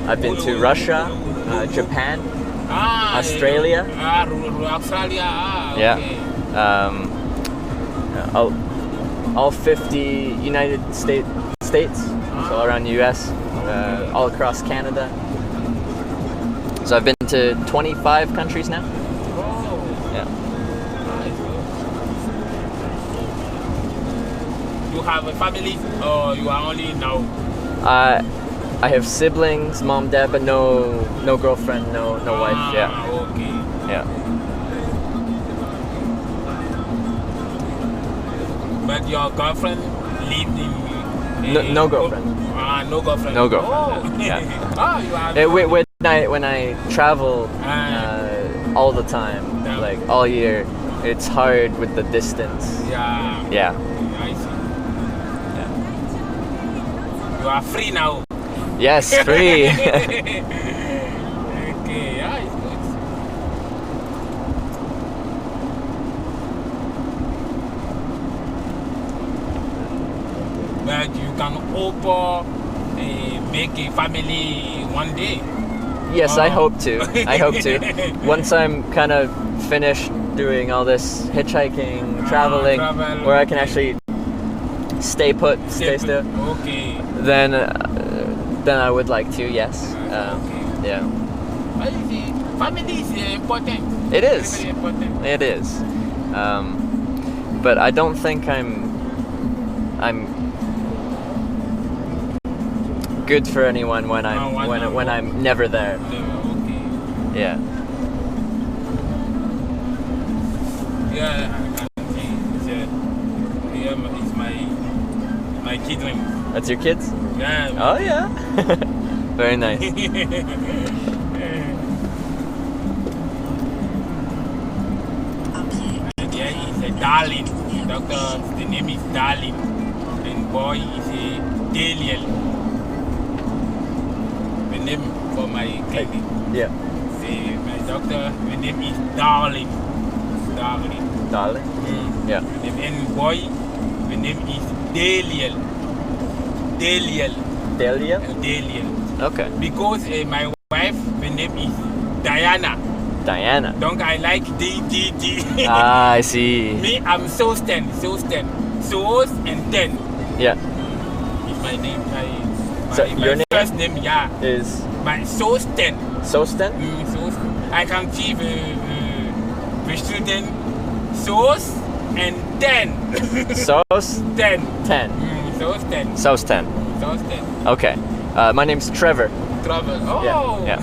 I've been to Russia, Japan, Australia. Australia. Yeah. Okay. All 50 United States, so all around the U.S., all across Canada. So I've been to 25 countries now. Oh, Yeah. nice. You have a family or you are only now? I have siblings, mom, dad, but no girlfriend, no wife. Yeah. Okay. Yeah. But your girlfriend lived in... No girlfriend. No girlfriend. No girlfriend. Oh. Yeah. You have... When I travel all the time, Yeah. like all year, it's hard with the distance. Yeah. Yeah. I see. You are free now. Yes, free. Okay, yeah, it's good. But you can hope make a family one day. Yes, I hope to. I hope to. Once I'm kind of finished doing all this hitchhiking, traveling, travel, where I can okay. actually stay put, stay still, Okay. then I would like to. Yes. Yeah. Well, you see, family is important. It is. Very, very important. It is. But I don't think I'm good for anyone when I'm never there. Okay. Yeah. Yeah, I can see. It's my children. That's your kids? Yeah. Oh yeah. Very nice. And there is a darling. Doctor, the name is Darling. And boy is a Daniel. The name for my clinic. Yeah. My doctor, the name is Darling. Darling. Darling. Yeah. And boy, the name is Daniel. Daniel. Delia. Daniel. Okay. Because my wife, the name is Diana. Diana. Donc I like D. Ah, I see. Me, I'm Sosten. Sos and Ten Yeah. is my name. So my your name first name, yeah. is My Sosten. Sosten. Sosten. I can give the student Sos and Ten. Sos Ten. 10. Sosten. Sos 10. Sosten. Okay. My name's Trevor. Travel. Oh. Yeah.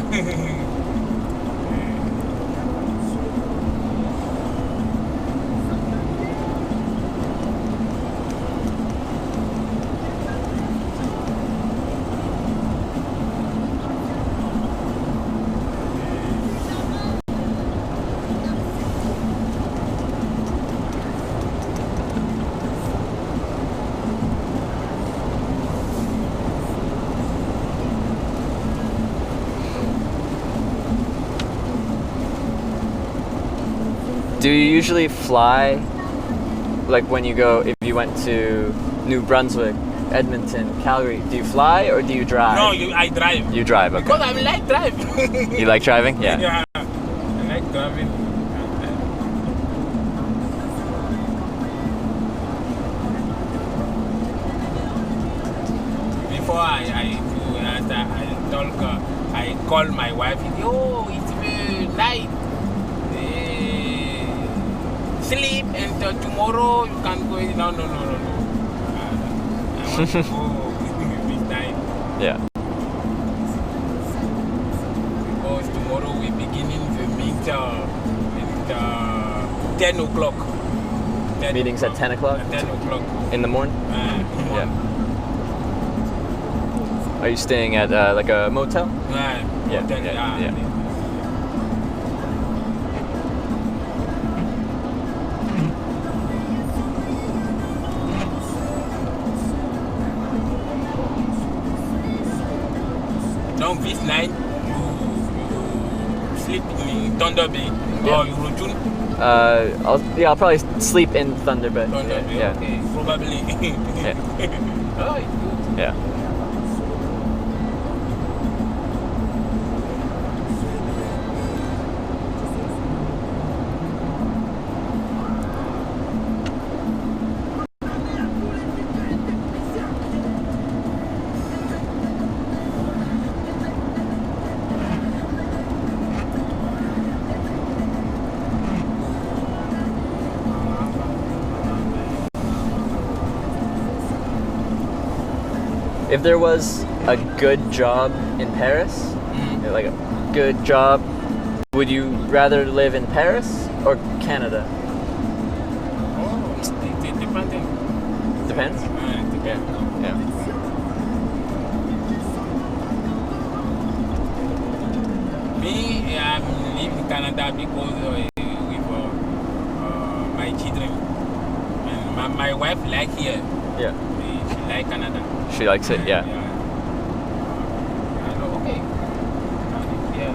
Do you usually fly? Like when you go, if you went to New Brunswick, Edmonton, Calgary, do you fly or do you drive? No, I drive. You drive, okay. Because I like drive. You like driving? Yeah. Yeah. I like driving. Before I call my wife. Oh, it's very light. Sleep and tomorrow you can go. No. I want to go this time. Yeah. Because tomorrow we beginning the meet at 10 o'clock. Meetings at 10 o'clock? At 10 o'clock. In the morning? Yeah. Are you staying at like a motel? Yeah. Donc this night you sleep in Thunder Bay or you return I'll probably sleep in Thunder Bay. Thunder Bay. Yeah. Okay, probably. Yeah. Oh, it's good. Yeah. If there was a good job in Paris, like a good job, would you rather live in Paris or Canada? Oh, it depends. Depends? Yeah. Yeah. Me, I'm living in Canada because with my children. And my wife like here. Yeah. She like Canada. She likes it, yeah. I know, okay. Yeah.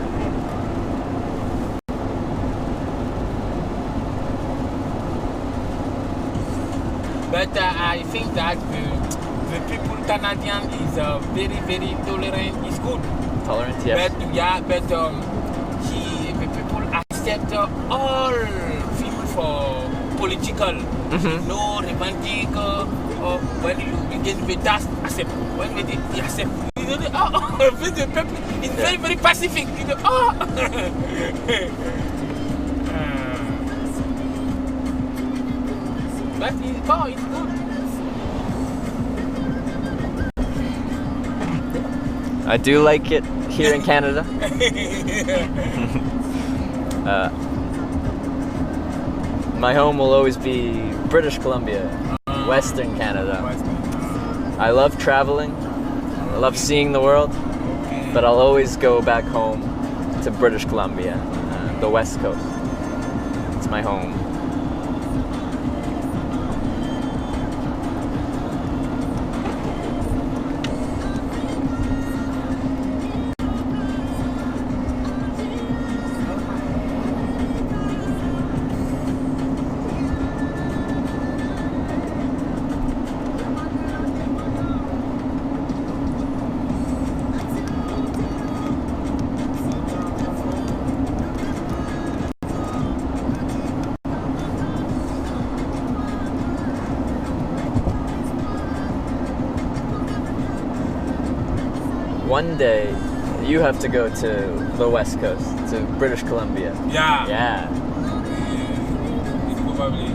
But I think that the people Canadian is very, very tolerant. It's good. Tolerant, yes. But the people accept all things for political, no romantic. When you begin with that, accept. When we did, accept. You know, the people is very, very pacific. You know, but it's good. I do like it here in Canada. My home will always be British Columbia, Western Canada. I love traveling. I love seeing the world. Okay. but I'll always go back home to British Columbia, the West Coast. It's my home. One day, you have to go to the West Coast, to British Columbia. Yeah. Yeah. It's probably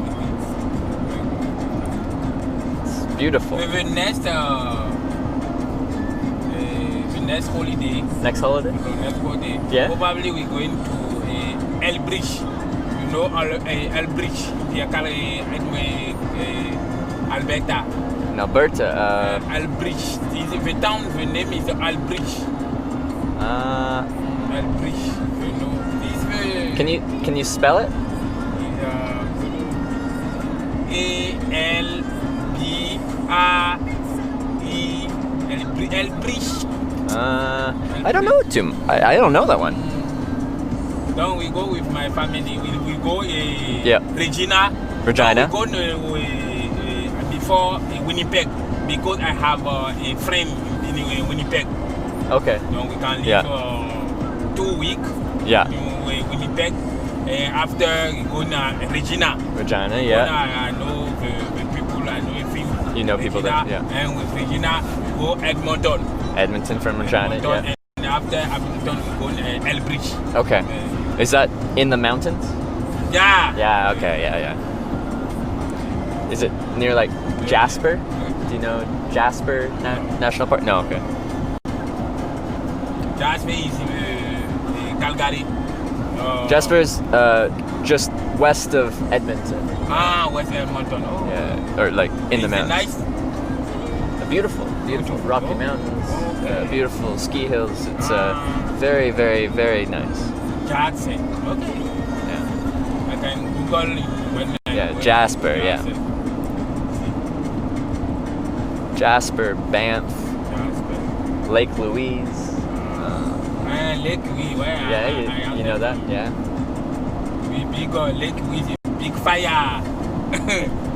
It's beautiful. the next holiday. Next holiday? Next holiday. Yeah? Probably we're going to Elbridge. You know Elbridge. We are calling Alberta. In Alberta. Elbridge. The town, the name is Elbridge. Elbridge. You know. Can you spell it? Elbridge. I don't know too. I don't know that one. Then we go with my family. We go Yeah. Regina. Regina. We go before Winnipeg because I have a friend in Winnipeg. Okay. Then we can live Yeah. 2 weeks Yeah. in Winnipeg. After we go to Regina. Regina. Yeah. I know the people. I know a few. You know people Regina, there, yeah. And with Regina, go Edmonton. Edmonton from Regina. Edmonton, Yeah. And after Edmonton, we go to Elbridge. Okay. Is that in the mountains? Yeah. Yeah. Okay. Yeah. Yeah. Is it near like Jasper? Do you know Jasper National Park? No. Okay. Jasper is Calgary. Jasper's just west of Edmonton. West Edmonton. Oh. Yeah. Or like in the Is it mountains. nice? Beautiful Rocky Mountains, beautiful ski hills. It's very, very, very nice. Jasper. Okay. Yeah, I can Google it when Jasper. Yeah, Jasper, Banff, Jasper. Lake Louise. Lake Louise. Yeah, you know that. Yeah. We big Lake Louise. Big fire.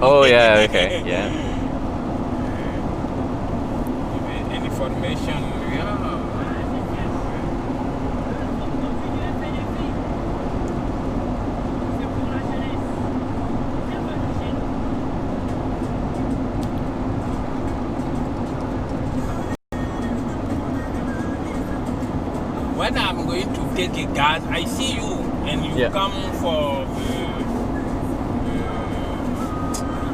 Oh yeah. Okay. Yeah. Information. Yeah. When I'm going to take a gas, I see you and you Yeah. come for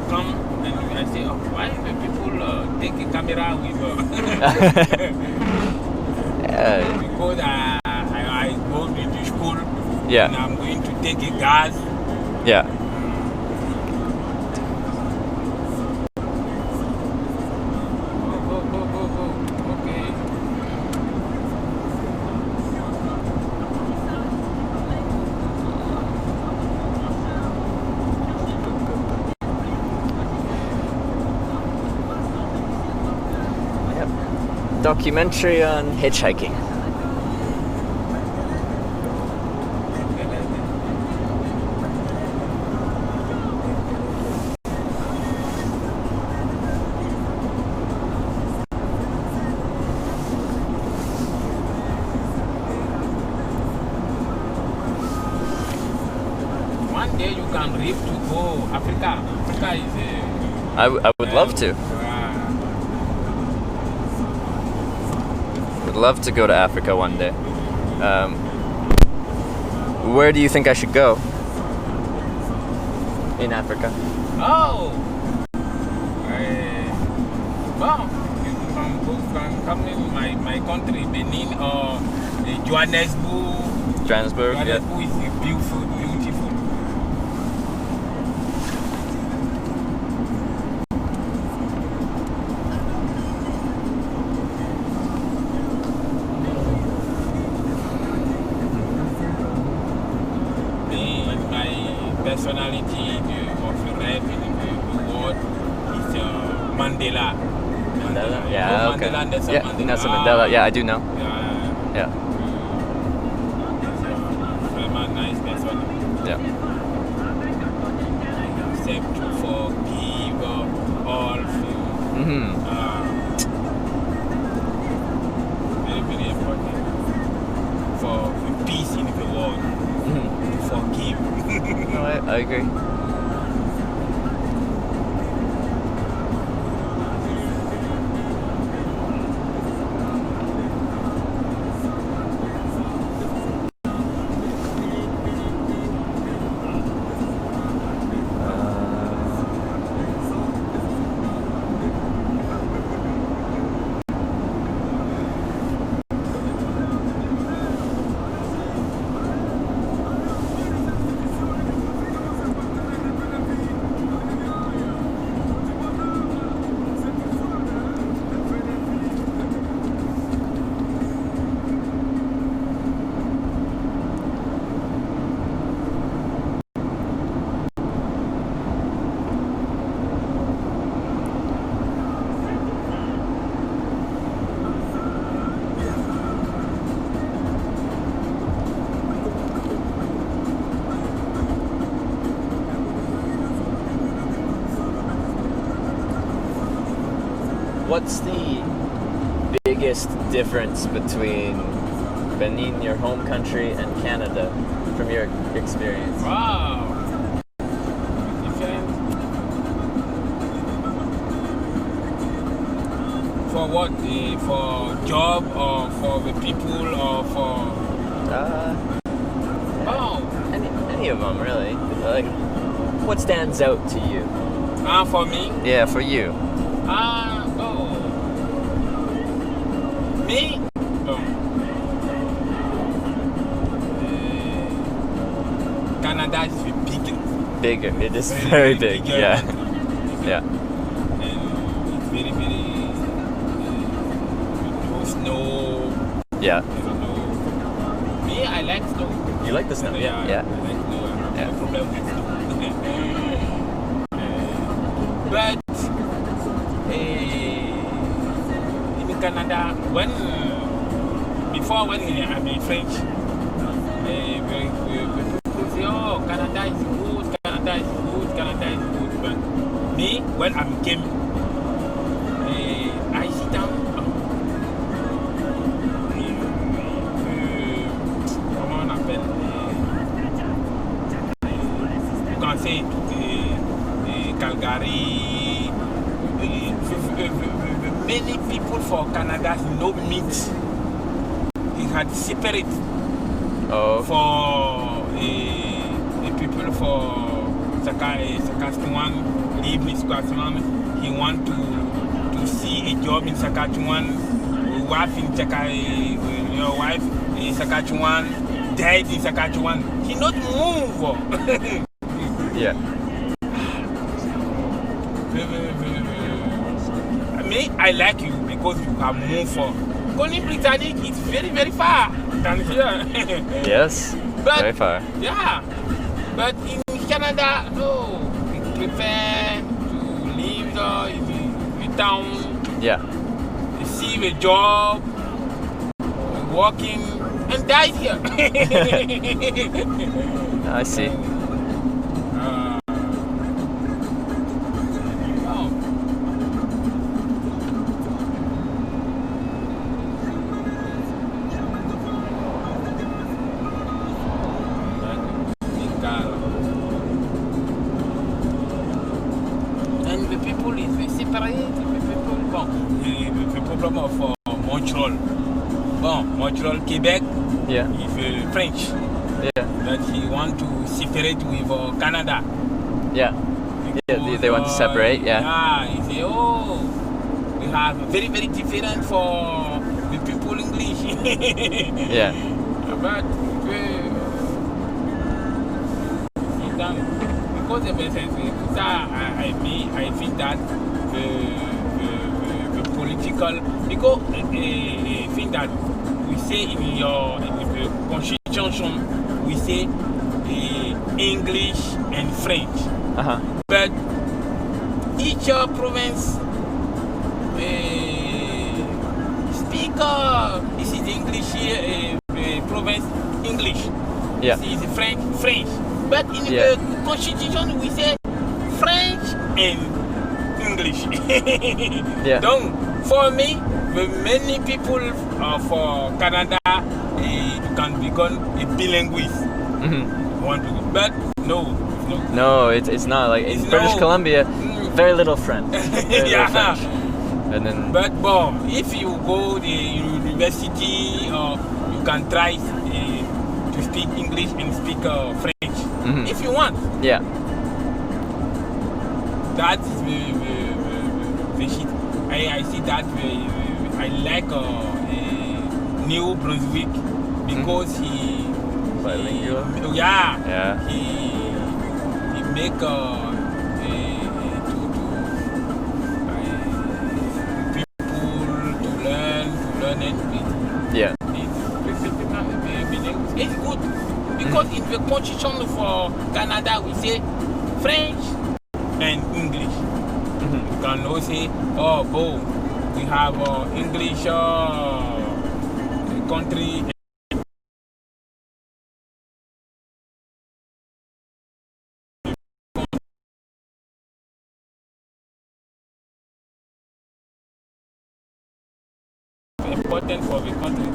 come and I say, oh, why the people take a camera with Yeah. because I go to the school and Yeah. I'm going to take a gas. Yeah. Go. Okay. Yep. Documentary on hitchhiking. One day you can live to go Africa. Africa is I would love to. Would love to go to Africa one day. Where do you think I should go? In Africa. Oh! Well, you can come in my country, Benin or Johannesburg. Johannesburg. Yeah. Johannesburg is beautiful. Mandela? You Yeah, know okay. Mandela, Nelson Yeah, Mandela. Nelson Mandela. Yeah, I do know. Yeah. Yeah, Very nice person. yeah. Except to forgive all things. Mm-hmm. Very, very important for the peace in the world. Mm-hmm. Forgive. No, I agree. What's the biggest difference between Benin, your home country, and Canada, from your experience? Wow. Different. For what? For job or for the people or for... Oh. Any of them, really. Like, what stands out to you? For me? Yeah, for you. Me? Canada is bigger. Bigger. It is very big. bigger Yeah. country. Yeah. And it's very, very no snow. Yeah. I don't know. Me, I like snow. You like the snow? Yeah. Yeah. I like snow. I have Yeah. no problem with snow. But in Canada, before when I'm in French, people say, "Oh, Canada is good, Canada is good, Canada is good." But me, when I came, I sit down. Comment on appelle? You can say Calgary. Many people for Canada no meat. He had separate Oh. for the people for Saskatchewan, live in Saskatchewan. He want to see a job in Saskatchewan. Wife in your wife in Saskatchewan, died in Saskatchewan. He not move. Yeah. Me, I like you because you can move for. Going Britannic, it's very, very far than here. Yes. But, Very far. Yeah. But in Canada, no. We prefer to live in the town, Yeah. see the job, working, and die here. I see. And the people is separate. The people, the problem of Montreal. Montreal, Quebec Yeah. is French. Yeah. That he want to separate with Canada. Yeah. Yeah. They want to separate. Yeah. Yeah. He say, oh, we have very, very different for the people English. Yeah. But because the message, I think that the political, because I think that we say in the constitution, we say English and French. Uh huh. But each province English here, province English. Yeah. It's French. But in Yeah. the constitution we say French and English. Yeah. Donc, for me, many people for Canada, you can become a bilingualist. But no. No, it's not like in It's British no. Columbia. Very little French. Very Yeah. little French. And then But if you go to university, you can try to speak English and speak French if you want. yeah, That is the shit. I see that I like New Brunswick because he bilingual. yeah. Yeah. He make people to learn and Yeah. it's good because in the constitution for Canada we say French and English. You can also say, we have English country. Important for the country.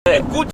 A good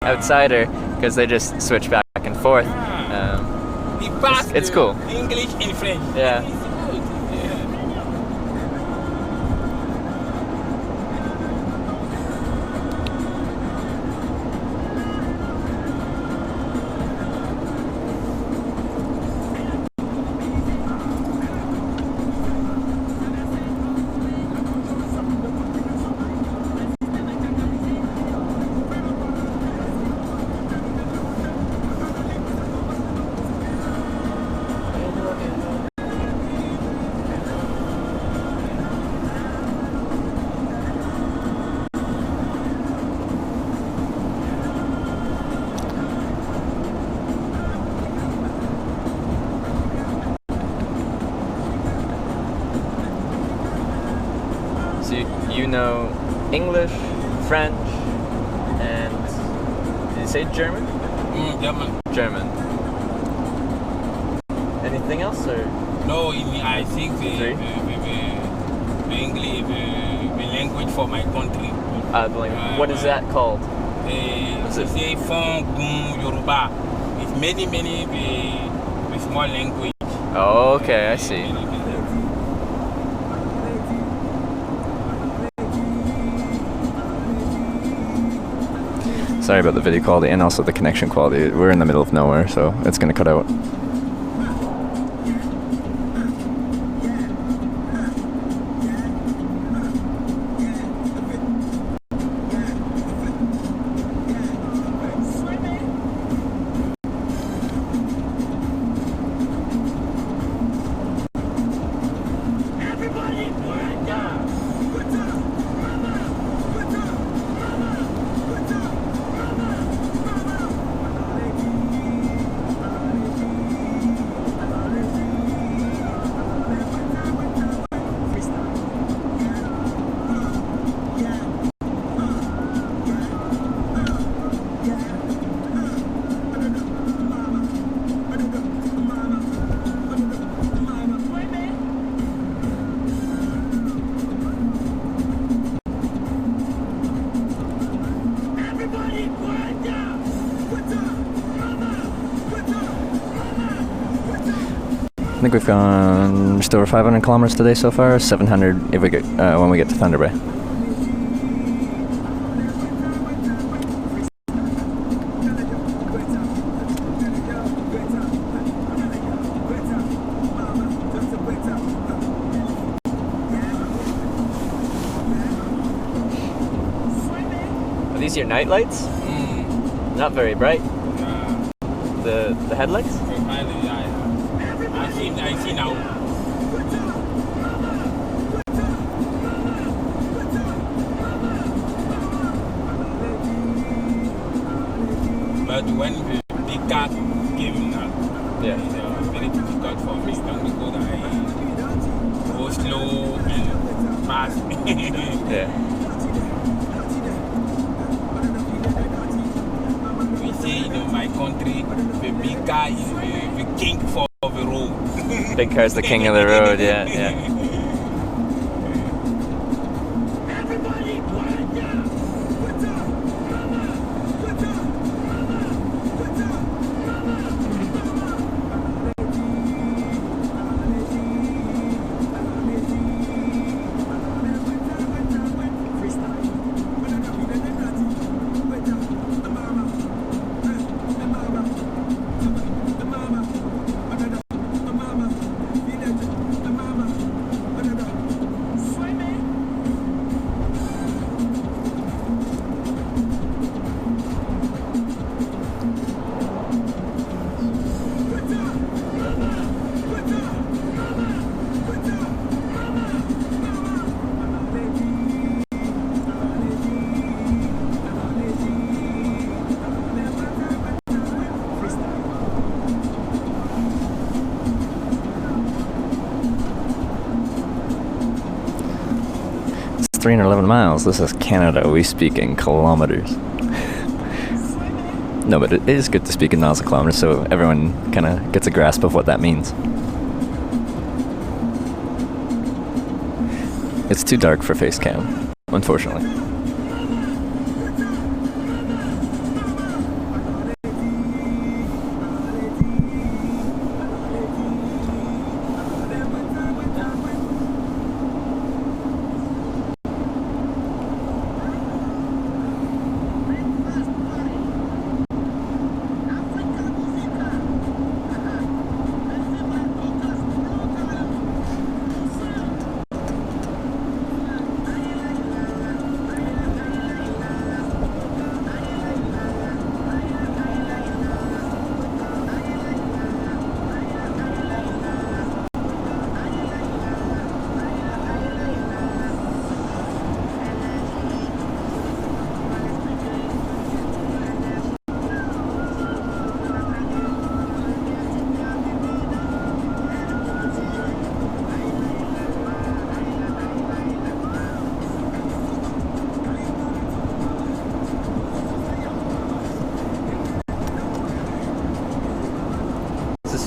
Outsider because they just switch back and forth. forth. He passed it's cool. English and French. Yeah. It's good. Yeah. So you know English, French, and did you say German? German. German. Anything else or? No, I think the English, the language for my country. What is that called? They say Fon Gun Yoruba. It's many the small language. Oh, okay, I see. Sorry about the video quality and also the connection quality. We're in the middle of nowhere, so it's gonna cut out. I think we've gone just over 500 kilometers today so far. 700 if we get when we get to Thunder Bay. Are these your night lights? Not very bright. The headlights? I see now. But when the big car came now, it's very difficult for me because I go slow and fast. We say in my country, the big car is the king for the road. Big car's the king of the road, yeah. It's 311 miles. This is Canada. We speak in kilometers. No, but it is good to speak in miles and kilometers so everyone kind of gets a grasp of what that means. It's too dark for face cam, unfortunately.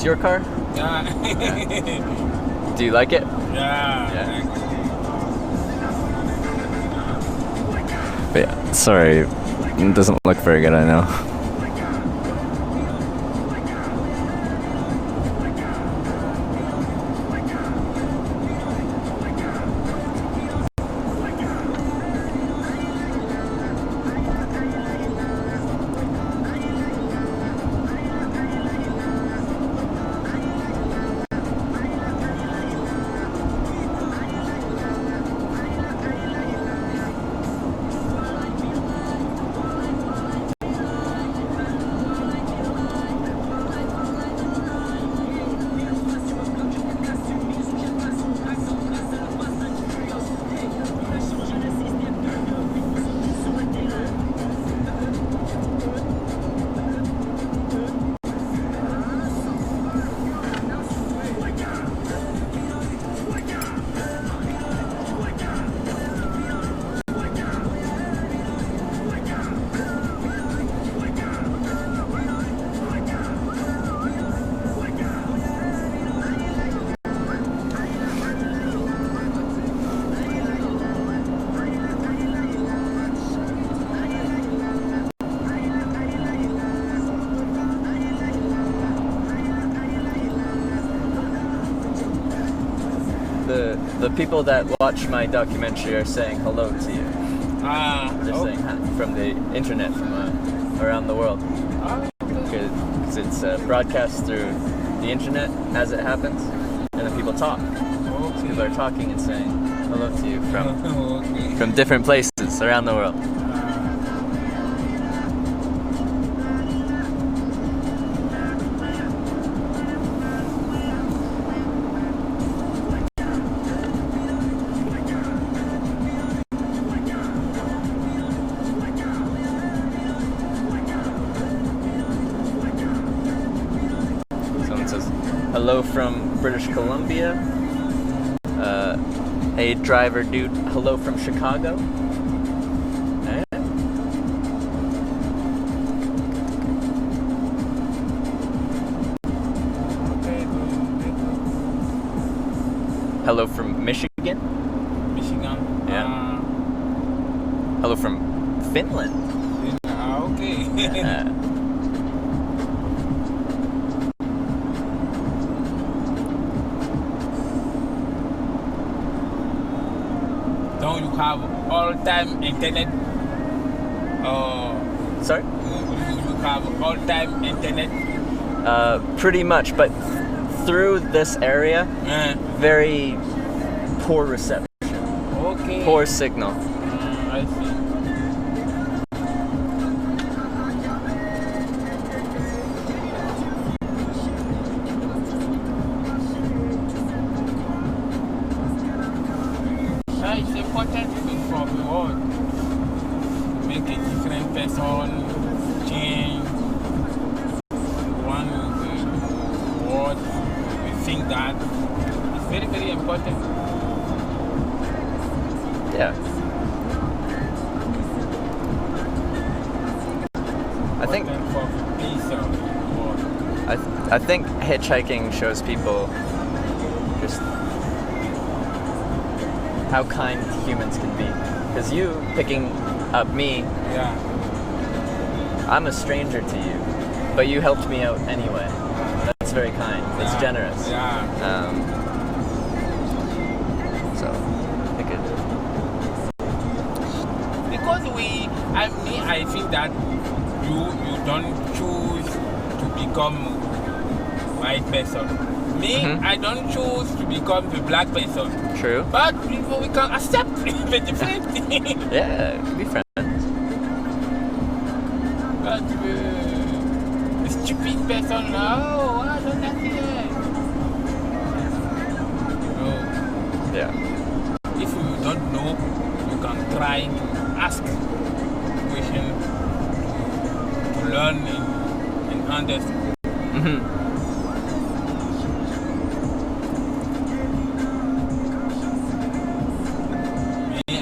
your car? Yeah. Do you like it? Yeah. But yeah, sorry, it doesn't look very good, I know. The people that watch my documentary are saying hello to you. They're saying hi from the internet, from around the world. Because it's broadcast through the internet as it happens, and then people talk. So people are talking and saying hello to you from different places around the world. Hello from British Columbia. A driver dude. Hello from Chicago. Hello from Michigan. Yeah. Hello from Finland. Okay. Don't you have all-time internet? Sorry? You have all-time internet? Pretty much, but through this area, very poor reception. Okay. Poor signal. I see. It's important from the world to make a different person change one word. We think that it's very, very important. Yeah. I think For the peace of the world. I think hitchhiking shows people just how kind humans can be. Because you picking up me, Yeah. I'm a stranger to you, but you helped me out anyway. That's very kind. It's generous. Yeah. So I think it. Because I think that you don't choose to become white person. Me, I don't choose to become the black person. True. But we can accept the different thing. Yeah, it could be friends. But the stupid person, no, I don't like it. No. Yeah. If you don't know, you can try to ask questions to learn and understand.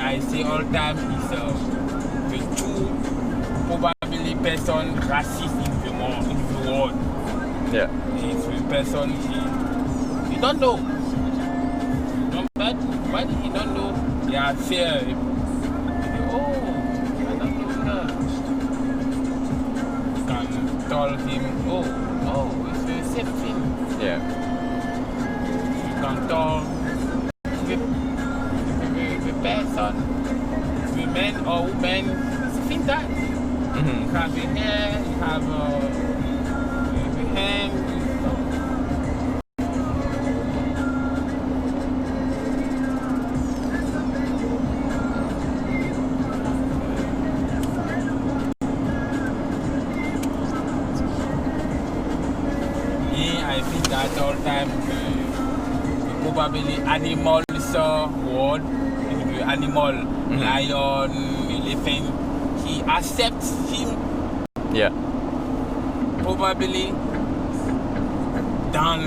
I say all time is the two probably person racist in the world. Yeah. It's a person he don't know. But why he don't know? Yeah, fear. Oh, I don't know that. You can tell him, oh, it's the same thing. Yeah. You can tell the person, the man or woman, it's think that. Mm-hmm. You have the hair, you have the hand. I think that all time probably animals world, the animal, lion, elephant, he accepts him Yeah. probably than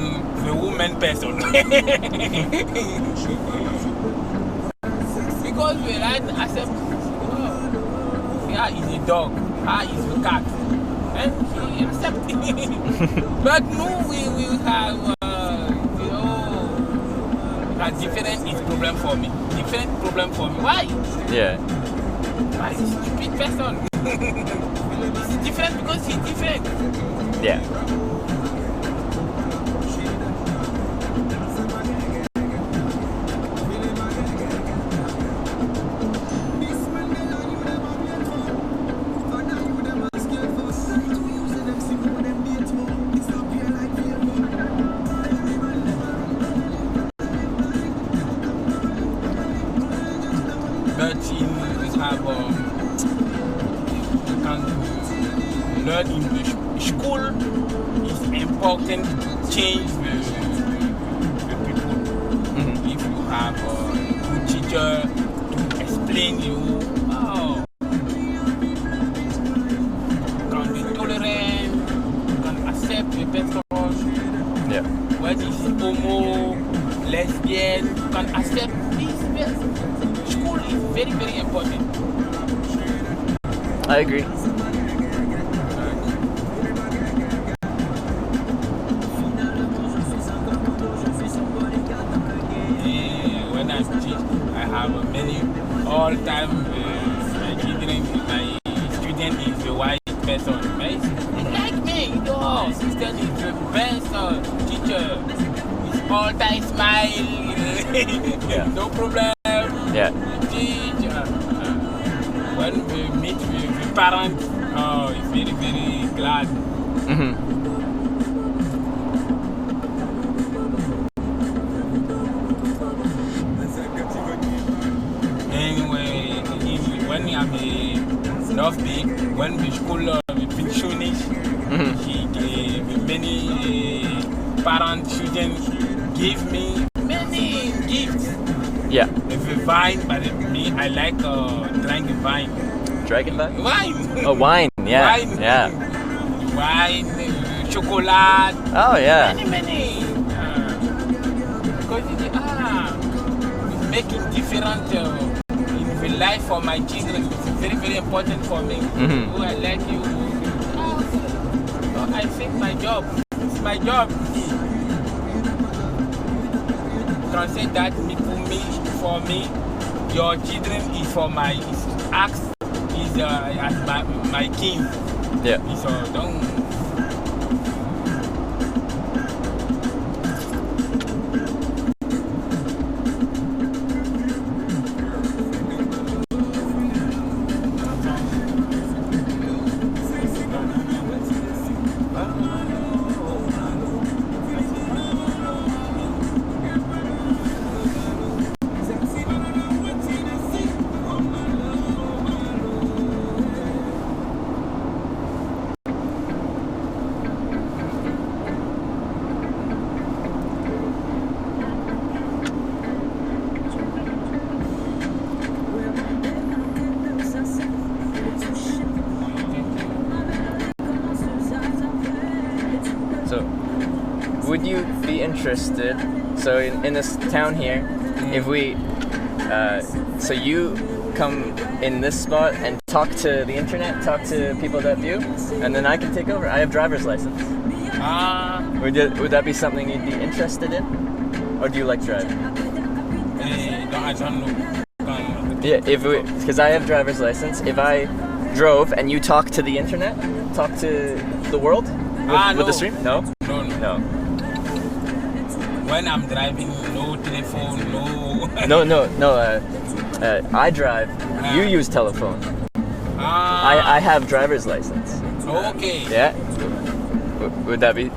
the woman person. Because the lion accepts, here is a dog, here is a cat. And he accepts it. But no, we have, different is problem for me. Different problem for me. Why? Yeah. Why is a stupid person? He's different because he's different. Yeah. But we have you can learn in the school. It's important to change the people. Mm-hmm. If you have a good teacher to explain you, you can be tolerant, you can accept the person. Yeah. When it's homo, lesbian, you can accept this person. School is very, very important. I agree. When I teach, I have many all time my children, my student is a white person. Right? They like me, sister is the best teacher. It's all time smile, Yeah. no problem. Yeah. Teach. When we meet with the parents, it's very, very glad. Mm-hmm. Anyway, when we have a North Bay, when the school finished, he gave many parents, students give me many gifts. Yeah. If a vine, but me, I like drinking wine. Dragon Bite? Wine. Oh, wine. Yeah. Wine. Yeah. Wine, chocolate. Oh, yeah. Many. Because it's making different in the life for my children. It's very, very important for me. Mm-hmm. Oh, I like you. So I think my job. It's my job. Can say that for me, your children is for my acts is as my king. Yeah. So don't. So, would you be interested? So, in this town here, if we, so you come in this spot and talk to the internet, talk to people that view, and then I can take over. I have driver's license. Would that be something you'd be interested in? Or do you like driving? No, I don't know. Yeah, because I have driver's license. If I drove and you talk to the internet, talk to the world with the stream? No? No. When I'm driving, no telephone, No. I drive. You use telephone. I have driver's license. Okay. Yeah? Would that be?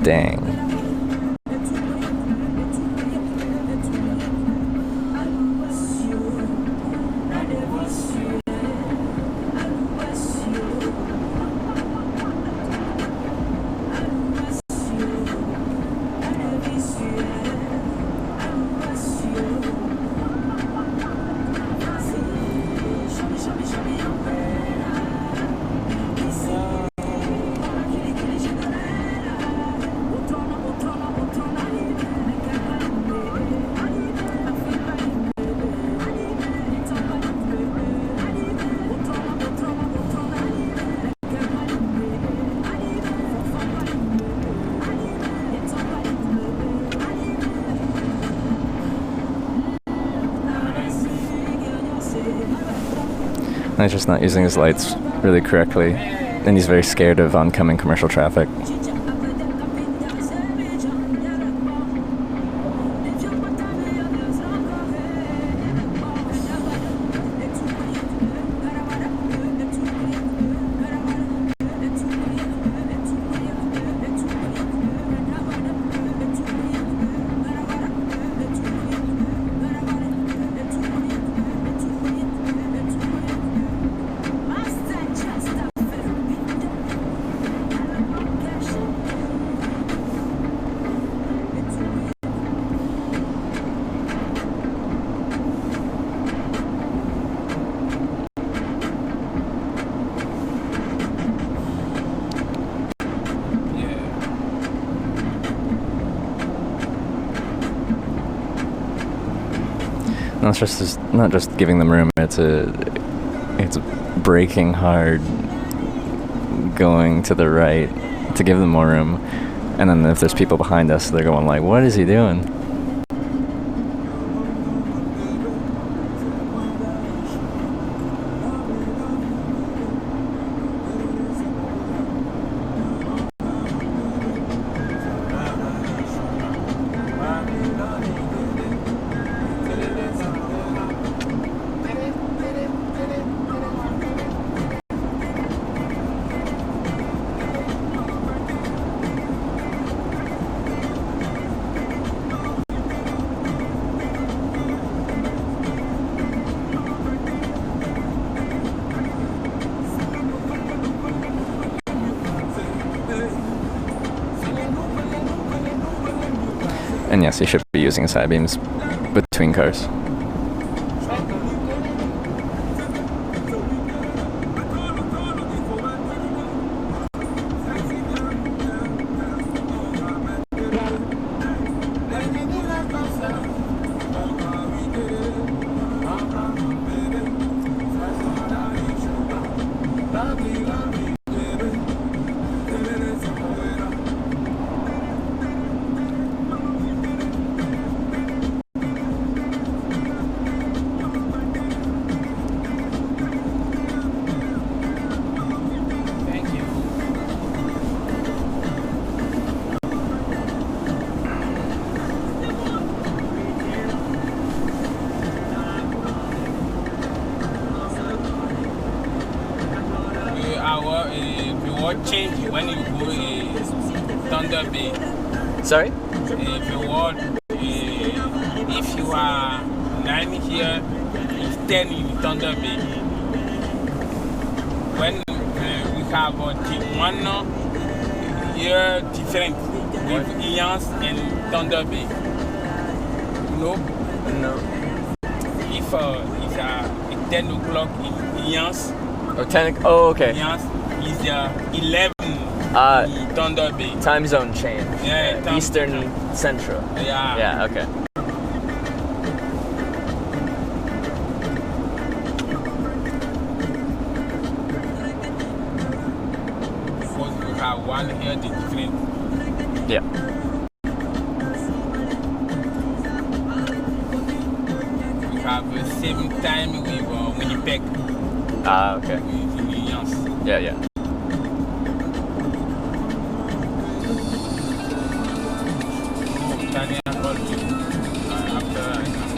Dang. He's just not using his lights really correctly, and he's very scared of oncoming commercial traffic. No, it's just not just giving them room. It's braking hard, going to the right to give them more room, and then if there's people behind us, they're going like, "What is he doing?" And yes, he should be using side beams between cars. what change when you go Thunder Bay? Sorry? If you want, if you are 9 here, it's 10 in Thunder Bay. When we have 1 year different with Ians and Thunder Bay. No? No. If it's 10 o'clock in Ians, Oh, 10. Oh, okay. Ians is 11 in Thunder Bay. Time zone change. Yeah, time Eastern zone. Central. Yeah. Yeah, okay. Because we have 1 year different. Yeah. We have the same time with Winnipeg. Ah, okay. In Ians. Yeah, yeah. Tanya called me after I come.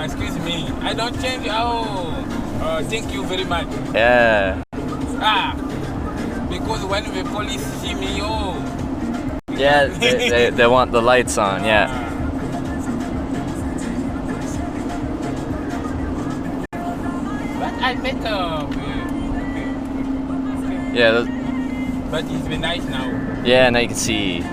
Excuse me, I don't change. Thank you very much. Yeah. Because when the police see me, Yeah, they want the lights on, yeah. But I met Yeah, but it's been nice now. yeah, now you can see.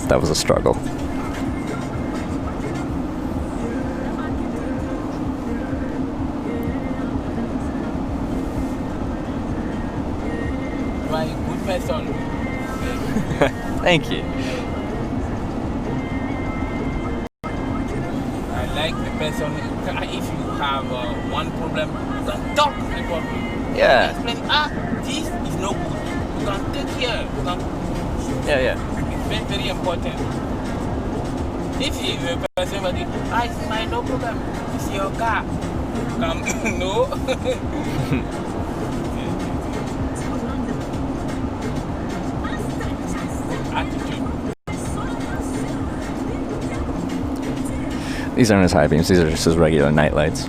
That was a struggle. You are a good person. Thank you. I like the person. If you have one problem, you can talk to the problem. Yeah. Explain, this is no good. You can take care. You can. Yeah, yeah. It's very, very important. If you a person, but it's my no problem. It's your car. Come, no. Attitude. These aren't his high beams, these are just his regular night lights.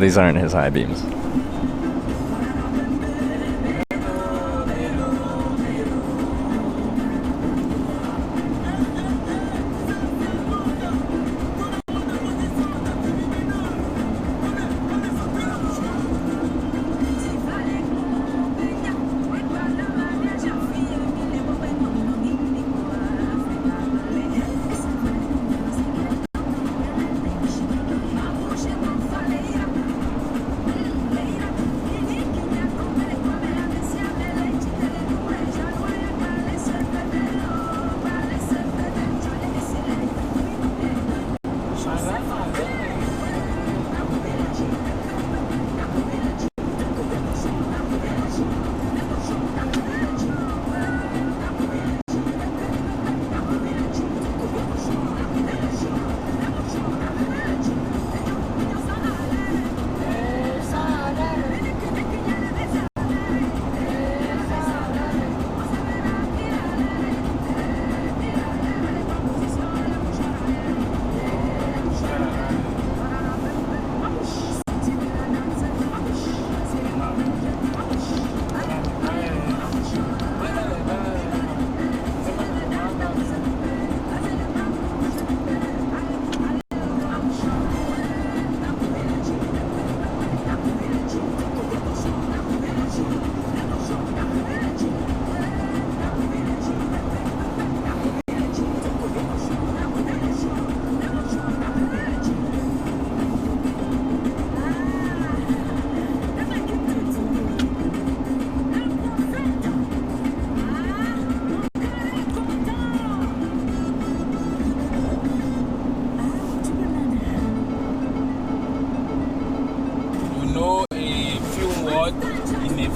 These aren't his high beams.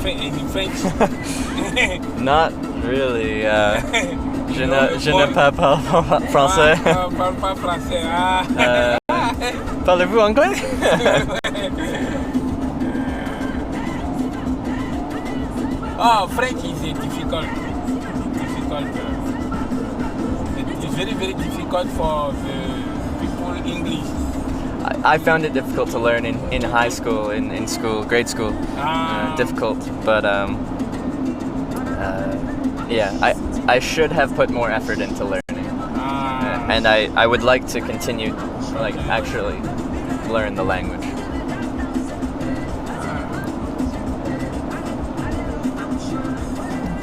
In French? Not really. Je ne parle pas français. Parle pas français. Ah. Parlez-vous anglais? Oh, French is difficult. It is very, very difficult for the people English. I found it difficult to learn in high school, in school, grade school. Difficult, but yeah, I should have put more effort into learning, and I would like to continue, like actually learn the language.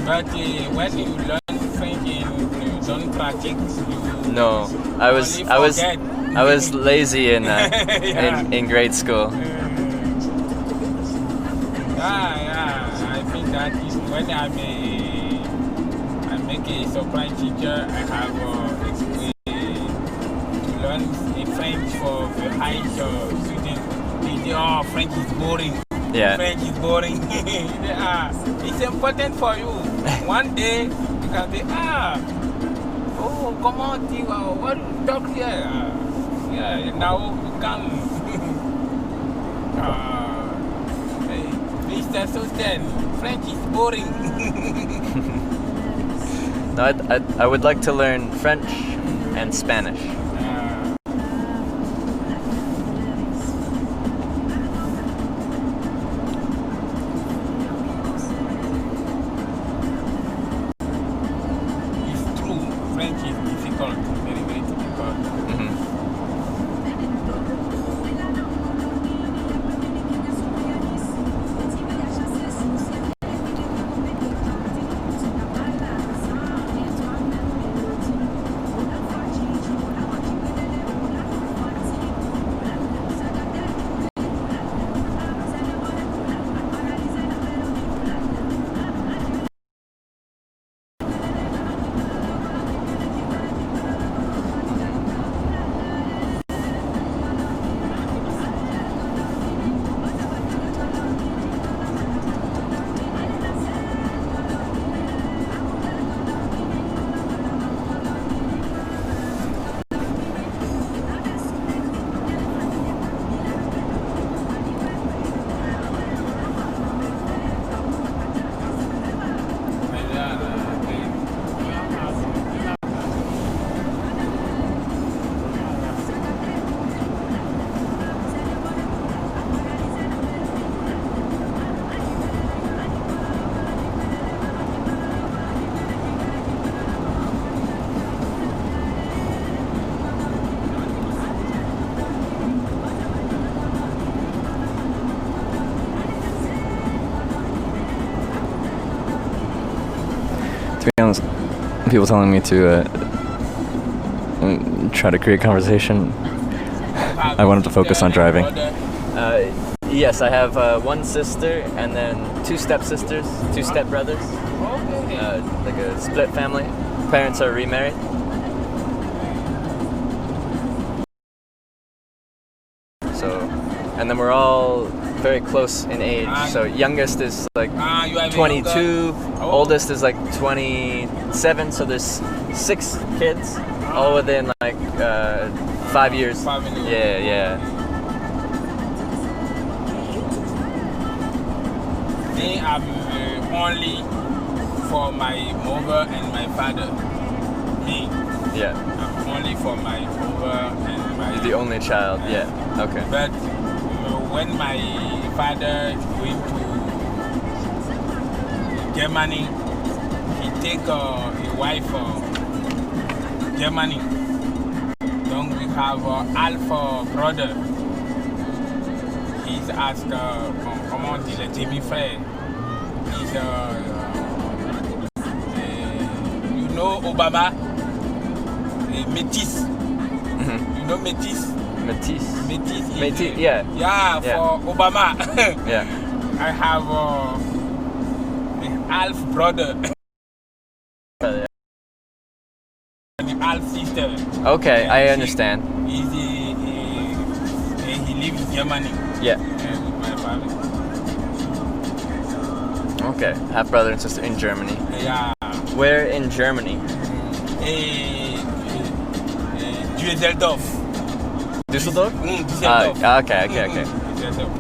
But when you learn French, you don't practice. No, I was lazy in in grade school. Yeah. I think that is when I make a supply teacher. I have to learn French for the high students. They say, oh, French is boring. Yeah. French is boring. It's important for you. One day you can say, oh, comment tu what do you talk here? Yeah, now you come. Mr. Sultan, French is boring. No, I would like to learn French and Spanish. It's true, French is difficult, very, very difficult. To be honest, people telling me to try to create conversation. I wanted to focus on driving. Yes, I have one sister and then two stepsisters, two stepbrothers. Like a split family. Parents are remarried. So, and then we're all very close in age. So youngest is like 22, oldest is like 27. So there's 6 kids, all within like 5 years. Yeah. They are only for my mother and my father. Me. Yeah. I'm only for my mother and my. You're the only child. Yeah. Okay. But when my father went to Germany, he take a wife Germany. Then we have half brother. He's asked comment il est demi-frère. He's you know Obama, métis. You know métis? Métis, yeah. Yeah, for Obama. Yeah. I have a half brother and a half sister. Okay, I understand. He lives in Germany. Yeah. With my family. Okay, half brother and sister in Germany. Yeah. Where in Germany? Düsseldorf. Düsseldorf? Düsseldorf. Okay. Düsseldorf.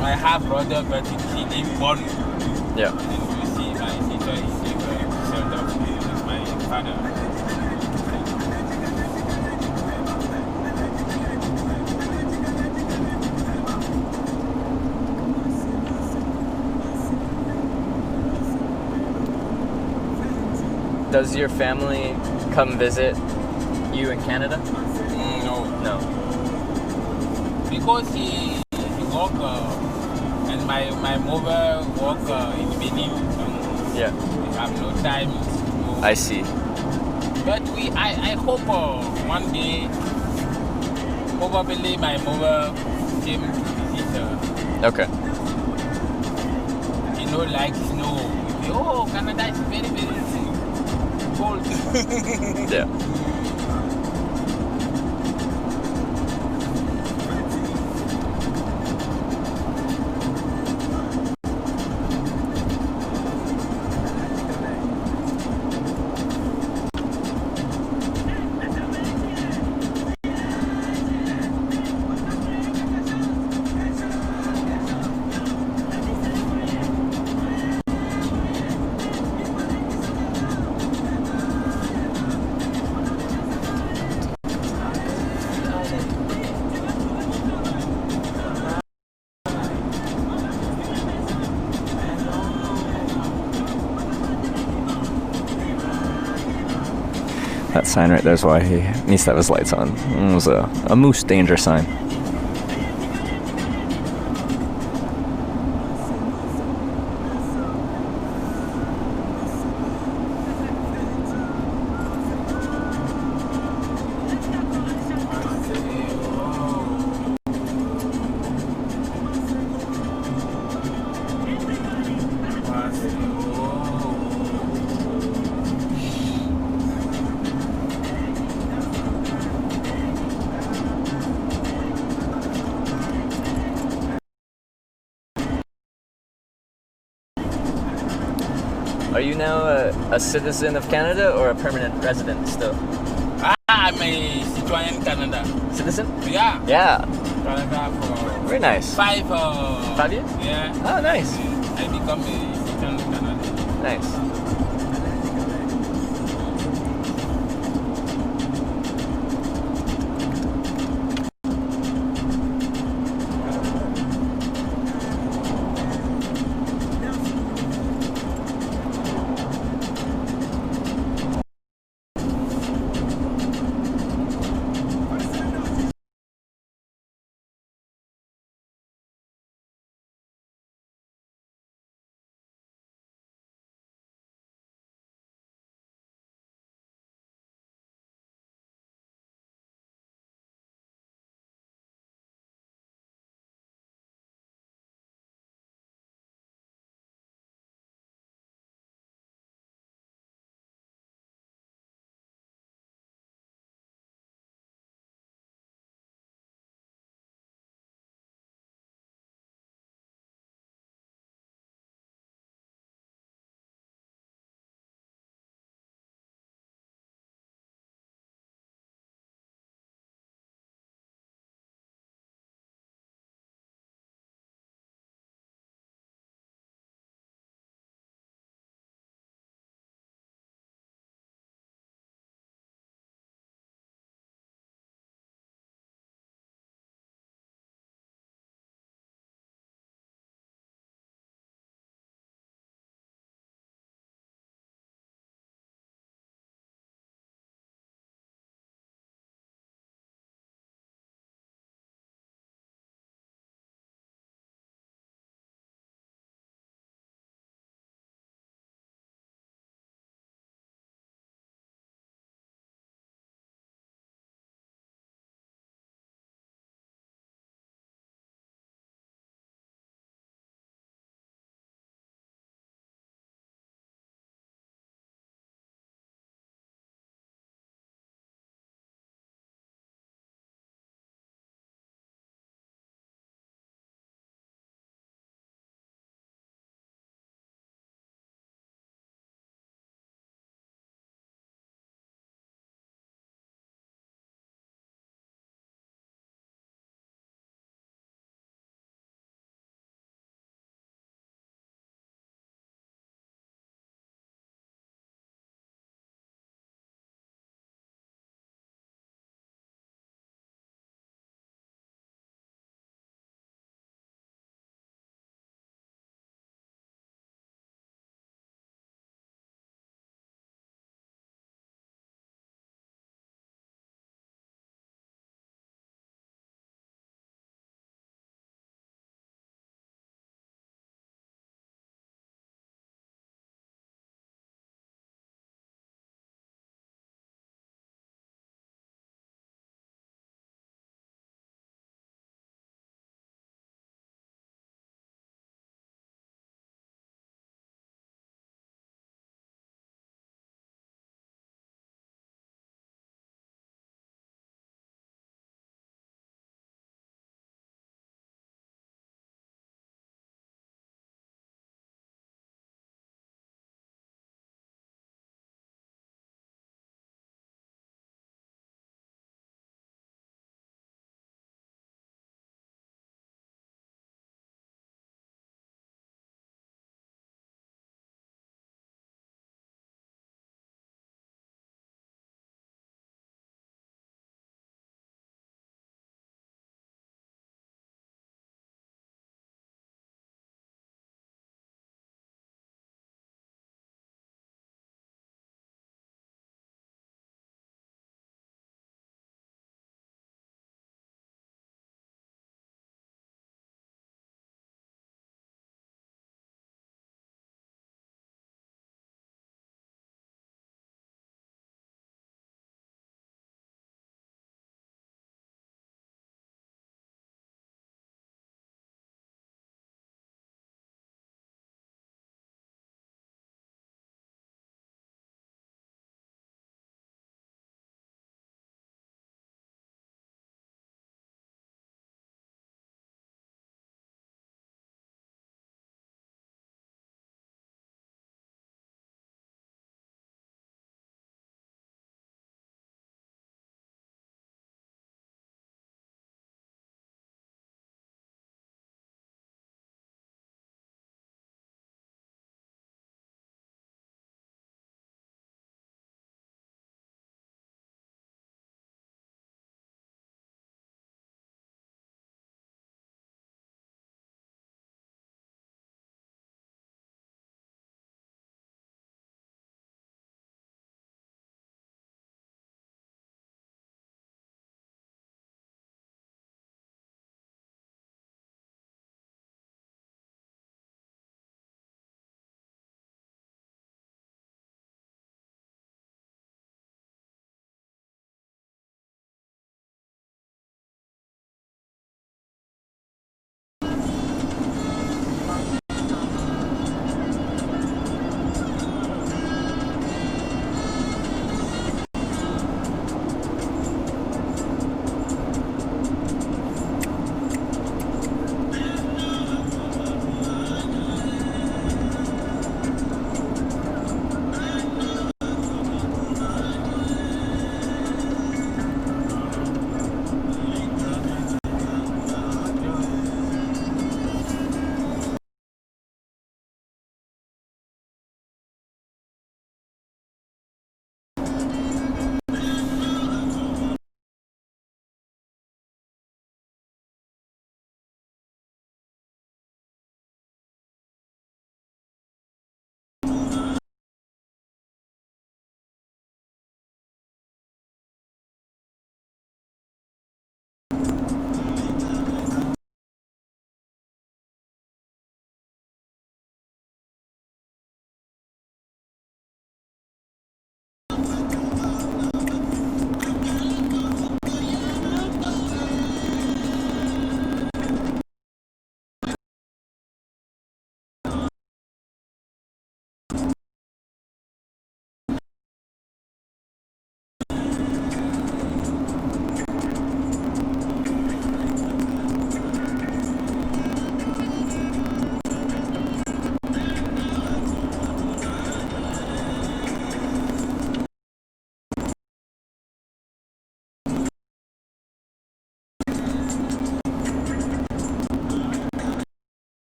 My half brother, but he lives Bonn. Yeah. And you see, my sister is Düsseldorf with my father. Does your family come visit you in Canada? No. Because he work and my mother work in Benin. Yeah. We have no time. I see. But I hope one day probably my mother came to visit. Okay. Like snow. Oh, Canada is very cold. Yeah. That sign right there is why he needs to have his lights on. It was a moose danger sign. Are you now a citizen of Canada or a permanent resident still? I'm a citoyen Canada. Citizen? Yeah. Yeah. Canada for Very nice. 5 years? Yeah. Oh, nice. I become a citizen Canada. Nice.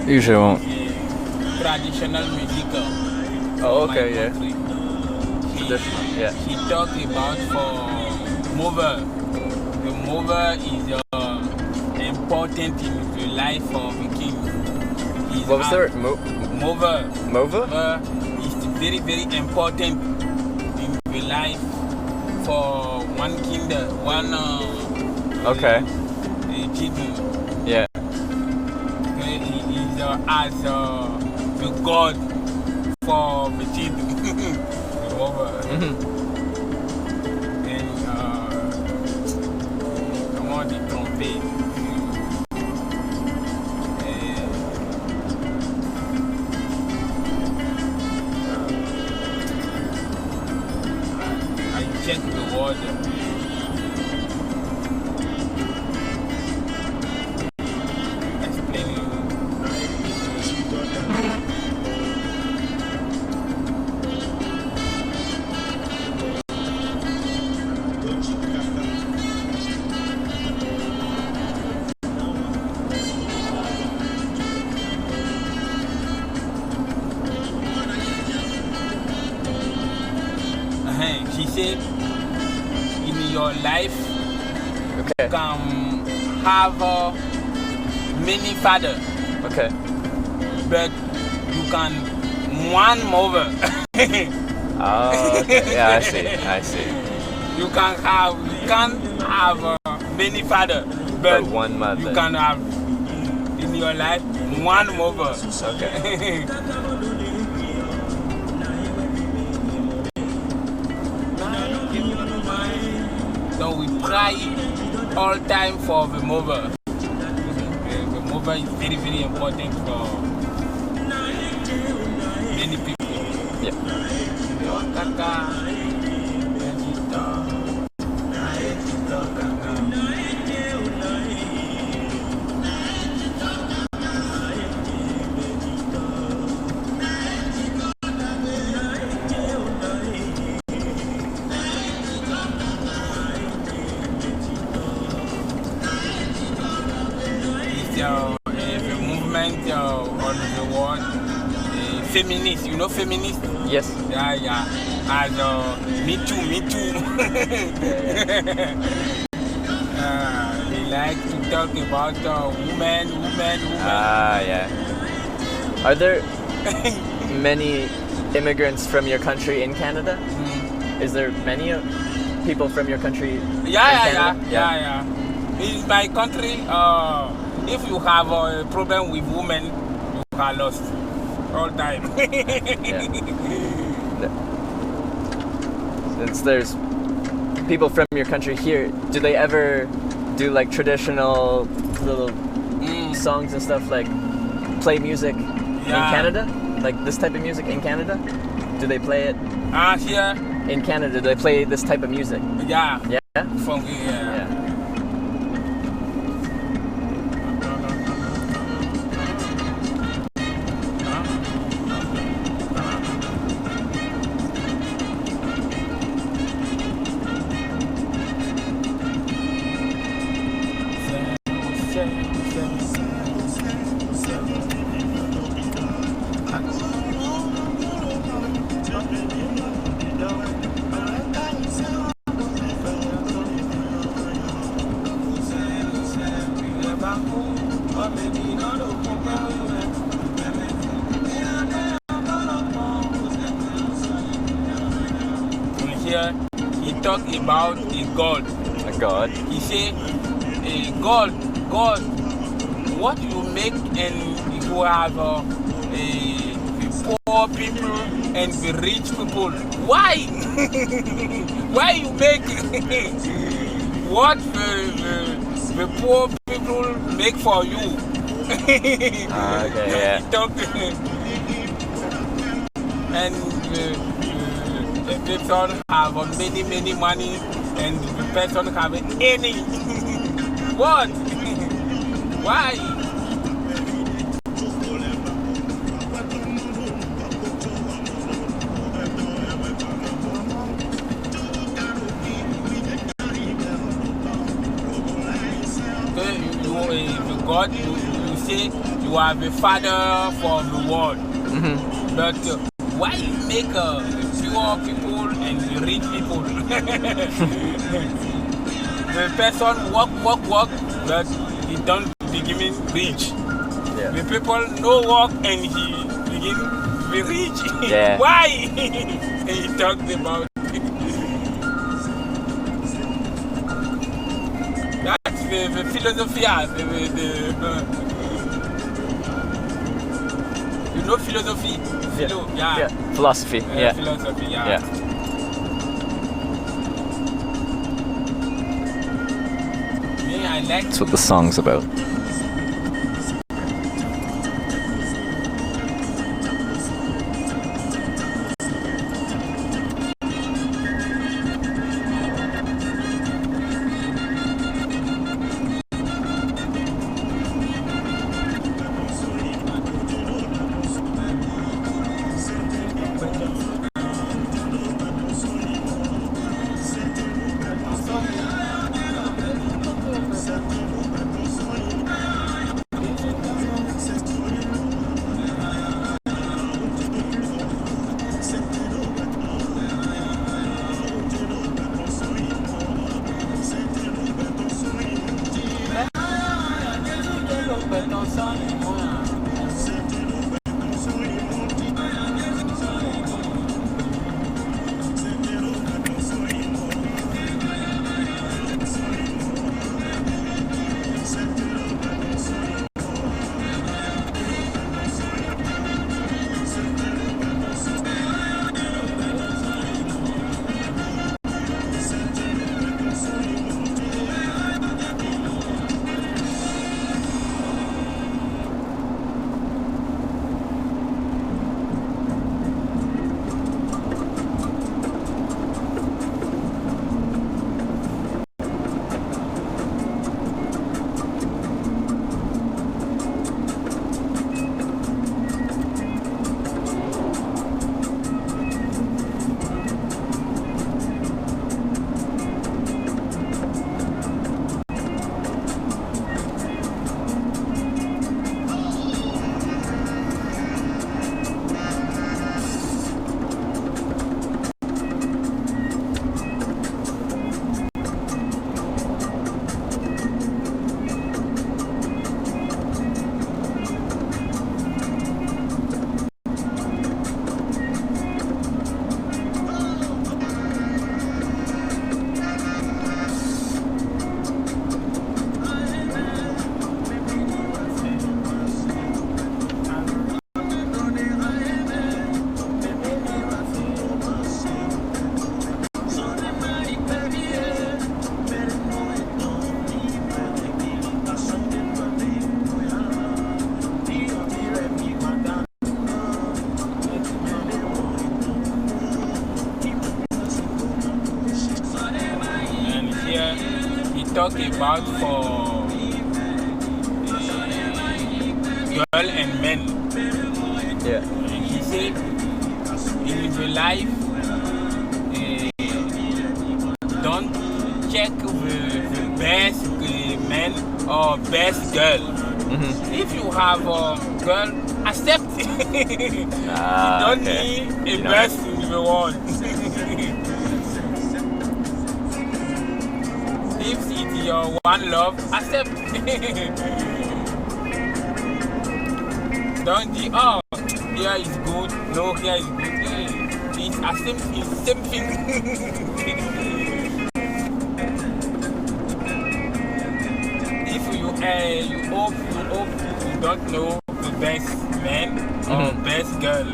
Usually won't. Traditional music. Oh, my okay, yeah. country. Traditional, yeah. He talked about for mover. The mover is important in the life of a king. What was the word? Mover. Mova? Is very, very important in the life for one kingdom, one Okay. chieftain. Yeah. He is as the god for the chieftain. The mover. And come on, the trumpet. I checked the water. Explaining. She said, in your life, Okay. you can have many fathers, Okay. but you can one mother. Oh, okay. Yeah, I see. You can have many fathers, but one mother. you can have in your life one mother. Okay. So we pray all time for the mother. The mother is very, very important for many people. Yeah. The movement on the world, feminist, you know feminist? Yes. Yeah. And me too. They like to talk about women. Ah, yeah. Are there many immigrants from your country in Canada? Is there many people from your country in Canada? Yeah. In my country, if you have a problem with women, you are lost all time. Since there's people from your country here, do they ever do like traditional little songs and stuff, like play music in Canada? Like this type of music in Canada? Do they play it? Here? In Canada, do they play this type of music? Yeah. Yeah? From here. Yeah. Here, he talked about a God. A god? He said, God, what you make and you have the poor people and the rich people. Why? Why you make what the poor people make for you? Okay, yeah. He talked, and the person have many money and the person have any. What? Why? God, you say you are the father for the world. But why you make poor people and the rich people? The person work, but he don't begin rich. Yeah. The people no work and he begin be rich. Yeah. Why? And he talked about that's the philosophy. You know philosophy? Yeah. Philosophy. Yeah. Philosophy, Yeah. Me, I like That's what the song's about. talk about for girl and men. Yeah. And he said, in your life, don't check the best man or best girl. Mm-hmm. If you have a girl, accept it. You don't need a best in the world. If it's your one love, accept. Don't be, oh, here is good, no, here is good. It's the same thing. If you hope you don't know the best man or best girl.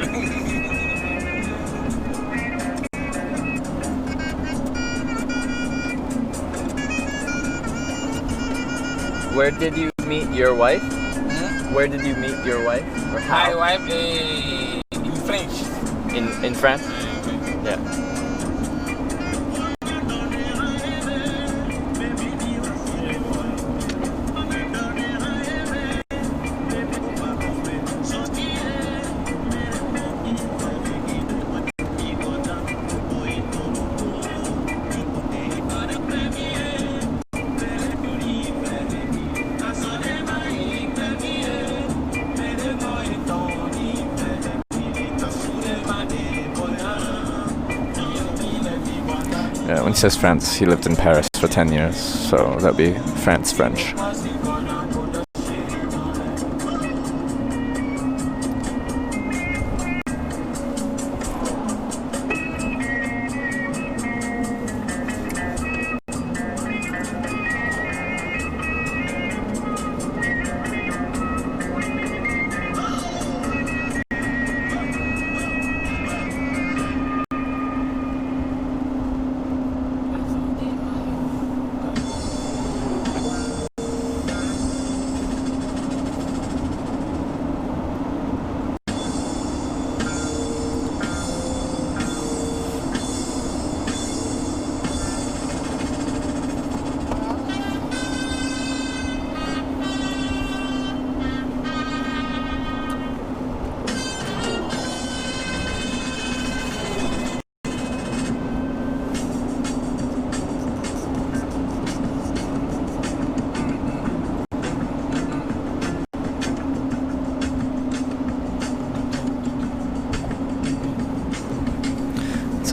Where did you meet your wife? Hmm? Where did you meet your wife? Or how? My wife in French. In France? Yeah. says France. He lived in Paris for 10 years, so that'd be France French.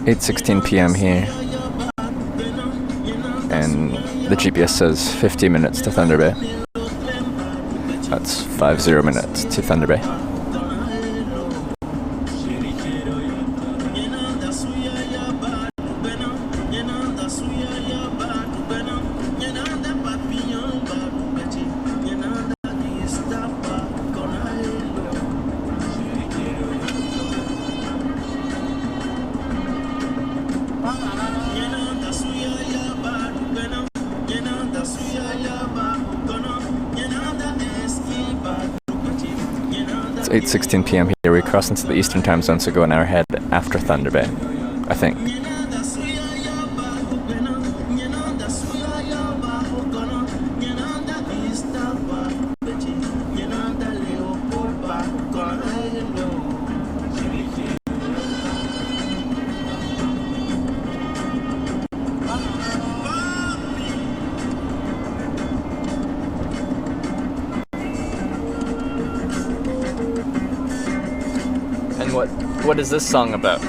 It's 8:16 p.m. here, and the GPS says 50 minutes to Thunder Bay. That's 50 minutes to Thunder Bay. It's 8:16 p.m. here. We cross into the Eastern Time Zone, so go an hour ahead after Thunder Bay, I think. And what is this song about?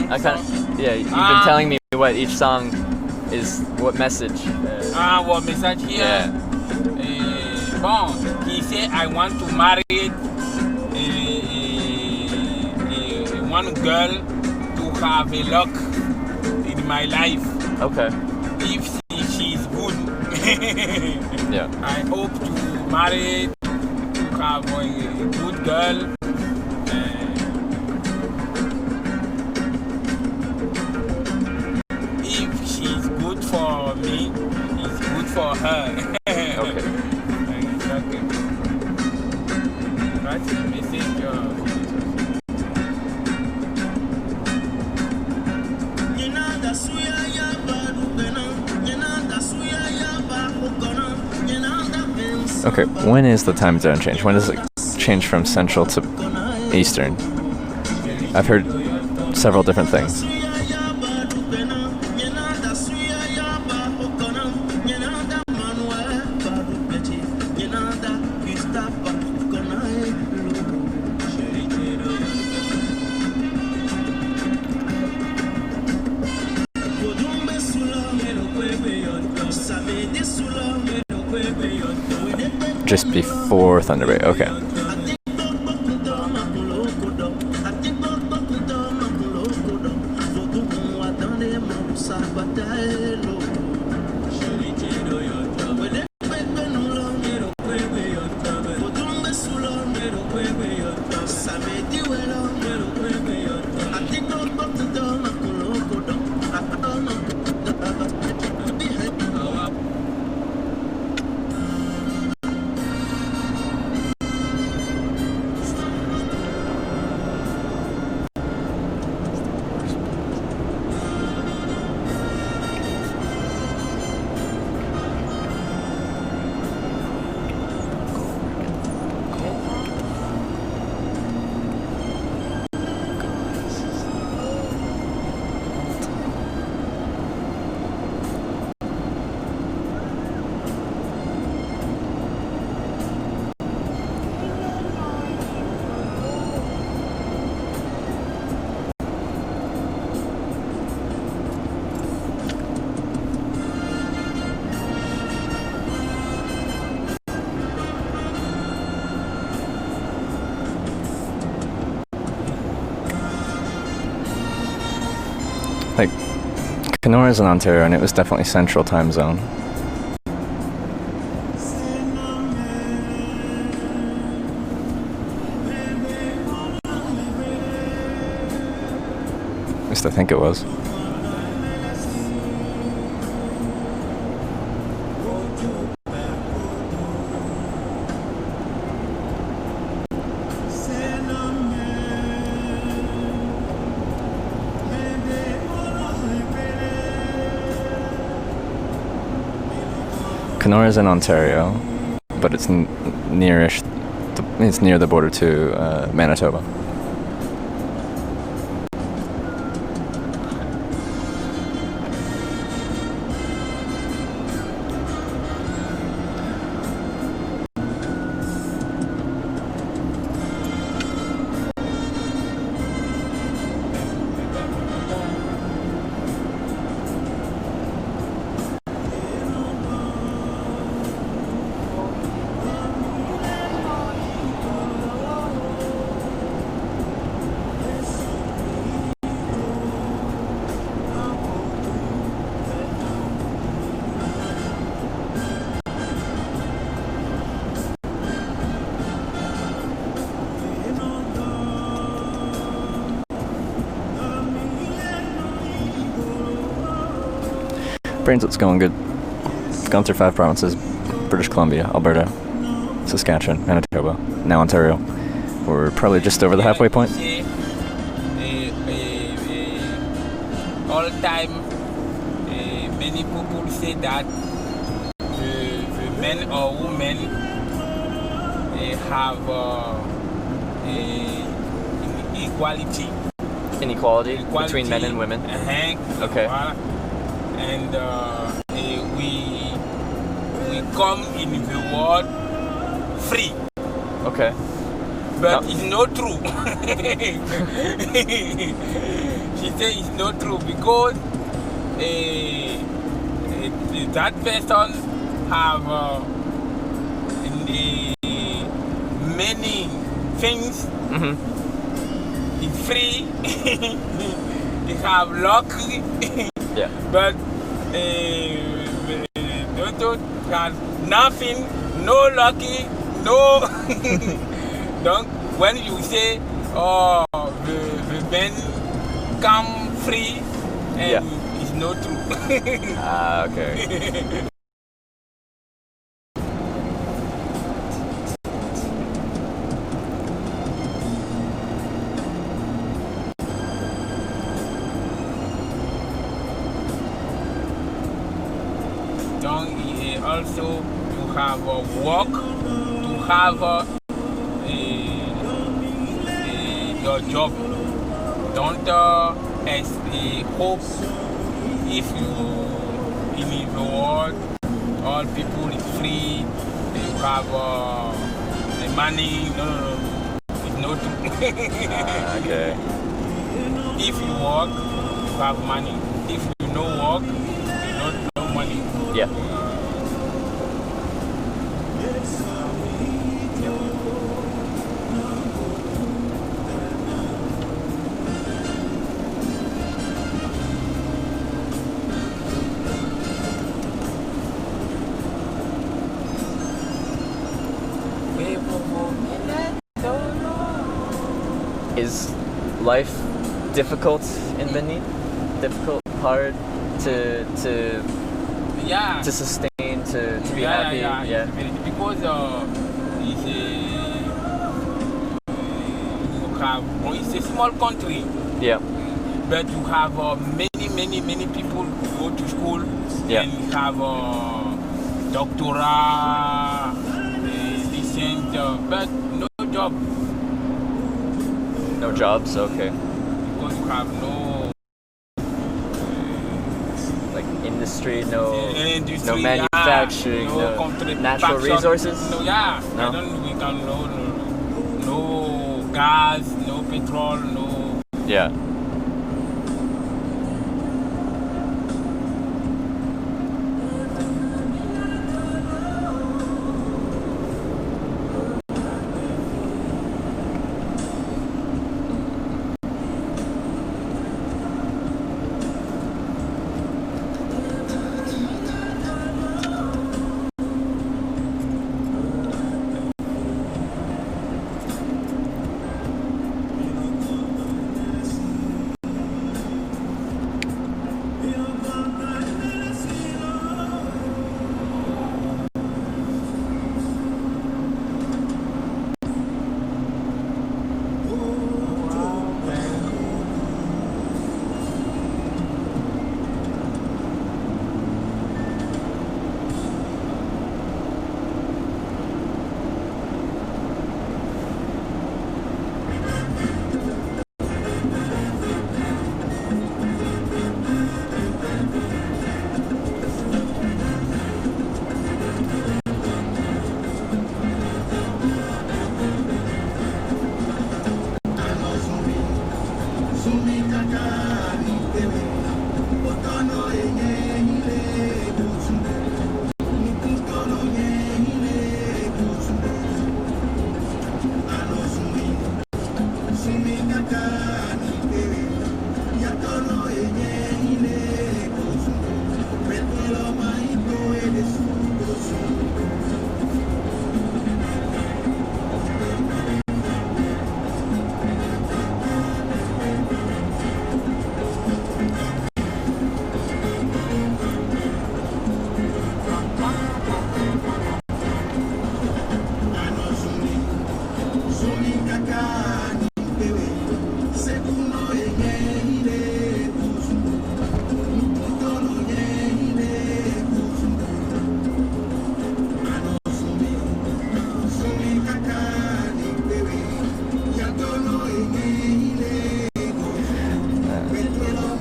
I kind of, yeah, you've been telling me what each song is, what message. What message here? Yeah. Bon, he said I want to marry one girl to have a luck in my life. Okay. If she's good. Yeah. I hope to marry, to have a good girl. If she's good for me, it's good for her. Okay. Okay. That's the message. Okay, when is the time zone change? When does it change from Central to Eastern? I've heard several different things. Just before Thunder Bay, okay. Kenora's in Ontario, and it was definitely Central Time Zone. At least I think it was. Kenora's in Ontario, but it's nearish. It's near the border to Manitoba. Brains, it's going good. Gone through 5 provinces: British Columbia, Alberta, Saskatchewan, Manitoba, now Ontario. We're probably just over the halfway point. All time, many people say that the men or women have equality. Inequality between men and women. Okay. And we come in the world free. Okay. But it's not true. She said it's not true because that person have many things. Mm-hmm. It's free. They have luck. Yeah. But don't have nothing, no lucky, no. Donc, when you say, oh, the men come free, and it's not true. Okay. Also, to have work, to have your job. Don't hope if you in the world, all people is free, you have money. No, it's not true. Okay. If you work, you have money. If you no work, you not no money. Yeah. Is life difficult in Benin? Difficult, hard to sustain, to be happy? Yeah. Because it's a small country. Yeah. But you have many people who go to school and have doctorate, decent, but no job. No jobs? Okay. Because you have no like industry, no industry, no manufacturing, no natural resources? No, No? We can no gas, no petrol, no. Yeah.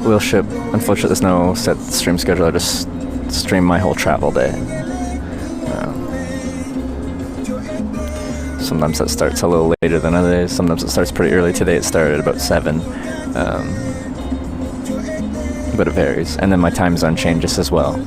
we'll ship. Unfortunately, there's no set stream schedule. I just stream my whole travel day. Sometimes that starts a little later than other days. Sometimes it starts pretty early. Today it started at about 7. But it varies. And then my time zone changes as well.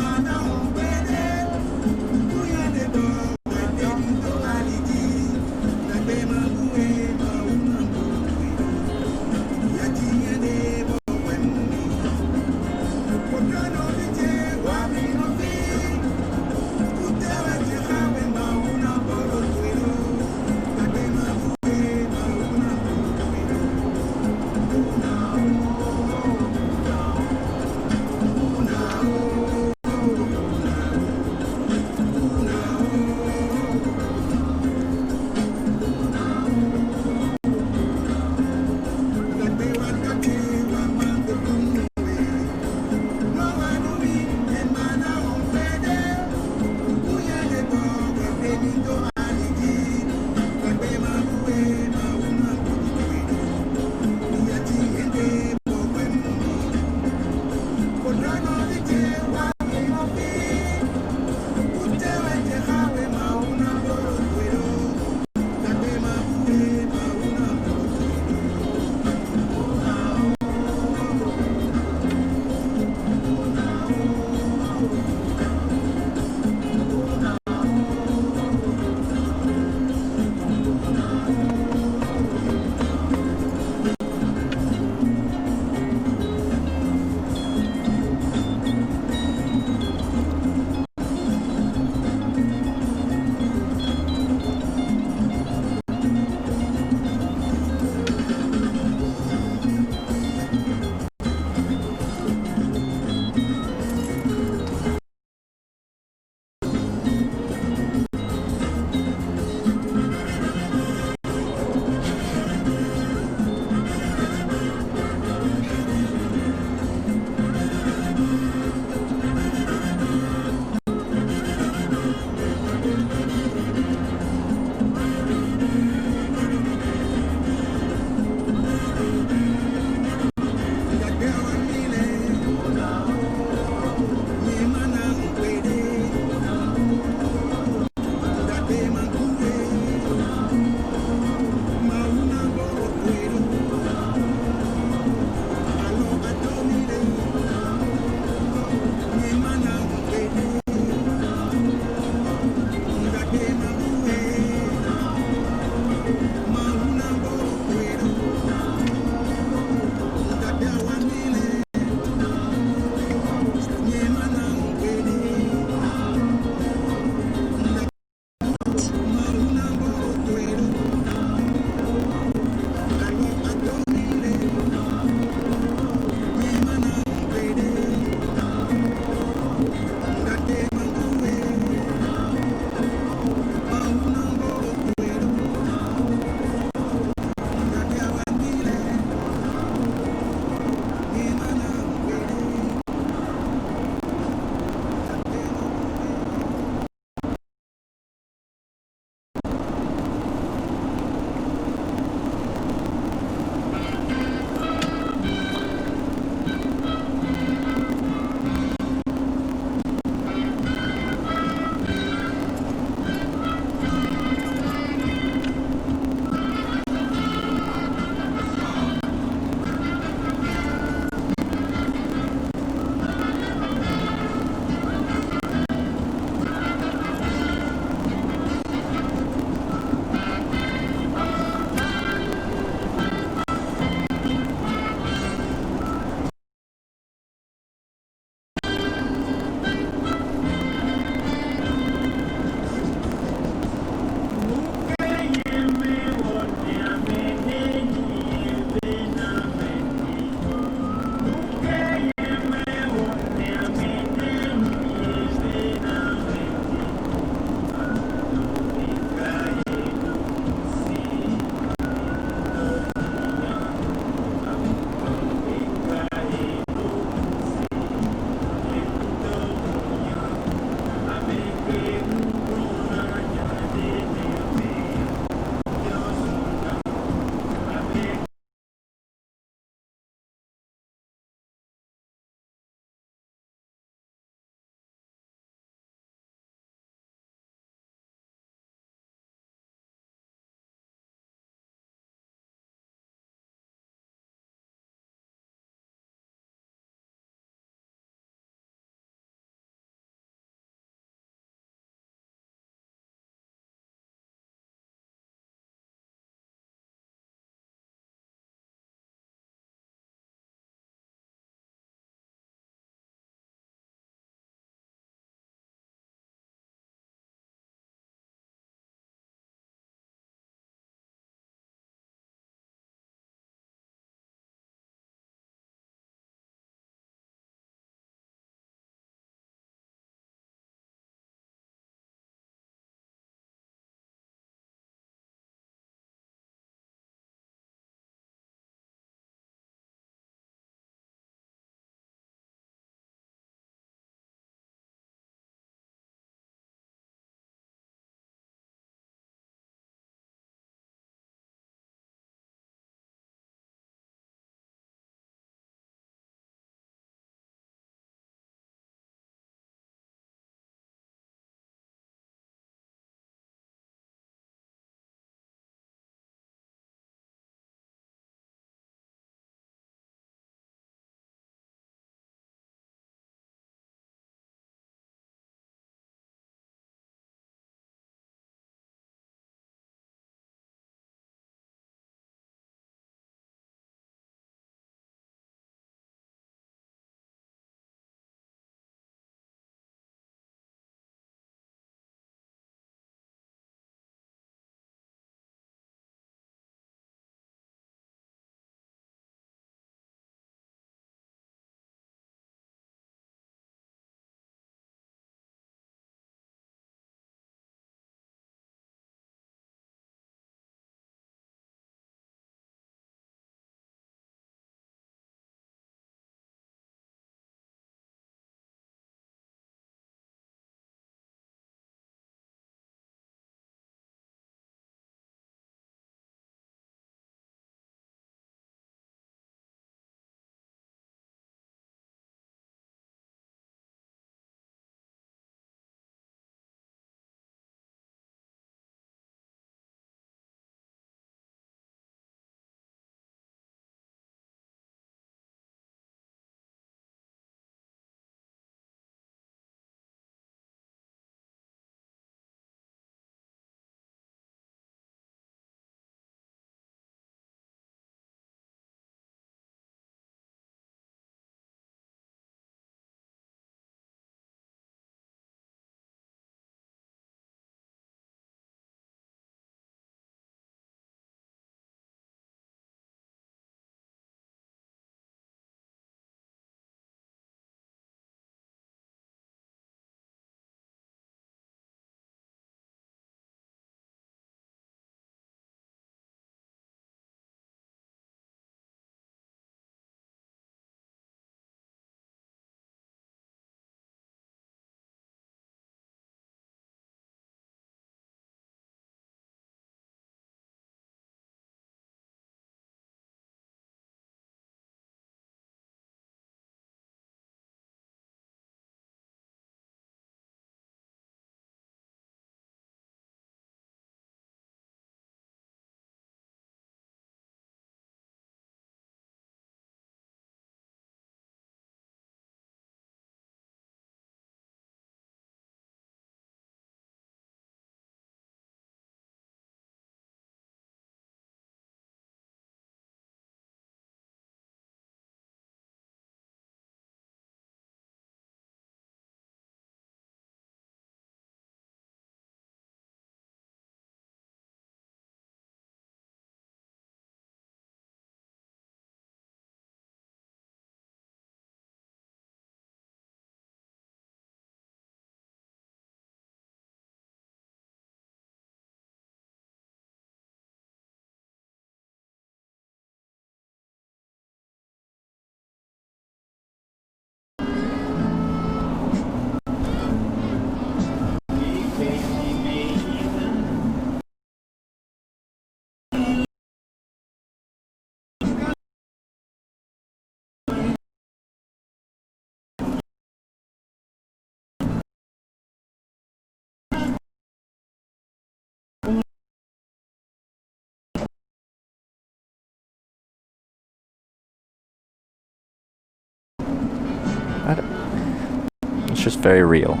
It's just very real.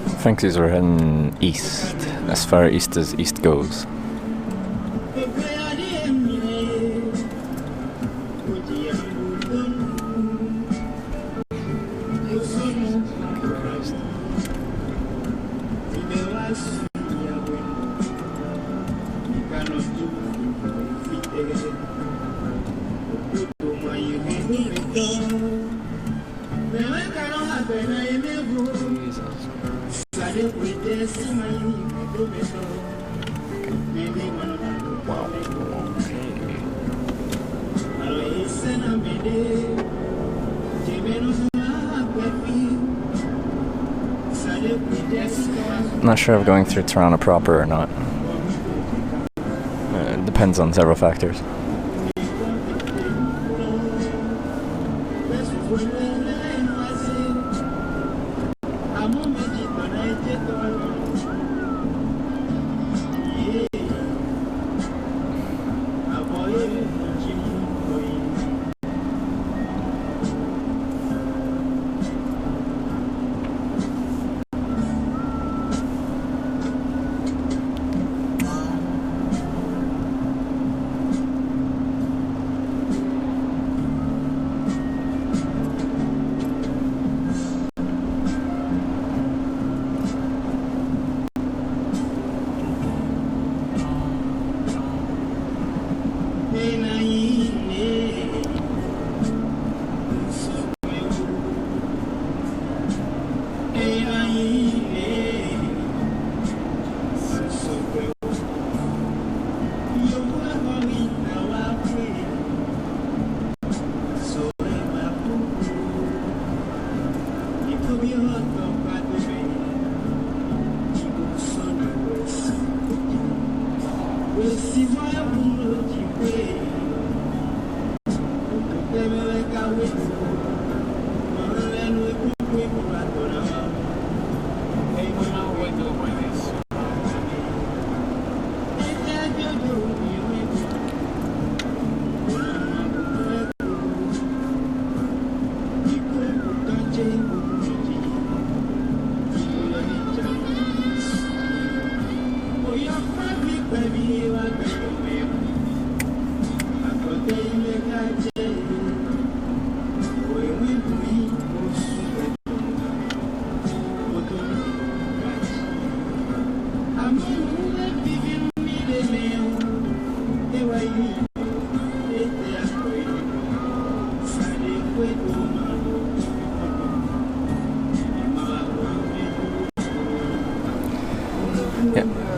I think these are heading east, as far east as east goes. Not sure if going through Toronto proper or not. It depends on several factors.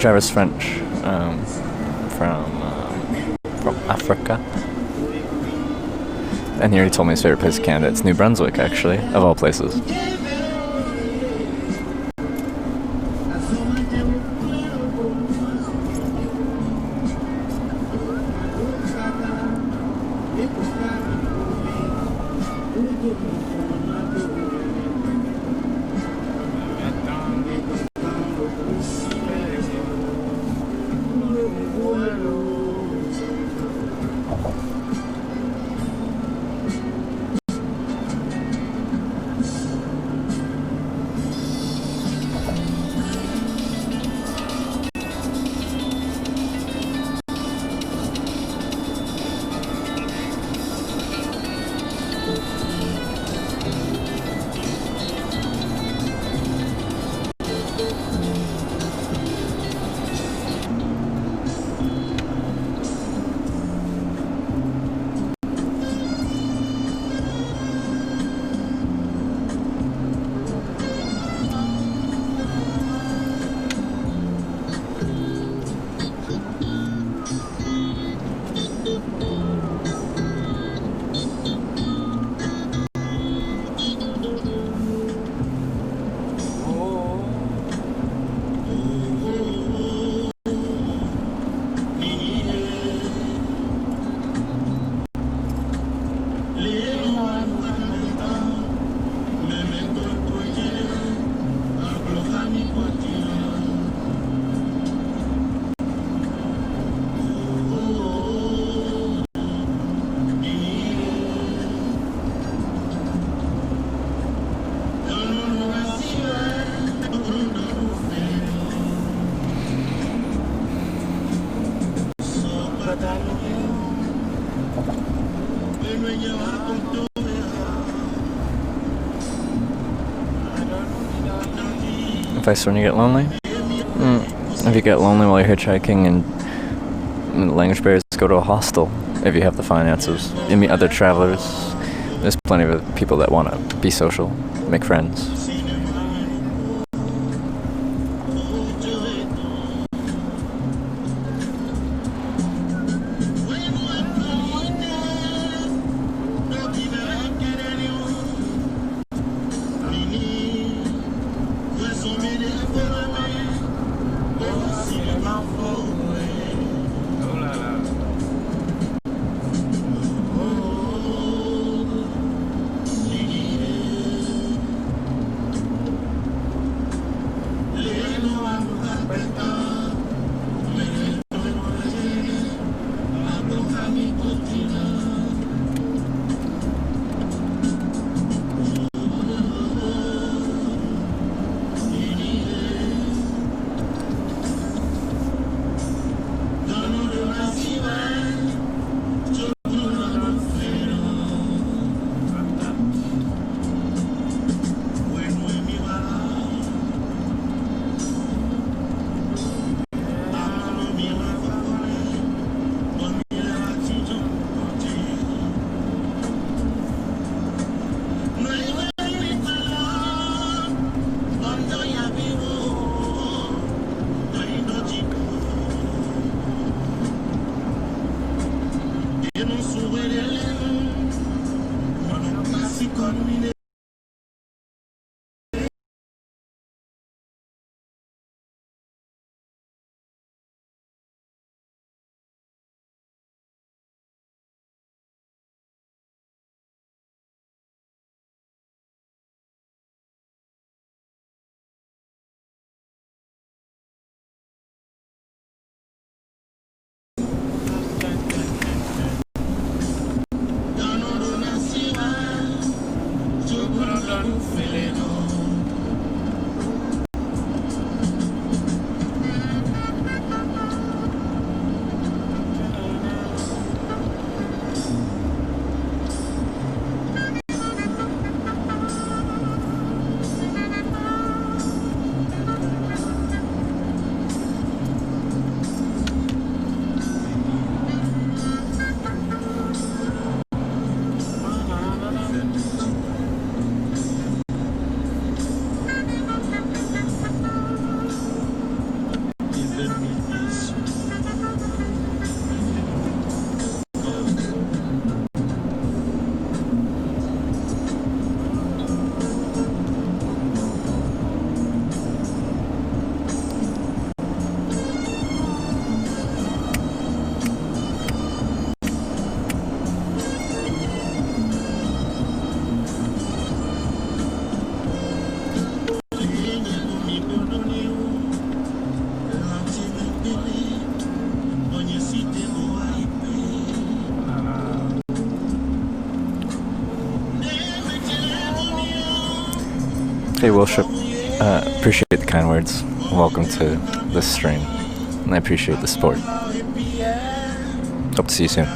driver's French, from Africa. And he already told me his favorite place in Canada. It's New Brunswick, actually, of all places. Advice when you get lonely? If you get lonely while you're hitchhiking and language barriers, go to a hostel if you have the finances. You meet other travelers. There's plenty of people that want to be social, make friends. Hey, Worship. Appreciate the kind words. Welcome to this stream. And I appreciate the support. Hope to see you soon.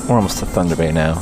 We're almost to Thunder Bay now.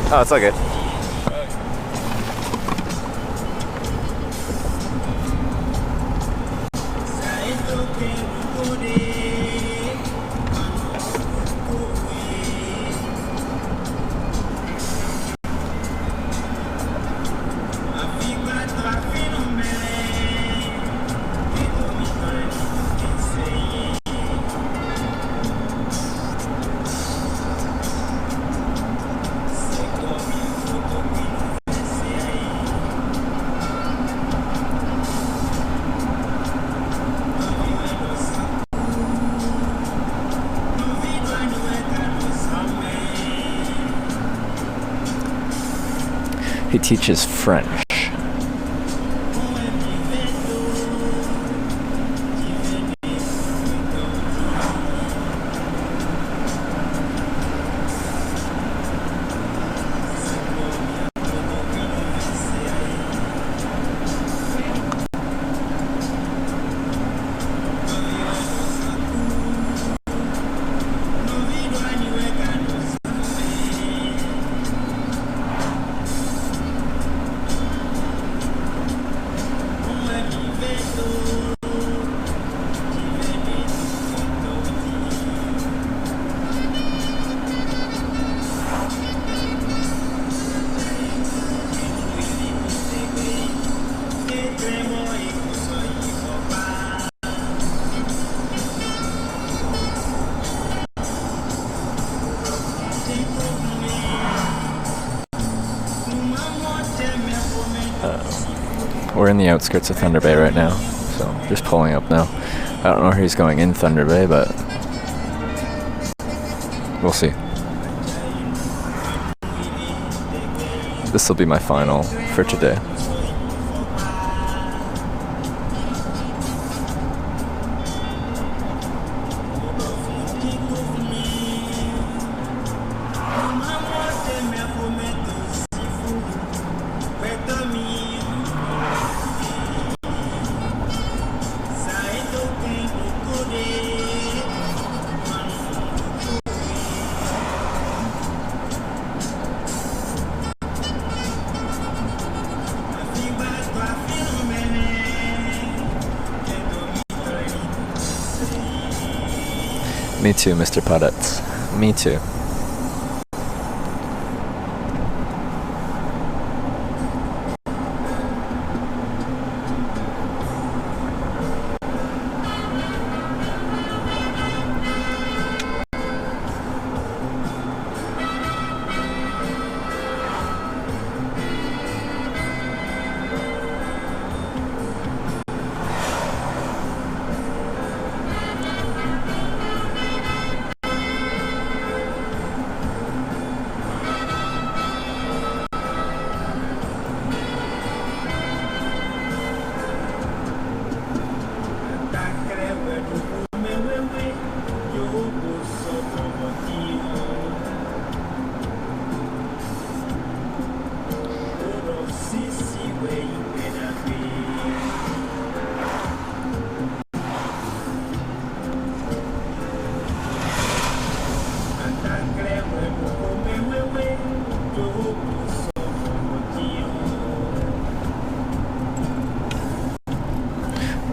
Oh, it's all good. He teaches French. we're in the outskirts of Thunder Bay right now, so just pulling up now. I don't know where he's going in Thunder Bay, but we'll see. This will be my final for today. Me too, Mr. Puddets. Me too.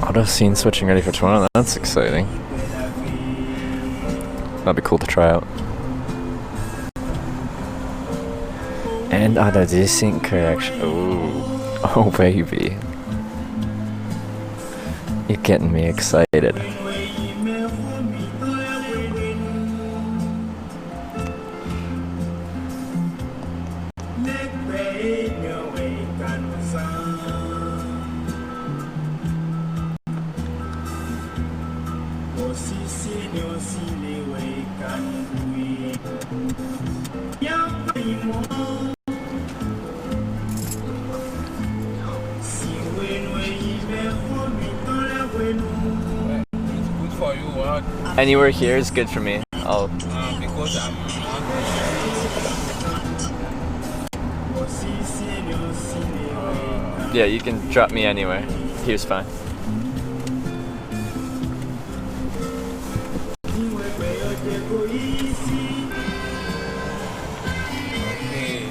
Auto scene switching ready for tomorrow. That's exciting. That'd be cool to try out. And auto desync correction. Oh baby. You're getting me excited. Anywhere here is good for me. I'll because I'm yeah, you can drop me anywhere. Here's fine. okay.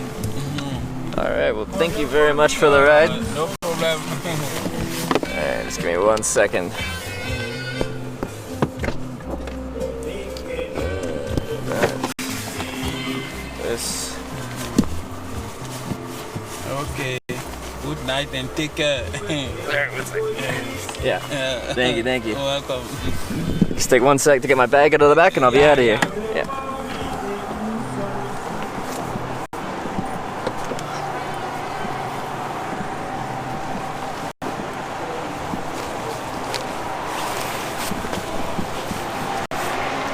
Alright, well thank you very much for the ride. No problem. Alright, just give me 1 second. This. Okay. Good night and take care. Yeah. Thank you, thank you. You're welcome. Just take 1 sec to get my bag out of the back and I'll be out of here. Yeah.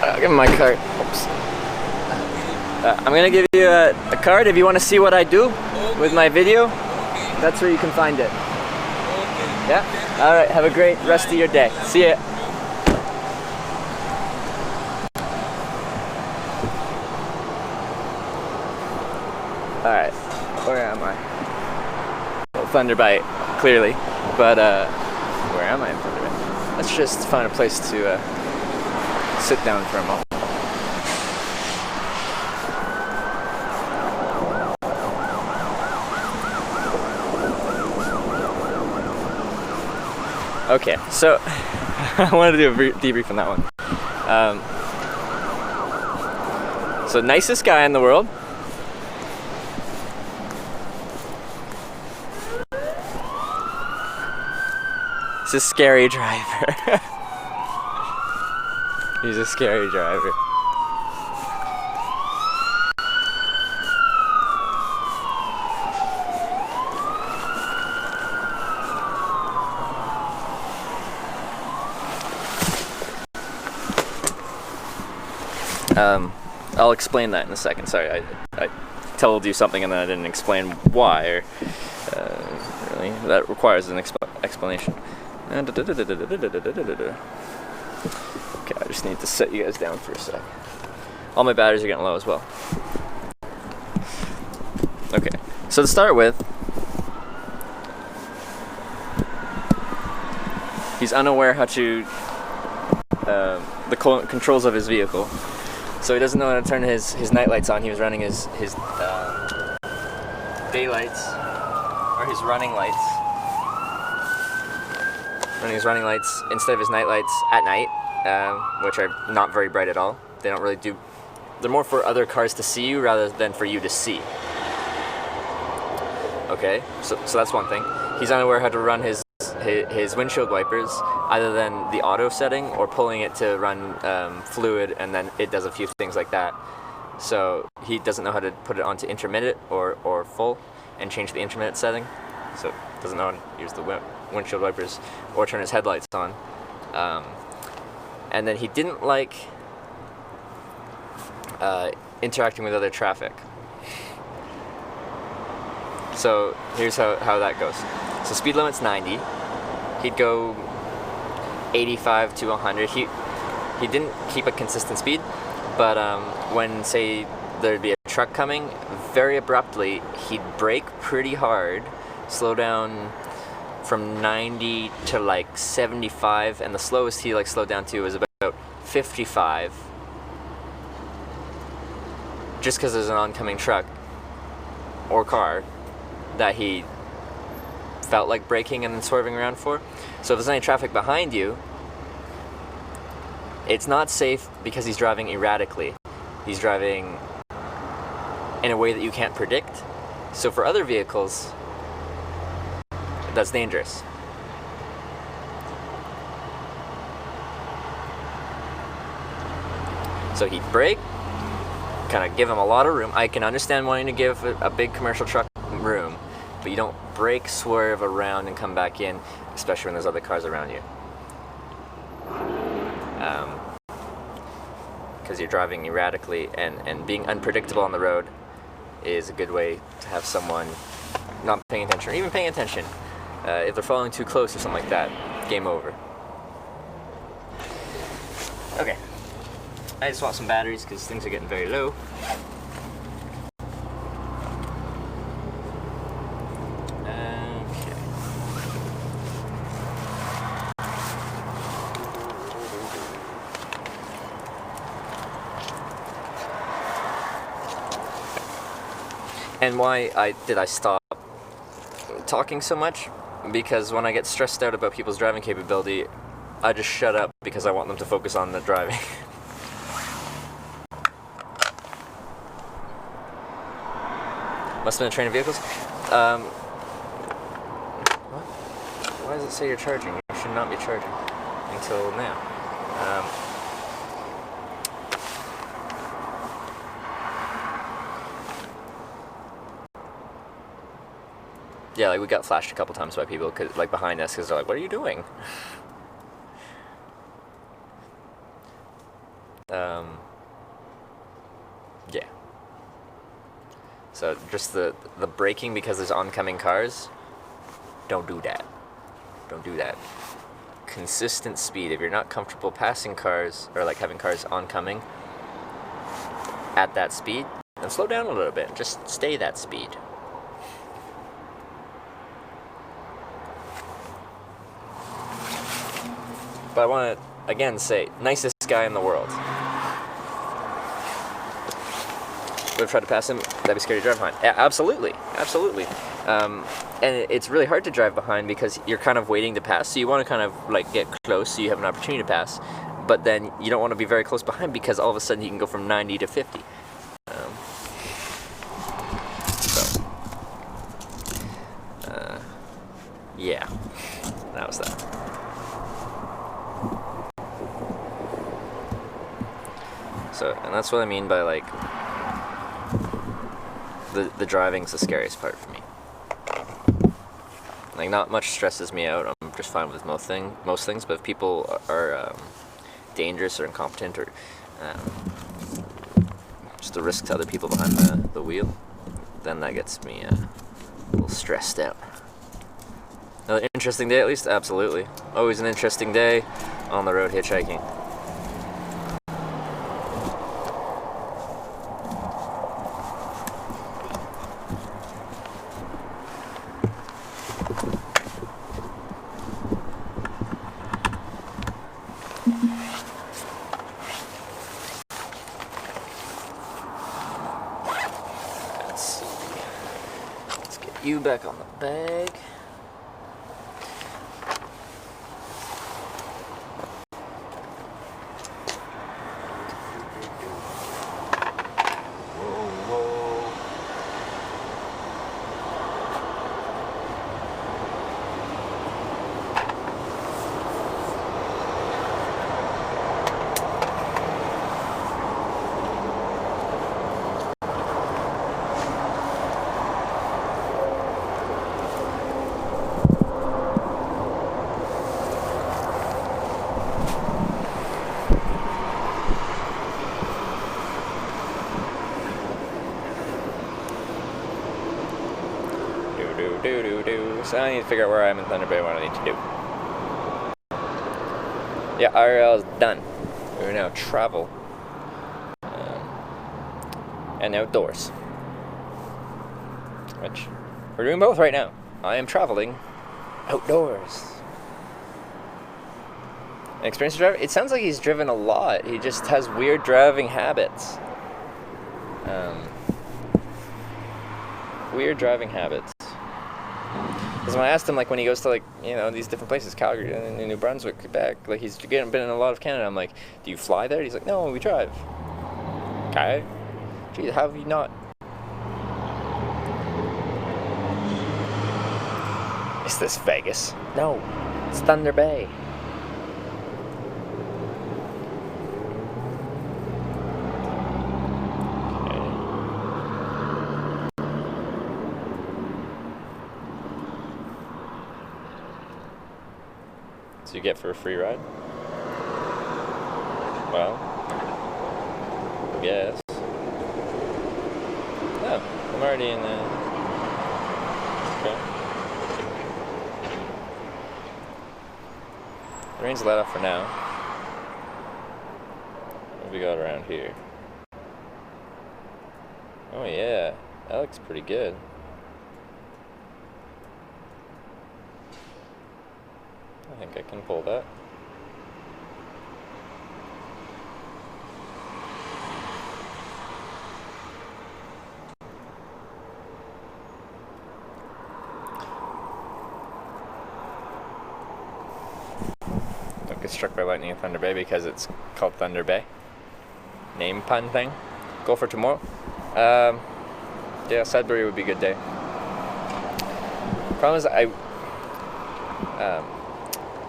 I'll give him my card. Oops. I'm gonna give you a card if you want to see what I do with my video. That's where you can find it. Yeah? Alright, have a great rest of your day. See ya. Alright, where am I? Well, Thunder Bay, clearly. But, where am I in Thunder Bay? Let's just find a place to sit down for a moment. Okay, so I wanted to do a debrief on that one. So nicest guy in the world. He's a scary driver. He's a scary driver. I'll explain that in a second. Sorry, I told you something and then I didn't explain why. Or, really, that requires an explanation. Okay, I just need to set you guys down for a sec. All my batteries are getting low as well. Okay, so to start with, he's unaware how to the controls of his vehicle, so he doesn't know how to turn his night lights on. He was running his daylights, or his running lights, instead of his night lights at night, which are not very bright at all. They don't really do. They're more for other cars to see you rather than for you to see. Okay, so that's one thing. He's unaware how to run his windshield wipers, either than the auto setting or pulling it to run fluid, and then it does a few things like that. So he doesn't know how to put it onto intermittent or full and change the intermittent setting. So doesn't know how to use the windshield wipers or turn his headlights on. And then he didn't like interacting with other traffic. So here's how that goes. So speed limit's 90. He'd go 85 to 100. He didn't keep a consistent speed, but when, say, there'd be a truck coming, very abruptly, he'd brake pretty hard, slow down from 90 to like 75, and the slowest he slowed down to was about 55, just because there's an oncoming truck or car that he felt like braking and then swerving around for. So if there's any traffic behind you, it's not safe because he's driving erratically. He's driving in a way that you can't predict. So for other vehicles, that's dangerous. So he'd brake, kind of give him a lot of room. I can understand wanting to give a big commercial truck room, but you don't brake, swerve around, and come back in, especially when there's other cars around you. Because you're driving erratically, and being unpredictable on the road is a good way to have someone not paying attention, or even paying attention. If they're following too close or something like that, game over. Okay. I just swapped some batteries because things are getting very low. And why did I stop talking so much? Because when I get stressed out about people's driving capability, I just shut up because I want them to focus on the driving. Must have been a train of vehicles. What? Why does it say you're charging? You should not be charging until now. Yeah, we got flashed a couple times by people, behind us, because they're like, "What are you doing?" Yeah. So just the braking because there's oncoming cars. Don't do that. Don't do that. Consistent speed. If you're not comfortable passing cars or having cars oncoming at that speed, then slow down a little bit. Just stay that speed. But I want to, again, say, nicest guy in the world. Would have tried to pass him, that'd be scary to drive behind. Yeah, absolutely. Absolutely. And it's really hard to drive behind because you're kind of waiting to pass, so you want to kind of, get close so you have an opportunity to pass. But then you don't want to be very close behind because all of a sudden you can go from 90 to 50. Yeah. That was that. So, and that's what I mean by the driving's the scariest part for me. Not much stresses me out. I'm just fine with most things. But if people are dangerous or incompetent or the risk to other people behind the wheel, then that gets me a little stressed out. Another interesting day, at least? Absolutely. Always an interesting day on the road hitchhiking. Let's get you back on the bag. So I need to figure out where I am in Thunder Bay, what I need to do. Yeah, IRL is done. We're now travel. And outdoors. Which, we're doing both right now. I am traveling outdoors. An experienced driver? It sounds like he's driven a lot. He just has weird driving habits. Weird driving habits. Because when I asked him, like, when he goes to, like, you know, these different places, Calgary and New Brunswick, Quebec, like, he's been in a lot of Canada. I'm like, do you fly there? He's like, no, we drive. Okay. Geez, how have you not? Is this Vegas? No, it's Thunder Bay. So you get for a free ride? Well, I guess. Oh, I'm already in the... Okay. The rain's let up for now. What have we got around here? Oh yeah, that looks pretty good. I think I can pull that. Don't get struck by lightning in Thunder Bay because it's called Thunder Bay. Name pun thing. Go for tomorrow. Yeah, Sudbury would be a good day. Problem is,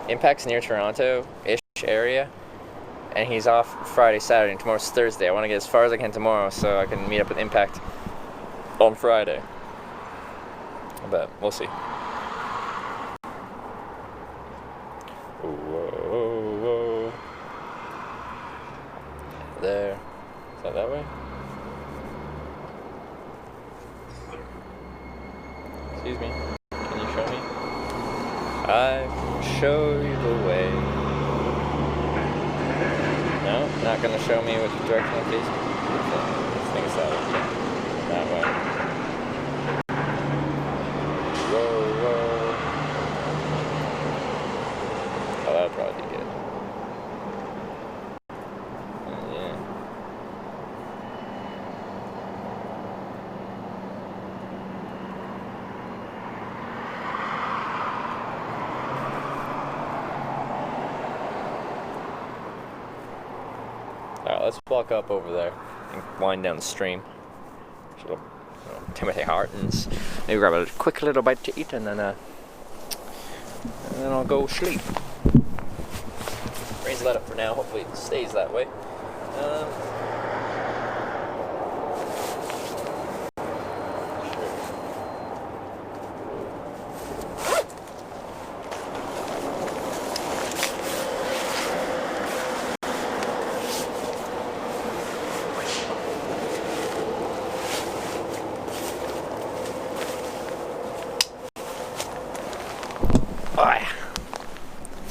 Impact's near Toronto-ish area, and he's off Friday, Saturday, and tomorrow's Thursday. I want to get as far as I can tomorrow so I can meet up with Impact on Friday. But we'll see. Whoa. There. Is that way? Excuse me. Can you show me? I can show you the way. No? Not gonna show me which direction I'm facing? I think it's that way. That way. Whoa. Oh, that'd probably be good. Yeah. Alright, let's walk up over there and wind down the stream. Timothy Hortons. Maybe grab a quick little bite to eat and then I'll go sleep. Rain's let up for now, hopefully it stays that way.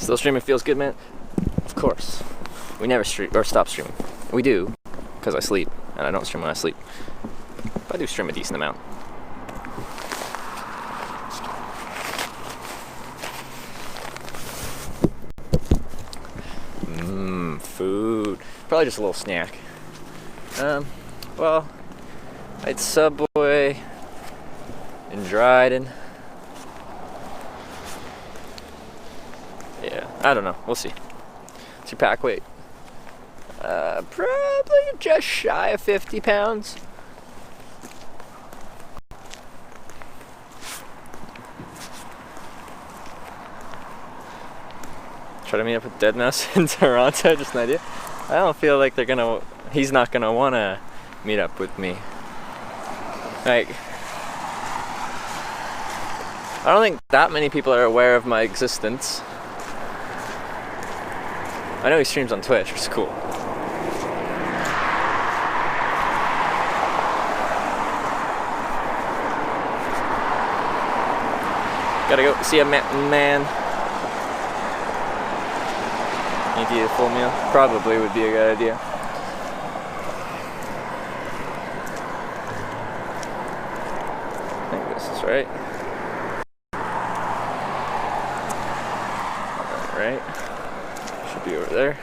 Still streaming feels good, man. Of course. We never stream or stop streaming. We do, because I sleep, and I don't stream when I sleep. But I do stream a decent amount. Food. Probably just a little snack. Well, I had Subway in Dryden. Yeah, I don't know. We'll see. What's your pack weight? Probably just shy of 50 pounds. Try to meet up with Deadmau5 in Toronto, just an idea. I don't feel like he's not gonna wanna meet up with me. Like, I don't think that many people are aware of my existence. I know he streams on Twitch, which is cool. Gotta go see a man. Need to eat a full meal? Probably would be a good idea. I think this is right. Alright. Should be over there.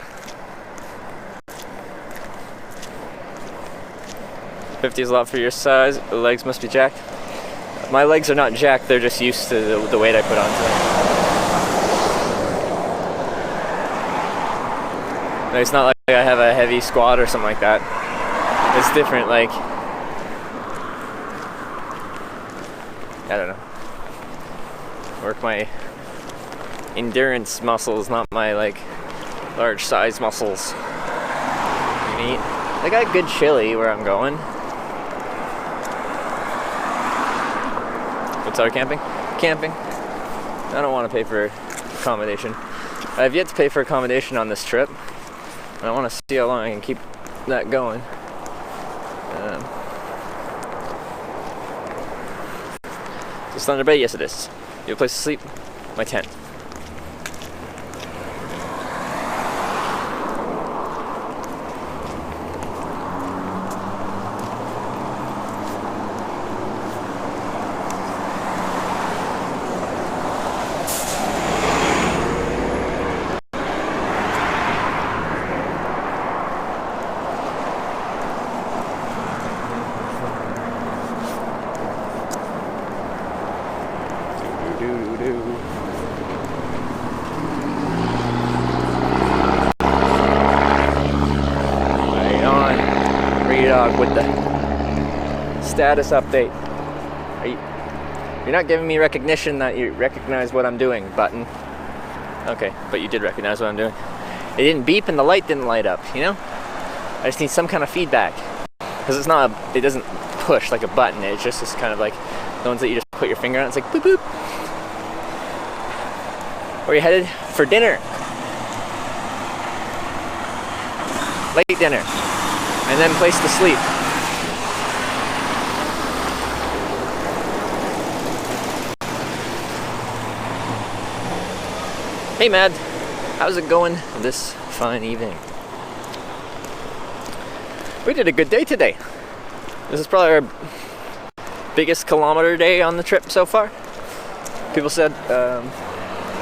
50 is a lot for your size. The legs must be jacked. My legs are not jacked, they're just used to the weight I put onto them. It's not like I have a heavy squat or something like that. It's different, like, I don't know. Work my endurance muscles, not my, like, large size muscles. Neat. I got good chili where I'm going. What's our camping? Camping. I don't want to pay for accommodation. I have yet to pay for accommodation on this trip. I want to see how long I can keep that going. Is this Thunder Bay? Yes, it is. You have a place to sleep? My tent. With the status update. You're not giving me recognition that you recognize what I'm doing, button. Okay, but you did recognize what I'm doing. It didn't beep and the light didn't light up, you know? I just need some kind of feedback. Because it doesn't push like a button, it's just this kind of like the ones that you just put your finger on, it's like boop boop. Where are you headed? For dinner. Late dinner. And then place to sleep. Hey Mad, how's it going this fine evening? We did a good day today. This is probably our biggest kilometer day on the trip so far. People said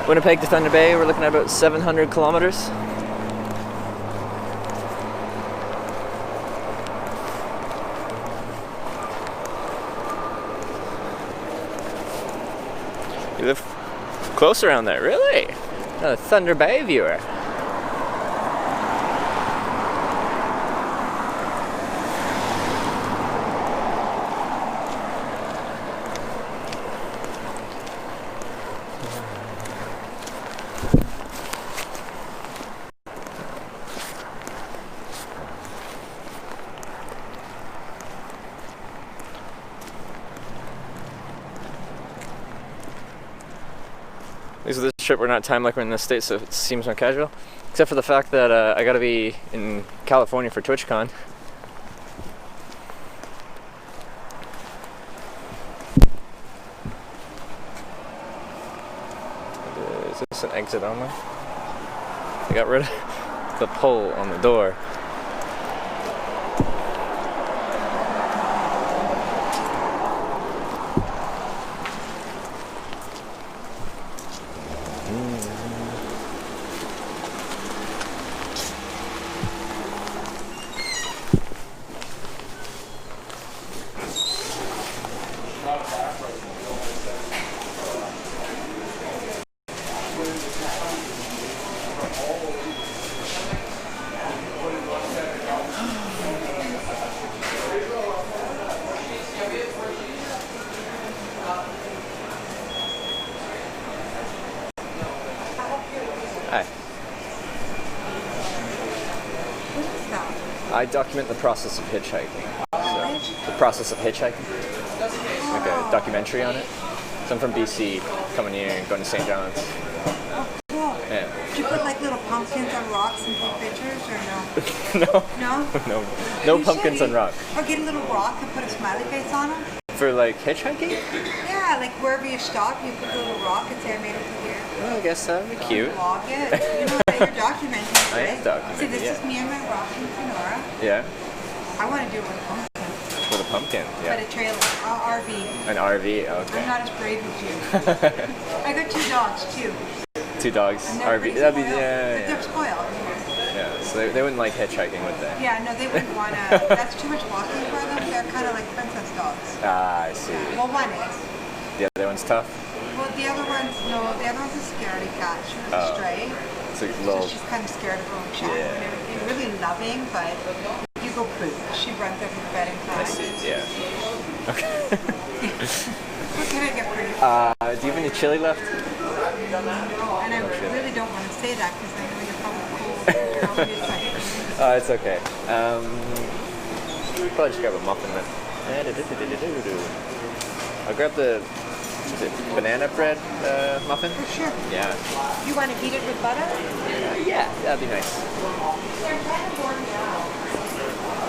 Winnipeg to Thunder Bay, we're looking at about 700 kilometers. You live close around there, really? A Thunder Bay viewer. Because of this trip, we're not timed like we're in the States, so it seems more casual. Except for the fact that I gotta be in California for TwitchCon. Is this an exit only? I got rid of the pull on the door. Hi. What is that? I document the process of hitchhiking. So, the process of hitchhiking. Like a documentary on it. So I'm from BC, coming here and going to St. John's. Cool. Yeah. Did you put like little pumpkins on rocks and take pictures or no? No. No? No You pumpkins should. on rock. Or get a little rock and put a smiley face on them? For like hitchhiking? Yeah, like wherever you stop, you put a little rock and say I made it to here. Well, I guess that would be cute. Vlog it. You know that you're documenting it, I am right? documenting, See, this yeah. is me and my rock in Kenora. Yeah. I want to do it with a pumpkin. With a pumpkin. But Yeah. a trailer, RV. An RV. I'm Okay. not as brave as you. I got 2 dogs too. 2 dogs. And they're RV. pretty That'd be spoiled. yeah. They're spoiled. Yeah. So they wouldn't like hitchhiking, would they? Yeah, no, they wouldn't want to. That's too much walking for them. They're kind of like princess dogs. Ah, I see. Well, one is. The other one's tough. Well, the other one's the other one's a scaredy cat. She was a Oh. stray, It's a so little. she's kind of scared of her own shadow Yeah. and everything. Really loving, but you go poop. She runs up the bed and I cries. see. Yeah. Okay. What can I get for you? Do you have any chili left? And I really don't want to say that because I know you're probably cold. You're probably excited. It's okay. Probably just grab a muffin then. I'll grab the is it banana bread muffin. For sure. Yeah. You want to eat it with butter? Yeah, that'd be nice. They're kind of warm now.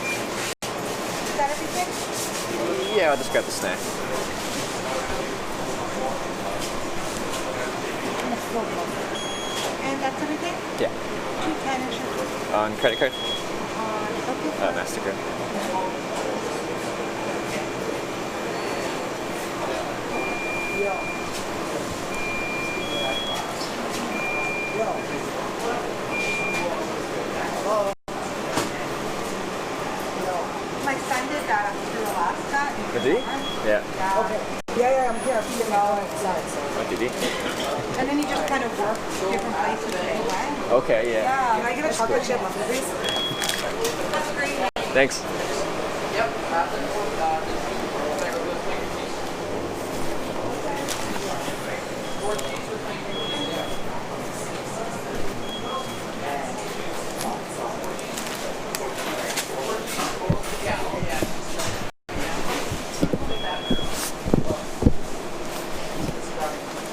Is that everything? Yeah, I'll just grab the snack. And that's everything? Yeah. 210 and sugar. On credit card? Okay. MasterCard. My son did that up through Alaska. Did he? Yeah. Okay. Yeah, I'm here. I'm outside. What did he? And then he just kind of worked different places that he went. Okay, yeah. Yeah, Can I get a chocolate chip muffin, please? that's great. Thanks.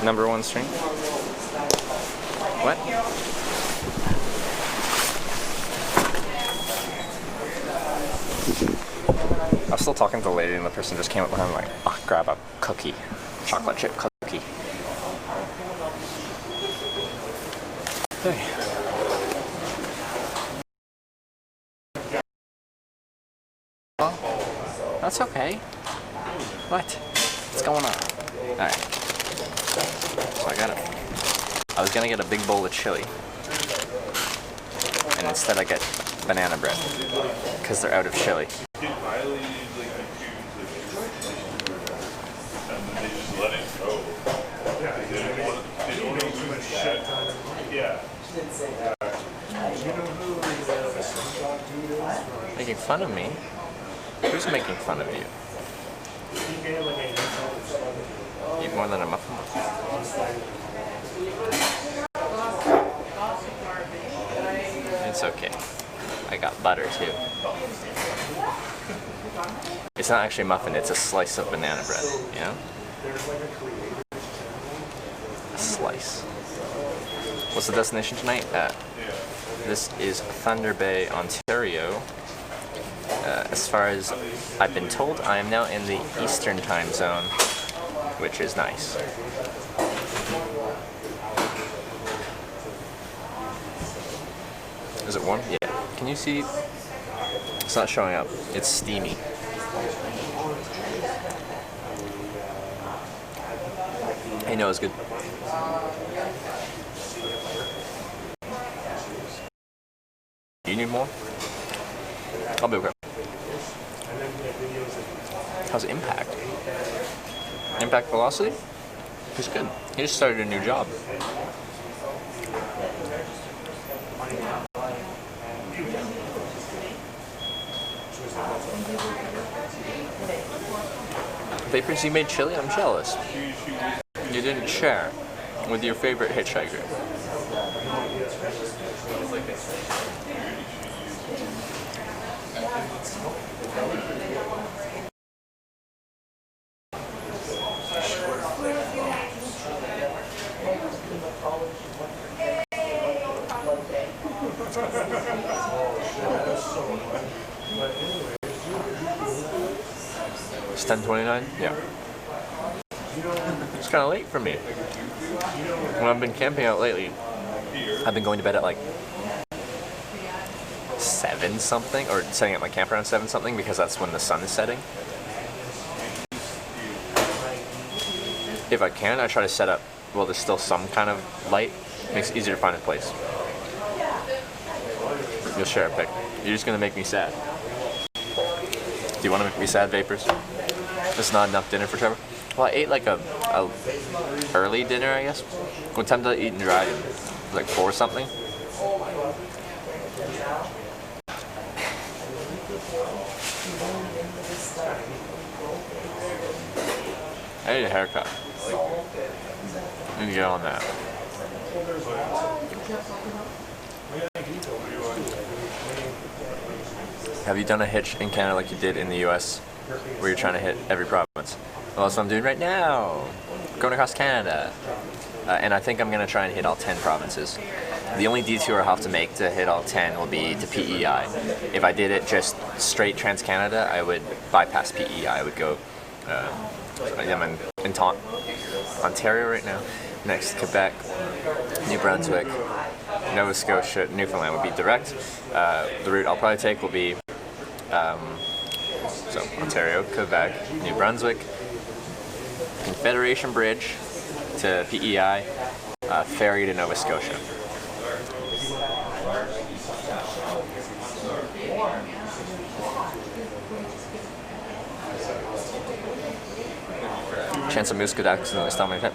Number 1 string. What? I was still talking to the lady, and the person just came up behind me like, oh, grab a cookie. Chocolate chip cookie. Hey. Oh, that's okay. What? What's going on? Alright. So I was gonna get a big bowl of chili. And instead I get banana bread. Because they're out of chili. Making fun of me? Who's making fun of you? Eat more than a muffin? It's okay. I got butter too. It's not actually a muffin, it's a slice of banana bread, you know? A slice. What's the destination tonight? This is Thunder Bay, Ontario. As far as I've been told, I am now in the Eastern time zone, which is nice. Is it warm? Yeah. Can you see? It's not showing up. It's steamy. Hey, no, it's good. Do you need more? I'll be okay. How's impact? Impact velocity? He's good. He just started a new job. Vapors, you made chili? I'm jealous. You didn't share with your favorite hitchhiker. It's 10:29? Yeah. It's kind of late for me. When I've been camping out lately, I've been going to bed at like 7 something, or setting up my camp around 7 something because that's when the sun is setting. If I can, I try to set up while there's still some kind of light. Makes it easier to find a place. You'll share a pic. You're just gonna make me sad. Do you want to make me sad, Vapors? It's not enough dinner for Trevor. Well, I ate like a early dinner, I guess. What time did I eat in Dragon? Like 4 something? I need a haircut. I need to get on that. Have you done a hitch in Canada like you did in the US, where you're trying to hit every province? Well, that's what I'm doing right now. Going across Canada. And I think I'm going to try and hit all 10 provinces. The only detour I'll have to make to hit all 10 will be to PEI. If I did it just straight Trans-Canada, I would bypass PEI. I would go, I'm in Ontario right now. Next, Quebec, New Brunswick, Nova Scotia, Newfoundland would be direct. The route I'll probably take will be so Ontario, Quebec, New Brunswick, Confederation Bridge to PEI, ferry to Nova Scotia. Chance a moose could accidentally stop my tent.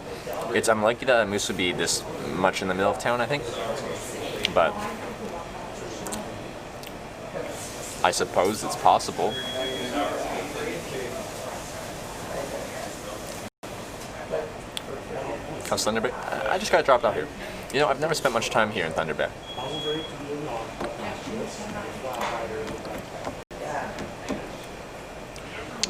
It's unlikely that a moose would be this much in the middle of town, I think. But I suppose it's possible. How's Thunder Bay? I just got dropped out here. You know, I've never spent much time here in Thunder Bay.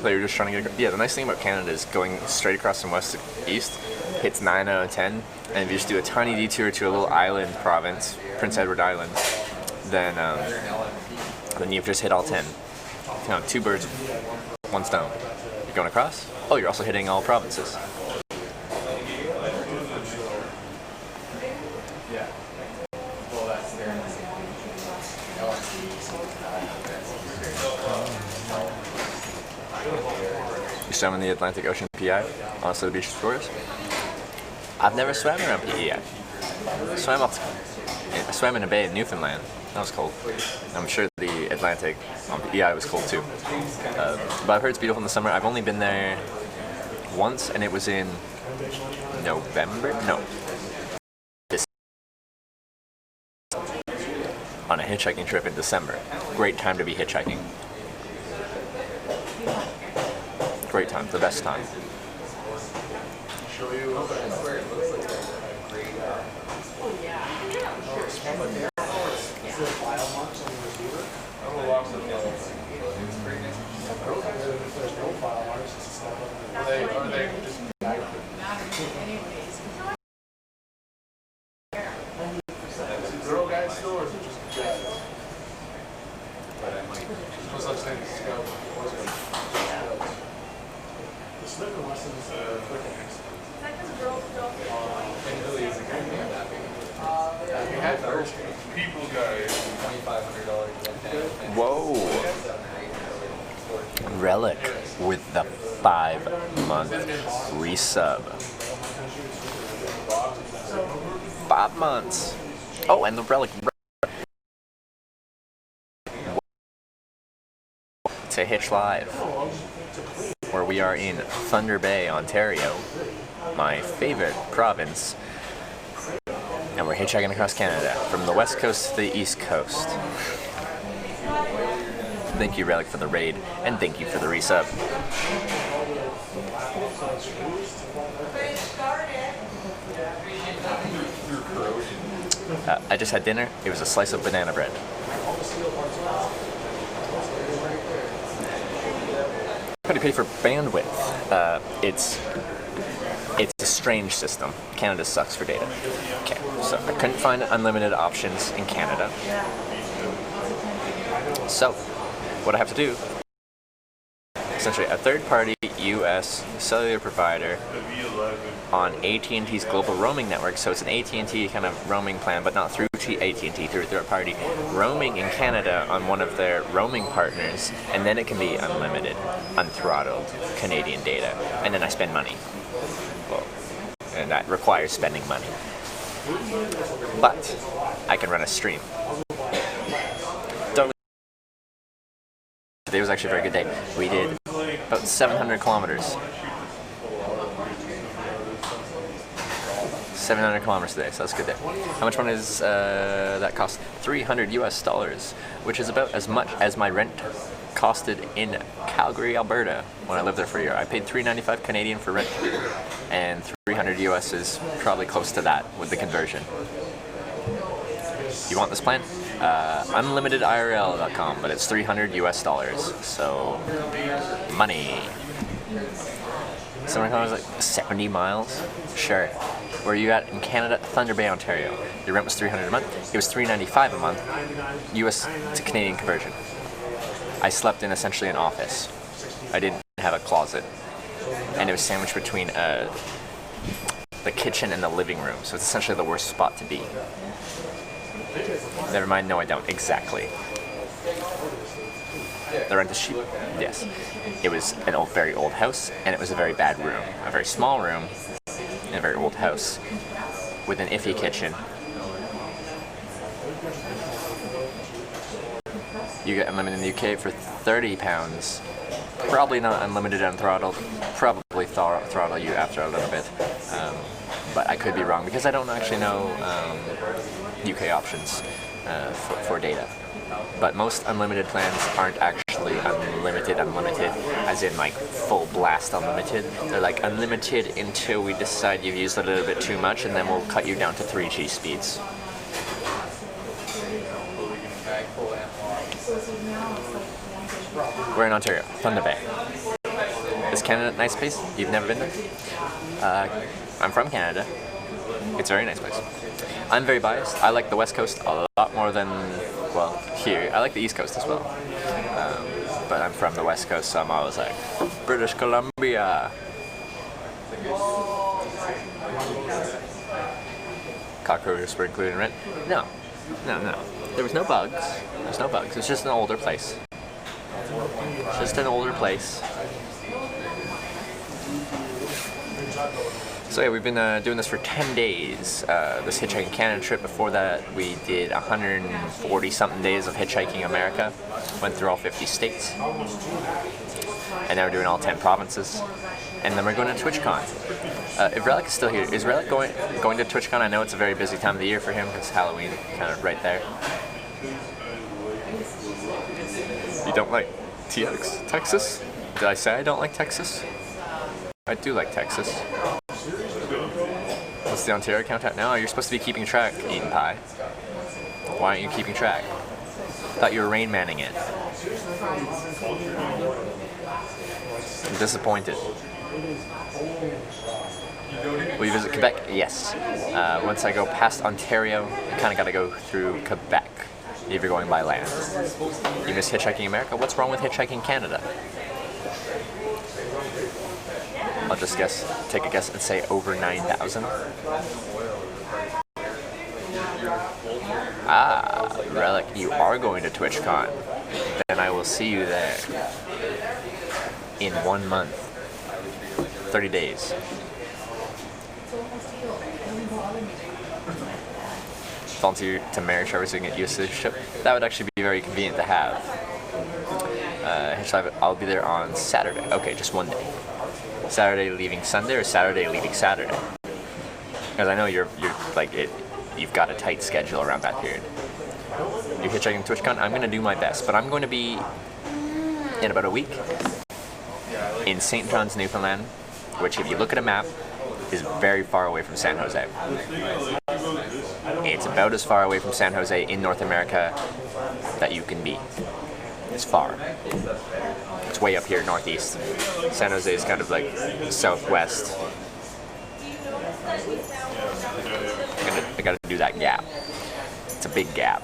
So you're just trying to get... Yeah, the nice thing about Canada is going straight across from west to east hits 9 out of 10, and if you just do a tiny detour to a little island province, Prince Edward Island, then you've just hit all 10. You know, 2 birds, 1 stone. You're going across. Oh, you're also hitting all provinces. You swam in the Atlantic Ocean PEI, also the beach explorers. I've never swam around PEI. I swam in a bay in Newfoundland. That was cold. I'm sure the Atlantic on PEI was cold too. But I've heard it's beautiful in the summer. I've only been there once, and it was in November? No. On a hitchhiking trip in December. Great time to be hitchhiking. Great time, the best time. such thing as scout. The sniffing lessons are quick and In Italy, is a good man that big. we had first people guys. $2,500. Whoa. Relic with the 5-month resub. 5 months. Oh, and the Relic to Hitch Live, where we are in Thunder Bay, Ontario, my favorite province, and we're hitchhiking across Canada from the west coast to the east coast. Thank you, Relic, for the raid, and thank you for the resub. I just had dinner. It was a slice of banana bread. How do you pay for bandwidth? It's a strange system. Canada sucks for data. Okay, so I couldn't find unlimited options in Canada. So, what I have to do, essentially a third-party U.S. cellular provider on AT&T's global roaming network, so it's an AT&T kind of roaming plan, but not through AT&T, through a third-party, roaming in Canada on one of their roaming partners, and then it can be unlimited, unthrottled Canadian data, and then I spend money. Well, and that requires spending money. But I can run a stream. Today was actually a very good day. We did about 700 kilometers. 700 kilometers today, so that's a good day. How much money does that cost? $300 US, which is about as much as my rent costed in Calgary, Alberta when I lived there for a year. I paid $395 Canadian for rent, and $300 US is probably close to that with the conversion. You want this plan? UnlimitedIRL.com, but it's $300 US, so money. Someone was like 70 miles? Sure. Where are you at in Canada? Thunder Bay, Ontario. Your rent was $300 a month. It was $395 a month, US to Canadian conversion. I slept in essentially an office. I didn't have a closet, and it was sandwiched between the kitchen and the living room, so it's essentially the worst spot to be. Never mind, no I don't, exactly. The rent is cheap, yes. It was an very old house, and it was a very bad room. A very small room, in a very old house, with an iffy kitchen. You get unlimited in the UK for £30. Probably not unlimited unthrottled. Probably throttle you after a little bit. But I could be wrong because I don't actually know UK options for data. But most unlimited plans aren't actually unlimited, as in like full blast unlimited. They're like unlimited until we decide you've used a little bit too much, and then we'll cut you down to 3G speeds. We're in Ontario, Thunder Bay. Is Canada a nice place? You've never been there? I'm from Canada. It's a very nice place. I'm very biased. I like the West Coast a lot more than, well, here. I like the East Coast as well. But I'm from the West Coast, so I'm always like, British Columbia. Cockroaches were included in rent? No. There was no bugs. There's no bugs. It's just an older place. It's just an older place. So yeah, we've been doing this for 10 days. This Hitchhiking Canada trip. Before that, we did 140-something days of Hitchhiking America. Went through all 50 states. And now we're doing all 10 provinces. And then we're going to TwitchCon. If Relic is still here, is Relic going to TwitchCon? I know it's a very busy time of the year for him. It's Halloween, kind of right there. You don't like Texas? Did I say I don't like Texas? I do like Texas. What's the Ontario count at now? You're supposed to be keeping track, Eaten Pie. Why aren't you keeping track? Thought you were Rain Manning it. I'm disappointed. Will you visit Quebec? Yes. Once I go past Ontario, I kind of got to go through Quebec. if you're going by land. You miss Hitchhiking America? What's wrong with Hitchhiking Canada? I'll just take a guess and say over 9,000. Ah, Relic, you are going to TwitchCon. Then I will see you there in 1 month, 30 days. Volunteer to marry Trevor so we can get U.S. citizenship. That would actually be very convenient to have. I'll be there on Saturday. Okay, just 1 day. Saturday leaving Sunday or Saturday leaving Saturday? Because I know you're like it. You've got a tight schedule around that period. You're hitchhiking TwitchCon. I'm going to do my best, but I'm going to be in about a week in St. John's, Newfoundland, which, if you look at a map, is very far away from San Jose. It's about as far away from San Jose in North America that you can be. It's far. It's way up here northeast. San Jose is kind of like southwest. I gotta do that gap. It's a big gap.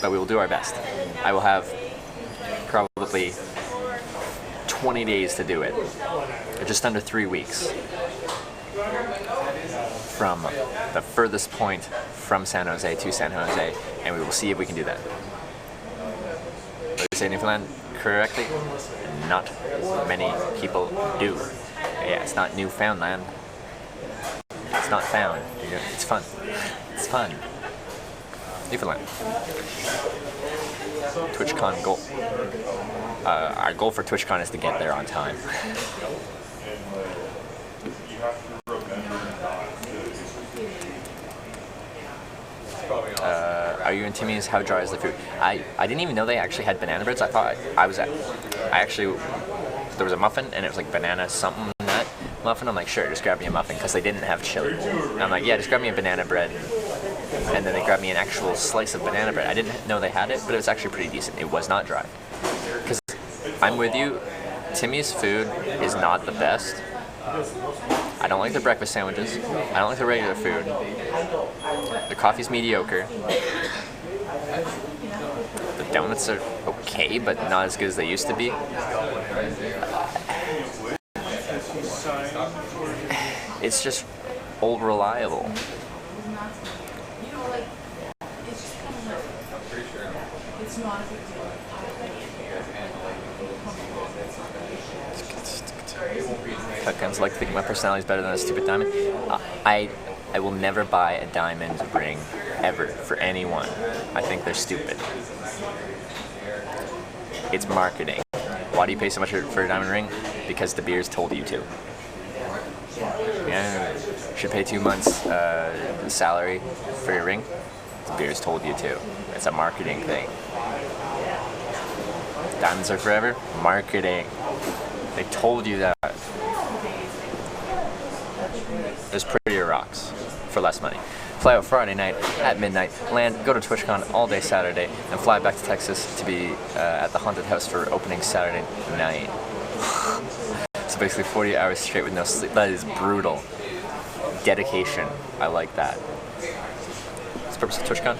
But we will do our best. I will have probably 20 days to do it. Just under 3 weeks. From the furthest point from San Jose to San Jose, and we will see if we can do that. Did I say Newfoundland correctly? Not many people do. Yeah, it's not Newfoundland. It's not found. It's fun. It's fun. Newfoundland. TwitchCon goal. Our goal for TwitchCon is to get there on time. Are you in Timmy's? How dry is the food? I didn't even know they actually had banana breads. I thought there was a muffin and it was like banana something nut muffin. I'm like, sure, just grab me a muffin because they didn't have chili. And I'm like, yeah, just grab me a banana bread. And then they grabbed me an actual slice of banana bread. I didn't know they had it, but it was actually pretty decent. It was not dry. Because I'm with you, Timmy's food is not the best. I don't like the breakfast sandwiches. I don't like the regular food. The coffee's mediocre. The donuts are okay, but not as good as they used to be. It's just old reliable. Cuckoos like to think my personality is better than a stupid diamond. I will never buy a diamond ring ever for anyone. I think they're stupid. It's marketing. Why do you pay so much for a diamond ring? Because De Beers told you to. Yeah, you should pay 2 months salary for your ring. De Beers told you to. It's a marketing thing. Diamonds are forever? Marketing. They told you that. There's prettier rocks for less money. Fly out Friday night at midnight, land, go to TwitchCon all day Saturday, and fly back to Texas to be at the haunted house for opening Saturday night. So basically 40 hours straight with no sleep. That is brutal. Dedication. I like that. What's the purpose of TwitchCon?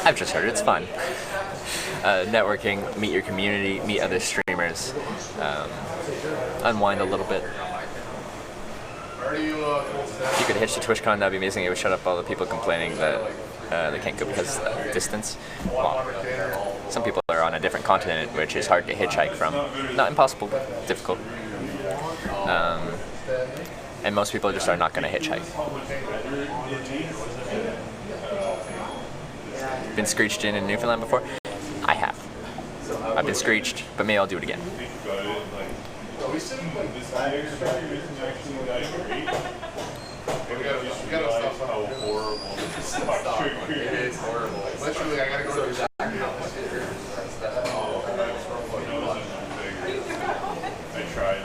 I've just heard it. It's fun. Networking, meet your community, meet other streamers, unwind a little bit. If you could hitch to TwitchCon, that'd be amazing. It would shut up all the people complaining that they can't go because of distance. Well, some people are on a different continent, which is hard to hitchhike from. Not impossible, but difficult. And most people just are not going to hitchhike. Been screeched in Newfoundland before? I have. I've been screeched, but maybe I'll do it again. We gotta stop how horrible this is. It is horrible. Literally, I gotta go to the back house. I tried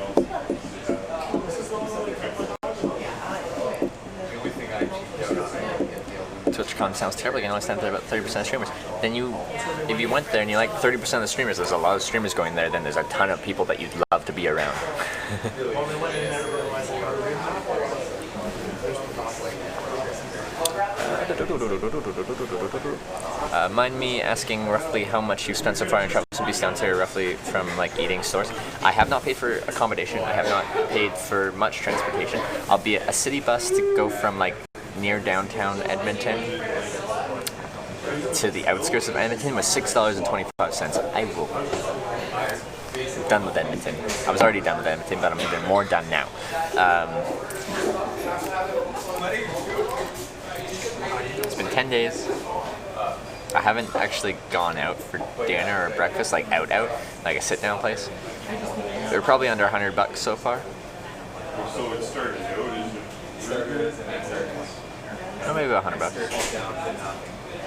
TwitchCon sounds terrible. You can only stand there about 30% of streamers. Then if you went there and you like 30% of the streamers, there's a lot of streamers going there, then there's a ton of people that you'd love to be around. Mind me asking roughly how much you've spent so far in travel to Beast down to roughly from like eating stores. I have not paid for accommodation. I have not paid for much transportation. Albeit a city bus to go from like near downtown Edmonton to the outskirts of Edmonton was $6.25. I will. I'm done with Edmonton. I was already done with Edmonton, but I'm even more done now. It's been 10 days. I haven't actually gone out for dinner or breakfast, like out, like a sit-down place. They're probably under $100 so far. So it started out as Or maybe $100.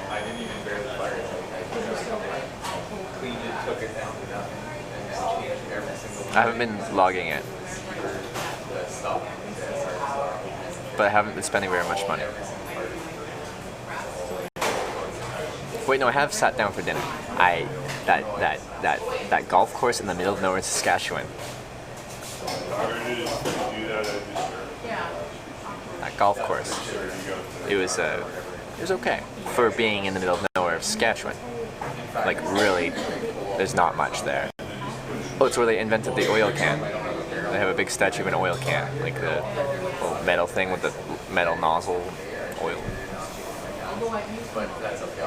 I didn't even barely fire it. I cleaned it, took it down to nothing, and then changed every single I haven't been logging it, stop. but I haven't been spending very much money. Wait, no, I have sat down for dinner. That golf course in the middle of nowhere in Saskatchewan. That golf course. It was okay for being in the middle of nowhere of Saskatchewan. Like really, there's not much there. Oh, it's where they invented the oil can. They have a big statue of an oil can, like the little metal thing with the metal nozzle oil. But that's okay.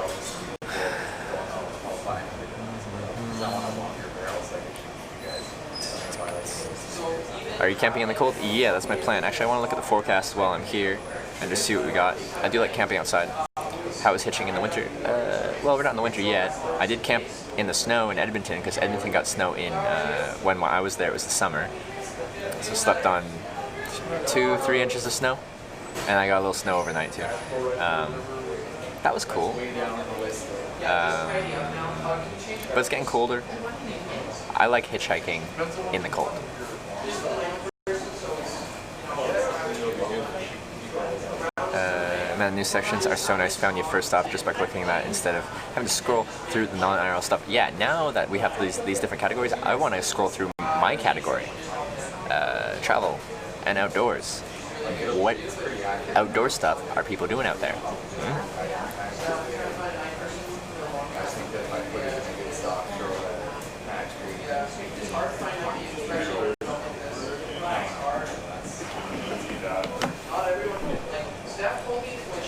Are you camping in the cold? Yeah, that's my plan. Actually, I want to look at the forecast while I'm here and just see what we got. I do like camping outside. How is hitching in the winter? Well, we're not in the winter yet. I did camp in the snow in Edmonton because Edmonton got snow in when I was there. It was the summer, so slept on 2-3 inches of snow, and I got a little snow overnight too. That was cool. But it's getting colder. I like hitchhiking in the cold. Man, new sections are so nice. Found you first off just by clicking that instead of having to scroll through the non-IRL stuff. Yeah, now that we have these different categories, I want to scroll through my category. Travel and outdoors. What outdoor stuff are people doing out there?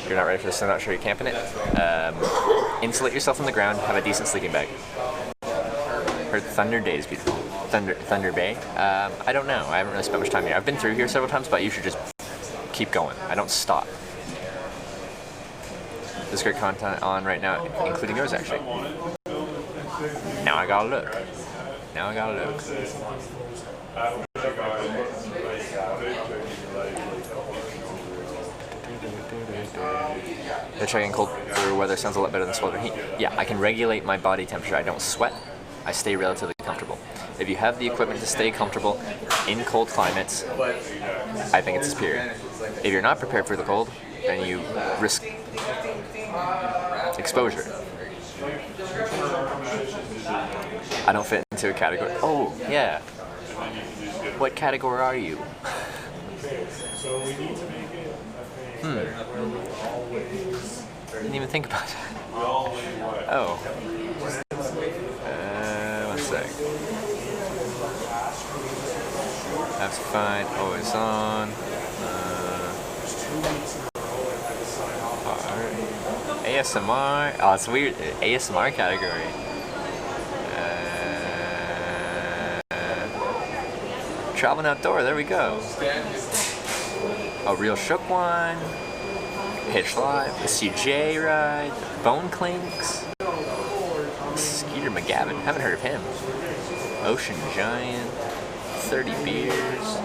You're not ready for this, I'm not sure you're camping it. Insulate yourself from the ground, have a decent sleeping bag. Heard Thunder Day is beautiful. Thunder Bay? I don't know, I haven't really spent much time here. I've been through here several times, but you should just keep going. I don't stop. There's great content on right now, including yours actually. Now I gotta look. Hitchhiking cold weather sounds a lot better than sweltering heat. Yeah, I can regulate my body temperature. I don't sweat. I stay relatively comfortable. If you have the equipment to stay comfortable in cold climates, I think it's superior. If you're not prepared for the cold, then you risk exposure. I don't fit into a category. Oh, yeah. What category are you? Didn't even think about that. Oh. One sec. That's fine. Always on. ASMR. Oh, it's weird. ASMR category. Traveling outdoor. There we go. A real shook one. Hitch Live, the CJ ride, Bone Clinks, Skeeter McGavin, haven't heard of him. Ocean Giant, 30 Beers,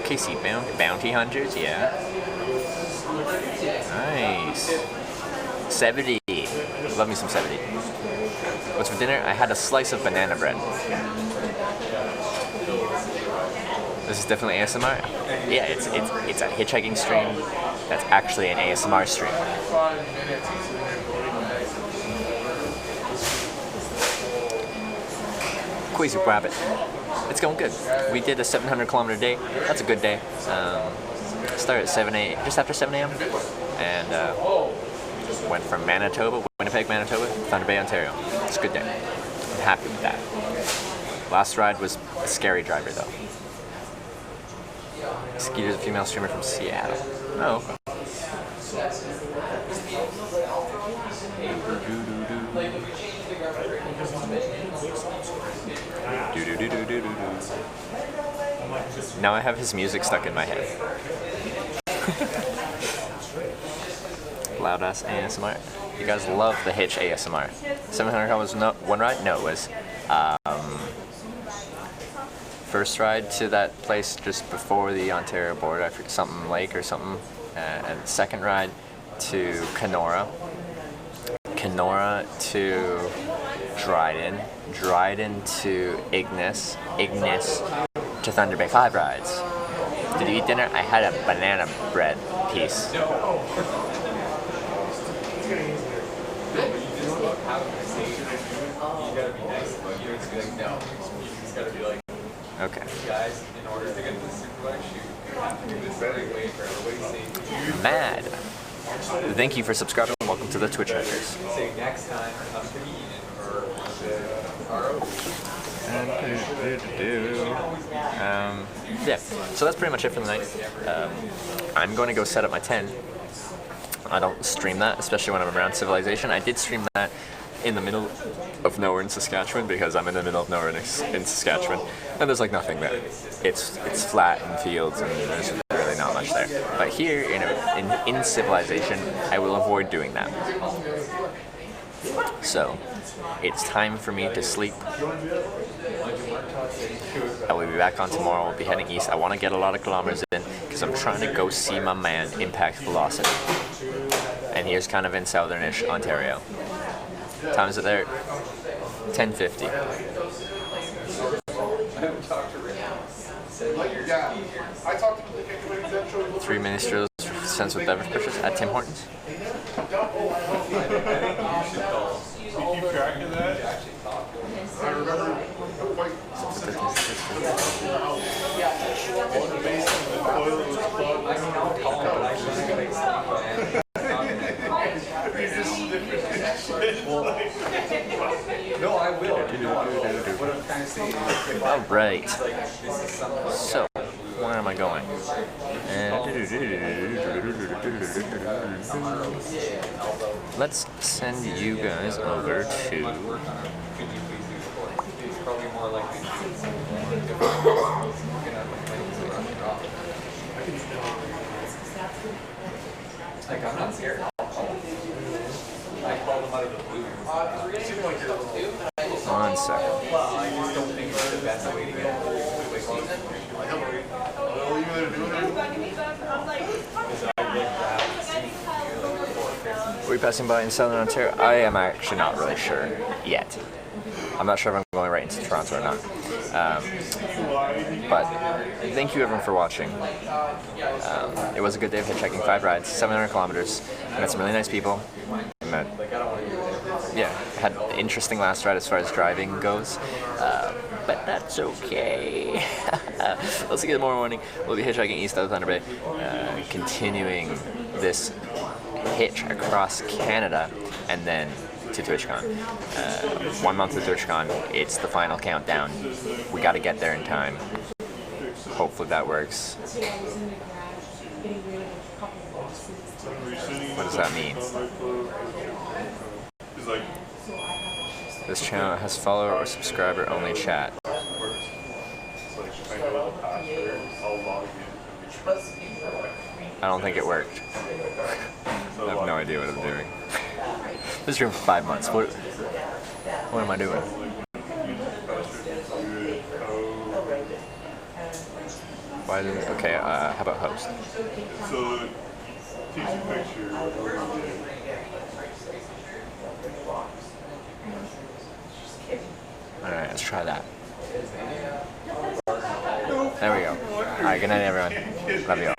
Casey Bounty Hunters, yeah. Nice. 70. Love me some 70. What's for dinner? I had a slice of banana bread. This is definitely ASMR. Yeah, it's a hitchhiking stream. That's actually an ASMR stream. Quasi Rabbit. It's going good. We did a 700-kilometer day. That's a good day. Started at 7 a.m. just after 7 a.m. and Went from Winnipeg, Manitoba, to Thunder Bay, Ontario. It's a good day. I'm happy with that. Last ride was a scary driver though. Skeeter's a female streamer from Seattle. Oh, okay. Now I have his music stuck in my head. Loud ass ASMR. You guys love the Hitch ASMR. 700 was one ride? No, it was first ride to that place just before the Ontario border. I forget, something lake or something. And second ride to Kenora. Kenora to Dryden. Dryden to Ignis. Ignis to Thunder Bay. 5 rides. Did you eat dinner? I had a banana bread piece. Okay. Mad. Thank you for subscribing. Welcome to the Twitch Hackers. Yeah, so that's pretty much it for the night. I'm going to go set up my tent. I don't stream that, especially when I'm around Civilization. I did stream that in the middle of nowhere in Saskatchewan because I'm in the middle of nowhere in Saskatchewan, and there's like nothing there. It's flat and fields, and there's really not much there. But here, in Civilization, I will avoid doing that. So, it's time for me to sleep. I will be back on tomorrow. I'll be heading east. I want to get a lot of kilometers in because I'm trying to go see my man, Impact Velocity. And he's kind of in southernish Ontario. Time is it there? 10:50. 3 mini strudels sent with beverage purchase at Tim Hortons. Keep track of that. I remember quite No, I will. What I'm trying to say is, all right. So, where am I going? Let's send you guys over to. like, I'm not scared. I called them out of the blue. One second. Well, I just don't think it's the best way to get it. Are we passing by in Southern Ontario? I am actually not really sure yet. I'm not sure if I'm going right into Toronto or not. But thank you everyone for watching. It was a good day of hitchhiking. 5 rides, 700 kilometers. Met some really nice people. Had an interesting last ride as far as driving goes. But that's okay. We'll see you tomorrow morning. We'll be hitchhiking east of Thunder Bay, continuing this hitch across Canada, and then to TwitchCon. 1 month to TwitchCon. It's the final countdown. We got to get there in time. Hopefully that works. What does that mean? This channel has follower or subscriber only chat. I don't think it worked. I have no idea what I'm doing. This room for 5 months. What am I doing? Why didn't? Okay. How about host? So, takes a picture. Alright, let's try that. There we go. Alright, good night everyone. Love you all.